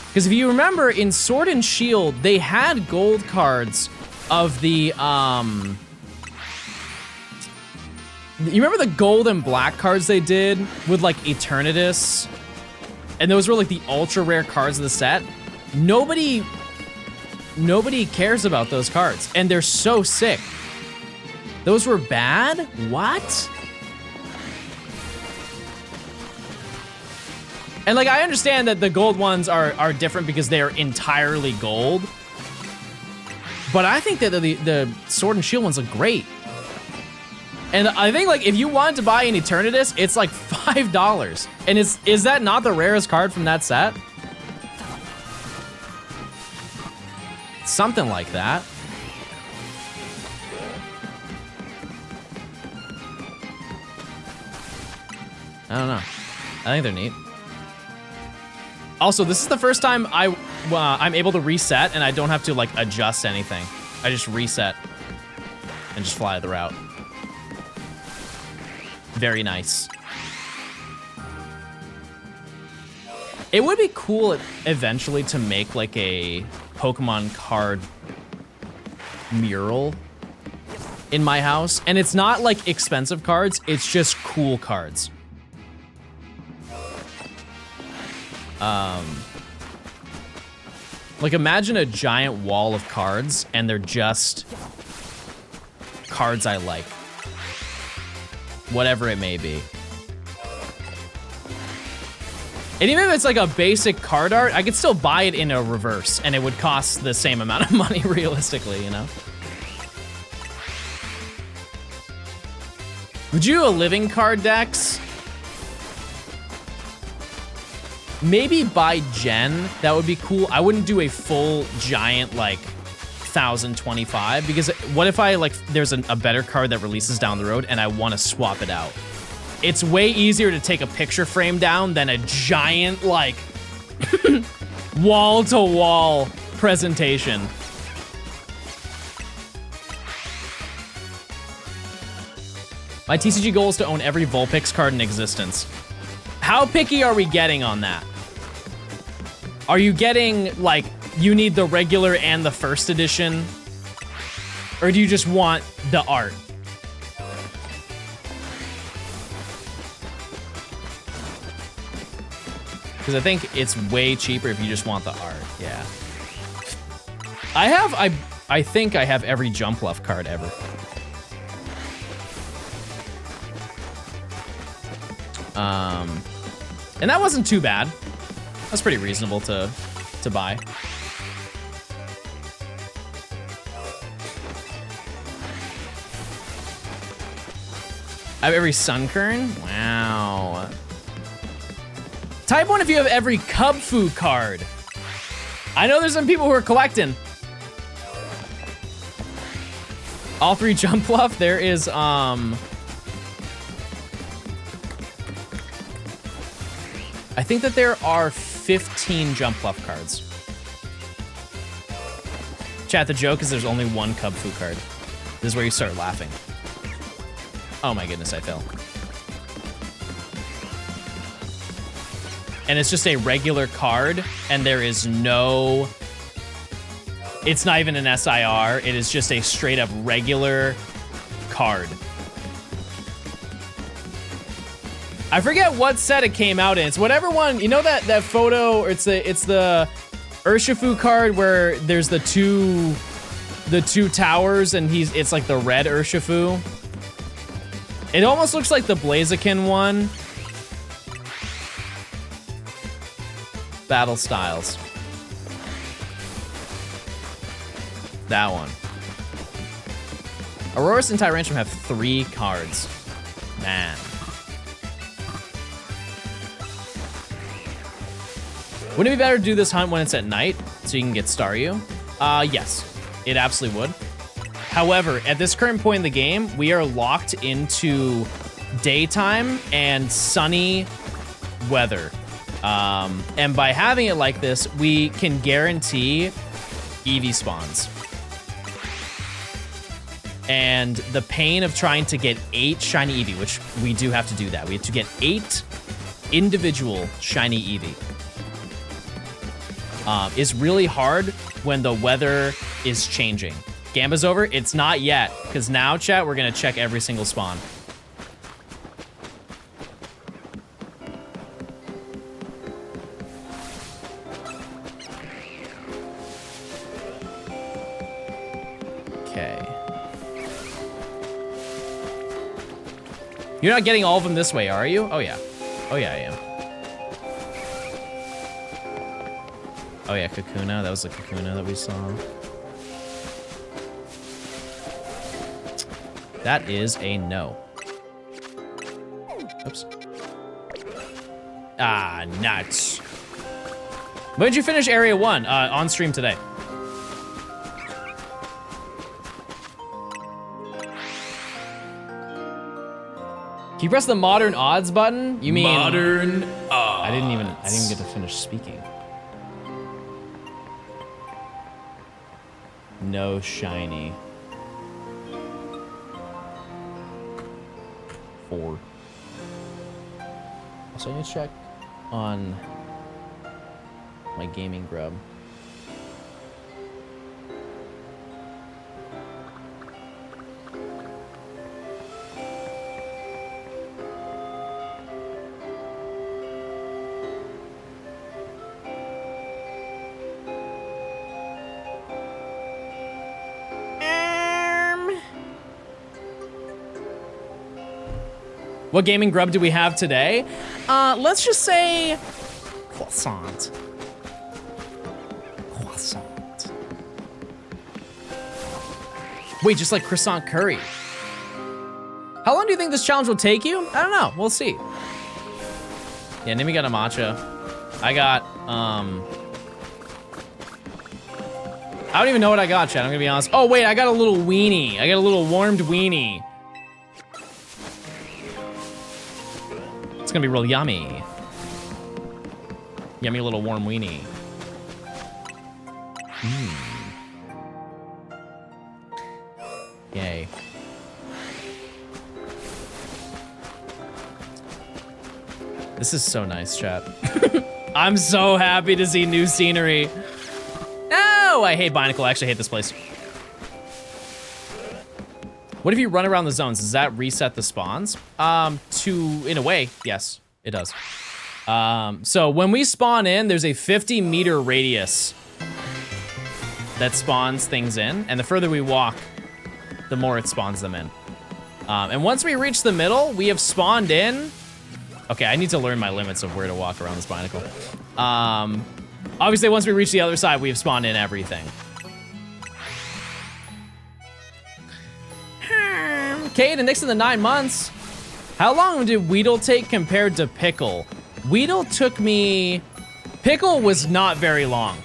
Because if you remember, in Sword and Shield, they had gold cards of the, you remember the gold and black cards they did with like Eternatus? And those were like the ultra rare cards of the set. Nobody cares about those cards, and they're so sick. Those were bad? What? And like, I understand that the gold ones are different because they're entirely gold. But I think that the Sword and Shield ones look great. And I think like if you wanted to buy an Eternatus, it's like $5. And is that not the rarest card from that set? Something like that. I don't know. I think they're neat. Also, this is the first time I'm able to reset and I don't have to like adjust anything. I just reset and just fly the route. Very nice. It would be cool eventually to make like a Pokemon card mural in my house. And it's not like expensive cards, it's just cool cards. Like imagine a giant wall of cards and they're just cards I like. Whatever it may be. And even if it's like a basic card art, I could still buy it in a reverse and it would cost the same amount of money realistically, you know? Would you do a living card decks? Maybe by gen, that would be cool. I wouldn't do a full giant like 1025 because what if I like there's a better card that releases down the road and I want to swap it out. It's way easier to take a picture frame down than a giant like wall-to-wall presentation. My TCG goal is to own every Vulpix card in existence. How picky are we getting on that? Are you getting, like, you need the regular and the first edition? Or do you just want the art? Because I think it's way cheaper if you just want the art, yeah. I think I have every Jumpluff card ever. And that wasn't too bad. That's pretty reasonable to buy. I have every Sunkern? Wow. Type 1 if you have every Cubfu card. I know there's some people who are collecting. All 3 Jumpluff, there is, I think that there are 15 Jumpluff cards. Chat, the joke is there's only one Cubfu card. This is where you start laughing. Oh my goodness, I fell. And it's just a regular card, and there is no... It's not even an SIR, it is just a straight up regular card. I forget what set it came out in. It's whatever one, you know that photo, it's the Urshifu card where there's the two towers and it's like the red Urshifu. It almost looks like the Blaziken one. Battle Styles. That one. Aurorus and Tyrantrum have 3 cards. Man. Wouldn't it be better to do this hunt when it's at night so you can get Staryu? Yes, it absolutely would. However, at this current point in the game, we are locked into daytime and sunny weather. And by having it like this, we can guarantee Eevee spawns. And the pain of trying to get 8 shiny Eevee, which we do have to do that. We have to get 8 individual shiny Eevee. Is really hard when the weather is changing. Gamba's over? It's not yet, because now, chat, we're gonna check every single spawn. Okay. You're not getting all of them this way, are you? Oh yeah. Oh yeah, I am. Oh yeah, Kakuna. That was the Kakuna that we saw. That is a no. Oops. Ah, nuts. When did you finish Area 1? On stream today. Can you press the modern odds button? You mean modern odds? I didn't even get to finish speaking. No shiny. 4. Also, I need to check on my gaming grub. What gaming grub do we have today? Let's just say croissant. Croissant. Wait, just like croissant curry. How long do you think this challenge will take you? I don't know, we'll see. Yeah, Nimi got a matcha. I got, I don't even know what I got, Chad, I'm gonna be honest. Oh wait, I got a little weenie. I got a little warmed weenie. It's gonna be real yummy. Yummy little warm weenie. Yay. This is so nice, chat. I'm so happy to see new scenery. No, I hate Binacle. I actually hate this place. What if you run around the zones? Does that reset the spawns? In a way, yes, it does. So when we spawn in, there's a 50-meter radius that spawns things in, and the further we walk, the more it spawns them in. And once we reach the middle, we have spawned in. Okay, I need to learn my limits of where to walk around this Binacle. Obviously, once we reach the other side, we have spawned in everything. Cade and Nixon, the 9 months. How long did Weedle take compared to Pickle? Weedle took me... Pickle was not very long.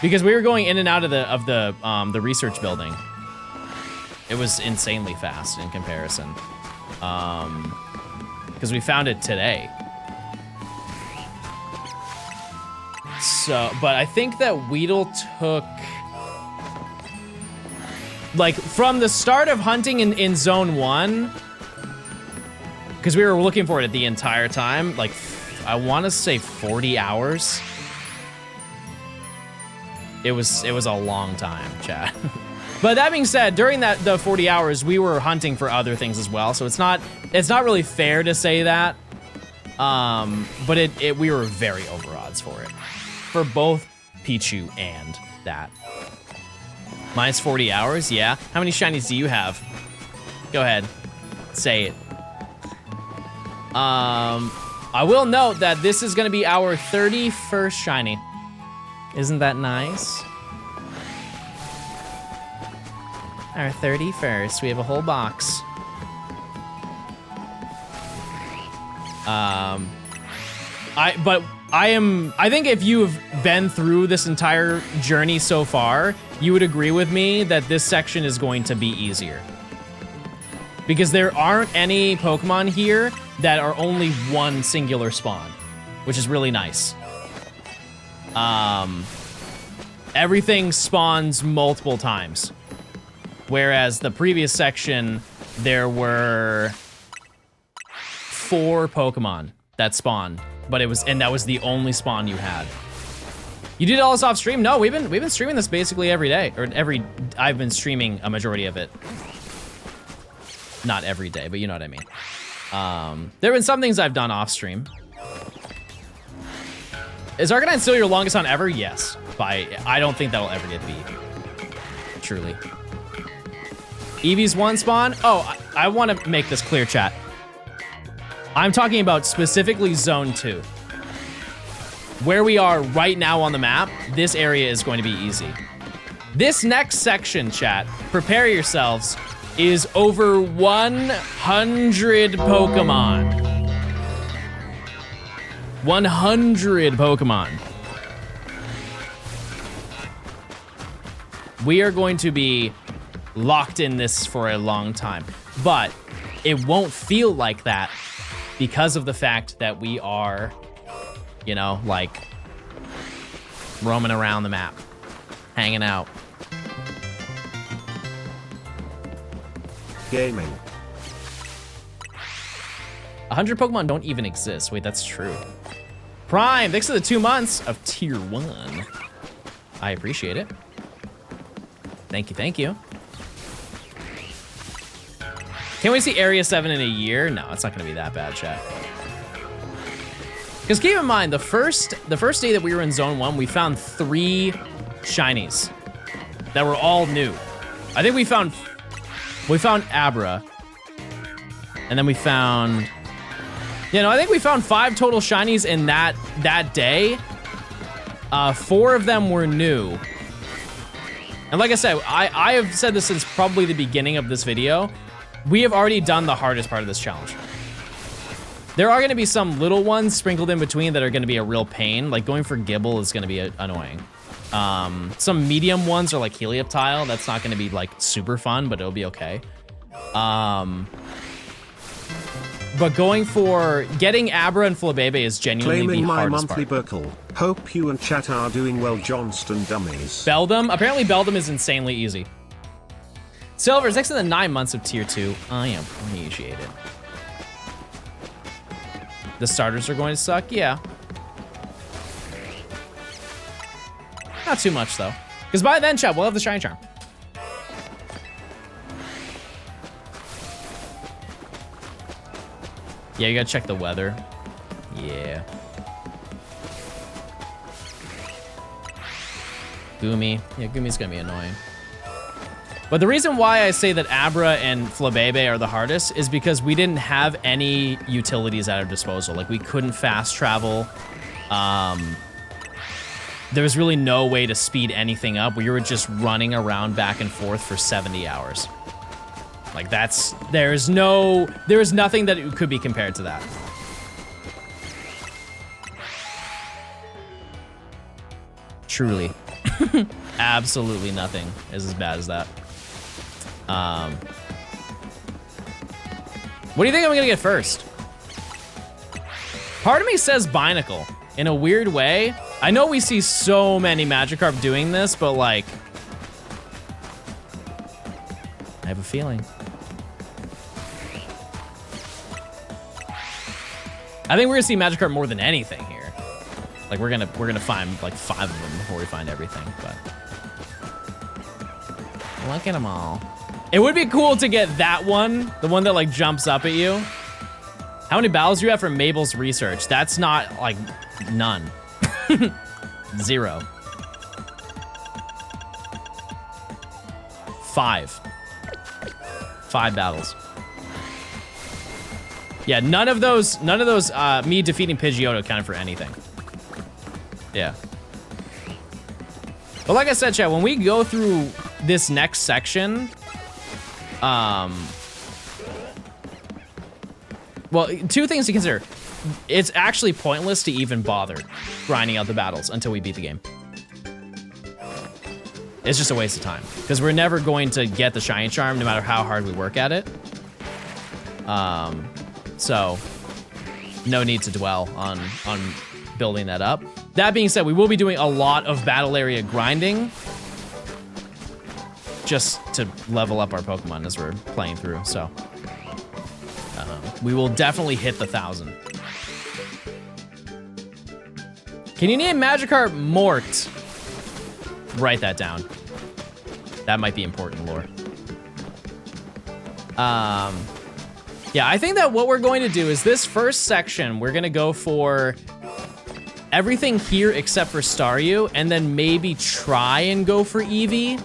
Because we were going in and out of the research building. It was insanely fast in comparison. Because we found it today. So, but I think that Weedle took... Like, from the start of hunting in Zone 1, because we were looking for it the entire time, like, I want to say 40 hours. It was a long time, chat. But that being said, during the 40 hours, we were hunting for other things as well, so it's not really fair to say that. But we were very over odds for it. For both Pichu and that. Minus 40 hours, yeah. How many shinies do you have? Go ahead, say it. I will note that this is gonna be our 31st shiny. Isn't that nice? Our 31st, we have a whole box. I think if you've been through this entire journey so far, you would agree with me that this section is going to be easier. Because there aren't any Pokemon here that are only one singular spawn, which is really nice. Everything spawns multiple times. Whereas the previous section, there were 4 Pokemon that spawned. But that was the only spawn you had. You did all this off stream? No, we've been streaming this basically every day, or I've been streaming a majority of it. Not every day, but you know what I mean. There have been some things I've done off stream. Is Arcanine still your longest hunt ever? Yes. I don't think that'll ever get beat. Truly. Eevee's 1 spawn? Oh, I want to make this clear, chat. I'm talking about specifically Zone 2. Where we are right now on the map, this area is going to be easy. This next section, chat, prepare yourselves, is over 100 Pokemon. 100 Pokemon. We are going to be locked in this for a long time, but it won't feel like that because of the fact that we are, you know, like roaming around the map, hanging out. Gaming. 100 Pokemon don't even exist. Wait, that's true. Prime, thanks for the 2 months of tier 1. I appreciate it. Thank you, thank you. Can we see Area 7 in a year? No, it's not gonna be that bad, chat. Because keep in mind, the first day that we were in Zone 1, we found 3 shinies that were all new. I think we found Abra, and then we found, I think we found 5 total shinies in that day. 4 of them were new. And like I said, I have said this since probably the beginning of this video. We have already done the hardest part of this challenge. There are gonna be some little ones sprinkled in between that are gonna be a real pain. Like going for Gibble is gonna be annoying. Some medium ones are like Helioptile. That's not gonna be like super fun, but it'll be okay. But getting Abra and Flabebe is genuinely Claiming the my hardest monthly part. buckle. Hope you and chat are doing well, Johnstone dummies. Beldum, apparently Beldum is insanely easy. Silver's next to the 9 months of tier 2. I appreciate it. The starters are going to suck, yeah. Not too much though. Because by then, chat, we'll have the Shiny Charm. Yeah, you gotta check the weather. Yeah. Goomy. Yeah, Goomy's gonna be annoying. But the reason why I say that Abra and Flabebe are the hardest is because we didn't have any utilities at our disposal. Like, we couldn't fast travel. There was really no way to speed anything up. We were just running around back and forth for 70 hours. Like, there is nothing that could be compared to that. Truly. Absolutely nothing is as bad as that. What do you think I'm gonna get first? Part of me says Binacle. In a weird way. I know we see so many Magikarp doing this, but like, I have a feeling. I think we're gonna see Magikarp more than anything here. Like we're gonna find like 5 of them before we find everything, but look at them all. It would be cool to get that one, the one that like jumps up at you. How many battles do you have from Mabel's research? That's not like none. 0. 5 battles. Yeah, none of those me defeating Pidgeotto counted for anything. Yeah. But like I said, chat, when we go through this next section, well, 2 things to consider. It's actually pointless to even bother grinding out the battles until we beat the game. It's just a waste of time because we're never going to get the Shiny Charm no matter how hard we work at it. So no need to dwell on building that up. That being said, we will be doing a lot of battle area grinding just to level up our Pokemon as we're playing through. So we will definitely hit the 1,000. Can you name Magikarp Mort? Write that down. That might be important lore. Yeah, I think that what we're going to do is this first section, we're gonna go for everything here except for Staryu, and then maybe try and go for Eevee.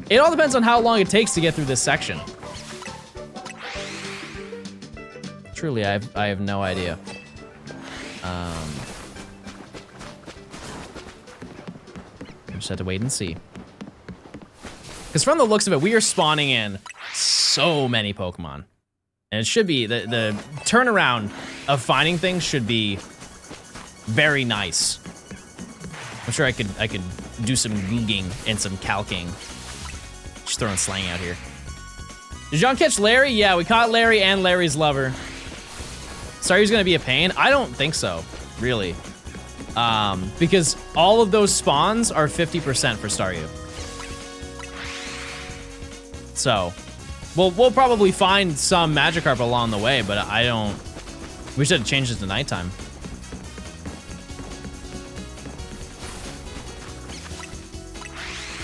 It all depends on how long it takes to get through this section. Truly, I have no idea. Just have to wait and see. Because from the looks of it, we are spawning in so many Pokemon. And it should be, the turnaround of finding things should be very nice. I'm sure I could do some googing and some calking. Just throwing slang out here. Did John catch Larry? Yeah, we caught Larry and Larry's lover. Staryu's gonna be a pain? I don't think so, really. Because all of those spawns are 50% for Staryu. So, we'll probably find some Magikarp along the way, but I don't... We should have changed it to nighttime.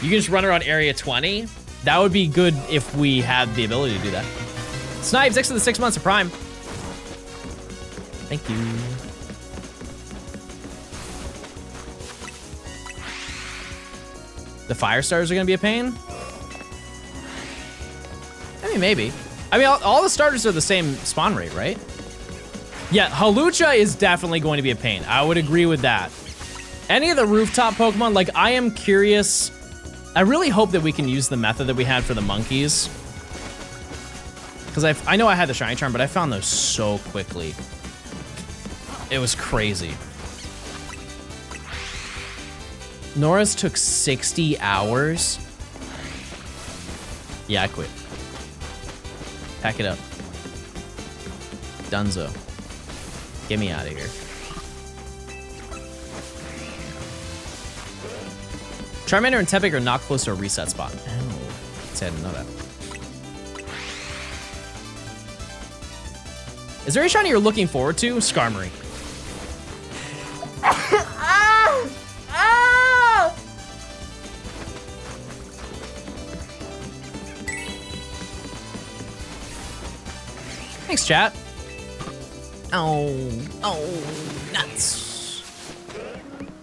You can just run around Area 20. That would be good if we had the ability to do that. Snipes, thanks for the 6 months of Prime. Thank you. The fire stars are gonna be a pain? I mean, maybe. I mean, all the starters are the same spawn rate, right? Yeah, Halucha is definitely going to be a pain. I would agree with that. Any of the rooftop Pokemon, like, I am curious. I really hope that we can use the method that we had for the monkeys. Because I know I had the shiny charm, but I found those so quickly. It was crazy. Nora's took 60 hours. Yeah, I quit. Pack it up. Dunzo. Get me out of here. Charmander and Tepig are not close to a reset spot. Oh, I didn't know that. Is there any shiny you're looking forward to? Skarmory. Thanks, chat. Oh, nuts.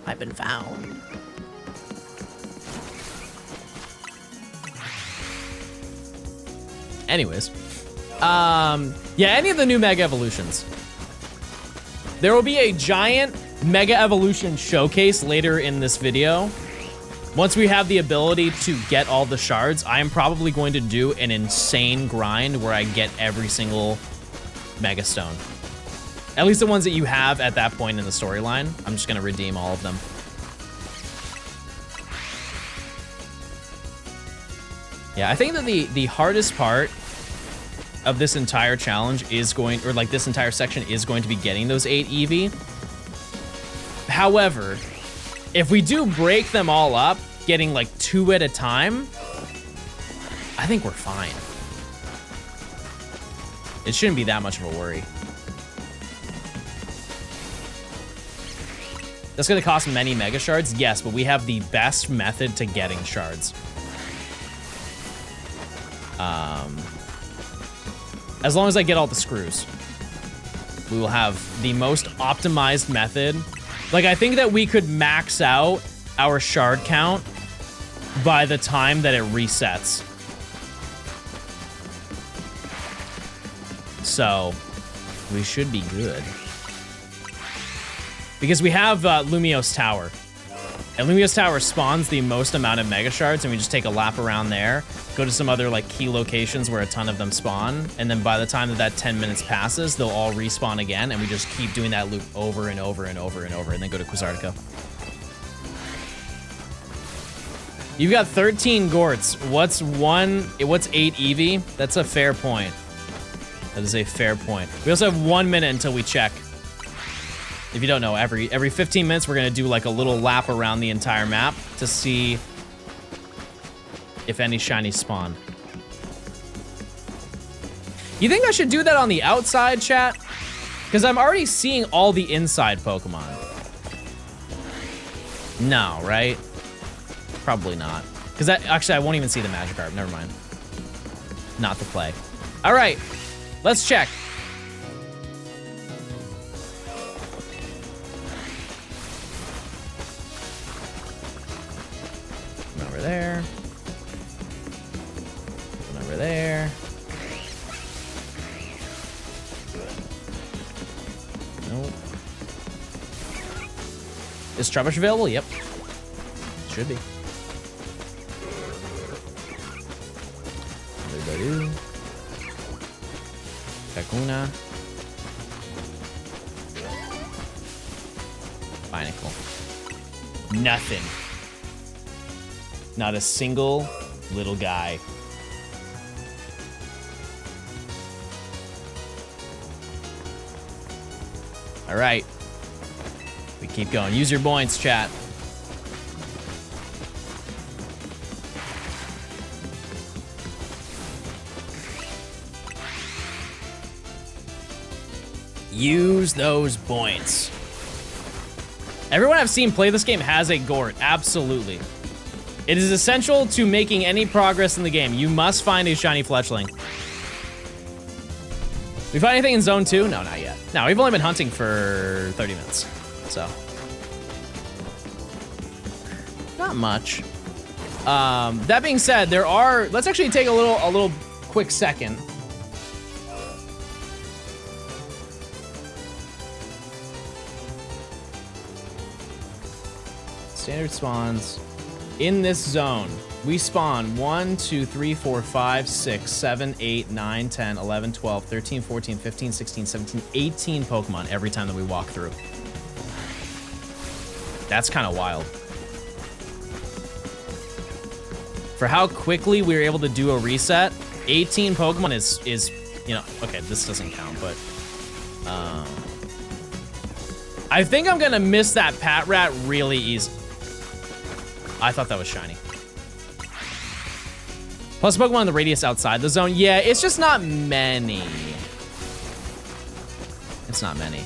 I've been found. Anyways, yeah, any of the new Mega Evolutions. There will be a giant Mega Evolution showcase later in this video. Once we have the ability to get all the shards, I am probably going to do an insane grind where I get every single Mega Stone. At least the ones that you have at that point in the storyline. I'm just gonna redeem all of them. Yeah, I think that the hardest part of this entire challenge is going, or like this entire section is going to be getting those 8 Eevee. However, if we do break them all up, getting like 2 at a time, I think we're fine. It shouldn't be that much of a worry. That's gonna cost many Mega Shards, yes, but we have the best method to getting shards. As long as I get all the screws, we will have the most optimized method. Like, I think that we could max out our shard count by the time that it resets. So, we should be good. Because we have Lumiose Tower. And Lumiose Tower spawns the most amount of Mega Shards, and we just take a lap around there, go to some other like key locations where a ton of them spawn, and then by the time that 10 minutes passes, they'll all respawn again, and we just keep doing that loop over and over and over and over, and then go to Quizartico. You've got 13 Gorts. What's 8 Eevee? That's a fair point. That is a fair point. We also have 1 minute until we check. If you don't know, every 15 minutes, we're gonna do like a little lap around the entire map to see if any shinies spawn. You think I should do that on the outside, chat? Because I'm already seeing all the inside Pokemon. No, right? Probably not. Because actually, I won't even see the Magikarp. Never mind. Not the play. All right, let's check. Over there. And over there. Nope. Is Trubbish available? Yep. Should be. Another Badoo. Kakuna. Binacle. Nothing. Not a single little guy. All right. We keep going. Use your points, chat. Use those points. Everyone I've seen play this game has a Gort. Absolutely. It is essential to making any progress in the game. You must find a shiny fletchling. We find anything in zone 2? No, not yet. No, we've only been hunting for 30 minutes. So. Not much. That being said, there are, let's actually take a little quick second. Standard spawns. In this zone, we spawn 1, 2, 3, 4, 5, 6, 7, 8, 9, 10, 11, 12, 13, 14, 15, 16, 17, 18 Pokemon every time that we walk through. That's kind of wild. For how quickly we were able to do a reset, 18 Pokemon is, you know, okay, this doesn't count, but I think I'm gonna miss that Pat Rat really easy. I thought that was shiny. Plus Pokemon in the radius outside the zone. Yeah, it's just not many. It's not many.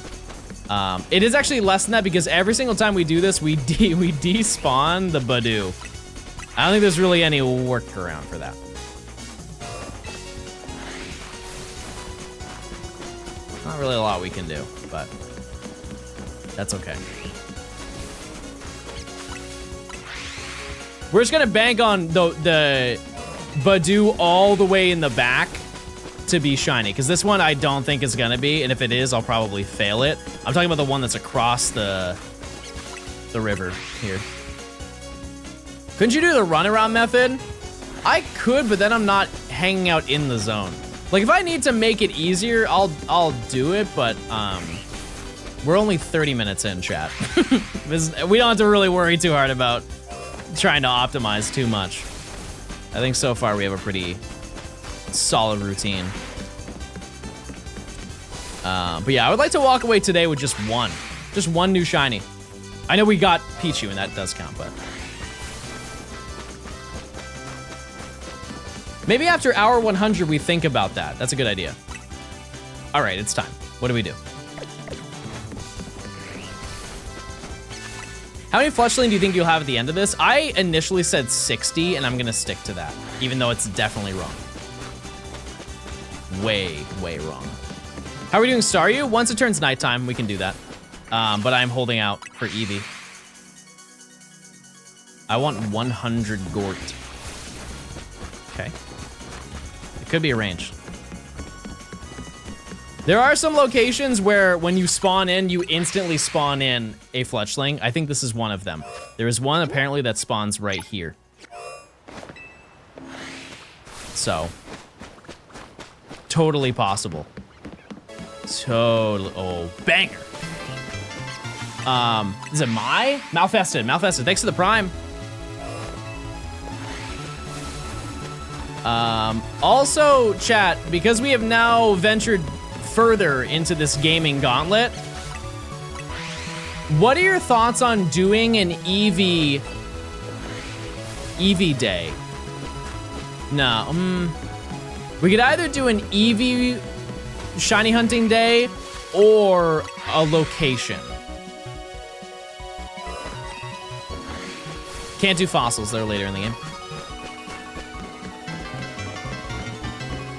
It is actually less than that because every single time we do this, we despawn the Badoo. I don't think there's really any workaround for that. Not really a lot we can do, but that's okay. We're just gonna bank on the Badoo all the way in the back to be shiny, because this one I don't think is gonna be, and if it is, I'll probably fail it. I'm talking about the one that's across the river here. Couldn't you do the runaround method? I could, but then I'm not hanging out in the zone. Like, if I need to make it easier, I'll do it, but we're only 30 minutes in, chat. We don't have to really worry too hard about trying to optimize too much. I think so far we have a pretty solid routine. But yeah, I would like to walk away today with just one new shiny. I know we got Pichu, and that does count, but maybe after hour 100 we think about that. That's a good idea. All right, it's time. What do we do? How many fletchling do you think you'll have at the end of this? I initially said 60, and I'm gonna stick to that, even though it's definitely wrong. Way, way wrong. How are we doing Staryu? Once it turns nighttime, we can do that. But I'm holding out for Eevee. I want 100 Gort. Okay. It could be arranged. There are some locations where when you spawn in, you instantly spawn in a fletchling. I think this is one of them. There is one apparently that spawns right here. So, totally possible. Totally, oh, banger. Is it my? Malfested, thanks for the prime. Also, chat, because we have now ventured further into this gaming gauntlet, what are your thoughts on doing an Eevee day? No, we could either do an Eevee shiny hunting day or a location. Can't do fossils, they're later in the game.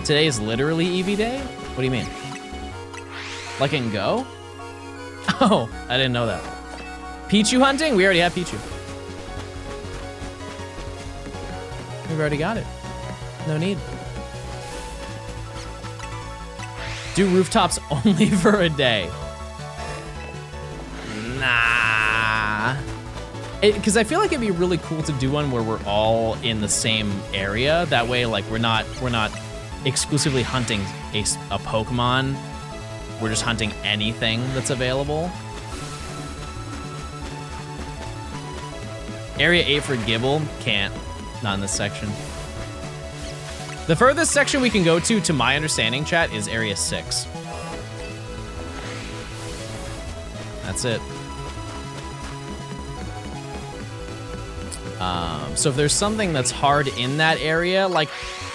Today is literally Eevee day? What do you mean? Like in Go? Oh, I didn't know that. Pichu hunting? We already have Pichu. We've already got it. No need. Do rooftops only for a day? Nah. Because I feel like it'd be really cool to do one where we're all in the same area. That way, like, we're not exclusively hunting a Pokemon. We're just hunting anything that's available. Area 8 for Gibble, can't. Not in this section. The furthest section we can go to my understanding, chat, is Area 6. That's it. So if there's something that's hard in that area, like,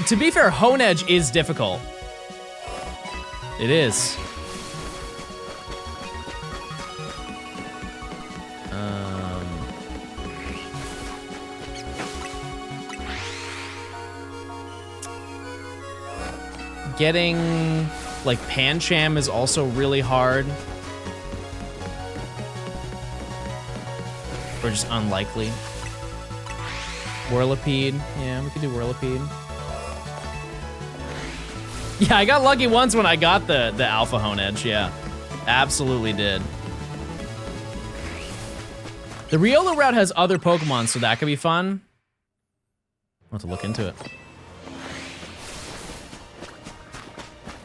to be fair, Honedge is difficult. It is. Getting, like, Pancham is also really hard. Or just unlikely. Whirlipede. Yeah, we could do Whirlipede. Yeah, I got lucky once when I got the Alpha Honedge, yeah. Absolutely did. The Riolu route has other Pokemon, so that could be fun. I'll have to look into it.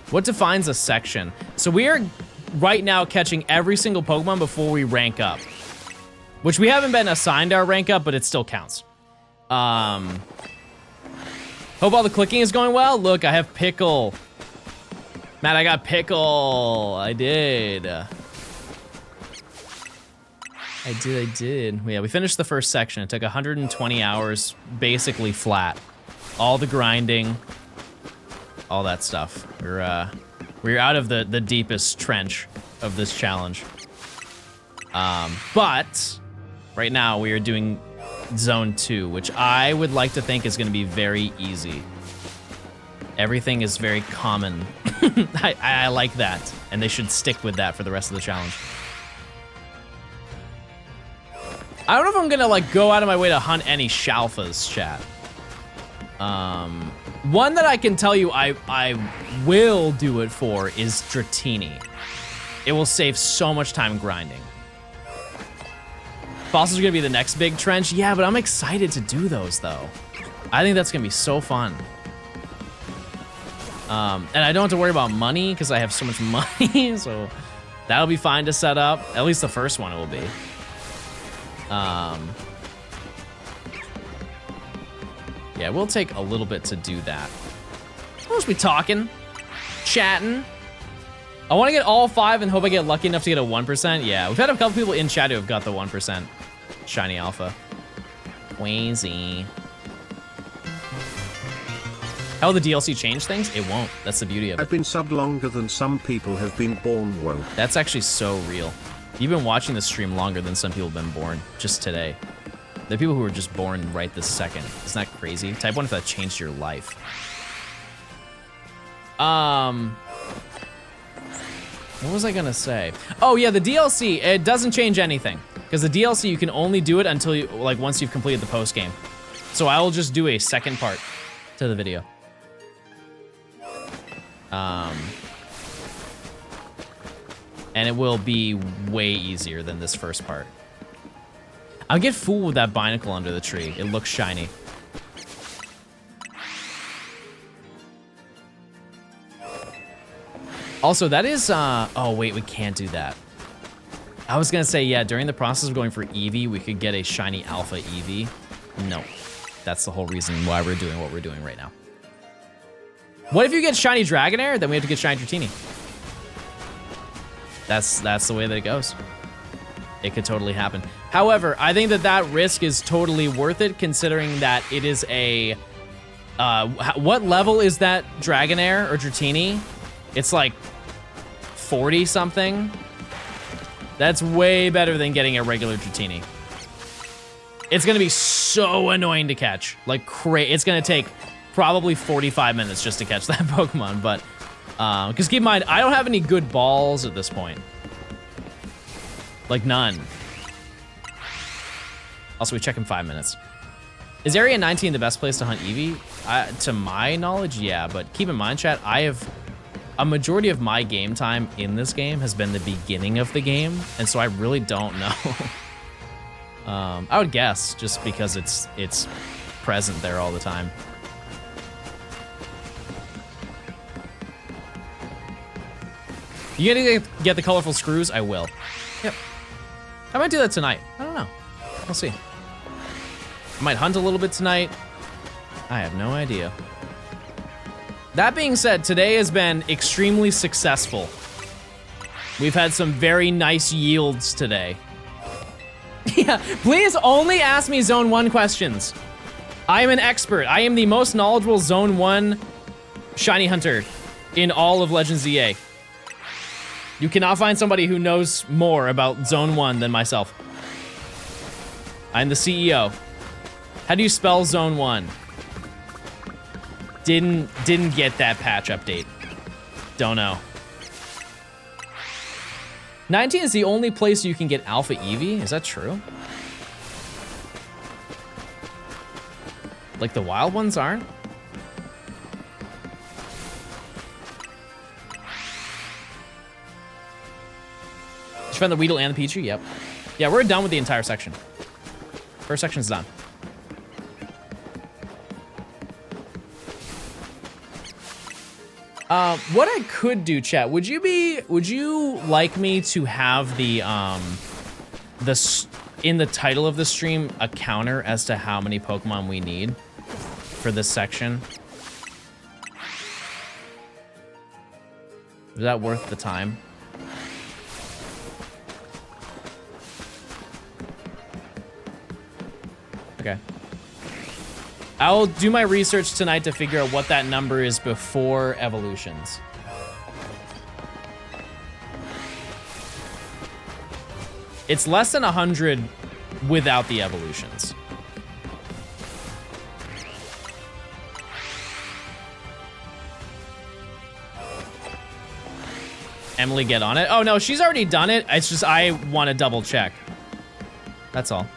What defines a section? So we are right now catching every single Pokemon before we rank up. Which we haven't been assigned our rank up, but it still counts. Hope all the clicking is going well. Look, I have Pickle. Matt, I got Pickle. I did. I did. Yeah, we finished the first section. It took 120 hours, basically flat. All the grinding, all that stuff. We're out of the deepest trench of this challenge. But right now we are doing Zone 2, which I would like to think is going to be very easy. Everything is very common. I like that, and they should stick with that for the rest of the challenge. I don't know if I'm gonna like go out of my way to hunt any Shalfas, chat. One that I can tell you I will do it for is Dratini. It will save so much time grinding. Fossils are gonna be the next big trench. Yeah, but I'm excited to do those though. I think that's gonna be so fun. And I don't have to worry about money because I have so much money, so that'll be fine to set up. At least the first one it will be. Yeah, we'll take a little bit to do that. We'll just be talking, chatting. I want to get all 5 and hope I get lucky enough to get a 1%. Yeah, we've had a couple people in chat who have got the 1% shiny alpha. Queasy. How will the DLC change things? It won't. That's the beauty of it. I've been subbed longer than some people have been born. Whoa. That's actually so real. You've been watching the stream longer than some people have been born just today. There are people who were just born right this second. Isn't that crazy? Type 1 if that changed your life. What was I gonna say? Oh yeah, the DLC, it doesn't change anything. Because the DLC, you can only do it until you, like, once you've completed the post game. So I will just do a second part to the video. And it will be way easier than this first part. I'll get fooled with that binacle under the tree. It looks shiny. Also, that is, oh wait, we can't do that. I was gonna say, yeah, during the process of going for Eevee, we could get a shiny alpha Eevee. No, that's the whole reason why we're doing what we're doing right now. What if you get shiny Dragonair? Then we have to get shiny Dratini. That's the way that it goes. It could totally happen. However, I think that risk is totally worth it, considering that it is a, what level is that Dragonair or Dratini? It's like 40 something. That's way better than getting a regular Dratini. It's gonna be so annoying to catch. Like it's gonna take probably 45 minutes just to catch that Pokemon, but because keep in mind, I don't have any good balls at this point. Like none. Also, we check in 5 minutes. Is Area 19 the best place to hunt Eevee? To my knowledge, yeah, but keep in mind, chat, I have a majority of my game time in this game has been the beginning of the game, and so I really don't know. I would guess, just because it's present there all the time. You gonna get the colorful screws? I will. Yep. I might do that tonight. I don't know. We'll see. I might hunt a little bit tonight. I have no idea. That being said, today has been extremely successful. We've had some very nice yields today. Yeah, please only ask me Zone 1 questions. I am an expert. I am the most knowledgeable Zone 1 shiny hunter in all of Legends ZA. You cannot find somebody who knows more about Zone 1 than myself. I'm the CEO. How do you spell Zone 1? Didn't get that patch update. Don't know. 19 is the only place you can get Alpha Eevee? Is that true? Like the wild ones aren't? Did you find the Weedle and the Pichu? Yep. Yeah, we're done with the entire section. First section's done. What I could do, chat, would you like me to have the in the title of the stream a counter as to how many Pokemon we need for this section? Is that worth the time? Okay. I'll do my research tonight to figure out what that number is before evolutions. It's less than 100 without the evolutions. Emily, get on it. Oh no, she's already done it. It's just I want to double check. That's all.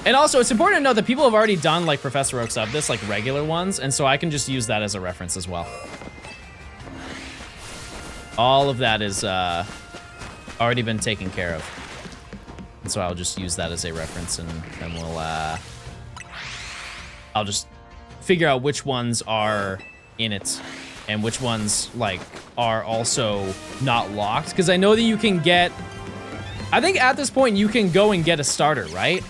And also, it's important to know that people have already done, like, Professor Oak Sub this, like, regular ones, and so I can just use that as a reference as well. All of that is already been taken care of. And so I'll just use that as a reference, and then we'll, I'll just figure out which ones are in it, and which ones, like, are also not locked. Because I know that you can get... I think at this point, you can go and get a starter, right?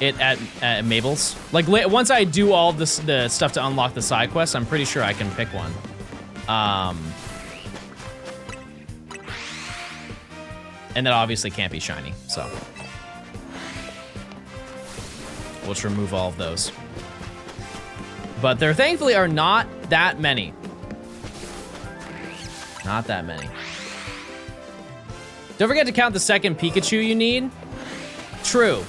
At Mabel's. Like, once I do all the stuff to unlock the side quests, I'm pretty sure I can pick one. And that obviously can't be shiny, so. We'll just remove all of those. But there thankfully are not that many. Not that many. Don't forget to count the second Pikachu you need. True.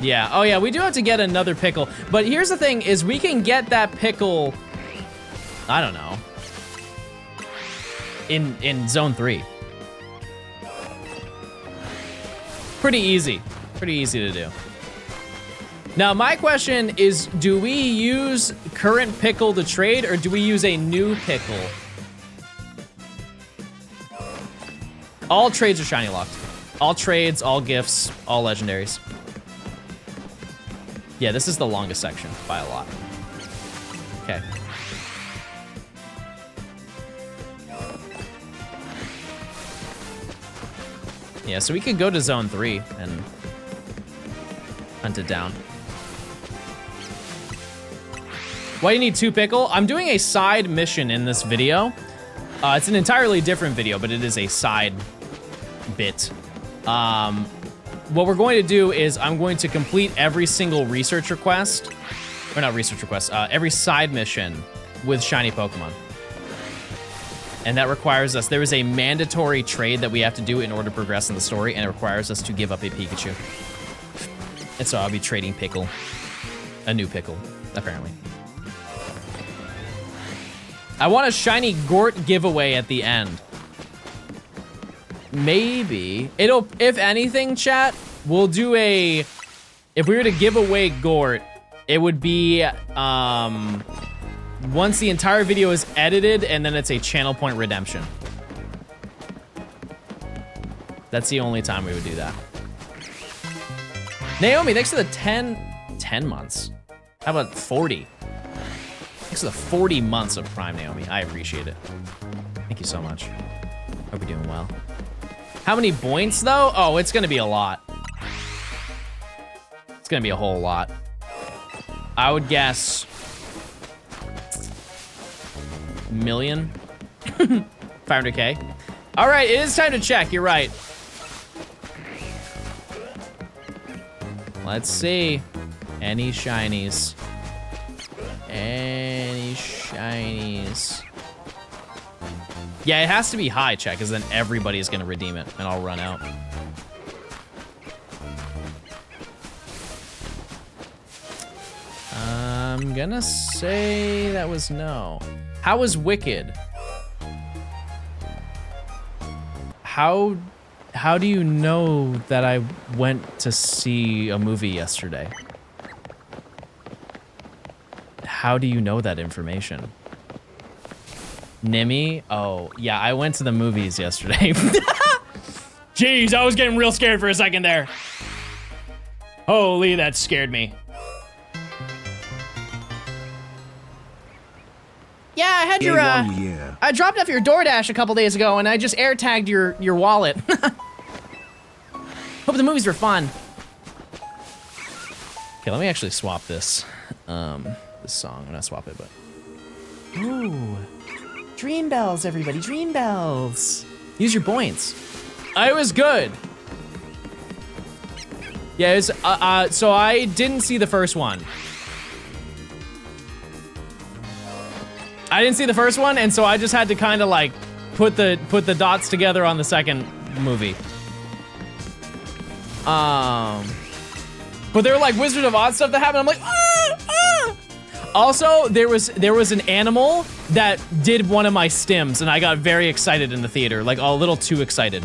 Yeah, oh yeah, we do have to get another pickle. But here's the thing, is we can get that pickle, I don't know, in Zone 3. Pretty easy to do. Now, my question is, do we use current pickle to trade, or do we use a new pickle? All trades are shiny locked. All trades, all gifts, all legendaries. Yeah, this is the longest section by a lot. Okay. Yeah, so we could go to Zone 3 and hunt it down. Why do you need 2 pickle? I'm doing a side mission in this video. It's an entirely different video, but it is a side bit. What we're going to do is I'm going to complete every single research request, or not research request, every side mission with shiny Pokemon. And that requires us, there is a mandatory trade that we have to do in order to progress in the story, and it requires us to give up a Pikachu. And so I'll be trading Pickle, a new Pickle, apparently. I want a shiny Gort giveaway at the end. Maybe it'll, if anything, chat, we'll do a, if we were to give away Gort, it would be once the entire video is edited, and then it's a channel point redemption. That's the only time we would do that. Naomi, thanks for the 10 months. How about 40? Thanks for the 40 months of Prime, Naomi. I appreciate it. Thank you so much. Hope you're doing well. How many points, though? Oh, it's gonna be a lot. It's gonna be a whole lot. I would guess... million? 500K? All right, it is time to check, you're right. Let's see. Any shinies? Any shinies? Yeah, it has to be high check, because then everybody is gonna redeem it, and I'll run out. I'm gonna say that was no. How was Wicked? How do you know that I went to see a movie yesterday? How do you know that information? Nimmy? Oh, yeah, I went to the movies yesterday. Jeez, I was getting real scared for a second there. Holy, that scared me. Yeah, I had your, I dropped off your DoorDash a couple days ago and I just air tagged your wallet. Hope the movies were fun. Okay, let me actually swap this, this song. I'm not swap it, but. Ooh, Dream Bells, everybody, Dream Bells. Use your points. It was good. Yeah, it was, so I didn't see the first one. I didn't see the first one, and so I just had to kind of like put the dots together on the second movie. But there were like Wizard of Oz stuff that happened. I'm like, ah, ah. Also, there was an animal that did one of my stims, and I got very excited in the theater, like a little too excited.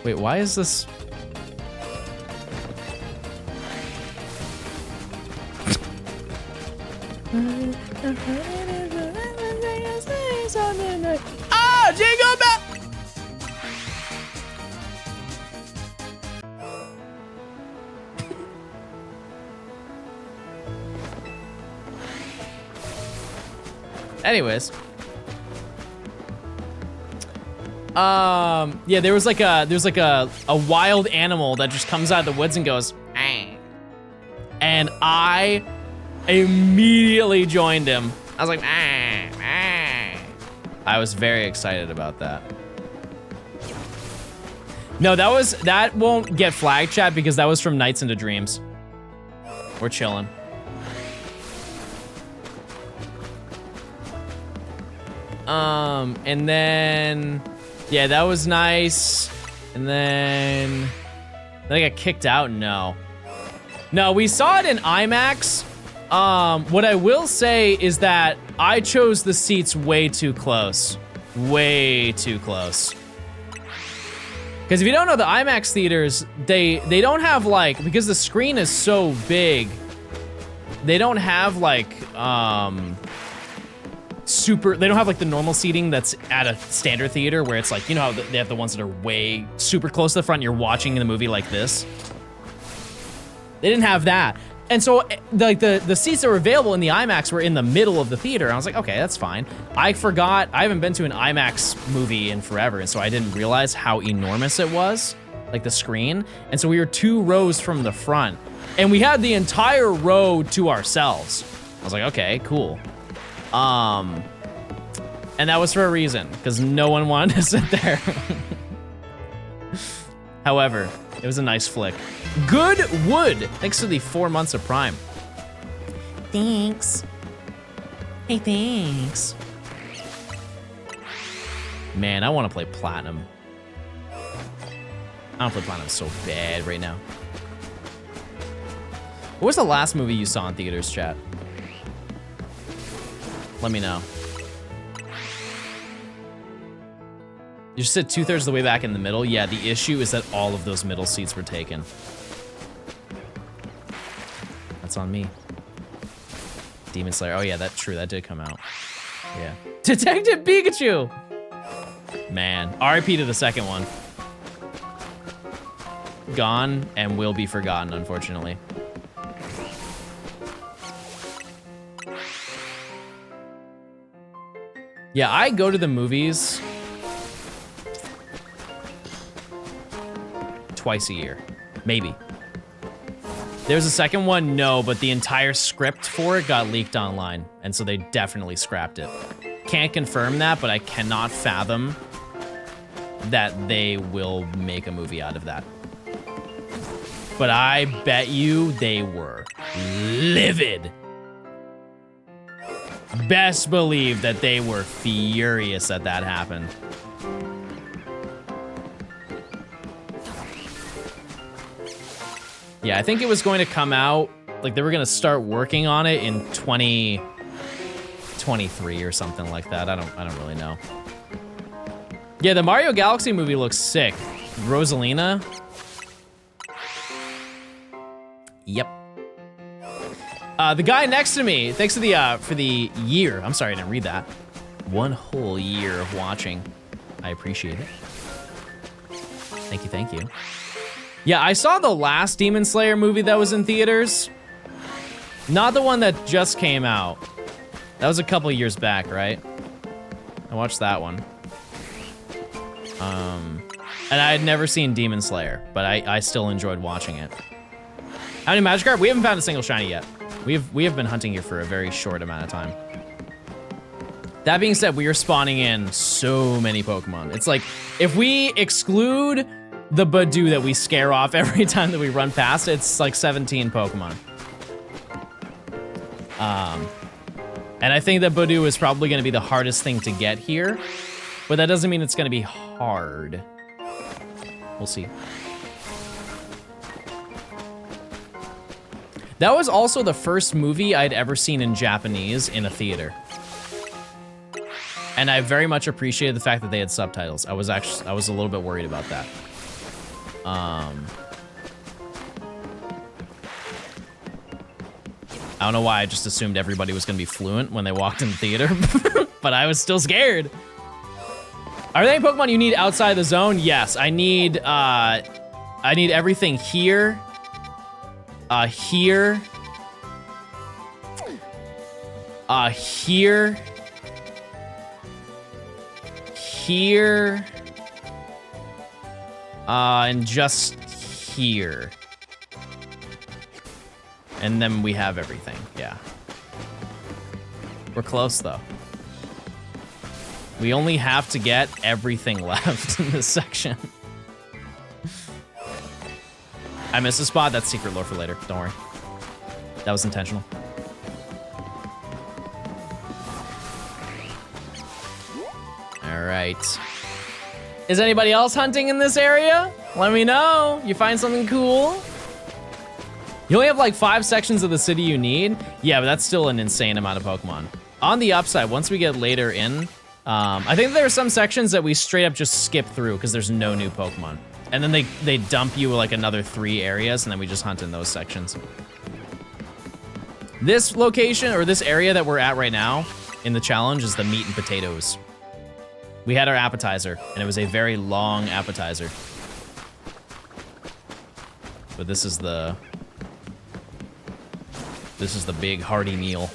Wait, why is this? Ah, Jingle Bell! Anyways, yeah, there's like a wild animal that just comes out of the woods and goes, "Ah," and I immediately joined him. I was like, "Ah, ah." I was very excited about that. No, that won't get flag chat because that was from Nights into Dreams. We're chilling. And then, yeah, that was nice. And then I got kicked out. No, we saw it in IMAX. What I will say is that I chose the seats way too close. Way too close. Because if you don't know, the IMAX theaters, they don't have like, because the screen is so big, they don't have like, they don't have like the normal seating that's at a standard theater where it's like, you know how they have the ones that are way super close to the front and you're watching the movie like this? They didn't have that. And so like the seats that were available in the IMAX were in the middle of the theater. I was like, okay, that's fine. I forgot, I haven't been to an IMAX movie in forever, and so I didn't realize how enormous it was, like the screen. And so we were 2 rows from the front, and we had the entire row to ourselves. I was like, okay, cool. And that was for a reason, because no one wanted to sit there. However, it was a nice flick. Good Wood, thanks for the 4 months of Prime. Thanks. Hey, thanks. Man, I want to play Platinum. I want to play Platinum so bad right now. What was the last movie you saw in theaters, chat? Let me know. You sit 2/3 of the way back in the middle. Yeah, the issue is that all of those middle seats were taken. That's on me. Demon Slayer. Oh yeah, that's true. That did come out. Yeah. Detective Pikachu! Man, RIP to the second one. Gone and will be forgotten, unfortunately. Yeah, I go to the movies twice a year, maybe. There's a second one, no, but the entire script for it got leaked online, and so they definitely scrapped it. Can't confirm that, but I cannot fathom that they will make a movie out of that. But I bet you they were livid. Best believe that they were furious that that happened. Yeah, I think it was going to come out, like they were going to start working on it in 2023 or something like that. I don't really know. Yeah, the Mario Galaxy movie looks sick. Rosalina. Yep. The guy next to me, thanks for the year. I'm sorry, I didn't read that. 1 whole year of watching. I appreciate it. Thank you, thank you. Yeah, I saw the last Demon Slayer movie that was in theaters. Not the one that just came out. That was a couple years back, right? I watched that one. And I had never seen Demon Slayer, but I still enjoyed watching it. How many Magikarp? We haven't found a single shiny yet. We have been hunting here for a very short amount of time. That being said, we are spawning in so many Pokemon. It's like, if we exclude the Badoo that we scare off every time that we run past, it's like 17 Pokemon. And I think that Badoo is probably gonna be the hardest thing to get here, but that doesn't mean it's gonna be hard. We'll see. That was also the first movie I'd ever seen in Japanese in a theater. And I very much appreciated the fact that they had subtitles. I was a little bit worried about that. I don't know why I just assumed everybody was gonna be fluent when they walked in the theater, but I was still scared. Are there any Pokemon you need outside the zone? Yes, I need everything here. Here. Here. Here. And just here. And then we have everything, yeah. We're close though. We only have to get everything left in this section. I missed a spot. That's secret lore for later. Don't worry. That was intentional. All right. Is anybody else hunting in this area? Let me know. You find something cool? You only have like 5 sections of the city you need? Yeah, but that's still an insane amount of Pokemon. On the upside, once we get later in, I think there are some sections that we straight up just skip through because there's no new Pokemon. And then they dump you like another 3 areas, and then we just hunt in those sections. This location, or this area that we're at right now in the challenge, is the meat and potatoes. We had our appetizer, and it was a very long appetizer. But this is the big hearty meal.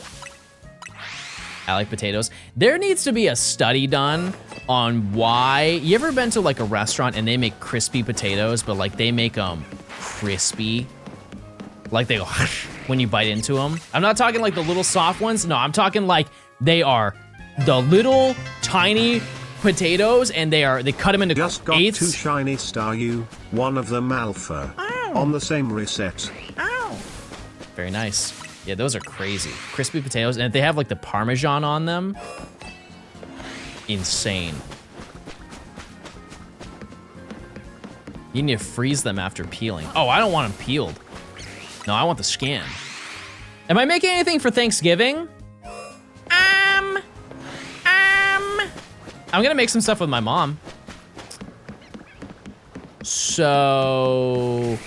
I like potatoes. There needs to be a study done on why. You ever been to like a restaurant and they make crispy potatoes, but like they make them crispy? Like they go when you bite into them. I'm not talking like the little soft ones. No, I'm talking like they are the little tiny potatoes, and they cut them into Just got eighths. 2 shiny star U, one of them alpha. Ow. On the same reset. Ow. Very nice. Yeah, those are crazy. Crispy potatoes, and if they have like the Parmesan on them, insane. You need to freeze them after peeling. Oh, I don't want them peeled. No, I want the skin. Am I making anything for Thanksgiving? I'm gonna make some stuff with my mom. So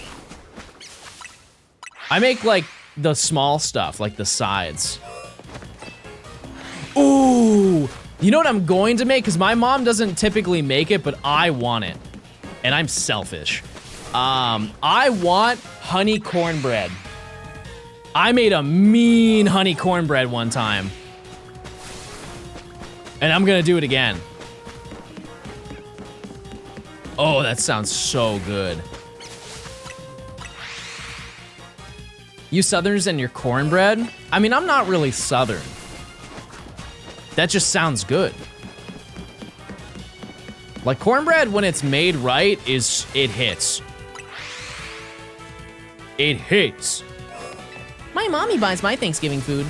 I make like the small stuff, like the sides. Ooh, You know what I'm going to make? Because my mom doesn't typically make it, but I want it. And I'm selfish. I want honey cornbread. I made a mean honey cornbread one time. And I'm gonna do it again. Oh, that sounds so good. You Southerners and your cornbread? I mean, I'm not really Southern. That just sounds good. Like cornbread, when it's made right, it hits. It hits. My mommy buys my Thanksgiving food.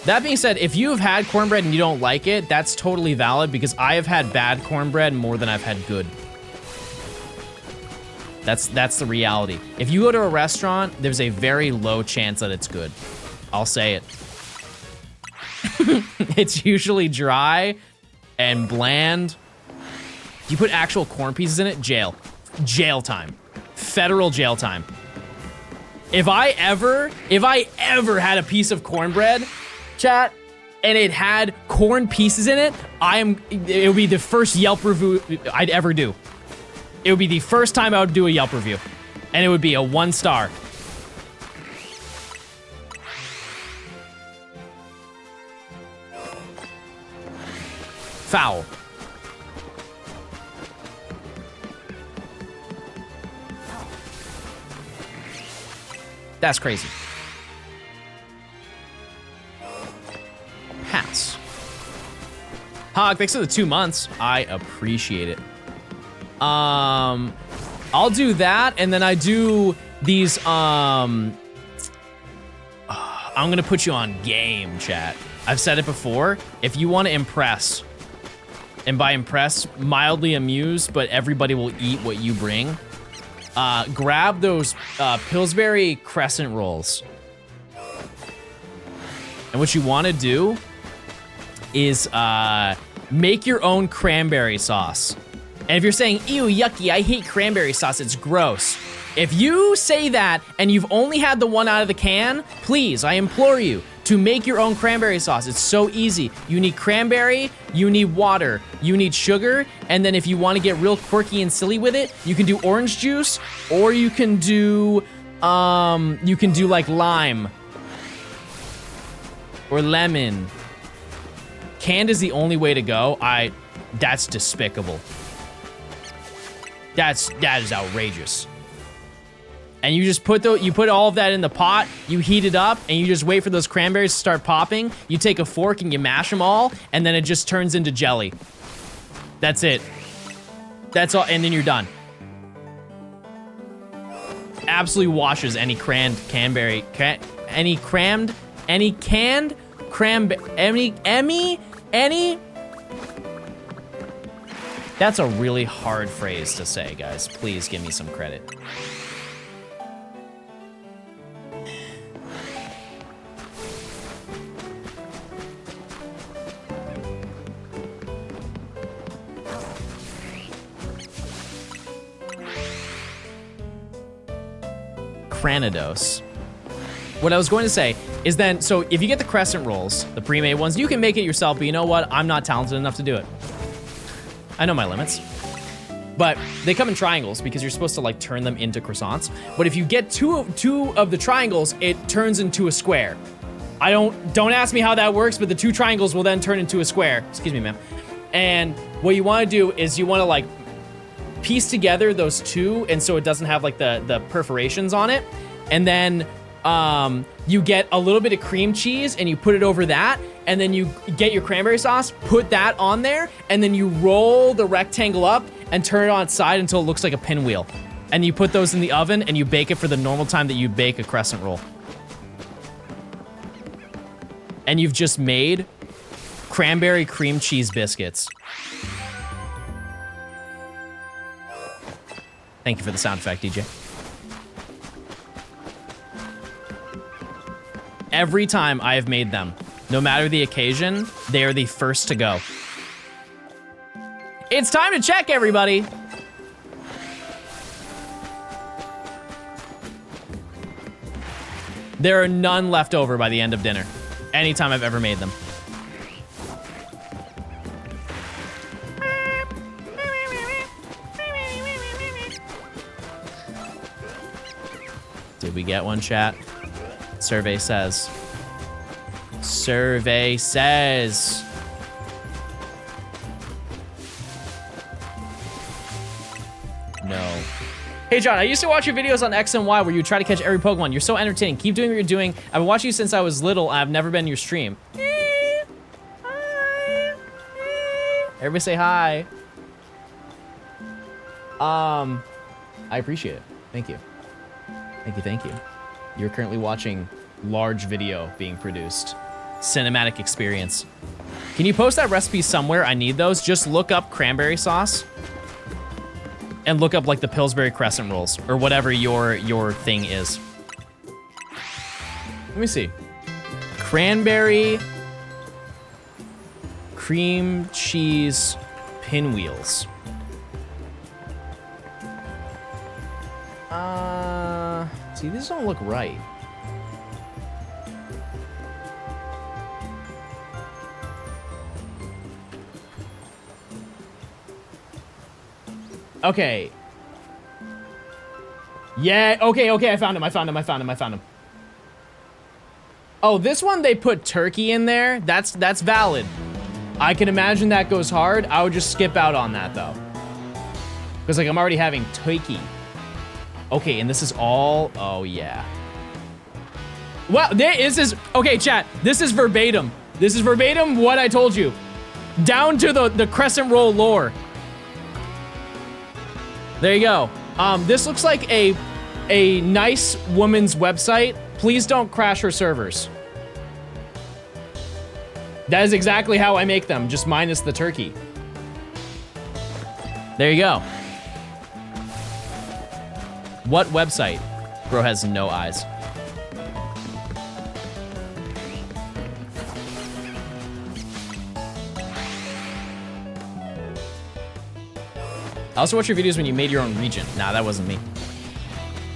That being said, if you've had cornbread and you don't like it, that's totally valid because I have had bad cornbread more than I've had good. That's the reality. If you go to a restaurant, there's a very low chance that it's good. I'll say it. It's usually dry and bland. You put actual corn pieces in it, jail. Jail time. Federal jail time. If I ever had a piece of cornbread, chat, and it had corn pieces in it, it would be the first Yelp review I'd ever do. It would be the first time I would do a Yelp review. And it would be a 1 star. Foul. That's crazy. Pass. Hog, thanks for the 2 months. I appreciate it. I'll do that, and then I do these, I'm gonna put you on game, chat. I've said it before. If you want to impress, and by impress, mildly amuse, but everybody will eat what you bring, grab those Pillsbury crescent rolls. And what you want to do is make your own cranberry sauce. And if you're saying, ew, yucky, I hate cranberry sauce, it's gross. If you say that and you've only had the one out of the can, please, I implore you to make your own cranberry sauce. It's so easy. You need cranberry, you need water, you need sugar, and then if you want to get real quirky and silly with it, you can do orange juice, or you can do like lime or lemon. Canned is the only way to go. That's despicable. That is outrageous. And you just put all of that in the pot, you heat it up, and you just wait for those cranberries to start popping. You take a fork and you mash them all, and then it just turns into jelly. That's it. That's all, and then you're done. Absolutely washes any canned cranberry, any That's a really hard phrase to say, guys. Please give me some credit. Cranidos. What I was going to say is then, so if you get the crescent rolls, the pre-made ones, you can make it yourself, but you know what? I'm not talented enough to do it. I know my limits. But they come in triangles because you're supposed to like turn them into croissants. But if you get two of the triangles, it turns into a square. Don't ask me how that works, but the 2 triangles will then turn into a square. Excuse me, ma'am. And what you want to do is you want to like piece together those 2, and so it doesn't have like the perforations on it. And then you get a little bit of cream cheese and you put it over that, and then you get your cranberry sauce, put that on there, and then you roll the rectangle up and turn it on its side until it looks like a pinwheel. And you put those in the oven and you bake it for the normal time that you bake a crescent roll. And you've just made cranberry cream cheese biscuits. Thank you for the sound effect, DJ. Every time I have made them, no matter the occasion, they are the first to go. It's time to check, everybody. There are none left over by the end of dinner. Anytime I've ever made them. Did we get one, chat? Survey says. Survey says. No. Hey, John, I used to watch your videos on X and Y where you try to catch every Pokemon. You're so entertaining. Keep doing what you're doing. I've been watching you since I was little. I've never been in your stream. Everybody say hi. I appreciate it. Thank you. Thank you, thank you. You're currently watching large video being produced. Cinematic experience. Can you post that recipe somewhere? I need those. Just look up cranberry sauce and look up like the Pillsbury crescent rolls or whatever your thing is. Let me see. Cranberry cream cheese pinwheels. See, these don't look right. Okay. Yeah, okay, I found him. Oh, this one they put turkey in there. That's valid. I can imagine that goes hard. I would just skip out on that though. Because like I'm already having turkey. Okay, and this is all, oh yeah. Well, this is, okay, chat, this is verbatim. This is verbatim what I told you. Down to the crescent roll lore. There you go. This looks like a nice woman's website. Please don't crash her servers. That is exactly how I make them, just minus the turkey. There you go. What website? Bro has no eyes. I also watch your videos when you made your own region. Nah, that wasn't me.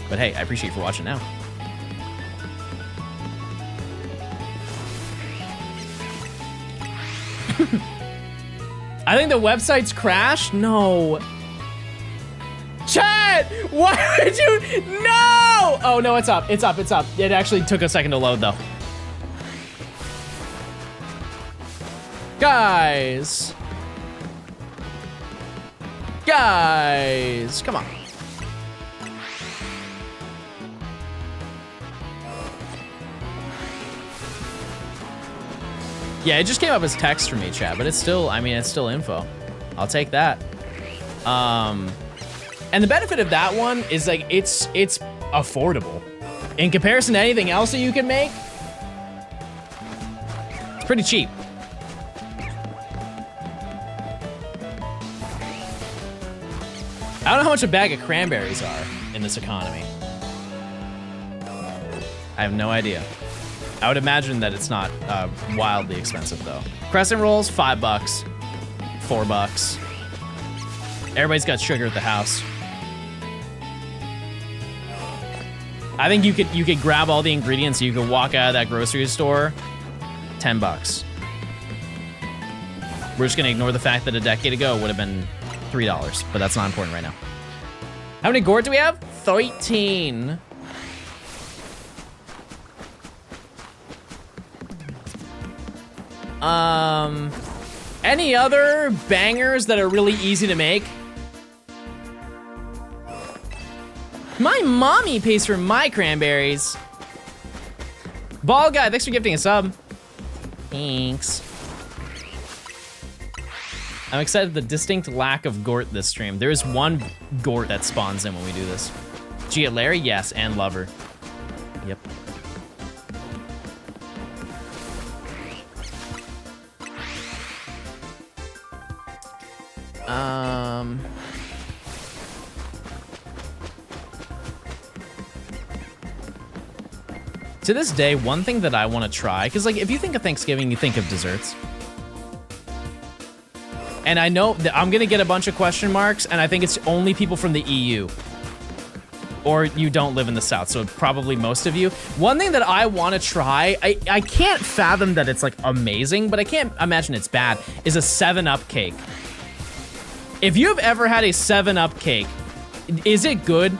But hey, I appreciate you for watching now. I think the website's crashed? No. Chat! Why would you? No! Oh, no, it's up. It's up. It actually took a second to load, though. Guys, come on. Yeah, it just came up as text for me, chat, but it's still, I mean, it's still info. I'll take that. And the benefit of that one is like, it's affordable. In comparison to anything else that you can make, it's pretty cheap. I don't know how much a bag of cranberries are in this economy. I have no idea. I would imagine that it's not wildly expensive though. Crescent rolls, $5, $4. Everybody's got sugar at the house. I think you could grab all the ingredients, you could walk out of that grocery store, $10. We're just gonna ignore the fact that a decade ago would have been $3, but that's not important right now. How many Gort do we have? 13. Any other bangers that are really easy to make? My mommy pays for my cranberries. Ball guy, thanks for gifting a sub. Thanks. I'm excited at the distinct lack of Gort this stream. There is one Gort that spawns in when we do this. Did you get Larry? Yes, and Lover. Yep. To this day, one thing that I want to try, because like if you think of Thanksgiving, you think of desserts. And I know that I'm gonna get a bunch of question marks, and I think it's only people from the EU. or you don't live in the South, so probably most of you. One thing that I want to try, I can't fathom that it's like amazing, but I can't imagine it's bad, is a 7-Up cake. If you've ever had a 7-Up cake, is it good?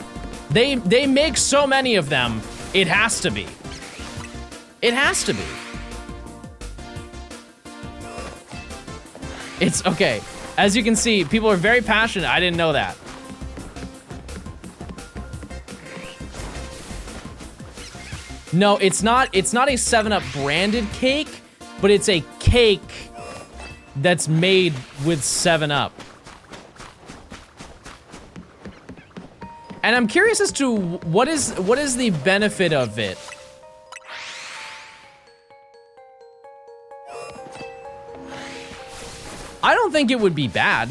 They make so many of them, it has to be. It has to be. It's okay. As you can see, people are very passionate. I didn't know that. No, it's not a 7-Up branded cake, but it's a cake that's made with 7-Up. And I'm curious as to what is the benefit of it? I don't think it would be bad.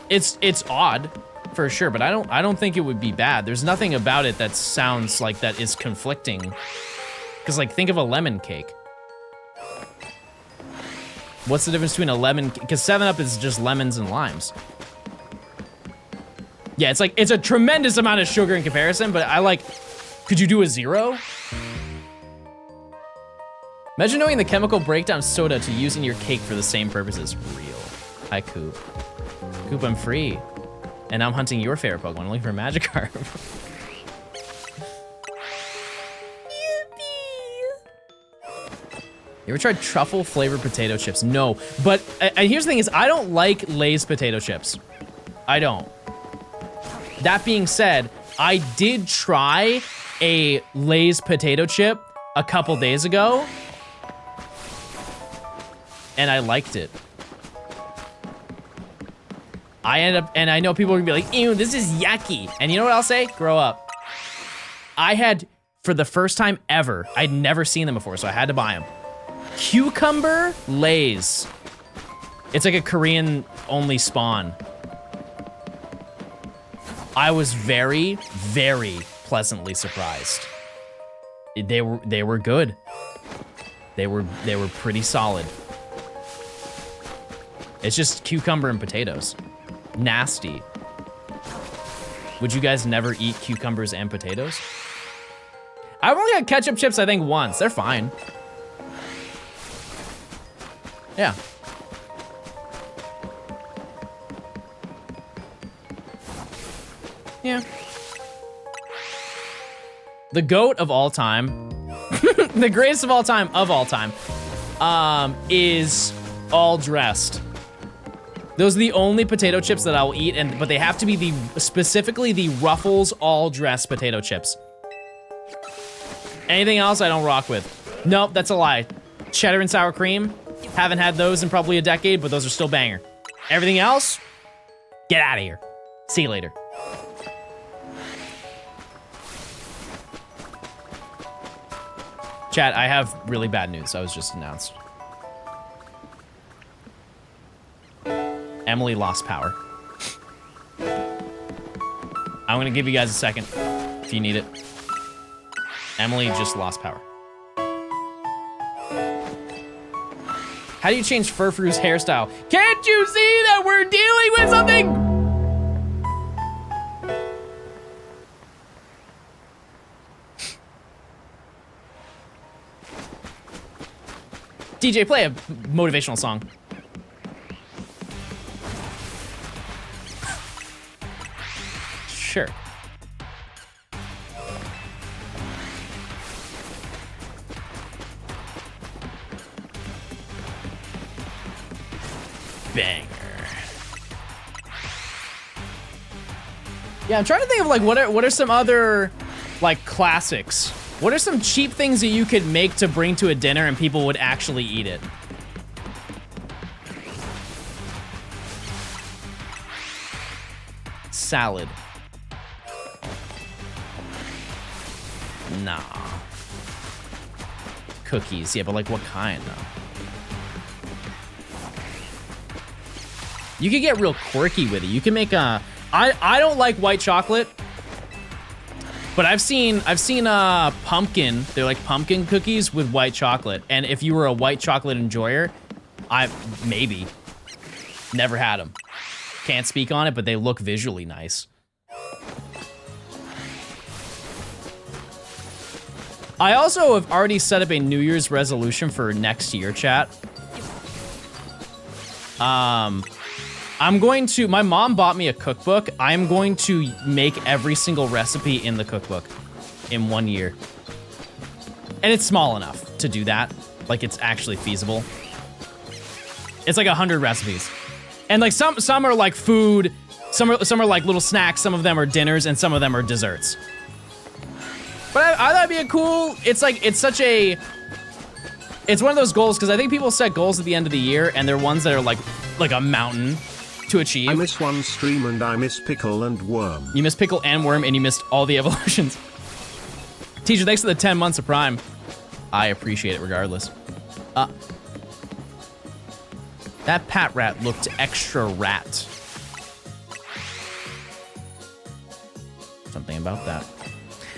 It's odd, for sure, but I don't think it would be bad. There's nothing about it that sounds like that is conflicting. Because, like, think of a lemon cake. What's the difference between a lemon? Because 7-Up is just lemons and limes. Yeah, it's a tremendous amount of sugar in comparison, but could you do a 0? Imagine knowing the chemical breakdown soda to use in your cake for the same purposes. Real. Hi, Coop. Coop, I'm free. And I'm hunting your favorite Pokemon. I'm looking for a Magikarp. You ever tried truffle-flavored potato chips? No, but here's the thing is, I don't like Lay's potato chips. I don't. That being said, I did try a Lay's potato chip a couple days ago, and I liked it. I ended up, and I know people are gonna be like, ew, this is yucky. And you know what I'll say? Grow up. I had, for the first time ever, I'd never seen them before, so I had to buy them. Cucumber Lay's. It's like a Korean-only spawn. I was very, very pleasantly surprised. They were good. They were pretty solid. It's just cucumber and potatoes. Nasty. Would you guys never eat cucumbers and potatoes? I've only had ketchup chips, I think, once. They're fine. Yeah. Yeah. The GOAT of all time, the greatest of all time, is all dressed. Those are the only potato chips that I will eat, but they have to be specifically the Ruffles all dressed potato chips. Anything else I don't rock with. Nope, that's a lie. Cheddar and sour cream, haven't had those in probably a decade, but those are still banger. Everything else, get out of here. See you later. Chat, I have really bad news. I was just announced. Emily lost power. I'm gonna give you guys a second if you need it. Emily just lost power. How do you change Furfru's hairstyle? Can't you see that we're dealing with something? DJ, play a motivational song. Sure. Banger. Yeah, I'm trying to think of like what are some other like classics. What are some cheap things that you could make to bring to a dinner and people would actually eat it? Salad. Nah. Cookies, yeah, but like what kind though? You could get real quirky with it. You can make a, I don't like white chocolate, but I've seen pumpkin, they're like pumpkin cookies with white chocolate. And if you were a white chocolate enjoyer, maybe. Never had them. Can't speak on it, but they look visually nice. I also have already set up a New Year's resolution for next year, chat. I'm going to, my mom bought me a cookbook. I'm going to make every single recipe in the cookbook in 1 year. And it's small enough to do that. Like, it's actually feasible. It's like 100 recipes. And like some are like food, some are like little snacks, some of them are dinners, and some of them are desserts. But I thought it'd be a cool, it's like, it's one of those goals, because I think people set goals at the end of the year, and they're ones that are like a mountain to achieve. I miss one stream and I miss Pickle and Worm. You missed Pickle and Worm, and you missed all the evolutions. Teacher, thanks for the 10 months of Prime. I appreciate it regardless. That Pat Rat looked extra rat. Something about that.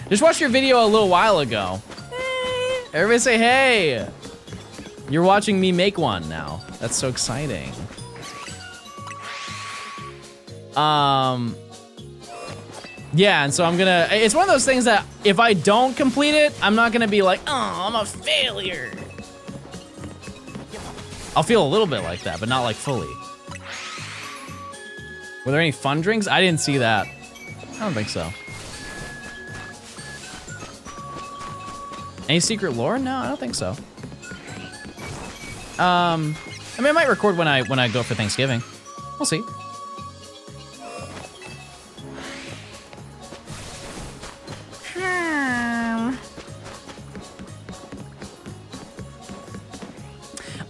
Just watched your video a little while ago. Hey. Everybody say hey. You're watching me make one now. That's so exciting. Yeah, and so I'm gonna, it's one of those things that if I don't complete it, I'm not gonna be like, oh, I'm a failure. I'll feel a little bit like that, but not like fully. Were there any fun drinks? I didn't see that. I don't think so. Any secret lore? No, I don't think so. I mean, I might record when I go for Thanksgiving. We'll see.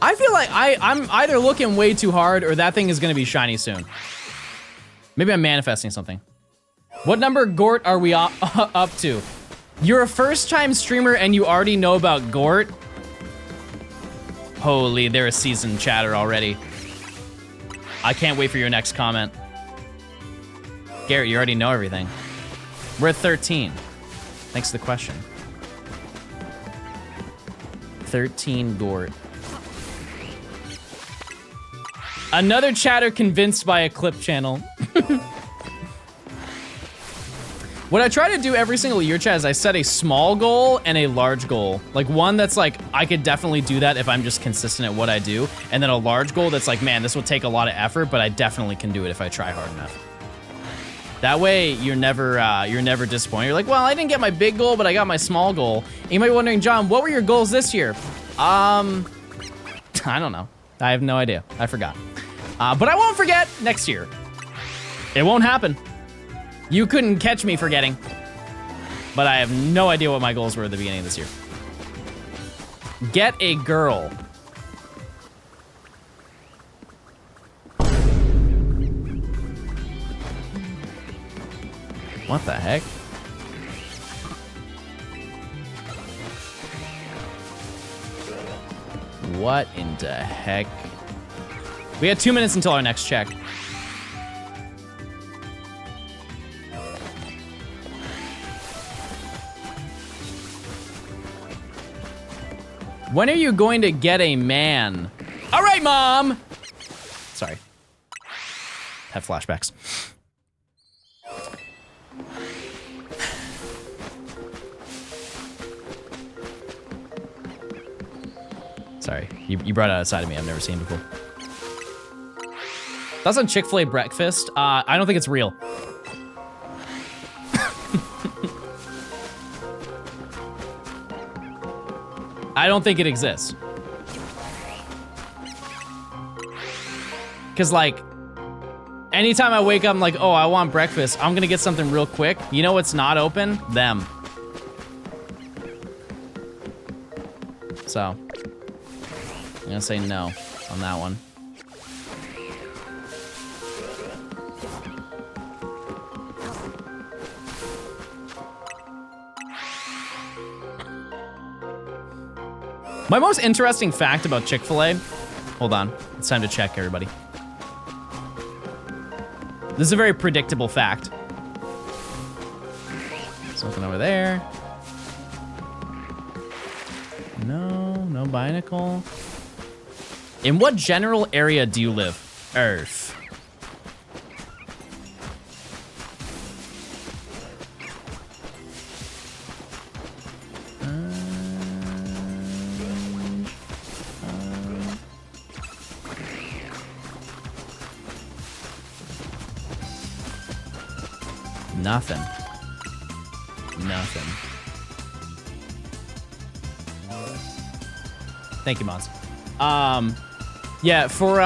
I feel like I'm either looking way too hard or that thing is gonna be shiny soon. Maybe I'm manifesting something. What number Gort are we up to? You're a first-time streamer and you already know about Gort? Holy, they're a seasoned chatter already. I can't wait for your next comment. Garrett, you already know everything. We're at 13. Thanks for the question. 13 Gort. Another chatter convinced by a clip channel. What I try to do every single year, chat, is I set a small goal and a large goal. Like one that's like, I could definitely do that if I'm just consistent at what I do. And then a large goal that's like, man, this will take a lot of effort, but I definitely can do it if I try hard enough. That way, you're never disappointed. You're like, well, I didn't get my big goal, but I got my small goal. And you might be wondering, John, what were your goals this year? I don't know. I have no idea. I forgot. But I won't forget next year. It won't happen. You couldn't catch me forgetting. But I have no idea what my goals were at the beginning of this year. Get a girl. What the heck? What in the heck? We got 2 minutes until our next check. When are you going to get a man? All right, Mom! Sorry. Have flashbacks. Sorry, you brought out a side of me I've never seen before. That's on Chick-fil-A breakfast. I don't think it's real. I don't think it exists. Cause like, anytime I wake up, I'm like, oh, I want breakfast. I'm gonna get something real quick. You know what's not open? Them. So, I'm gonna say no on that one. My most interesting fact about Chick-fil-A, hold on, it's time to check, everybody. This is a very predictable fact. Something over there. No binacle. In what general area do you live? Earth. Nothing. Nothing. Thank you, Mons. Yeah, for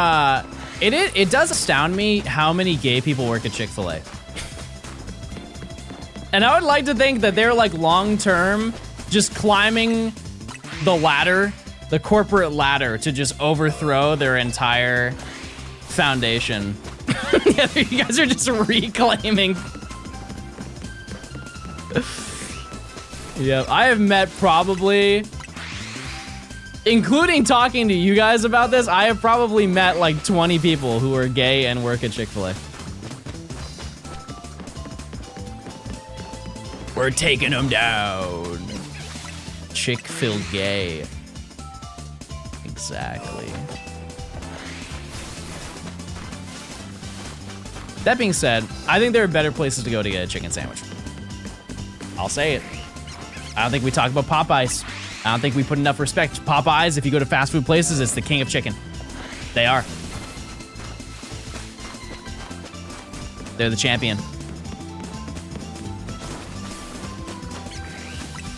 it does astound me how many gay people work at Chick-fil-A. And I would like to think that they're like long-term just climbing the ladder, the corporate ladder, to just overthrow their entire foundation. Yeah, you guys are just reclaiming. Yeah, I have met probably, including talking to you guys about this, I have probably met like 20 people who are gay and work at Chick-fil-A. We're taking them down. Chick-fil gay. Exactly. That being said, I think there are better places to go to get a chicken sandwich. I'll say it. I don't think we talk about Popeyes. I don't think we put enough respect to Popeyes. If you go to fast food places, it's the king of chicken. They are. They're the champion.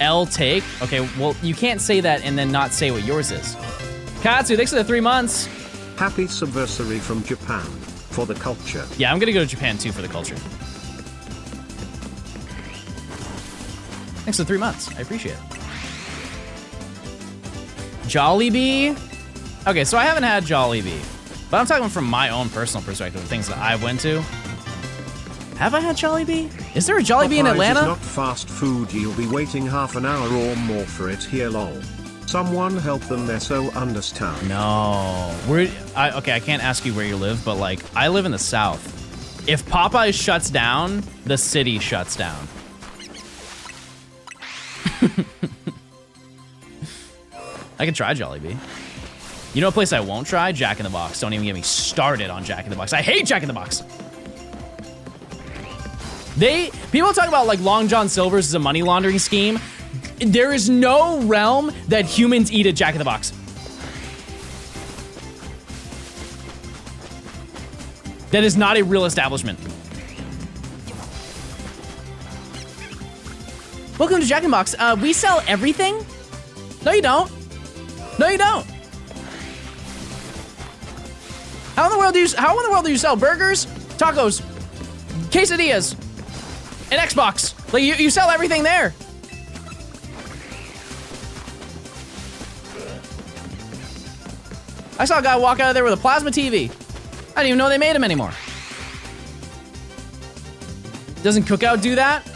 L take? Okay, well, you can't say that and then not say what yours is. Katsu, thanks for the 3 months. Happy subversary from Japan for the culture. Yeah, I'm gonna go to Japan too for the culture. Thanks for the 3 months. I appreciate it. Jollibee? Okay, so I haven't had Jollibee, but I'm talking from my own personal perspective of things that I went to. Have I had Jollibee? Is there a Jollibee in Popeyes Atlanta? Is not fast food. You'll be waiting half an hour or more for it here, lol. Someone help them, they're so understaffed. No. Okay, I can't ask you where you live, but like, I live in the South. If Popeyes shuts down, the city shuts down. I could try Jollibee. You know a place I won't try? Jack in the Box. Don't even get me started on Jack in the Box. I hate Jack in the Box. People talk about like Long John Silver's as a money laundering scheme. There is no realm that humans eat at Jack in the Box. That is not a real establishment. Welcome to Jack in the Box. We sell everything? No, you don't. No, you don't. How in the world do you sell burgers, tacos, quesadillas, and Xbox? Like you sell everything there. I saw a guy walk out of there with a plasma TV. I didn't even know they made them anymore. Doesn't Cookout do that?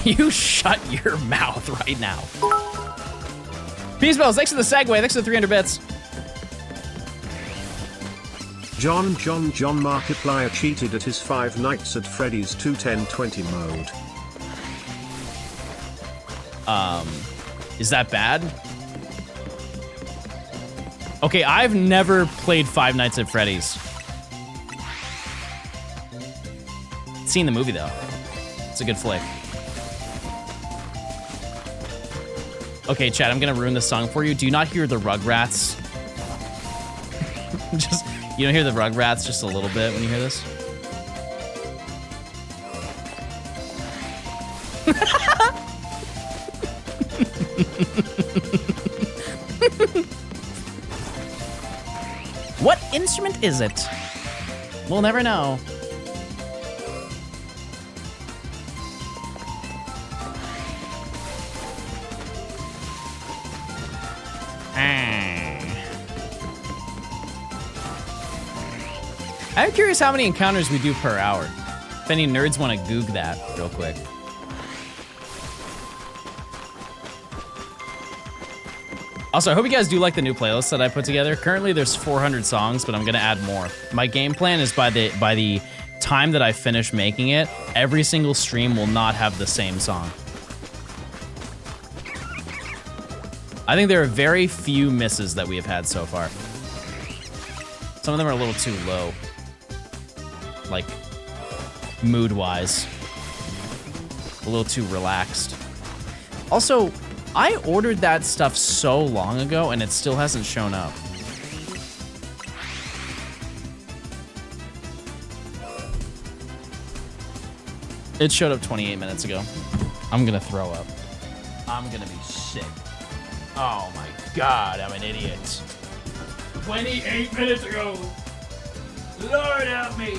You shut your mouth right now. Peace bells, thanks for the segue, thanks for the 300 bits. John Markiplier cheated at his Five Nights at Freddy's 2-10-20 mode. Is that bad? Okay, I've never played Five Nights at Freddy's. Seen the movie though. It's a good flick. Okay, Chad, I'm gonna ruin this song for you. Do you not hear the Rugrats? You don't hear the Rugrats just a little bit when you hear this? What instrument is it? We'll never know. I'm curious how many encounters we do per hour. If any nerds want to goog that real quick. Also, I hope you guys do like the new playlist that I put together. Currently, there's 400 songs, but I'm gonna add more. My game plan is by the time that I finish making it, every single stream will not have the same song. I think there are very few misses that we have had so far. Some of them are a little too low. Like, mood-wise. A little too relaxed. Also, I ordered that stuff so long ago and it still hasn't shown up. It showed up 28 minutes ago. I'm gonna throw up. I'm gonna be sick. Oh my god, I'm an idiot. 28 minutes ago. Lord help me.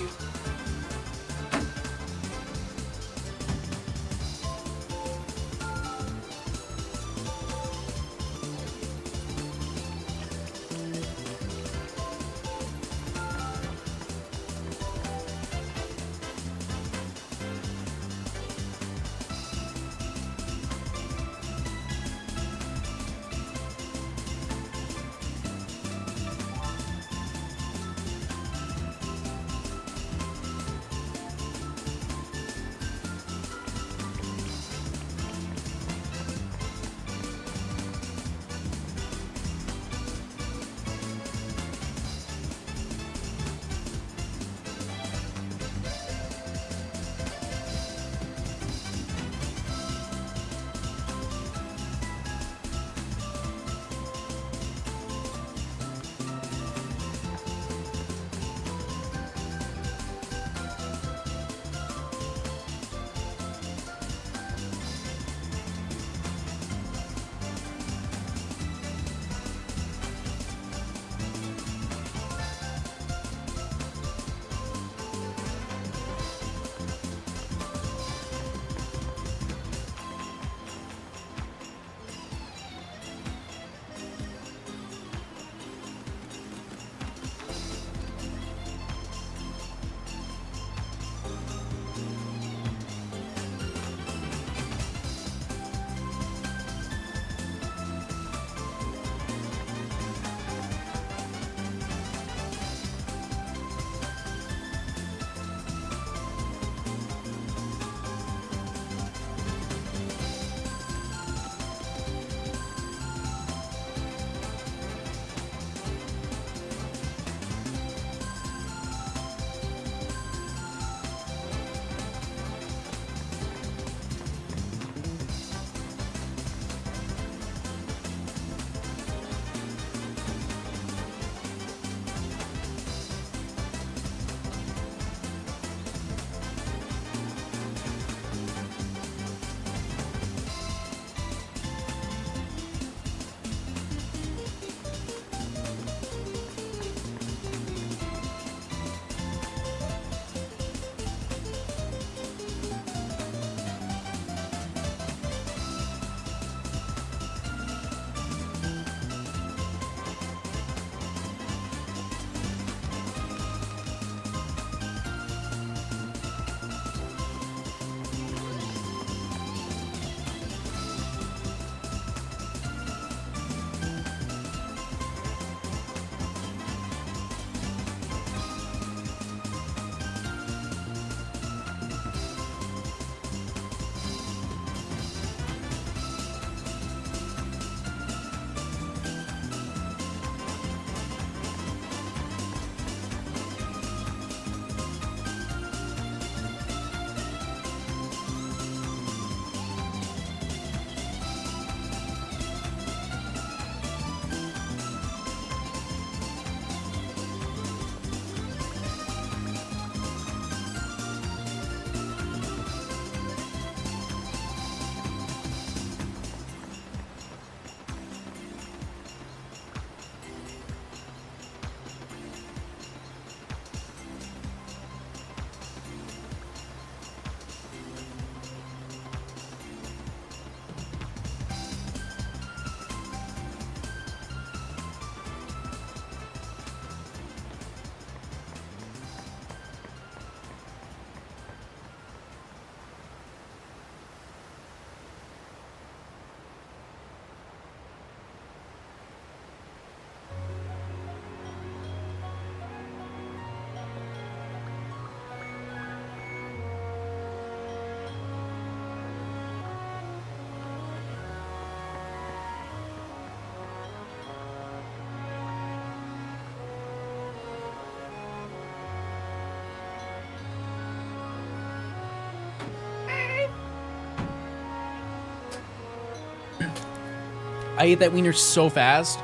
I ate that wiener so fast.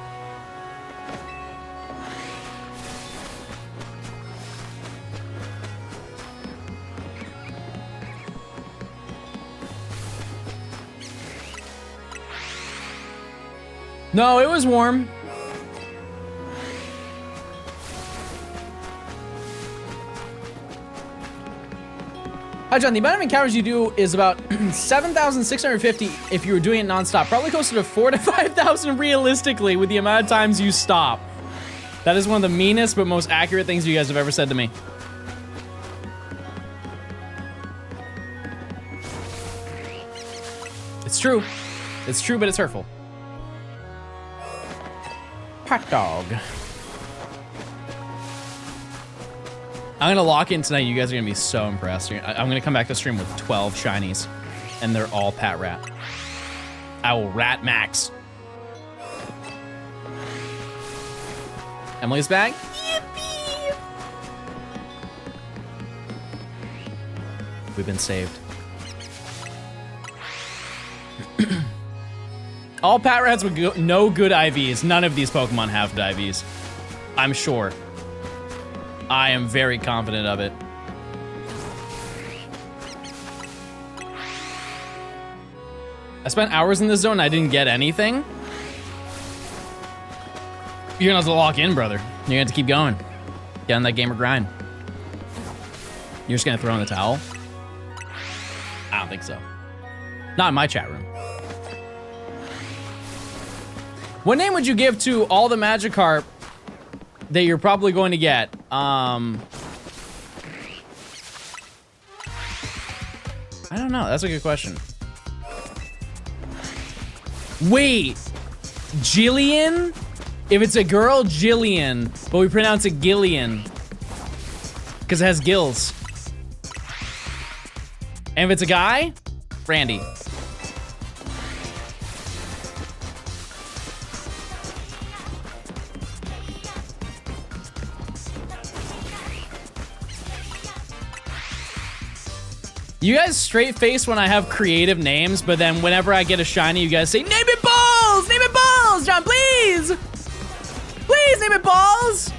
No, it was warm. Hi, John. The amount of encounters you do is about 7,650 if you were doing it nonstop. Probably closer to 4,000 to 5,000 realistically with the amount of times you stop. That is one of the meanest but most accurate things you guys have ever said to me. It's true. It's true, but it's hurtful. Hot dog. I'm gonna lock in tonight. You guys are gonna be so impressed. I'm gonna come back to stream with 12 shinies, and they're all Pat Rat. I will rat max. Emily's back. Yippee! We've been saved. All Pat Rats with no good IVs. None of these Pokemon have good IVs. I'm sure. I am very confident of it. I spent hours in this zone and I didn't get anything. You're gonna have to lock in, brother. You're gonna have to keep going. Get on that gamer grind. You're just gonna throw in the towel? I don't think so. Not in my chat room. What name would you give to all the Magikarp that you're probably going to get? I don't know. That's a good question. Wait, Jillian? If it's a girl, Jillian, but we pronounce it Gillian because it has gills. And if it's a guy, Randy. You guys straight face when I have creative names, but then whenever I get a shiny, you guys say, name it Balls! Name it Balls, John, please! Please name it Balls!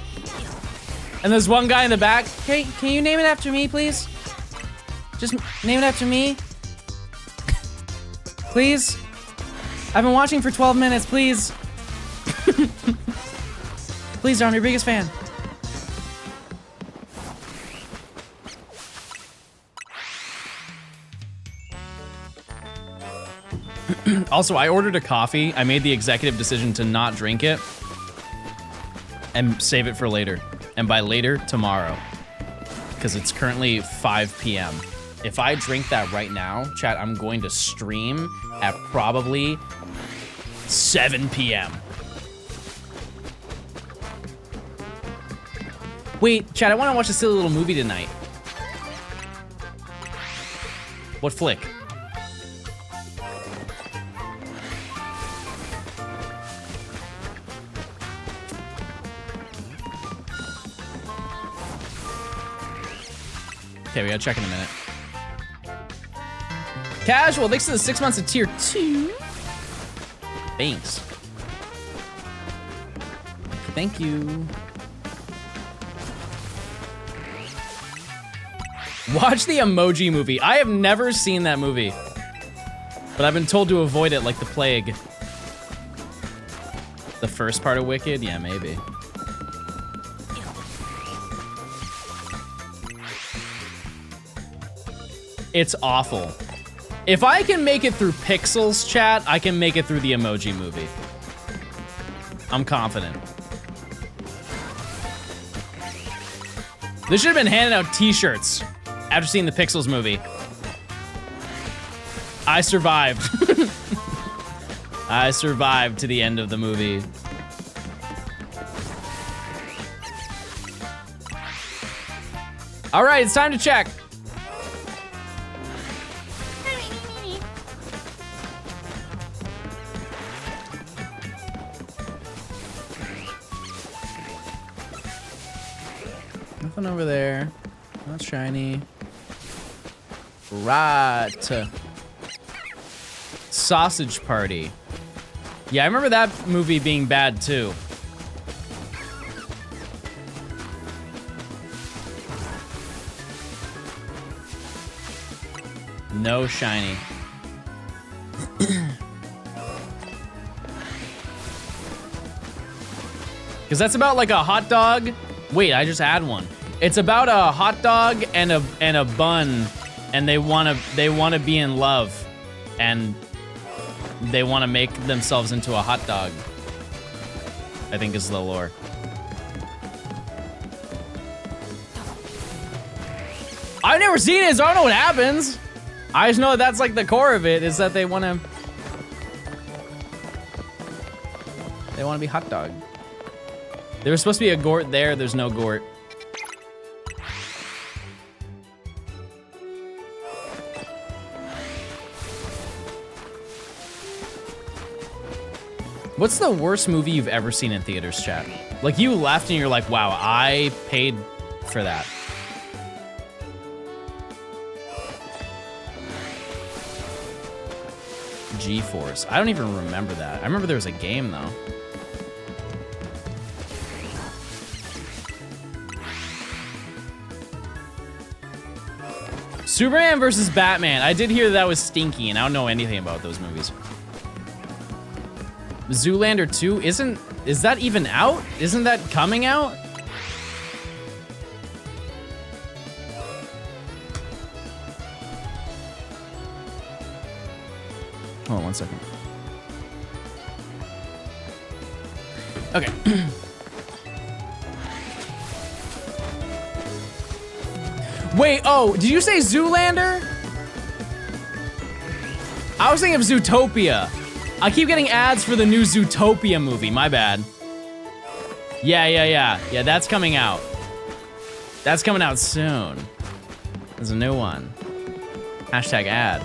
And there's one guy in the back, hey, can you name it after me, please? Just name it after me. Please? I've been watching for 12 minutes, please. Please, John, I'm your biggest fan. Also, I ordered a coffee. I made the executive decision to not drink it and save it for later. And by later, tomorrow. Because it's currently 5 p.m. If I drink that right now, chat, I'm going to stream at probably 7 p.m. Wait, chat, I want to watch a silly little movie tonight. What flick? Okay, we gotta check in a minute. Casual, thanks to the 6 months of tier 2. Thanks. Thank you. Watch the Emoji Movie. I have never seen that movie, but I've been told to avoid it like the plague. The first part of Wicked? Yeah, maybe. It's awful. If I can make it through Pixels, chat, I can make it through the Emoji Movie. I'm confident. They should have been handing out t-shirts after seeing the Pixels movie. I survived. I survived to the end of the movie. All right, it's time to check. Nothing over there. Not shiny. Right. Sausage Party. Yeah, I remember that movie being bad too. No shiny. Because that's about like a hot dog. Wait, I just had one. It's about a hot dog and a bun, and they wanna be in love, and they wanna make themselves into a hot dog. I think is the lore. I've never seen it, so I don't know what happens. I just know that's like the core of it, is that they wanna be hot dog. There was supposed to be a Gort there, there's no Gort. What's the worst movie you've ever seen in theaters, chat? Like you left and you're like, wow, I paid for that. G-Force. I don't even remember that. I remember there was a game though. Superman versus Batman. I did hear that was stinky, and I don't know anything about those movies. Zoolander 2 is that even out? Isn't that coming out? Hold on 1 second. Okay. Wait, oh, did you say Zoolander? I was thinking of Zootopia. I keep getting ads for the new Zootopia movie, my bad. Yeah, that's coming out. That's coming out soon. There's a new one. Hashtag ad.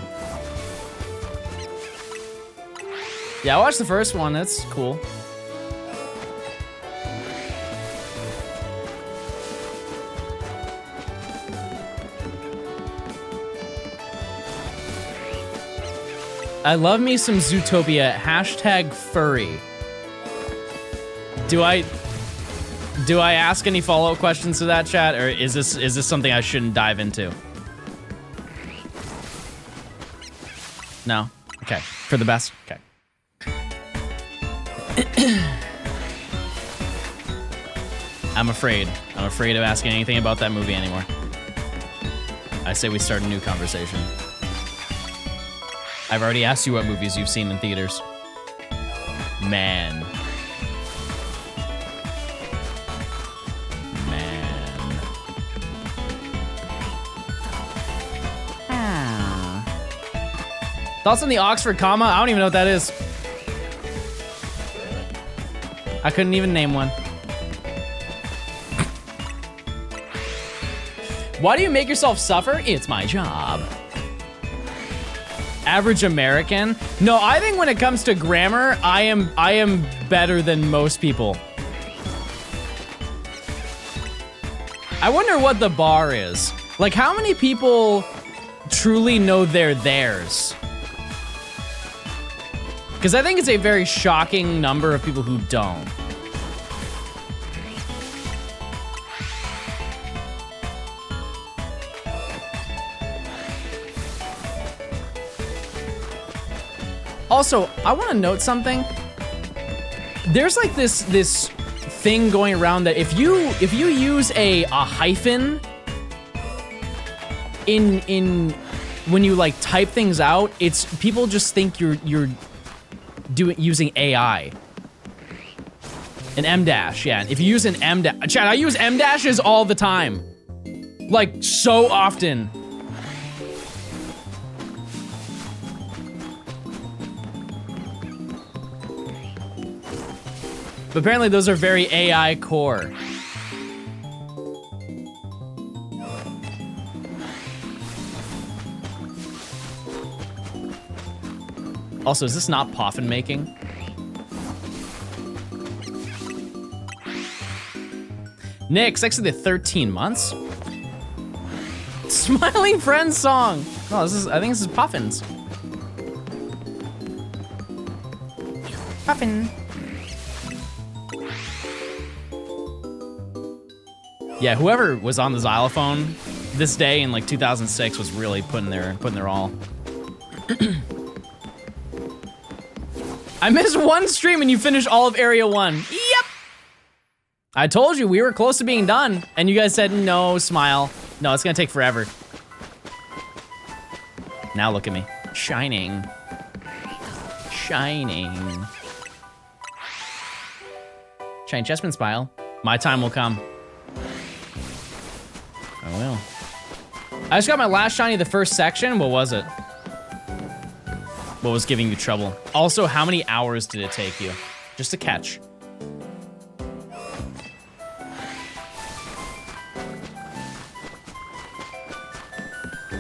Yeah, I watched the first one, that's cool. I love me some Zootopia, hashtag furry. Do I ask any follow-up questions to that, chat, or is this something I shouldn't dive into? No? Okay, for the best, okay. I'm afraid of asking anything about that movie anymore. I say we start a new conversation. I've already asked you what movies you've seen in theaters. Man. Thoughts on the Oxford comma? I don't even know what that is. I couldn't even name one. Why do you make yourself suffer? It's my job. Average American? No, I think when it comes to grammar, I am better than most people. I wonder what the bar is. Like, how many people truly know they're theirs? Because I think it's a very shocking number of people who don't. Also, I want to note something. There's like this thing going around that if you use a hyphen in when you like type things out, it's people just think you're using AI. An M dash, yeah. If you use an M dash, chat, I use M dashes all the time, like so often. But apparently those are very AI core. Also, is this not Poffin making? Nick, sex of the 13 months? Smiling Friends song. Oh, I think this is Poffin's. Poffin. Yeah, whoever was on the xylophone this day in like 2006 was really putting their all. I missed one stream and you finished all of Area 1. Yep. I told you we were close to being done, and you guys said no, smile. No, it's gonna take forever. Now look at me. Shining. Shining. Shine Chessman smile. My time will come. I will. I just got my last shiny the first section. What was it? What was giving you trouble? Also, how many hours did it take you? Just to catch.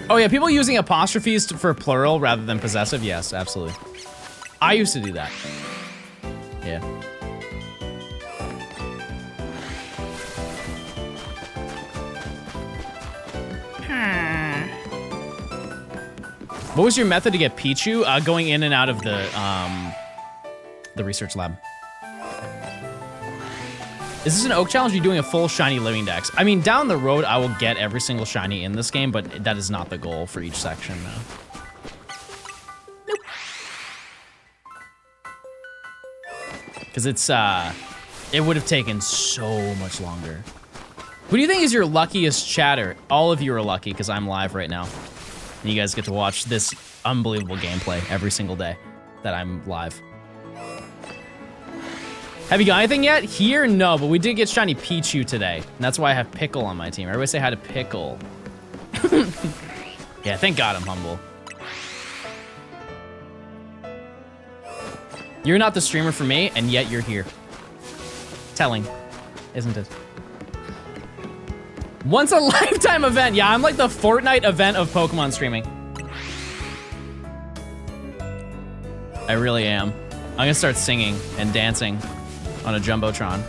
Oh yeah, people using apostrophes for plural rather than possessive. Yes, absolutely. I used to do that. Yeah. What was your method to get Pichu? Going in and out of the research lab. Is this an oak challenge? Or are you doing a full shiny living dex? I mean, down the road, I will get every single shiny in this game, but that is not the goal for each section, though. Nope. Because it's, it would have taken so much longer. Who do you think is your luckiest chatter? All of you are lucky, because I'm live right now. And you guys get to watch this unbelievable gameplay every single day that I'm live. Have you got anything yet? Here, no, but we did get shiny Pichu today. And that's why I have Pickle on my team. Everybody say hi to Pickle. Yeah, thank God I'm humble. You're not the streamer for me, and yet you're here. Telling, isn't it? Once a lifetime event. Yeah, I'm like the Fortnite event of Pokemon streaming. I really am. I'm gonna start singing and dancing on a Jumbotron.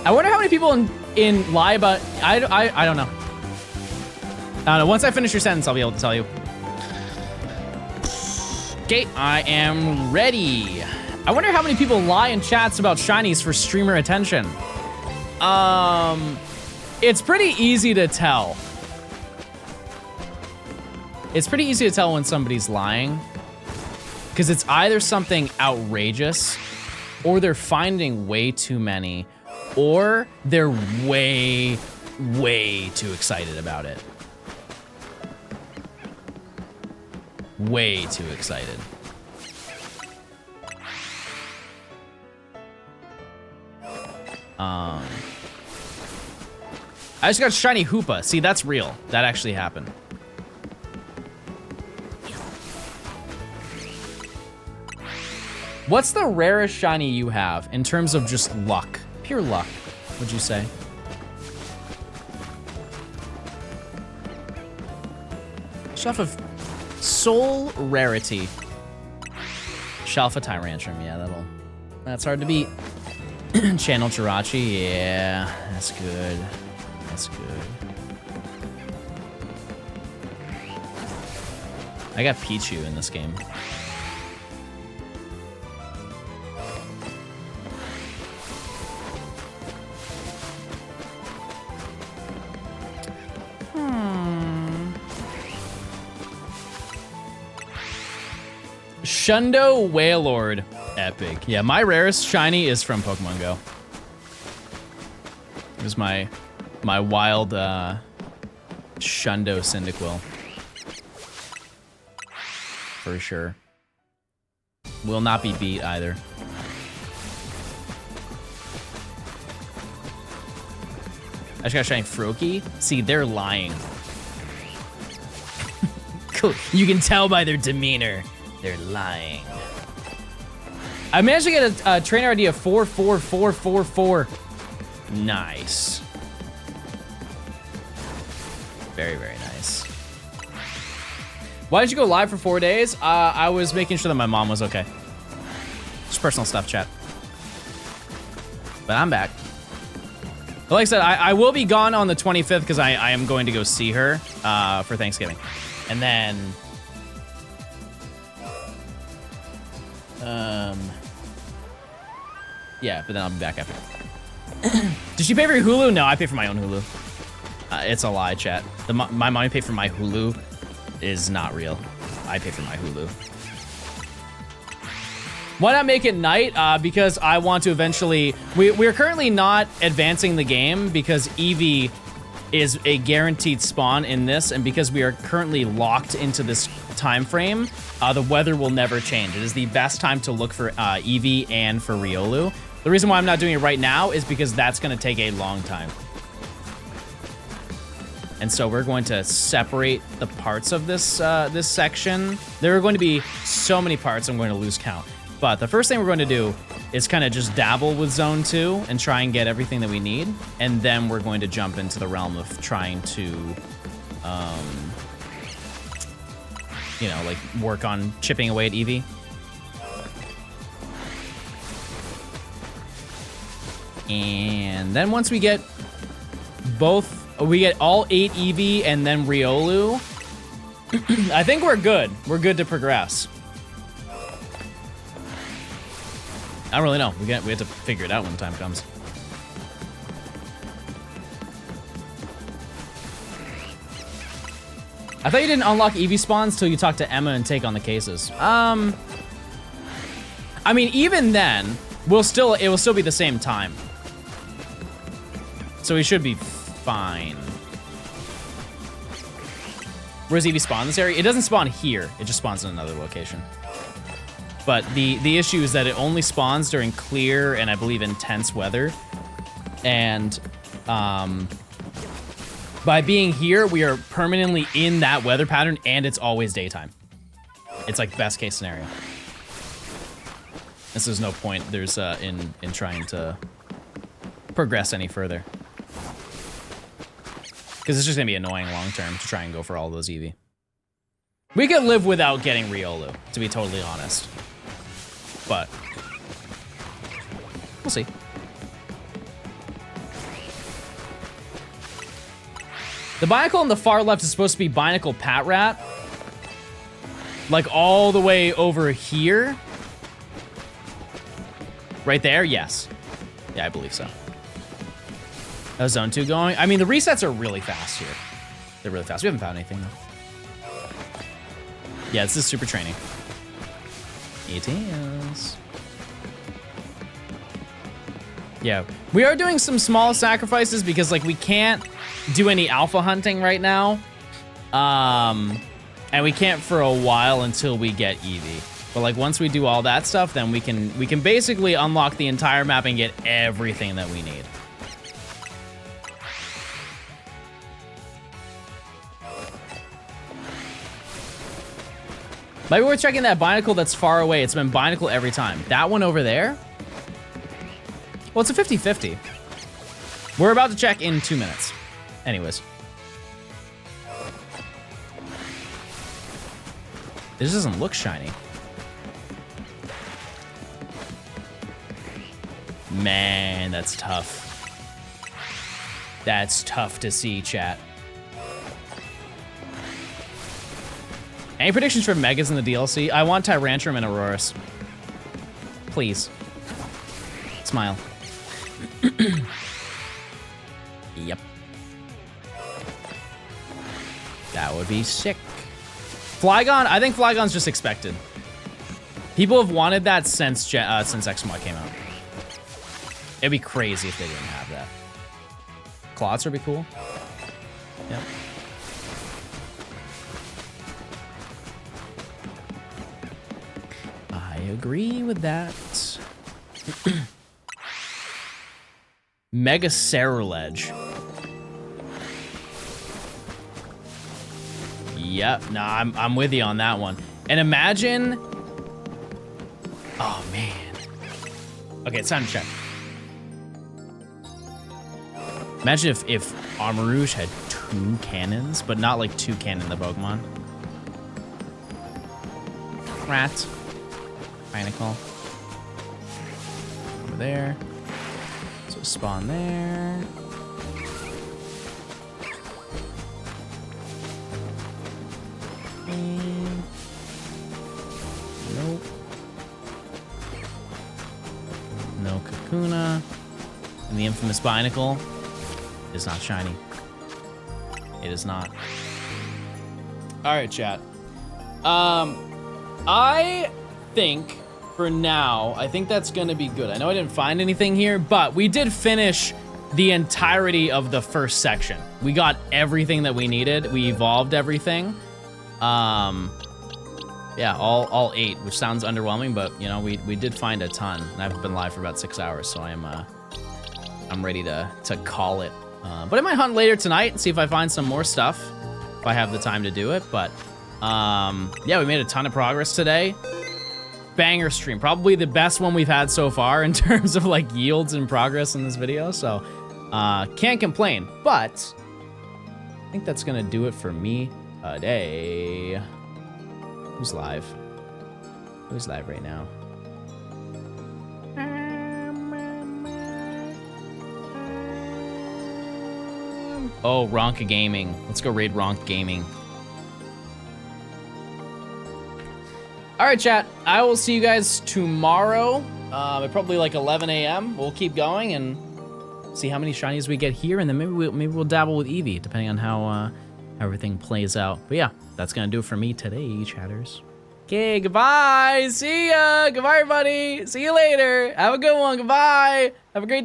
I wonder how many people in lie about, I don't know. I don't know. Once I finish your sentence, I'll be able to tell you. Okay, I am ready. I wonder how many people lie in chats about shinies for streamer attention. It's pretty easy to tell. It's pretty easy to tell when somebody's lying, because it's either something outrageous, or they're finding way too many, or they're way, way too excited about it. Way too excited. I just got shiny Hoopa. See, that's real. That actually happened. What's the rarest shiny you have in terms of just luck? Pure luck, would you say? Shelf of Soul Rarity. Shelf of Tyrantrum, yeah, that's hard to beat. Channel Jirachi, yeah, that's good. That's good. I got Pichu in this game. Shundo Wailord. Epic. Yeah, my rarest shiny is from Pokemon Go. It was my wild Shundo Cyndaquil. For sure. Will not be beat either. I just got shiny Froakie. See, they're lying. Cool. You can tell by their demeanor. They're lying. I managed to get a trainer ID of 44444. Nice. Very, very nice. Why did you go live for 4 days? I was making sure that my mom was okay. Just personal stuff, chat. But I'm back. But like I said, I will be gone on the 25th because I am going to go see her for Thanksgiving. And then... yeah, but then I'll be back after. Did she pay for your Hulu? No, I pay for my own Hulu. It's a lie, chat. My mommy paid for my Hulu is not real. I pay for my Hulu. Why not make it night? Because I want to eventually... We're currently not advancing the game because Eevee is a guaranteed spawn in this, and because we are currently locked into this time frame, the weather will never change. It is the best time to look for Eevee and for Riolu. The reason why I'm not doing it right now is because that's going to take a long time. And so we're going to separate the parts of this this section. There are going to be so many parts I'm going to lose count. But the first thing we're going to do is kind of just dabble with Zone 2 and try and get everything that we need. And then we're going to jump into the realm of trying to, you know, like work on chipping away at Eevee. And then once we get we get all 8 Eevee and then Riolu, I think we're good. We're good to progress. I don't really know. We have to figure it out when the time comes. I thought you didn't unlock Eevee spawns till you talked to Emma and take on the cases. I mean, even then, it will still be the same time. So we should be fine. Where's Eevee spawn in this area? It doesn't spawn here. It just spawns in another location. But the issue is that it only spawns during clear and I believe intense weather. And by being here, we are permanently in that weather pattern and it's always daytime. It's like best case scenario. And so there's no point in trying to progress any further. Because it's just gonna be annoying long term to try and go for all those Eevee. We could live without getting Riolu, to be totally honest. But we'll see. The Binacle on the far left is supposed to be Binacle Pat Rat. Like all the way over here. Right there, yes. Yeah, I believe so. How's Zone 2 going? I mean, the resets are really fast here. They're really fast. We haven't found anything, though. Yeah, this is super training. It is. Yeah, we are doing some small sacrifices because, like, we can't do any alpha hunting right now. And we can't for a while until we get Eevee. But, like, once we do all that stuff, then we can basically unlock the entire map and get everything that we need. Maybe we're checking that Binacle that's far away. It's been Binacle every time. That one over there? Well, it's a 50-50. We're about to check in 2 minutes. Anyways. This doesn't look shiny. Man, that's tough. That's tough to see, chat. Any predictions for Megas in the DLC? I want Tyrantrum and Aurorus. Please. Smile. Yep. That would be sick. Flygon? I think Flygon's just expected. People have wanted that since X-Mod came out. It'd be crazy if they didn't have that. Clots would be cool. Yep. I agree with that. Mega Ceruledge. Yep, nah, I'm with you on that one. And imagine... Oh, man. Okay, it's time to check. Imagine if Armarouge had 2 cannons, but not like 2 cannon the Pokemon. Rat. Binacle. Over there. So spawn there. And nope. No Kakuna. And the infamous Binacle is not shiny. It is not. All right, chat. I think for now, I think that's gonna be good. I know I didn't find anything here, but we did finish the entirety of the first section. We got everything that we needed. We evolved everything. Yeah, all 8, which sounds underwhelming, but you know, we did find a ton. And I've been live for about 6 hours, so I'm ready to call it. But I might hunt later tonight and see if I find some more stuff, if I have the time to do it. But yeah, we made a ton of progress today. Banger stream, probably the best one we've had so far in terms of like yields and progress in this video. So can't complain. But I think that's gonna do it for me today. Who's live? Who's live right now? Oh, Ronka Gaming. Let's go raid Ronk Gaming. All right, chat. I will see you guys tomorrow at probably like 11 a.m. We'll keep going and see how many shinies we get here, and then maybe we'll dabble with Eevee, depending on how everything plays out. But yeah, that's gonna do it for me today, chatters. Okay, goodbye. See ya. Goodbye, everybody. See you later. Have a good one. Goodbye. Have a great